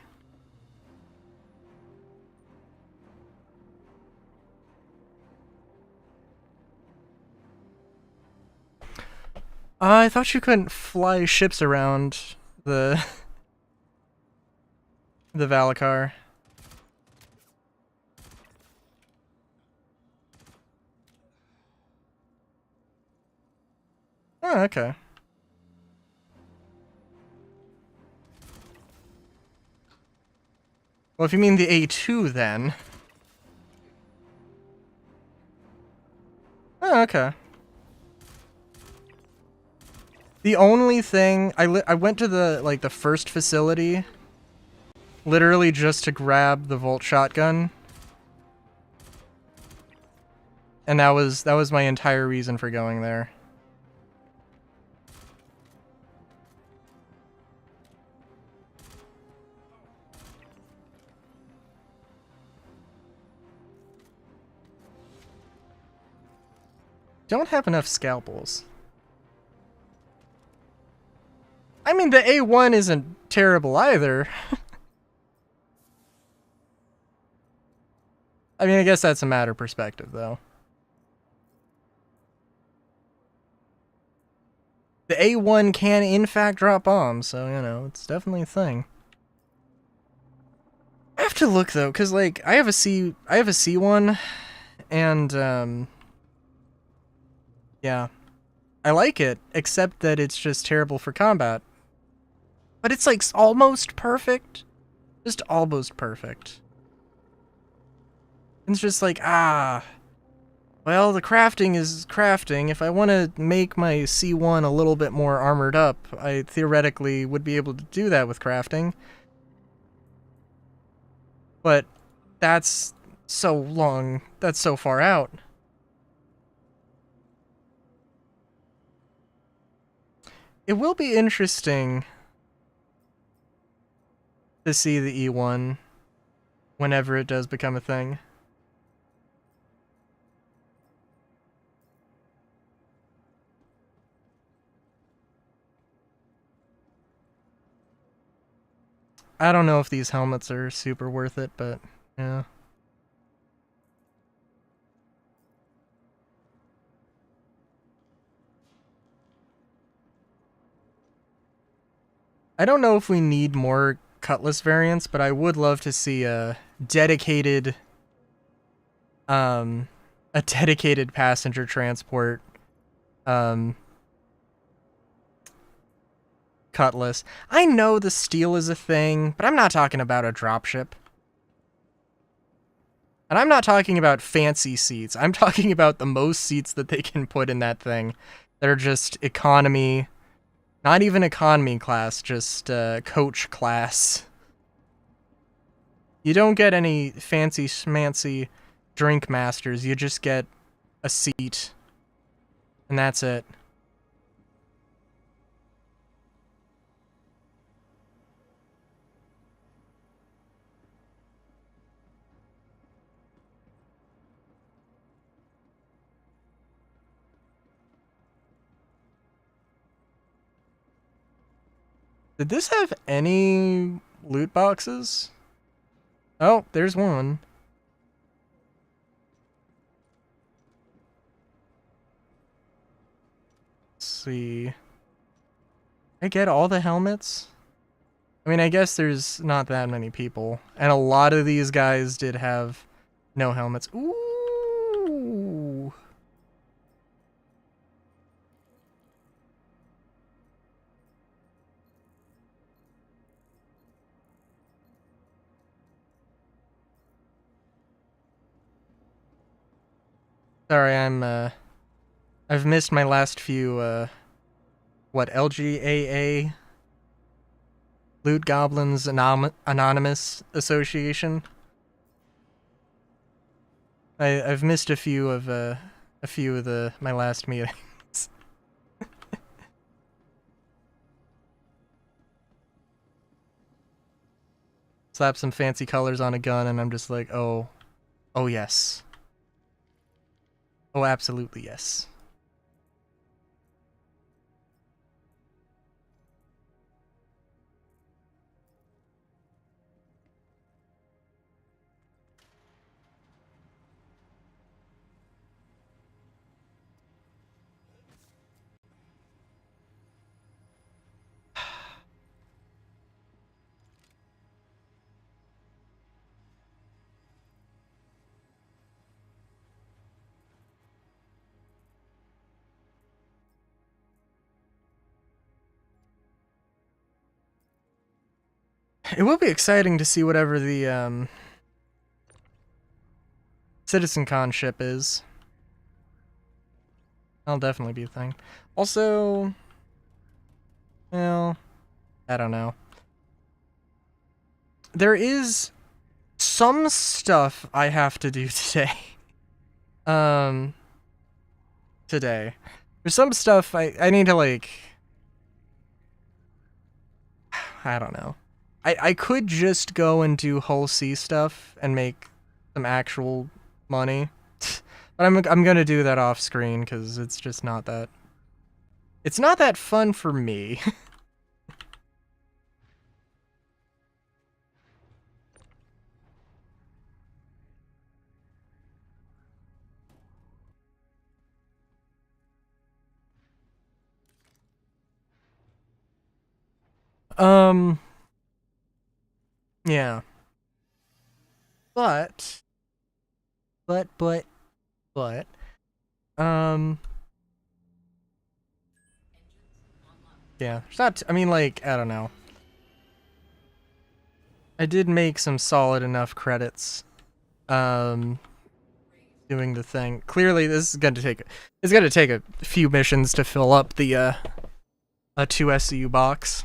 I thought you couldn't fly ships around the... the Valacar. Oh, okay. Well, if you mean the A2, then... Oh, okay. The only thing... I went to the, like, the first facility... literally just to grab the Volt shotgun. And that was my entire reason for going there. Don't have enough scalpels. I mean, the A1 isn't terrible either. I mean, I guess that's a matter of perspective, though. The A1 can, in fact, drop bombs, so, you know, it's definitely a thing. I have to look, though, because, like, I have a C1, and, yeah. I like it, except that it's just terrible for combat. But it's, like, almost perfect. Just almost perfect. It's just like, well, the crafting is crafting. If I want to make my C1 a little bit more armored up, I theoretically would be able to do that with crafting. But that's so long, that's so far out. It will be interesting to see the E1 whenever it does become a thing. I don't know if these helmets are super worth it, but yeah. I don't know if we need more Cutlass variants, but I would love to see a dedicated passenger transport Cutlass. I know the steel is a thing, but I'm not talking about a dropship. And I'm not talking about fancy seats. I'm talking about the most seats that they can put in that thing that are just economy, not even economy class, just coach class. You don't get any fancy schmancy drink masters. You just get a seat. And that's it. Did this have any loot boxes? Oh, there's one. Let's see. I get all the helmets? I mean, I guess there's not that many people. And a lot of these guys did have no helmets. Ooh. Sorry, I've missed my last few, what, LGAA? Loot Goblins Anonymous Association. I've missed a few of my last meetings. Slap some fancy colors on a gun and I'm just like, oh yes. Oh, absolutely yes. It will be exciting to see whatever the CitizenCon ship is. That'll definitely be a thing. Also, well, I don't know. There is some stuff I have to do today. Today. There's some stuff I need to, like, I don't know. I could just go and do Hull C stuff and make some actual money. But I'm gonna do that off screen because it's just not that. It's not that fun for me. Yeah. But, yeah, it's not, I mean, like, I don't know. I did make some solid enough credits, doing the thing. Clearly, this is it's gonna take a few missions to fill up the, a 2 SCU box.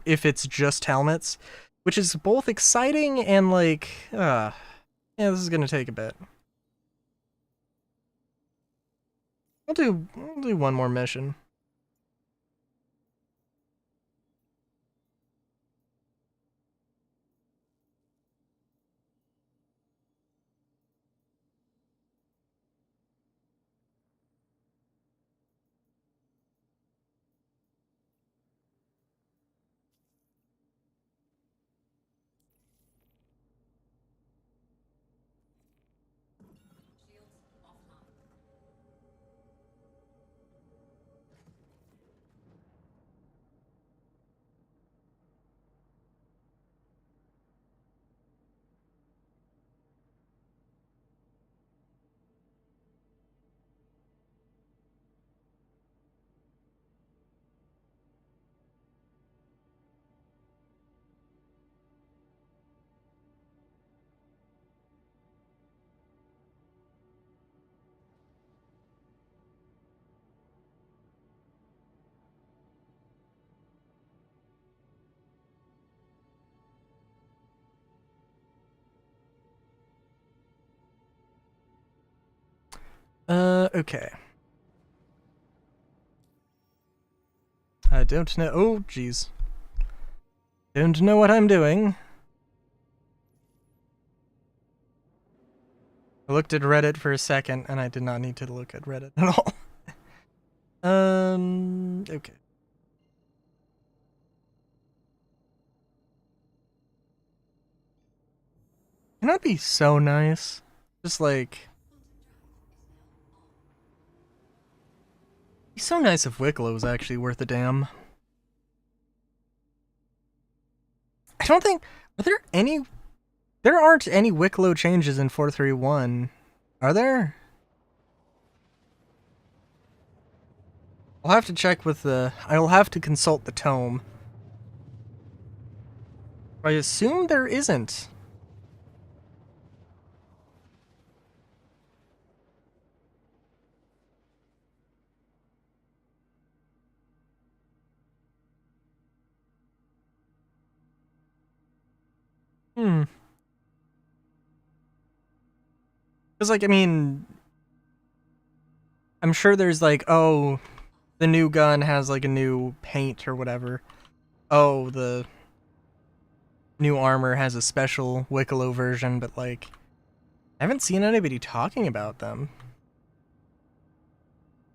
If it's just helmets, which is both exciting and, like, yeah, this is gonna take a bit. I'll do one more mission. Okay. I don't know. Oh, jeez. Don't know what I'm doing. I looked at Reddit for a second, and I did not need to look at Reddit at all. Okay. Can that be so nice? Just like... It'd be so nice if Wicklow was actually worth a damn. I don't think... Are there any... There aren't any Wicklow changes in 4.3.1. Are there? I'll have to check with the... I'll have to consult the tome. I assume there isn't. Because, like, I mean... I'm sure there's, like, oh... The new gun has, like, a new paint or whatever. Oh, the... new armor has a special Wicklow version, but, like... I haven't seen anybody talking about them.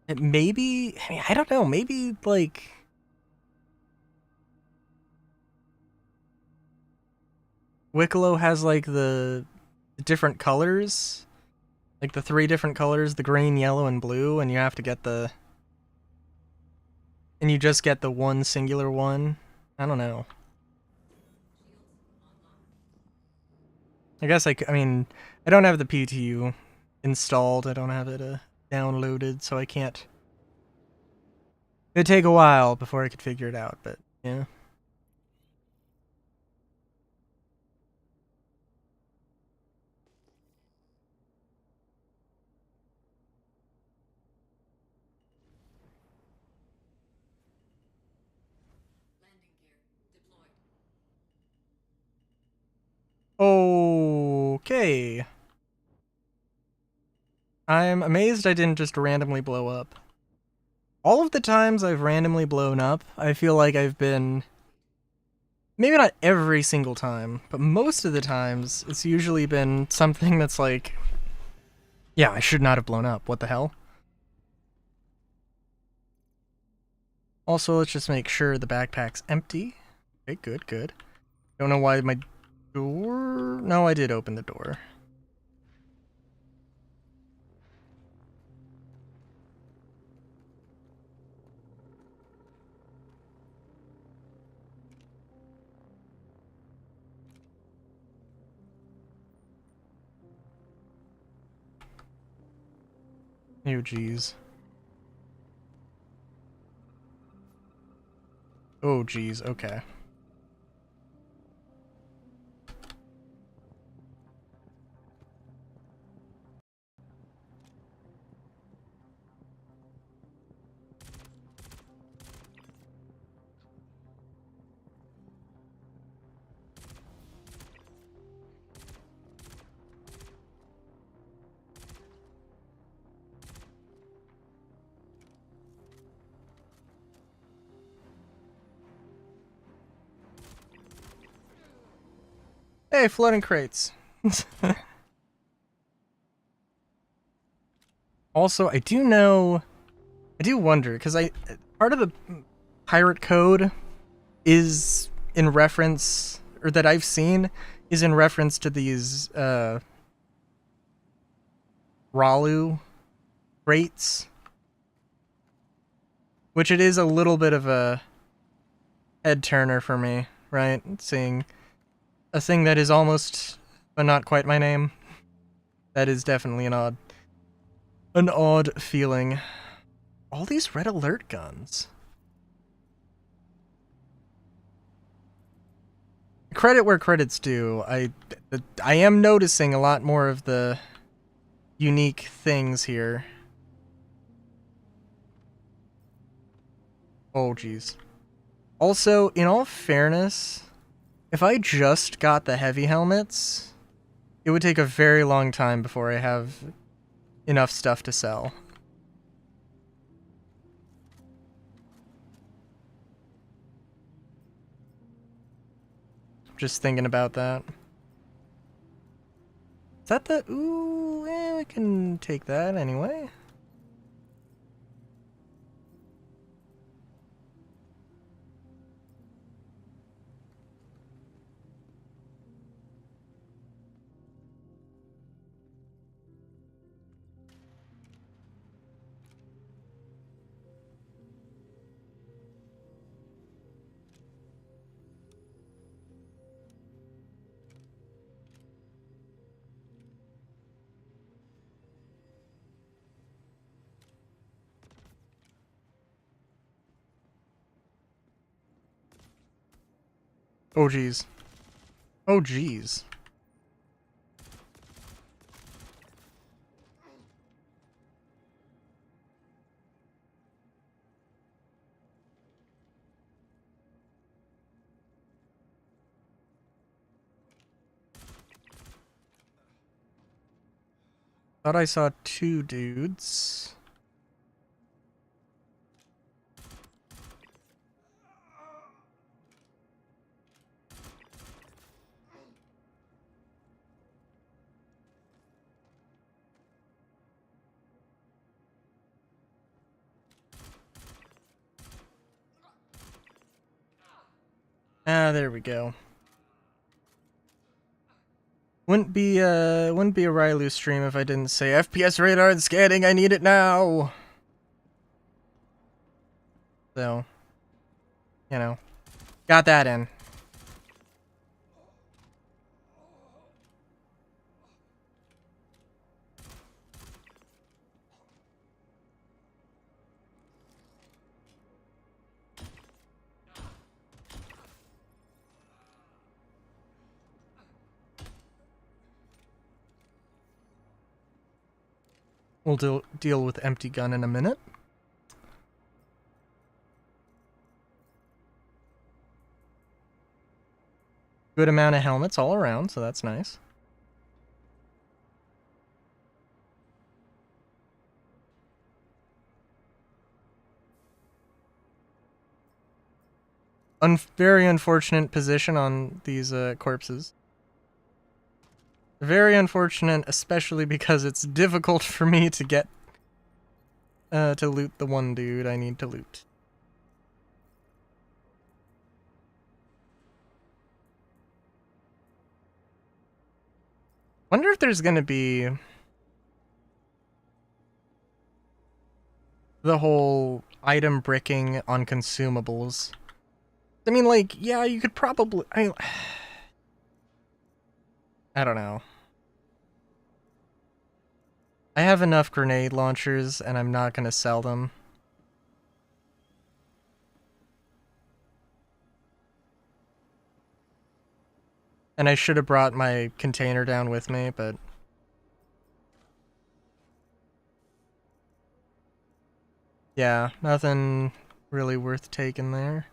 It maybe... I mean, I don't know. Maybe, like... Wicklow has, like, the different colors. Like, the 3 different colors. The green, yellow, and blue. And you have to get the... And you just get the one singular one. I don't know. I guess I mean, I don't have the PTU installed. I don't have it downloaded, so I can't. It'd take a while before I could figure it out, but yeah. Okay. I'm amazed I didn't just randomly blow up. All of the times I've randomly blown up, I feel like I've been... Maybe not every single time, but most of the times, it's usually been something that's like... Yeah, I should not have blown up. What the hell? Also, let's just make sure the backpack's empty. Okay, good, good. Don't know why my door... No, I did open the door. Oh, jeez. Oh, jeez, okay. Hey, floating crates. Also, I do wonder, because part of the pirate code is in reference, or that I've seen, is in reference to these, Ralu crates. Which it is a little bit of a head turner for me, right? Seeing a thing that is almost, but not quite my name. That is definitely an odd feeling. All these red alert guns. Credit where credit's due. I am noticing a lot more of the unique things here. Oh, jeez. Also, in all fairness, if I just got the heavy helmets, it would take a very long time before I have enough stuff to sell. Just thinking about that. Is that the... Ooh, we can take that anyway. Oh, jeez. Oh, jeez. Thought I saw 2 dudes. Ah, there we go. Wouldn't be a Rylu stream if I didn't say FPS radar and scanning, I need it now. So, you know, got that in. We'll deal with empty gun in a minute. Good amount of helmets all around, so that's nice. Very unfortunate position on these corpses. Very unfortunate, especially because it's difficult for me to get to loot the one dude I need to loot. Wonder if there's gonna be the whole item bricking on consumables. I mean, like, yeah, you could probably... I don't know. I have enough grenade launchers, and I'm not gonna sell them. And I should have brought my container down with me, but... yeah, nothing really worth taking there.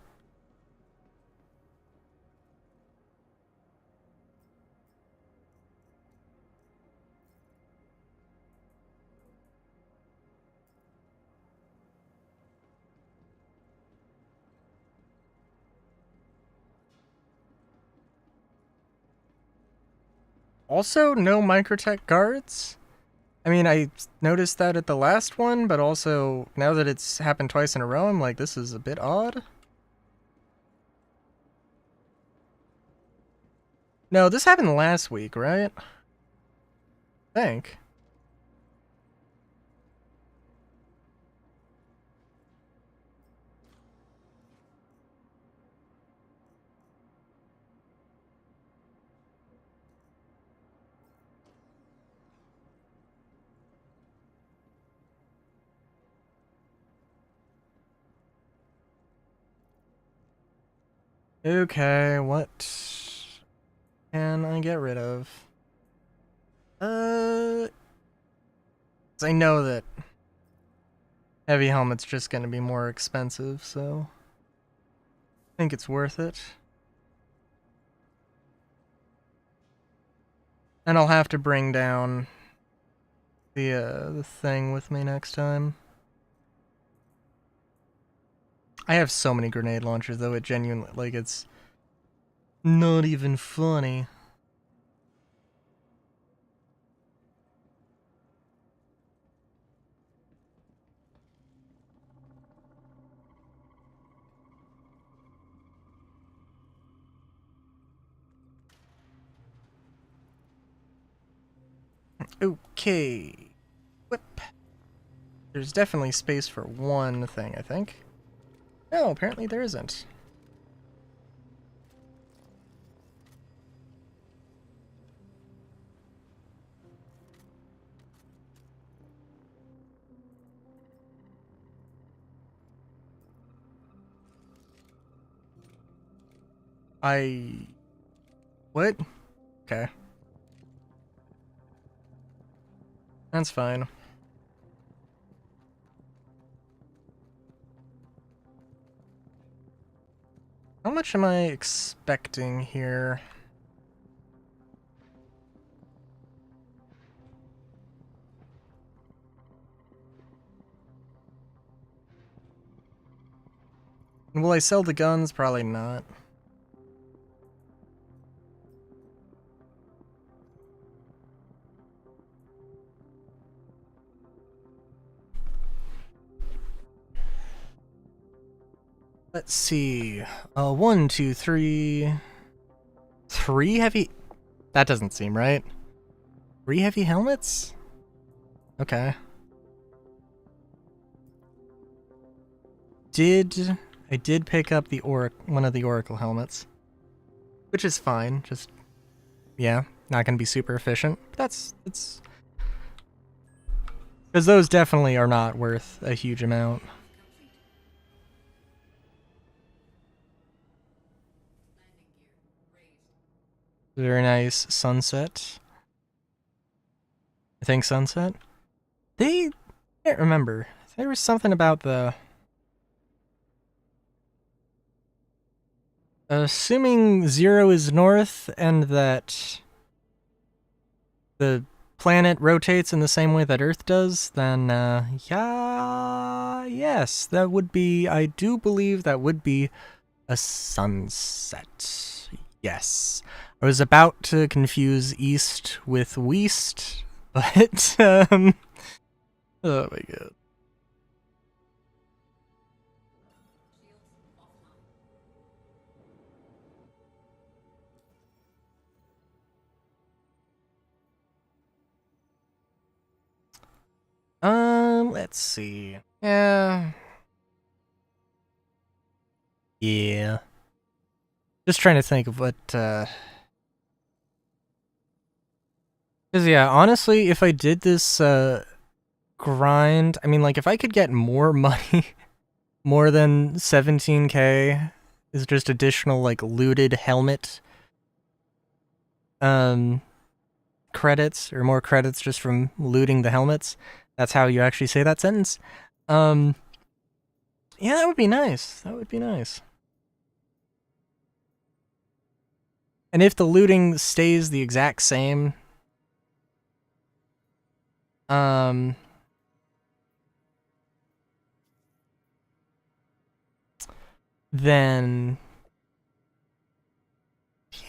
Also, no microtech guards? I mean, I noticed that at the last one, but also, now that it's happened twice in a row, I'm like, this is a bit odd. No, this happened last week, right? I think. Okay, what can I get rid of? 'Cause I know that heavy helmet's just gonna be more expensive, so I think it's worth it. And I'll have to bring down the thing with me next time. I have so many grenade launchers, though, it genuinely, like, it's not even funny. Okay. Whip. There's definitely space for one thing, I think. No, apparently there isn't. What? Okay. That's fine. How much am I expecting here? Will I sell the guns? Probably not. Let's see. 1, 2, 3. 3 heavy... That doesn't seem right. 3 heavy helmets? Okay. I did pick up the one of the Oracle helmets. Which is fine, just... Yeah, not gonna be super efficient. But it's... Because those definitely are not worth a huge amount. Very nice sunset. I think sunset. I can't remember. There was something about the... Assuming 0 is north and that the planet rotates in the same way that Earth does, then yeah, yes, that would be, I do believe that would be a sunset. Yes. I was about to confuse east with west, but oh my god. Let's see. Yeah. Just trying to think of what, Cause yeah, honestly, if I did this, grind, I mean, like, if I could get more money, more than 17k, is just additional, like, looted helmet, credits, or more credits just from looting the helmets. That's how you actually say that sentence. Yeah, that would be nice. That would be nice. And if the looting stays the exact same, then,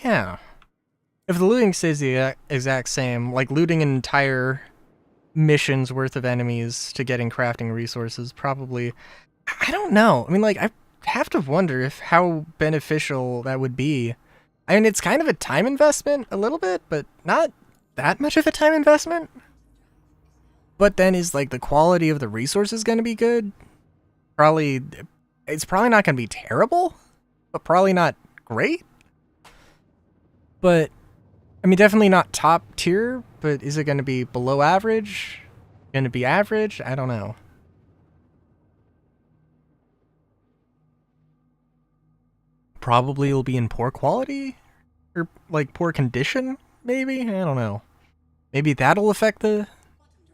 yeah. If the looting stays the exact same, like looting an entire mission's worth of enemies to getting crafting resources, probably, I don't know. I mean, like, I have to wonder if how beneficial that would be. I mean, it's kind of a time investment, a little bit, but not that much of a time investment. But then is, like, the quality of the resources going to be good? Probably, it's probably not going to be terrible, but probably not great. But, I mean, definitely not top tier, but is it going to be below average? Going to be average? I don't know. Probably it'll be in poor quality? Or, like, poor condition, maybe? I don't know. Maybe that'll affect the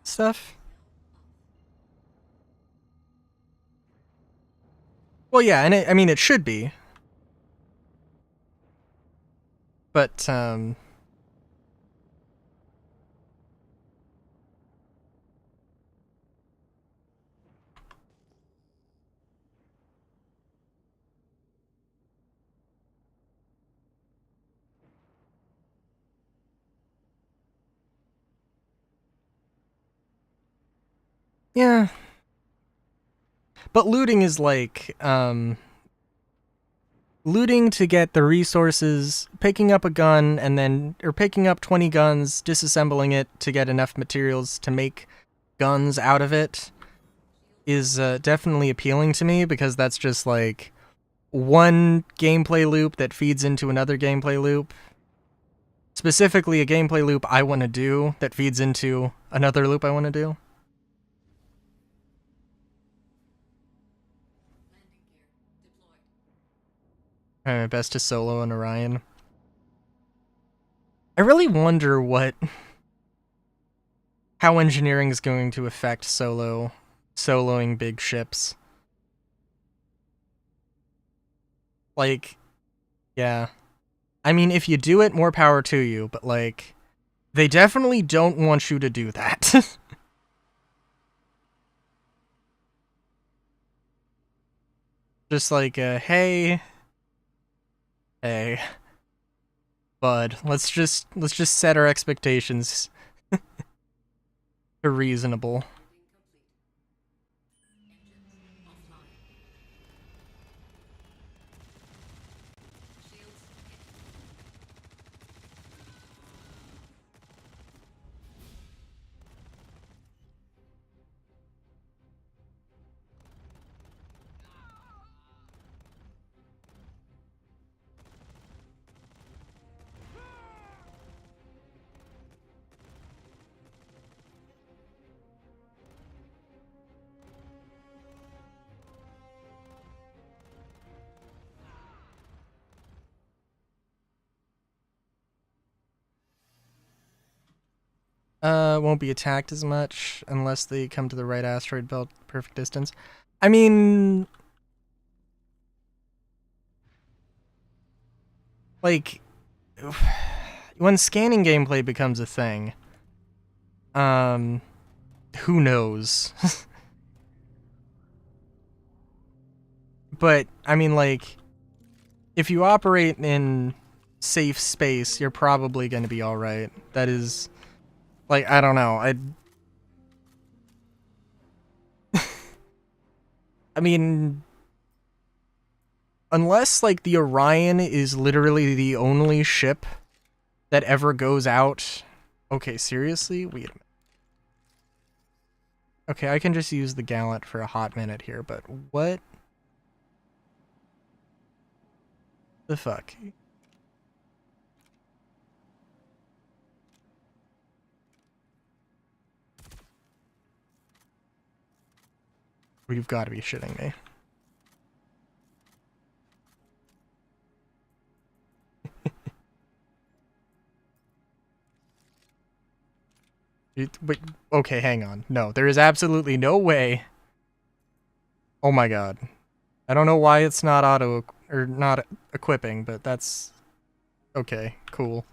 stuff? Well, yeah, and I mean, it should be. But, yeah. But looting is like, looting to get the resources, picking up a gun, and then, or picking up 20 guns, disassembling it to get enough materials to make guns out of it, is definitely appealing to me, because that's just like one gameplay loop that feeds into another gameplay loop. Specifically, a gameplay loop I want to do that feeds into another loop I want to do. Try my best to solo an Orion. I really wonder how engineering is going to affect soloing big ships. Like, yeah. I mean, if you do it, more power to you, but like, they definitely don't want you to do that. Just like, hey, bud, let's just set our expectations to reasonable. Won't be attacked as much unless they come to the right asteroid belt, perfect distance. I mean, like, when scanning gameplay becomes a thing, who knows? But, I mean, like, if you operate in safe space, you're probably going to be alright. That is, like, I don't know, I mean, unless, like, the Orion is literally the only ship that ever goes out... Okay, seriously? Wait a minute. Okay, I can just use the Gallant for a hot minute here, but what the fuck? You've got to be shitting me. But, okay, hang on. No, there is absolutely no way. Oh my god. I don't know why it's not or not equipping, but that's okay, cool.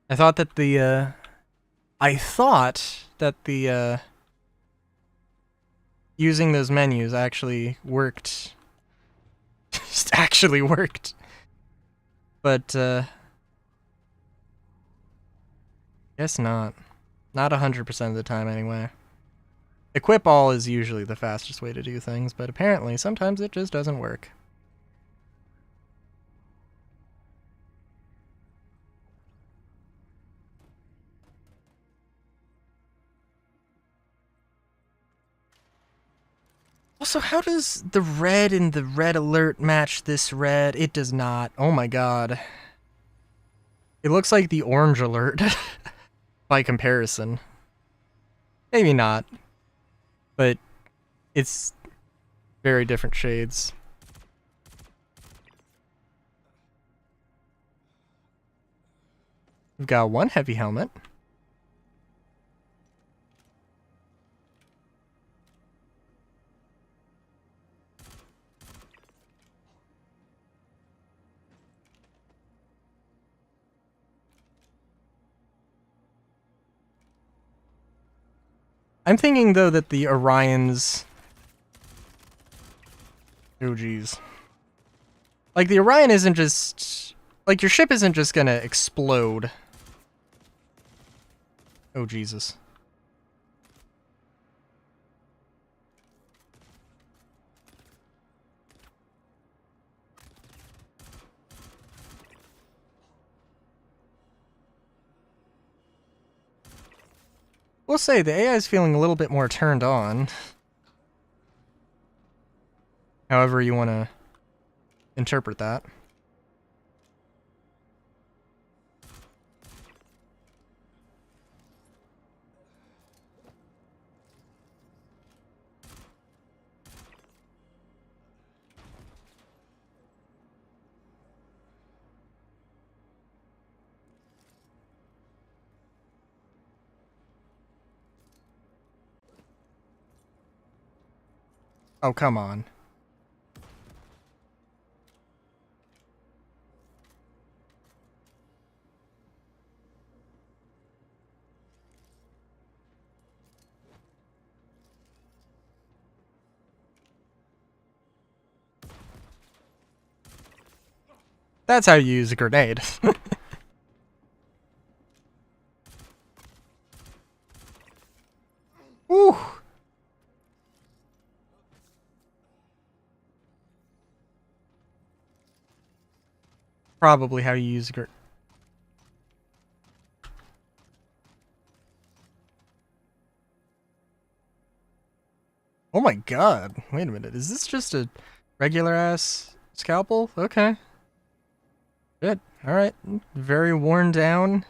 I thought that the using those menus actually worked. Just actually worked. But guess not. Not 100% of the time anyway. Equip all is usually the fastest way to do things, but apparently sometimes it just doesn't work. Also, how does the red in the red alert match this red? It does not. Oh my god. It looks like the orange alert by comparison. Maybe not. But it's very different shades. We've got one heavy helmet. I'm thinking, though, that the Orions... Oh, geez. Like, the Orion isn't just... Like, your ship isn't just gonna explode. Oh, Jesus. We'll say, the AI is feeling a little bit more turned on. However you want to interpret that. Oh, come on. That's how you use a grenade. Woo! Probably how you use a grenade. Oh my god. Wait a minute. Is this just a regular ass scalpel? Okay. Good. Alright. Very worn down.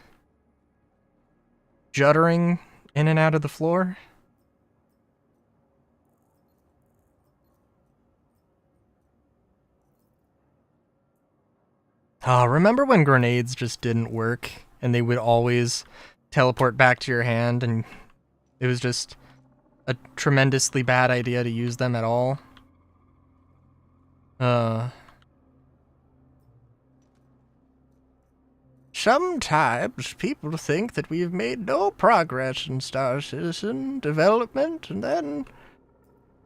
Juddering in and out of the floor. Remember when grenades just didn't work and they would always teleport back to your hand and it was just a tremendously bad idea to use them at all? Sometimes people think that we've made no progress in Star Citizen development, and then,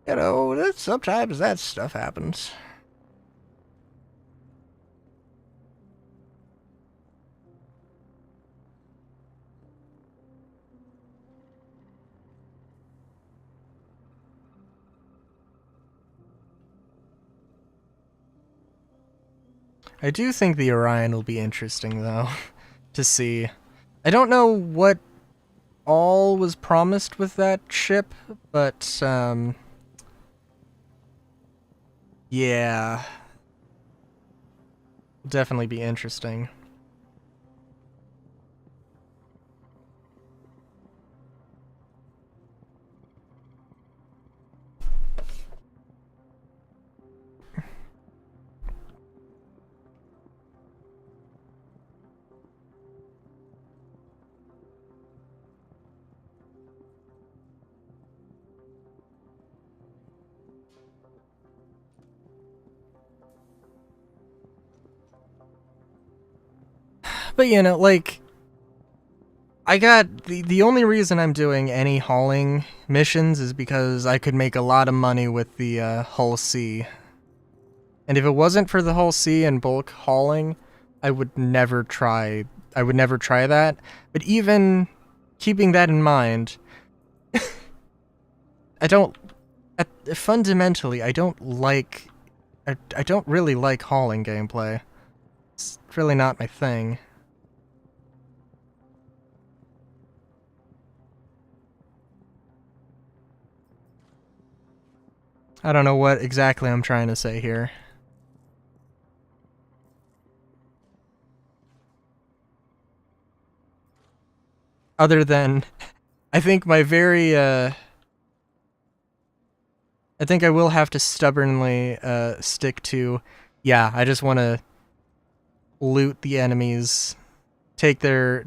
you know, sometimes that stuff happens. I do think the Orion will be interesting, though, to see. I don't know what all was promised with that ship, but, yeah. Definitely be interesting. But, you know, like, I got the only reason I'm doing any hauling missions is because I could make a lot of money with the Hull C. And if it wasn't for the Hull C and bulk hauling, I would never try that. But even keeping that in mind, fundamentally I don't really like hauling gameplay. It's really not my thing. I don't know what exactly I'm trying to say here. Other than, I think I think I will have to stubbornly stick to, yeah, I just want to loot the enemies, take their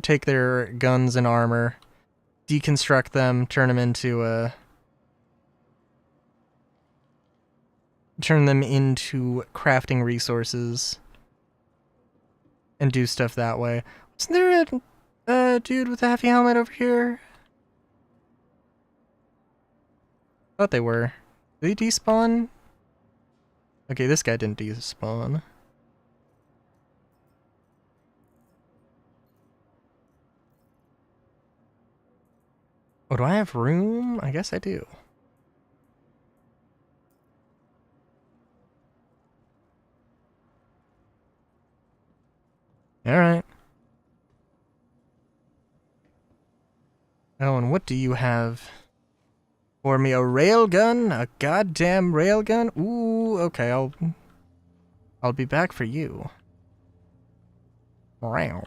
guns and armor, deconstruct them, turn them into crafting resources, and do stuff that way. Wasn't there a dude with a heavy helmet over here? Thought they were. Did they despawn? Okay, this guy didn't despawn. Oh, do I have room? I guess I do. Alright. Oh, and what do you have for me? A railgun? A goddamn railgun? Ooh, okay, I'll be back for you. Wow.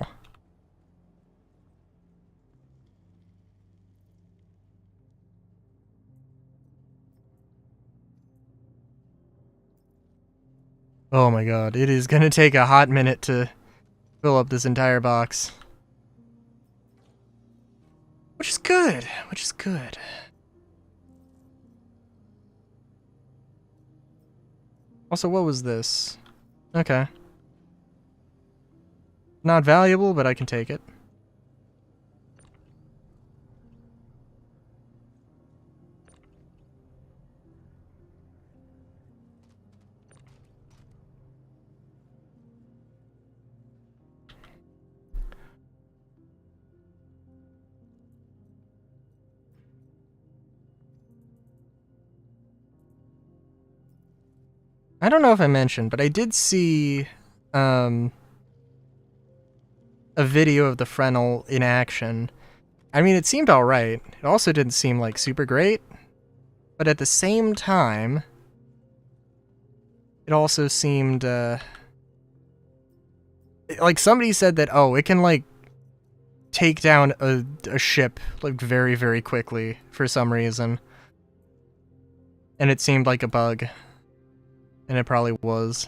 Oh my god, it is gonna take a hot minute to fill up this entire box. Which is good, which is good. Also, what was this? Okay. Not valuable, but I can take it. I don't know if I mentioned, but I did see a video of the Fresnel in action. I mean, it seemed alright. It also didn't seem like super great, but at the same time, it also seemed like somebody said that, oh, it can like take down a ship like very, very quickly for some reason. And it seemed like a bug. And it probably was.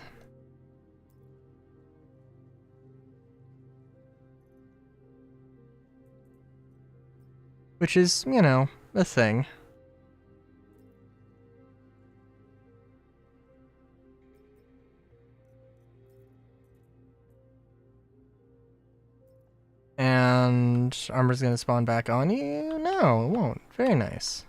Which is, you know, a thing. And armor's gonna spawn back on you? No, it won't. Very nice.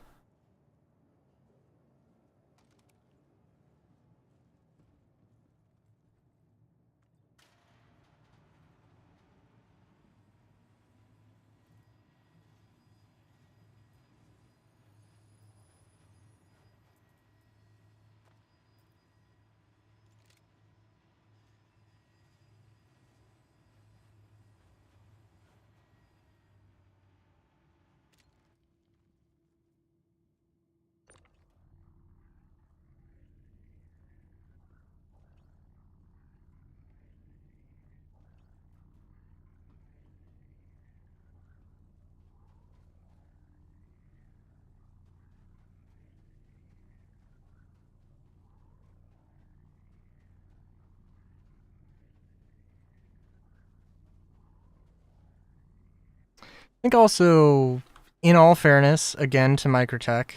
I think also, in all fairness, again to Microtech,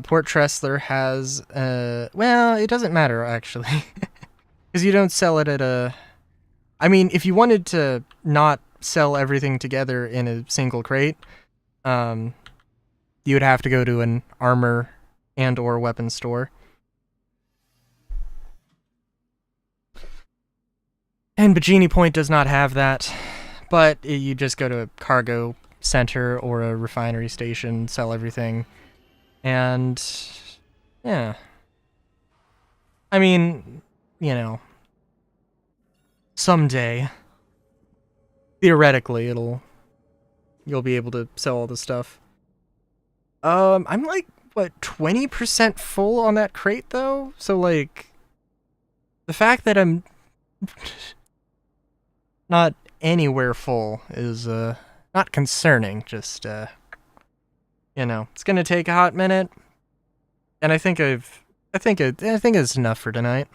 Port Tressler has, well, it doesn't matter actually. Because you don't sell it at a... I mean, if you wanted to not sell everything together in a single crate, you would have to go to an armor and or weapon store. And Bikini Point does not have that, but you just go to a cargo center or a refinery station, sell everything, and yeah. I mean, you know, someday, theoretically, you'll be able to sell all the stuff. I'm like, what, 20% full on that crate, though? So, like, the fact that I'm not anywhere full is, not concerning, just, you know, it's gonna take a hot minute, and I think it's enough for tonight.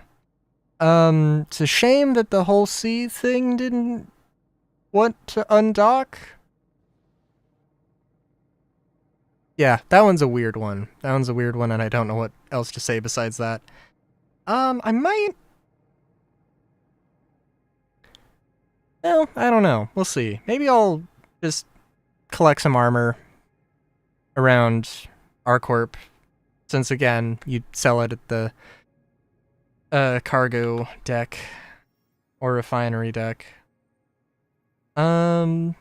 It's a shame that the whole sea thing didn't want to undock. Yeah, that one's a weird one. And I don't know what else to say besides that. I might... Well, I don't know. We'll see. Maybe I'll just collect some armor around ArcCorp, since, again, you'd sell it at the cargo deck or refinery deck. Yeah.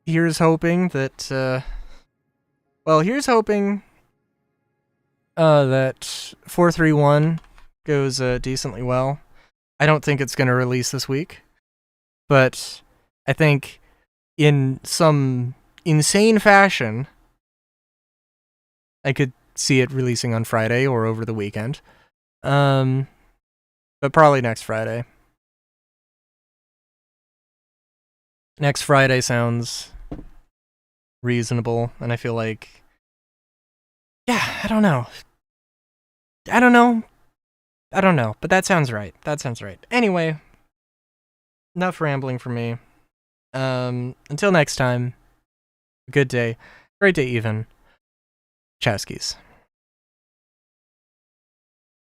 Here's hoping that, here's hoping that 431 goes decently well. I don't think it's going to release this week, but I think in some insane fashion, I could see it releasing on Friday or over the weekend. But probably next Friday. Next Friday sounds reasonable, and I feel like... Yeah, I don't know, but that sounds right. Anyway, enough rambling for me. Until next time, good day. Great day even. Chowskis.